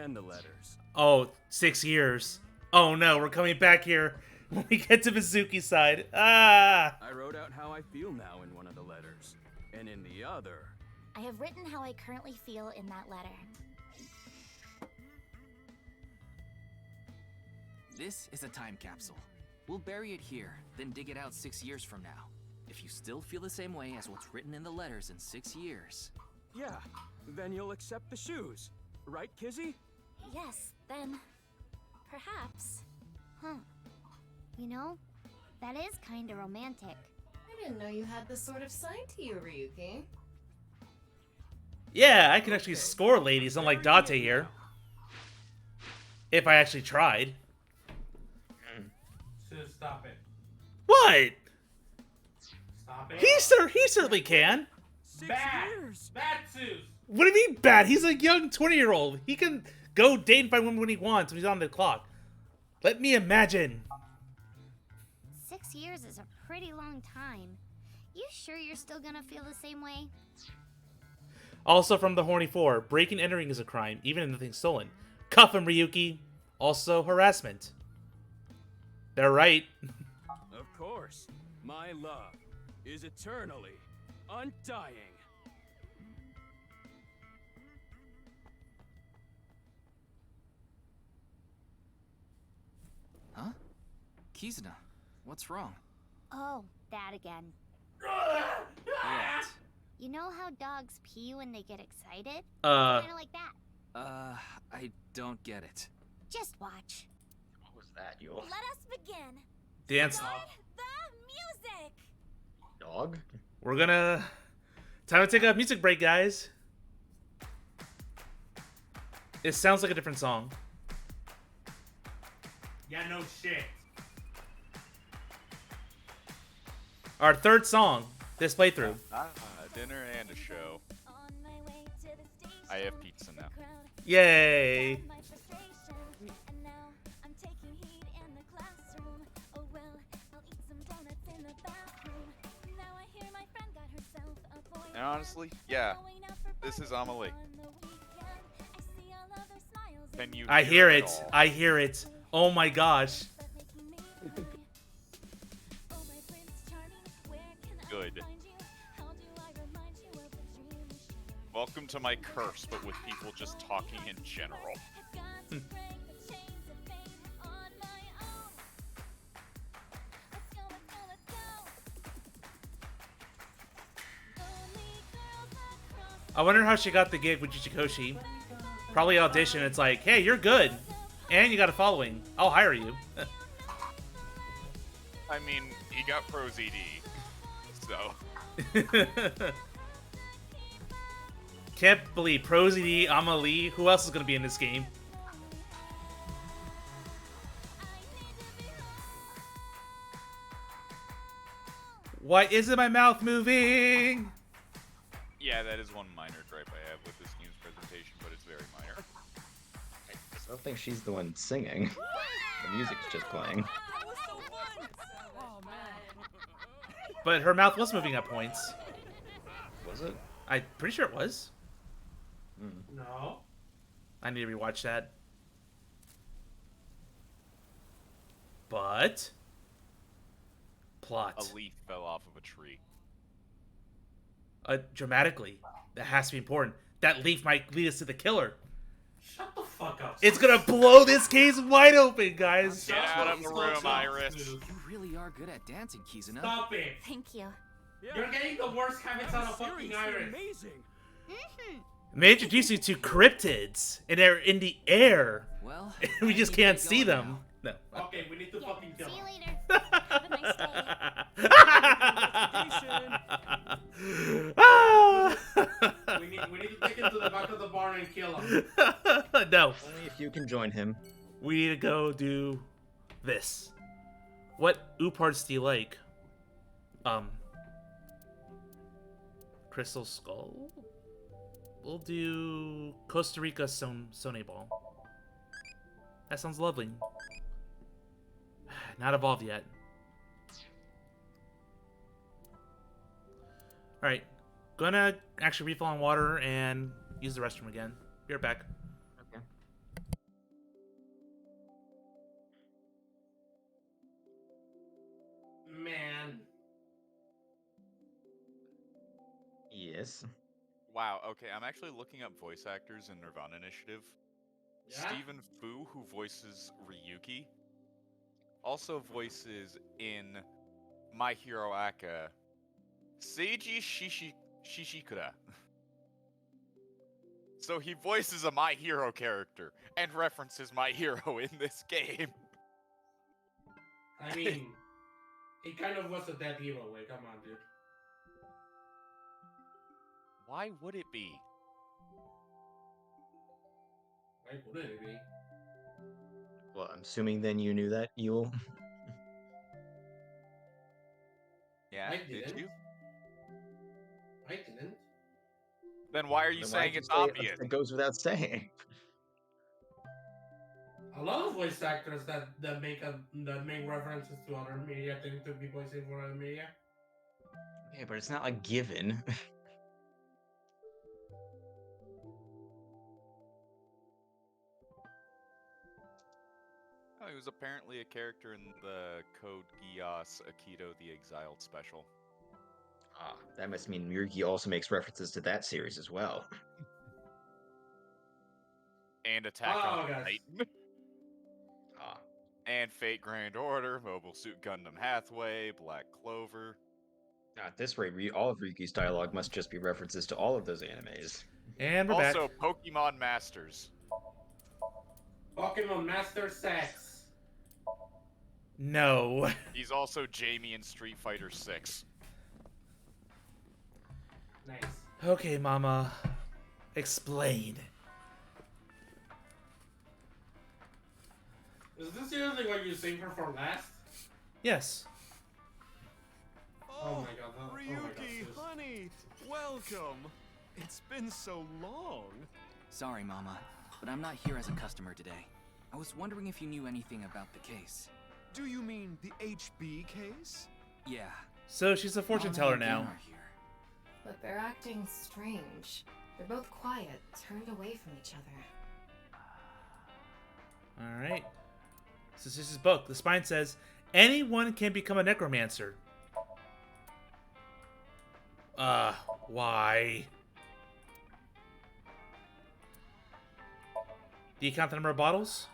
And the letters. Oh, 6 years. Oh no, we're coming back here when we get to Mizuki's side. Ah! I wrote out how I feel now in one of the letters. And in the other... I have written how I currently feel in that letter. This is a time capsule. We'll bury it here, then dig it out 6 years from now. If you still feel the same way as what's written in the letters in 6 years... Yeah, then you'll accept the shoes. Right, Kizzy? Yes, then... Perhaps. Huh. You know, that is kinda romantic. I didn't know you had this sort of side to you, Ryuki. Yeah, I can actually score ladies, unlike Date here. If I actually tried. So stop it. What? Stop it. He certainly can. Bad. Bad Zeus. What do you mean bad? He's a young 20-year-old. He can go date and find women when he wants when he's on the clock. Let me imagine. 6 years is a pretty long time. You sure you're still gonna feel the same way? Also from the Horny Four, breaking and entering is a crime, even if nothing's stolen. Cuff him, Ryuki. Also harassment. They're right. Of course, my love is eternally undying. Huh? Kizuna, what's wrong? Oh, that again. What? You know how dogs pee when they get excited? Kinda like that. I don't get it. Just watch. What was that, Yule? Let us begin. Dance. Start the music. Dog? We're gonna... Time to take a music break, guys. It sounds like a different song. Yeah, no shit. Our third song, this playthrough. Dinner and a show. I have pizza now. Yay! And honestly, yeah, this is Amelie. Can you I hear it. all? I hear it. Oh my gosh. Good. Welcome to my curse, but with people just talking in general. I wonder how she got the gig with Ichikoshi. Probably audition. It's like, hey, you're good, and you got a following. I'll hire you. I mean, he got Pro ZD, so. Can't believe Pro ZD, Amelie. Who else is gonna be in this game? Why isn't my mouth moving? Yeah, that is one minor gripe I have with this game's presentation, but it's very minor. I don't think she's the one singing. The music's just playing. But her mouth was moving at points. Was it? I'm pretty sure it was. No. I need to rewatch that. But... Plot. A leaf fell off of a tree. Dramatically. That has to be important. That leaf might lead us to the killer. Shut the fuck up. It's gonna blow this case wide open, guys. Get out of the room, Iris. You really are good at dancing, Kizuna. Stop it. Thank you. You're getting the worst habits out of fucking Iris. Amazing. They introduce you to cryptids, and they're in the air. Well, we just can't see them. No. Okay, we need to fucking kill See you him. later. Have a nice day. we need to take him to the back of the barn and kill him. No. Only if you can join him. We need to go do this. What parts do you like? Crystal Skull? We'll do Costa Rica Sone Ball. That sounds lovely. Not evolved yet. Alright. Gonna actually refill on water and use the restroom again. Be right back. Okay. Man. Yes. Wow, okay, I'm actually looking up voice actors in Nirvana Initiative. Yeah? Stephen Fu, who voices Ryuki, also voices in My Hero Aka Seiji Shishikura. So he voices a My Hero character and references My Hero in this game. I mean, he kind of was a dead giveaway. Come on, dude. Why would it be? Why wouldn't it be? Well, I'm assuming then you knew that, Yule. Yeah, I did didn't. you? I didn't. Then why are you Then saying why'd you it's say obvious? it goes without saying? A lot of voice actors that make references to other media tend to be voicing for other media. Yeah, but it's not like given. Oh, he was apparently a character in the Code Geass Akito the Exiled special. Ah, that must mean Miyuki also makes references to that series as well. And Attack on guys. Titan. And Fate Grand Order, Mobile Suit Gundam Hathaway, Black Clover. At this rate, all of Ryuki's dialogue must just be references to all of those animes. And we're also, back. Pokemon Masters. Pokemon Master Sex. No. He's also Jamie in Street Fighter 6. Nice. Okay, Mama. Explain. Is this usually what you save her for last? Yes. Oh my god. Ryuki, honey, welcome. It's been so long. Sorry, Mama, but I'm not here as a customer today. I was wondering if you knew anything about the case. Do you mean the HB case? Yeah. So she's a fortune Mama teller and Dan now. are here. But they're acting strange. They're both quiet, turned away from each other. Alright. So this is his book. The spine says, anyone can become a necromancer. Why? Do you count the number of bottles?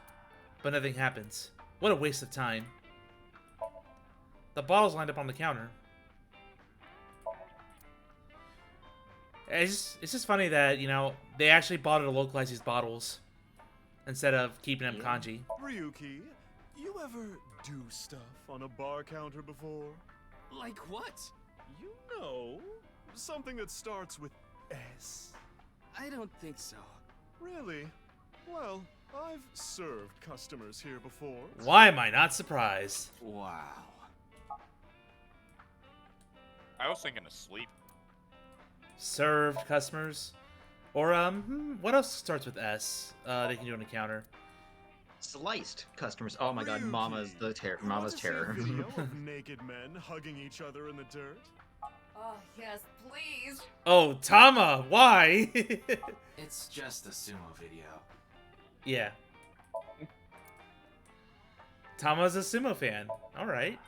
But nothing happens. What a waste of time. The bottles lined up on the counter. It's just funny that, you know, they actually bothered to localize these bottles instead of keeping them kanji. Ryuki, you ever do stuff on a bar counter before? Like what? You know, something that starts with S. I don't think so. Really? Well, I've served customers here before. Why am I not surprised? Wow. I was thinking of sleep. Served customers. Or, what else starts with S? They can do on a counter. Sliced customers. Oh my god, Mama's terror. Want to see a video of naked men hugging each other in the dirt? Oh, yes, please. Oh, Tama! Why? It's just a sumo video. Yeah. Tama's a sumo fan. Alright.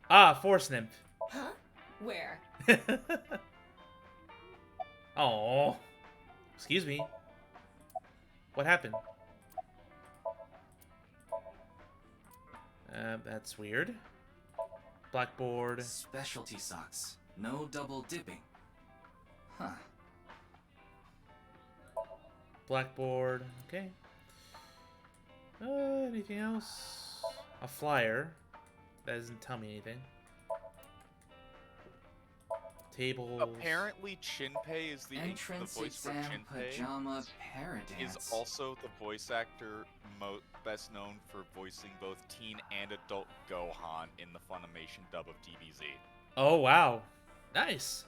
Ah, Force Nymph. Huh? Where? Oh. Excuse me. What happened? That's weird. Blackboard. Specialty socks. No double dipping. Huh. Blackboard. Okay. Anything else? A flyer. That doesn't tell me anything. Tables. Apparently, Shinpei is the Entrance voice for exam Shinpei. pajama paradance. Is also the voice actor best known for voicing both teen and adult Gohan in the Funimation dub of DBZ. Oh, wow. Nice.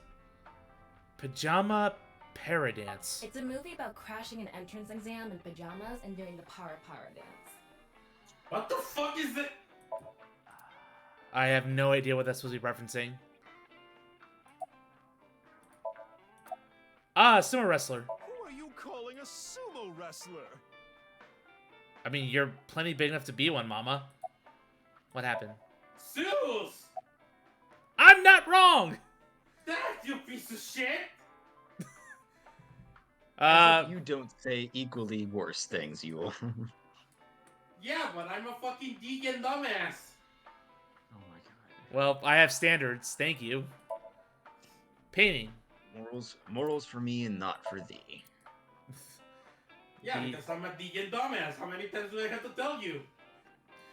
Pajama Paradance. It's a movie about crashing an entrance exam in pajamas and doing the para dance. What the fuck is that? I have no idea what that's supposed to be referencing. Ah, sumo wrestler. Who are you calling a sumo wrestler? I mean, you're plenty big enough to be one, Mama. What happened? Zeus! I'm not wrong! That, you piece of shit! You don't say equally worse things, Yule. Yeah, but I'm a fucking deacon dumbass. Oh my god. Well, I have standards. Thank you. Painting. Morals for me and not for thee. Yeah, because I'm a DJ dumbass. How many times do I have to tell you?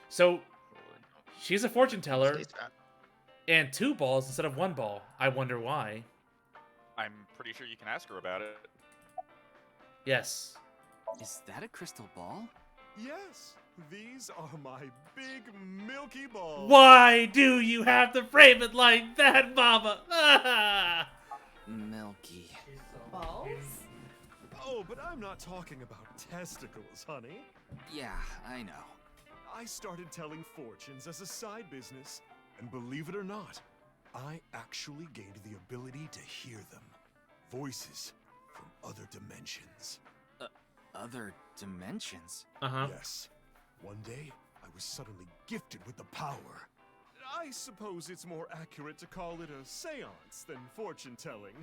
So, she's a fortune teller. And 2 balls instead of 1 ball. I wonder why. I'm pretty sure you can ask her about it. Yes. Is that a crystal ball? Yes, these are my big milky balls. Why do you have to frame it like that, Mama? Milky. Balls? Oh, but I'm not talking about testicles, honey. Yeah, I know. I started telling fortunes as a side business, and believe it or not, I actually gained the ability to hear them. Voices from other dimensions. Other dimensions? Uh-huh. Yes. One day, I was suddenly gifted with the power. I suppose it's more accurate to call it a seance than fortune-telling.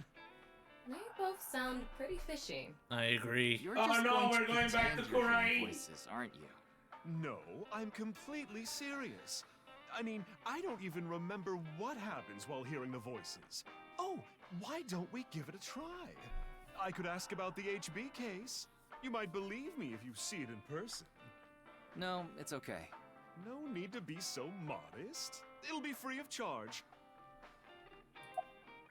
They both sound pretty fishy. I agree. You're just we're going back to Kurai. Voices, aren't you? No, I'm completely serious. I mean, I don't even remember what happens while hearing the voices. Oh, why don't we give it a try? I could ask about the HB case. You might believe me if you see it in person. No, it's okay. No need to be so modest. It'll be free of charge.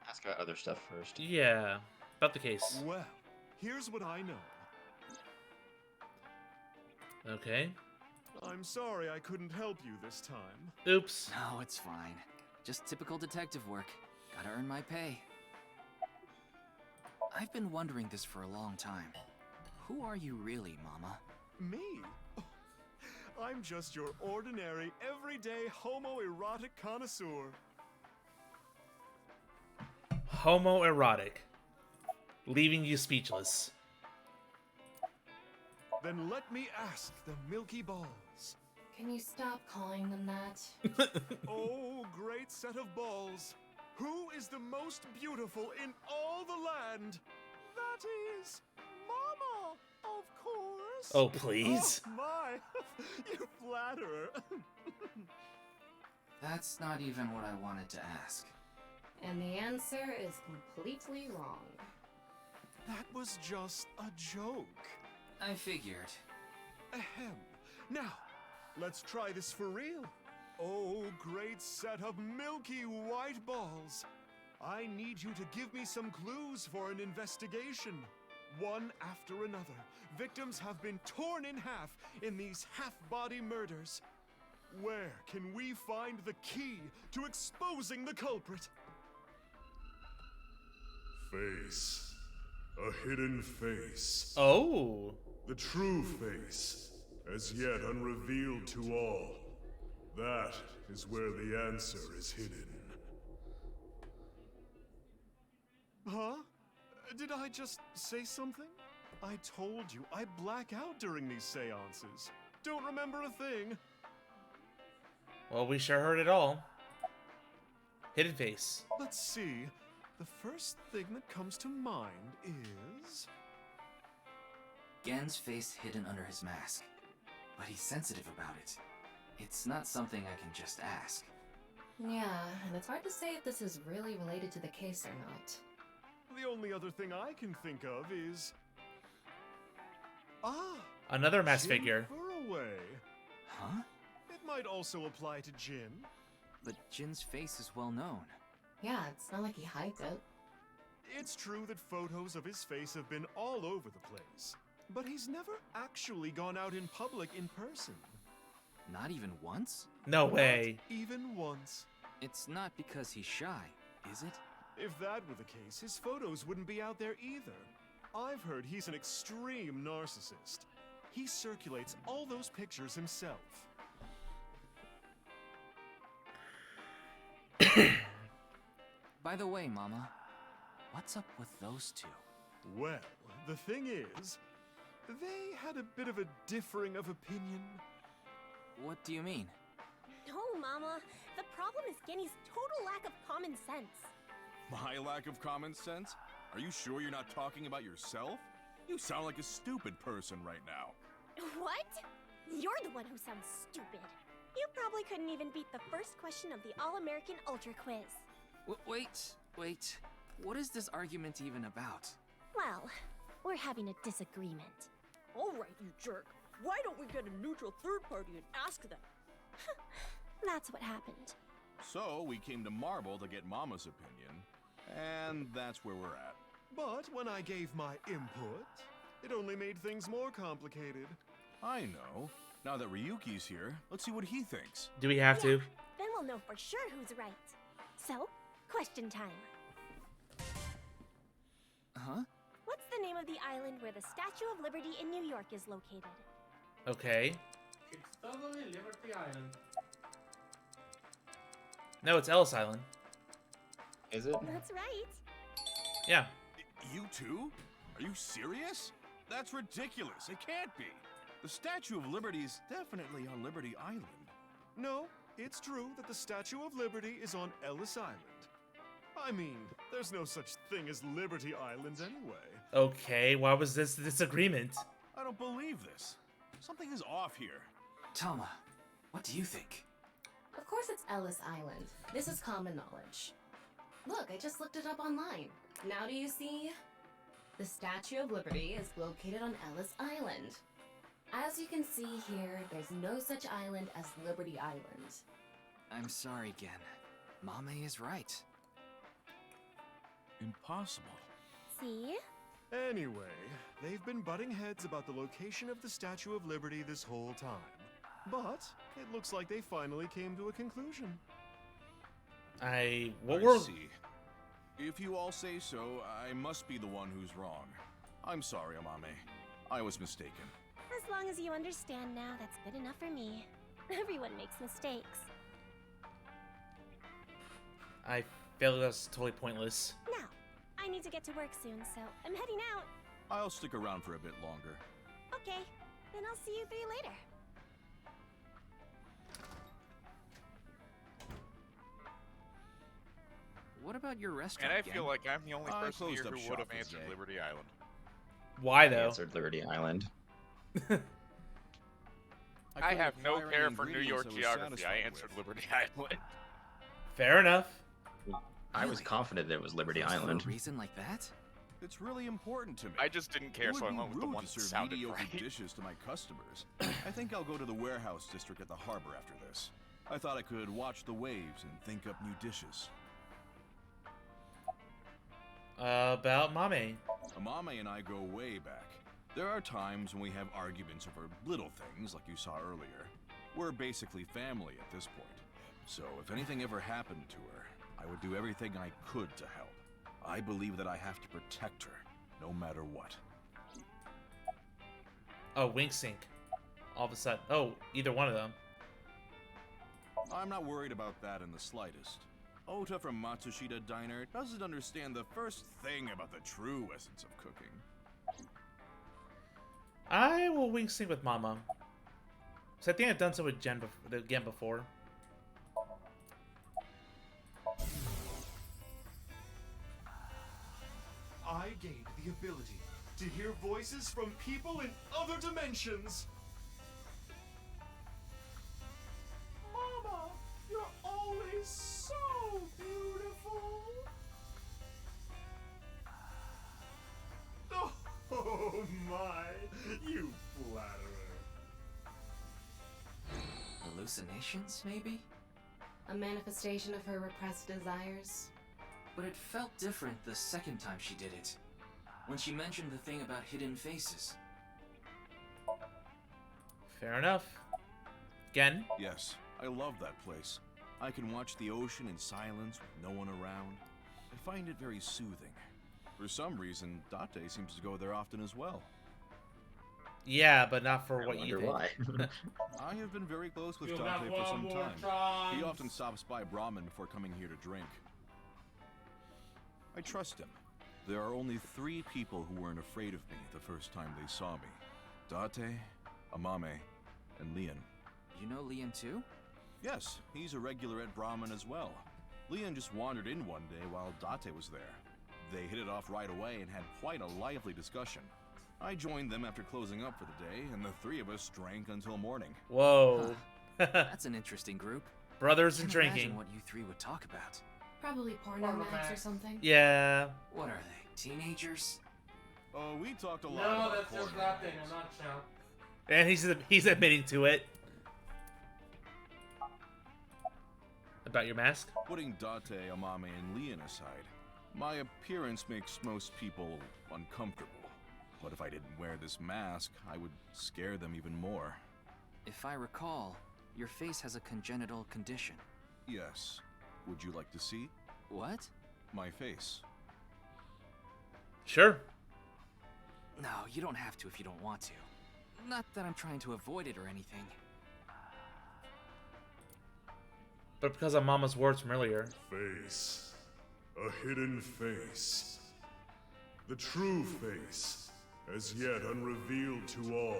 Ask about other stuff first. Yeah, about the case. Well, here's what I know. Okay. I'm sorry I couldn't help you this time. Oops. No, it's fine. Just typical detective work. Gotta earn my pay. I've been wondering this for a long time. Who are you really, Mama? Me? I'm just your ordinary, everyday homoerotic connoisseur. Homoerotic. Leaving you speechless. Then let me ask the Milky Balls. Can you stop calling them that? Oh, great set of balls. Who is the most beautiful in all the land? That is Mama, of course. Oh, please. Oh, my. You flatterer. That's not even what I wanted to ask. And the answer is completely wrong. That was just a joke. I figured. Ahem. Now, let's try this for real. Oh, great set of milky white balls. I need you to give me some clues for an investigation. One after another, victims have been torn in half in these half-body murders. Where can we find the key to exposing the culprit? Face. A hidden face. Oh. The true face, as yet unrevealed to all. That is where the answer is hidden. Huh? Did I just say something? I told you, I black out during these seances. Don't remember a thing. Well, we sure heard it all. Hidden face. Let's see. The first thing that comes to mind is... Gen's face hidden under his mask. But he's sensitive about it. It's not something I can just ask. Yeah, and it's hard to say if this is really related to the case or not. The only other thing I can think of is... Another mask Jin figure. Furroway. Huh? It might also apply to Jin. But Jin's face is well known. Yeah, it's not like he hides it. It's true that photos of his face have been all over the place. But he's never actually gone out in public in person. Not even once? No way. Not even once. It's not because he's shy, is it? If that were the case, his photos wouldn't be out there either. I've heard he's an extreme narcissist. He circulates all those pictures himself. By the way, Mama, what's up with those two? Well, the thing is, they had a bit of a differing of opinion. What do you mean? No, Mama. The problem is Genny's total lack of common sense. My lack of common sense? Are you sure you're not talking about yourself? You sound like a stupid person right now. What? You're the one who sounds stupid. You probably couldn't even beat the first question of the All-American Ultra Quiz. Wait. What is this argument even about? Well, we're having a disagreement. Alright, you jerk. Why don't we get a neutral third party and ask them? That's what happened. So we came to Marble to get Mama's opinion, and that's where we're at. But when I gave my input, it only made things more complicated. I know. Now that Ryuki's here, let's see what he thinks. Do we have to? Then we'll know for sure who's right. So, question time. Huh? What's the name of the island where the Statue of Liberty in New York is located? Okay. It's totally Liberty Island. No, it's Ellis Island. Is it? That's right. Yeah. You too? Are you serious? That's ridiculous. It can't be. The Statue of Liberty is definitely on Liberty Island. No, it's true that the Statue of Liberty is on Ellis Island. I mean, there's no such thing as Liberty Island anyway. Okay, why was this disagreement? I don't believe this. Something is off here. Tama, what do you think? Of course it's Ellis Island. This is common knowledge. Look, I just looked it up online. Now do you see? The Statue of Liberty is located on Ellis Island. As you can see here, there's no such island as Liberty Island. I'm sorry, Gen. Mame is right. Impossible. See? Anyway, they've been butting heads about the location of the Statue of Liberty this whole time. But it looks like they finally came to a conclusion. I see. If you all say so, I must be the one who's wrong. I'm sorry, Amame. I was mistaken. As long as you understand now, that's good enough for me. Everyone makes mistakes. I feel like that's totally pointless. Now, I need to get to work soon, so I'm heading out. I'll stick around for a bit longer. Okay, then I'll see you three later. What about your restaurant, And I Gen? feel like I'm the only I person here closed up who would have shop for answered today. Liberty Island. Why I though? answered Liberty Island. I have no acquiring care for New ingredients York I was geography. I satisfied answered with. Liberty Island. Fair enough. I was confident that it was Liberty For Island. a reason like that? It's really important to me. I just didn't care, It so I would went be with the rude one to that serve sounded mediocre right. dishes to my customers. I think I'll go to the warehouse district at the harbor after this. I thought I could watch the waves and think up new dishes. About Mame. Amame and I go way back. There are times when we have arguments over little things, like you saw earlier. We're basically family at this point. So if anything ever happened to her, I would do everything I could to help. I believe that I have to protect her, no matter what. Oh, Wink Sync. All of a sudden. Oh, either one of them. I'm not worried about that in the slightest. Ota from Matsushita Diner doesn't understand the first thing about the true essence of cooking. I will Wink Sync with Mama. So I think I've done so with Gen again before. I gained the ability to hear voices from people in other dimensions. Mama, you're always so beautiful. Oh my, you flatterer. Hallucinations, maybe? A manifestation of her repressed desires. But it felt different the second time she did it. When she mentioned the thing about hidden faces. Fair enough. Again? Yes, I love that place. I can watch the ocean in silence with no one around. I find it very soothing. For some reason, Date seems to go there often as well. Yeah, but not for I what you wonder think. why. I have been very close with You Date got for one some more time. chance. He often stops by Brahmin before coming here to drink. I trust him. There are only 3 people who weren't afraid of me the first time they saw me. Date, Amame, and Leon. You know Leon too? Yes, he's a regular at Brahmin as well. Leon just wandered in one day while Date was there. They hit it off right away and had quite a lively discussion. I joined them after closing up for the day, and the 3 of us drank until morning. Whoa. That's an interesting group. Brothers I and can't drinking. imagine what you 3 would talk about. Probably porno max or something. Yeah. What are they, teenagers? Oh, we talked a lot No, about that's just porno that in mags. a nutshell. And he's admitting to it. About your mask? Putting Date, Amame, and Leon aside, my appearance makes most people uncomfortable. But if I didn't wear this mask, I would scare them even more. If I recall, your face has a congenital condition. Yes. Would you like to see? What? My face. Sure. No, you don't have to if you don't want to. Not that I'm trying to avoid it or anything. But because of Mama's words from earlier. Face. A hidden face. The true face, as yet unrevealed to all.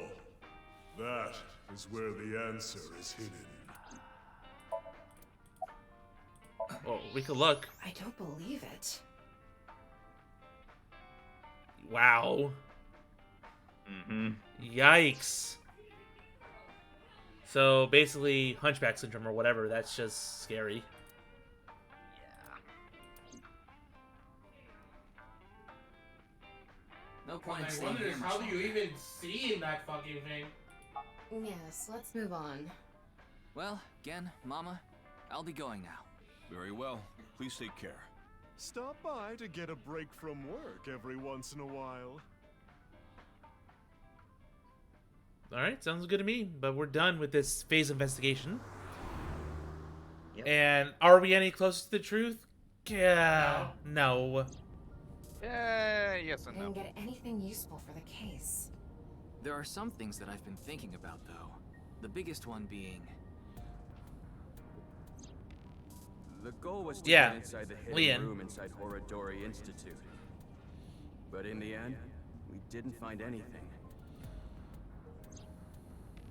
That is where the answer is hidden. Well, we could look. I don't believe it. Wow. Mm-hmm. Yikes. So basically, Hunchback syndrome or whatever. That's just scary. No What point in I staying wonder here is much how do you longer. even see in that fucking thing? Yes, let's move on. Well, Gen, Mama, I'll be going now. Very well. Please take care. Stop by to get a break from work every once in a while. Alright, sounds good to me. But we're done with this phase investigation. Yep. And are we any closer to the truth? Yeah. No. Yeah, yes and Didn't no. get anything useful for the case. There are some things that I've been thinking about, though. The biggest one being... The goal was to Yeah. get inside the hidden Leon. room inside Horadori Institute. But in the end, we didn't find anything.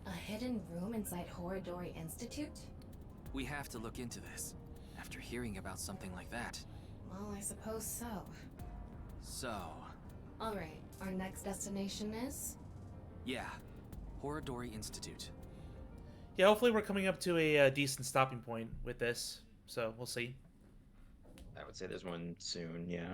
A hidden room inside Horadori Institute? We have to look into this. After hearing about something like that. Well, I suppose so. So... Alright, our next destination is? Yeah. Horadori Institute. Yeah, hopefully we're coming up to a decent stopping point with this. So, we'll see. I would say there's one soon, yeah.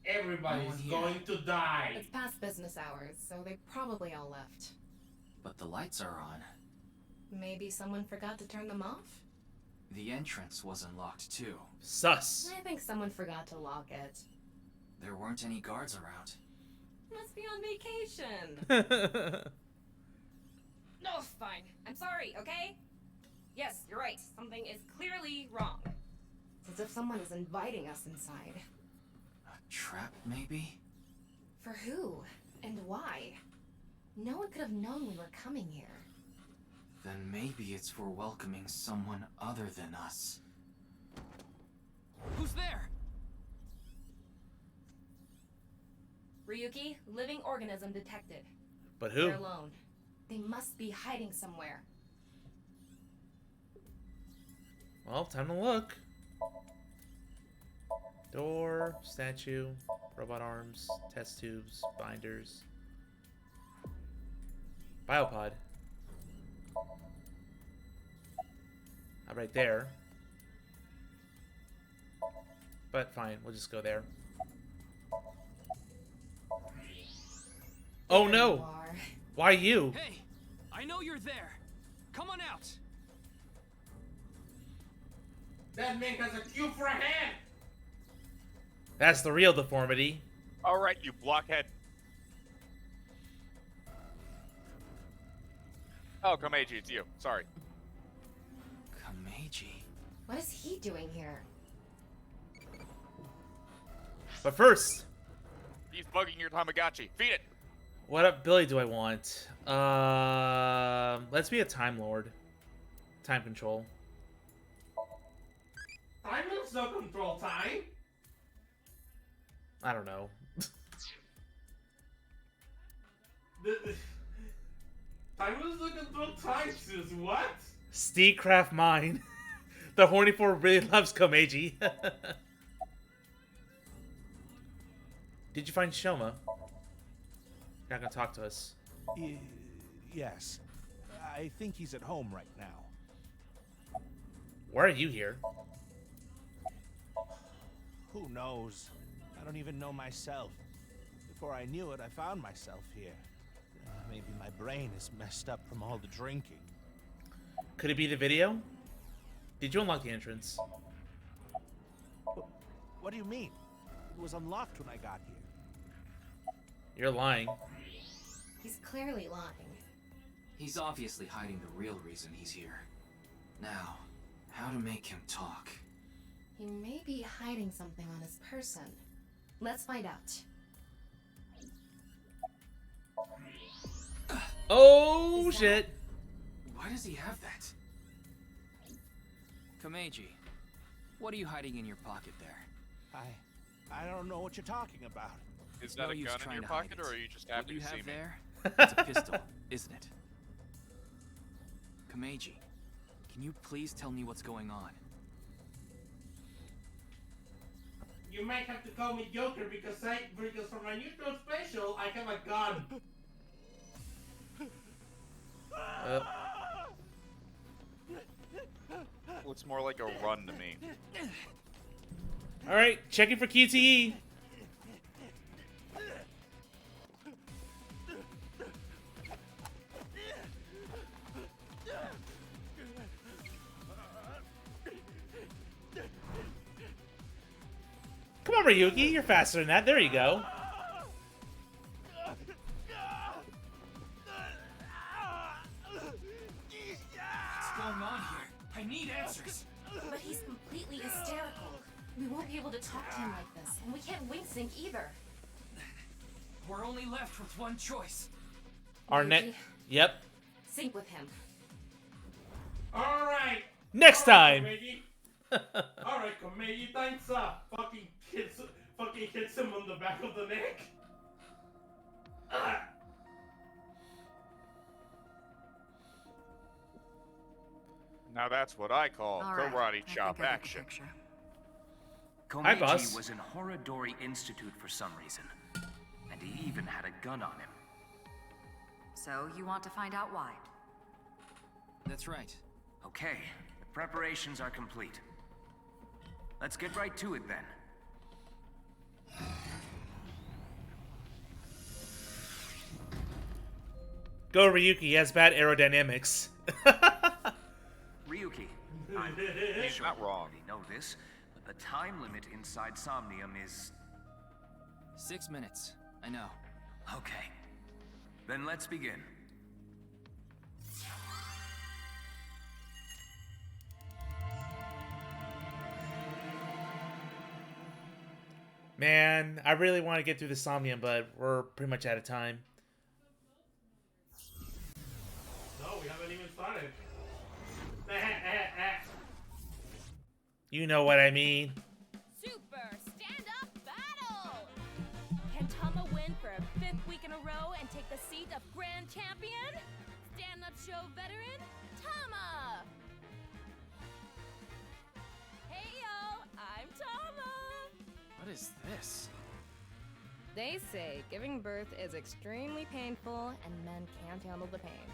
Everybody's here. going to die. It's past business hours, so they probably all left. But the lights are on. Maybe someone forgot to turn them off? The entrance wasn't locked, too. Sus. I think someone forgot to lock it. There weren't any guards around. Must be on vacation. No, fine. I'm sorry, okay? Yes, you're right. Something is clearly wrong. It's as if someone is inviting us inside. A trap, maybe? For who? And why? No one could have known we were coming here. Then maybe it's for welcoming someone other than us. Who's there? Ryuki, living organism detected. But who? They're alone. They must be hiding somewhere. Well, time to look. Door, statue, robot arms, test tubes, binders. Biopod. Right there. But fine, we'll just go there. Oh no! Why you? Hey, I know you're there. Come on out. That man has a cube for a hand. That's the real deformity. Alright, you blockhead. Oh, Komeiji, it's you. Sorry. Komeiji? What is he doing here? But first, He's bugging your Tamagotchi. Feed it! what ability do I want? Let's be a Time Lord. Time control. Time will still control time. I don't know. Time will still control time, sis. What? Steecraft mine. The horny four really loves Komeiji. Did you find Shoma? You're not gonna talk to us. Yes. I think he's at home right now. Why are you here? Who knows? I don't even know myself. Before I knew it, I found myself here. Maybe my brain is messed up from all the drinking. Could it be the video? Did you unlock the entrance? What do you mean? It was unlocked when I got here. You're lying. He's clearly lying. He's obviously hiding the real reason he's here. Now, how to make him talk? He may be hiding something on his person. Let's find out. Oh, shit. Why does he have that? Komeiji, what are you hiding in your pocket there? I don't know what you're talking about. Is that No a use gun in trying your to hide pocket, it. or are you just What happy you to see have me? there? It's a pistol, isn't it? Komeiji, can you please tell me what's going on? You might have to call me Joker because for my neutral special I have a gun. Looks more like a run to me. Alright, checking for QTE. Come on, Ryuki, you're faster than that. There you go. What's going on here? I need answers. But he's completely hysterical. We won't be able to talk to him like this, and we can't wing sync either. We're only left with one choice. Our next... Yep. Sync with him. Alright. Next time. Alright, Komeiji, thanks fucking hits him on the back of the neck. Now that's what I call All right, karate I chop think I get the action. picture. Hi, boss. Komeiji was in Horodori Institute for some reason, and he even had a gun on him. So, you want to find out why? That's right. Okay, the preparations are complete. Let's get right to it then. Go, Ryuki. He has bad aerodynamics. Ryuki, He's sure not you wrong. already know this, but the time limit inside Somnium is... 6 minutes. I know. Okay. Then let's begin. Man, I really want to get through the Somnium, but we're pretty much out of time. No, we haven't even started. You know what I mean. Super stand-up battle! Can Tama win for a 5th week in a row and take the seat of Grand Champion? Stand-up show veteran, Tama! Hey yo, I'm Tama! What is this? They say giving birth is extremely painful and men can't handle the pain.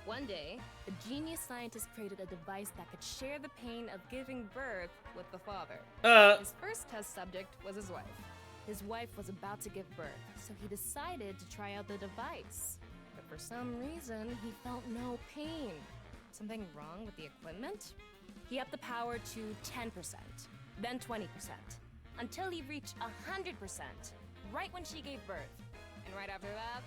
One day, a genius scientist created a device that could share the pain of giving birth with the father. His first test subject was his wife. His wife was about to give birth, so he decided to try out the device. But for some reason, he felt no pain. Something wrong with the equipment? He upped the power to 10%, then 20%, until he reached 100%, right when she gave birth. And right after that,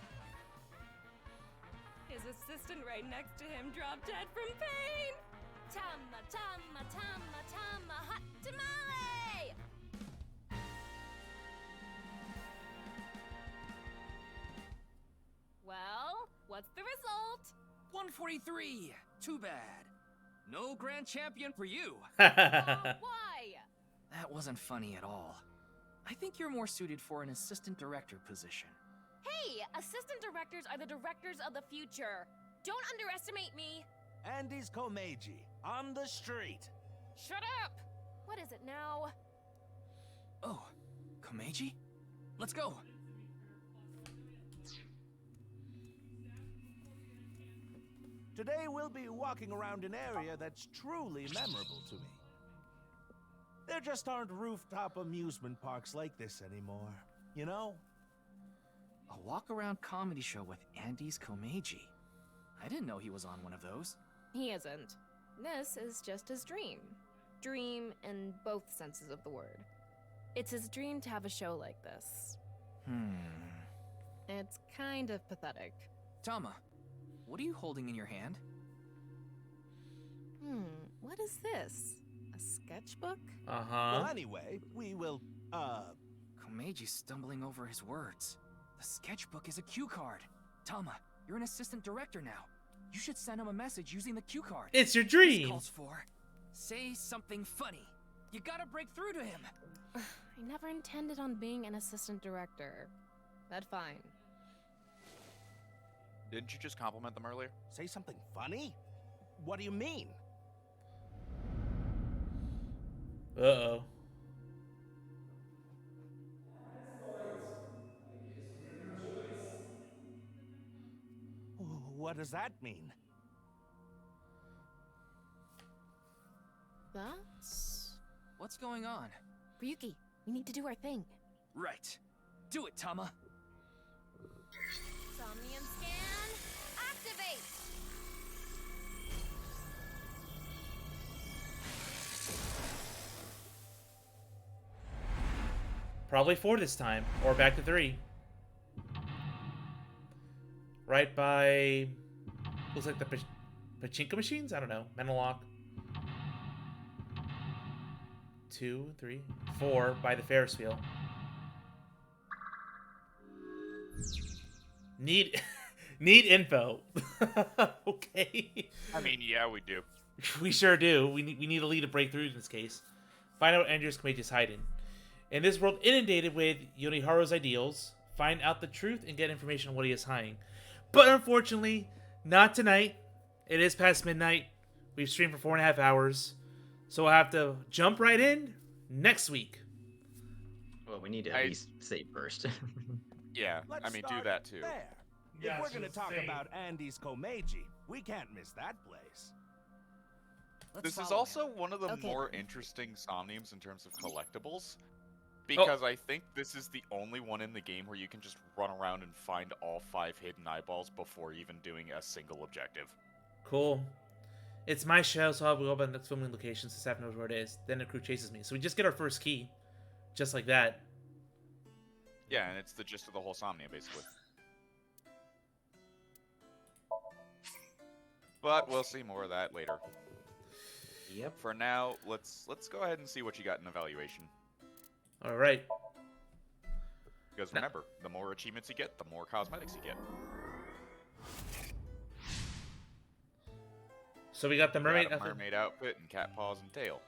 his assistant right next to him dropped dead from pain! Tama, Tama, Tama, Tama, hot tamale! Well, what's the result? 143. Too bad. No grand champion for you. Why? That wasn't funny at all. I think you're more suited for an assistant director position. Hey, assistant directors are the directors of the future. Don't underestimate me. Andy's Komeiji, on the street. Shut up! What is it now? Oh, Komeiji? Let's go. Today we'll be walking around an area that's truly memorable to me. There just aren't rooftop amusement parks like this anymore, you know? A walk-around comedy show with Andy's Komeiji. I didn't know he was on one of those. He isn't. This is just his dream. Dream in both senses of the word. It's his dream to have a show like this. It's kind of pathetic. Tama, what are you holding in your hand? What is this? A sketchbook? Well, anyway, we will, Komeji's stumbling over his words. The sketchbook is a cue card. Tama, you're an assistant director now. You should send him a message using the cue card. It's your dream. This calls for, say something funny. You gotta break through to him. I never intended on being an assistant director. But fine. Didn't you just compliment them earlier? Say something funny? What do you mean? Uh-oh. What does that mean? That's... What's going on? Ryuki, we need to do our thing. Right. Do it, Tama. Somnium scan, activate! Probably 4 this time, or back to 3. Right by... looks like the pachinko machines? I don't know. Mental lock. 2, 3, 4 by the Ferris wheel. Need info. Okay. I mean, yeah, we do. We sure do. We need a lead to break through in this case. Find out what Andrews Komeiji hiding. In this world inundated with Yoniharu's ideals, find out the truth and get information on what he is hiding. But unfortunately, not tonight. It is past midnight. We've streamed for 4.5 hours. So we'll have to jump right in next week. Well, we need to at least save first. Yeah, Let's I mean, do start that too. There. Yeah, If we're gonna just talk say- about Andy's Komeiji, we can't miss that place. This is also one of the Okay. more interesting Somniums in terms of collectibles. Because I think this is the only one in the game where you can just run around and find all 5 hidden eyeballs before even doing a single objective. Cool. It's my show, so I'll go up on the next filming location since Seth knows where it is. Then the crew chases me. So we just get our first key. Just like that. Yeah, and it's the gist of the whole Somnia, basically. But we'll see more of that later. Yep. For now, let's go ahead and see what you got in evaluation. Alright. Because remember, the more achievements you get, the more cosmetics you get. So we got the mermaid Got a outfit. mermaid outfit and cat paws and tail.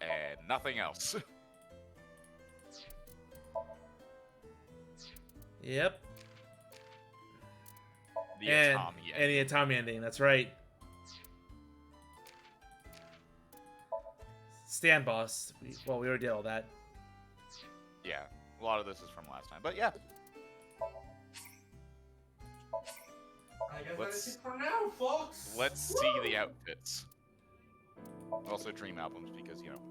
And nothing else. Yep. The and Atami and the Atami ending, that's right. Stand boss. We already did all that. Yeah, a lot of this is from last time, but yeah. I guess Let's- that's it for now, folks. Let's see the outfits. Also dream albums because, you know.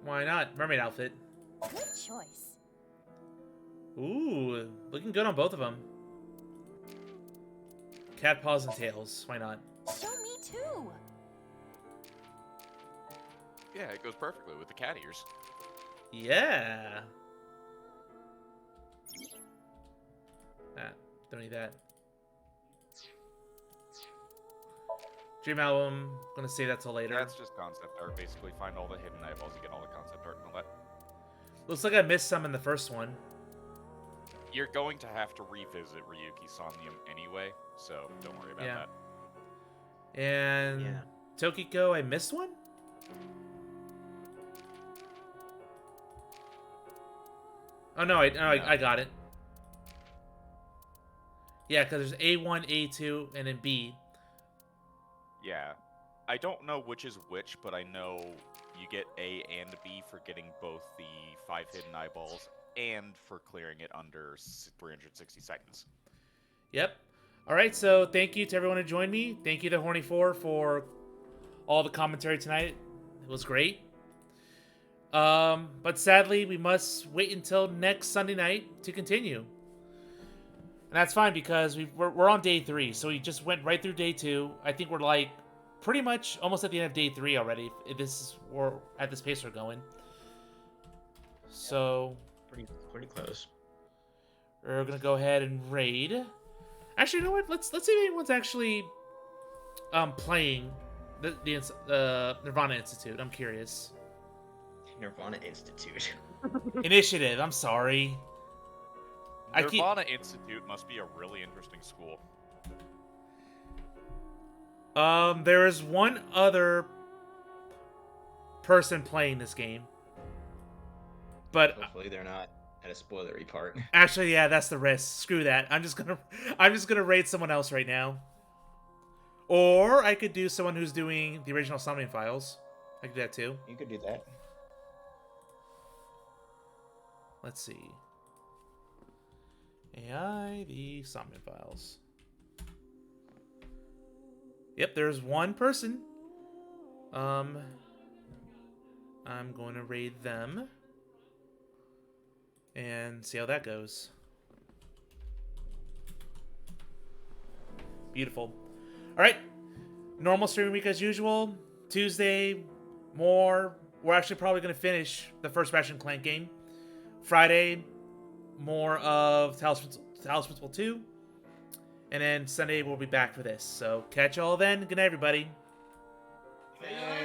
Why not? Mermaid outfit. Good choice. Ooh, looking good on both of them. Cat paws and tails. Why not? Show me too. Yeah, it goes perfectly with the cat ears. Yeah. Ah, don't need that. Dream album. Gonna save that till later. That's just concept art, basically. Find all the hidden eyeballs, you get all the concept art and all that. Looks like I missed some in the first one. You're going to have to revisit Ryuki Somnium anyway, so don't worry about Yeah. that. And Yeah. Tokiko, I missed one? Oh no, I got it. Yeah, because there's A1, A2, and then B. Yeah. I don't know which is which, but I know you get A and B for getting both the 5 hidden eyeballs and for clearing it under 360 seconds. Yep. All right, so thank you to everyone who joined me. Thank you to Horny 4 for all the commentary tonight. It was great. But sadly, we must wait until next Sunday night to continue. And that's fine because we're on day 3, so we just went right through day 2. I think we're like pretty much almost at the end of day 3 already. If this is we're at this pace we're going. So pretty close. We're gonna go ahead and raid. Actually, you know what? Let's see if anyone's actually playing the Nirvana Institute. I'm curious. Nirvana Institute. Initiative. I'm sorry. Nirvana Institute must be a really interesting school. There is one other person playing this game, but hopefully they're not at a spoilery part. Actually, yeah, that's the risk. Screw that. I'm just gonna raid someone else right now. Or I could do someone who's doing the original Summoning Files. I could do that too. You could do that. Let's see. AI, the Summoning Files. Yep, there's one person. I'm going to raid them. And see how that goes. Beautiful. Alright. Normal streaming week as usual. Tuesday, more. We're actually probably going to finish the first Ratchet & Clank game. Friday, more of Talos Principle 2. And then Sunday, we'll be back for this. So, catch y'all then. Good night, everybody. Bye.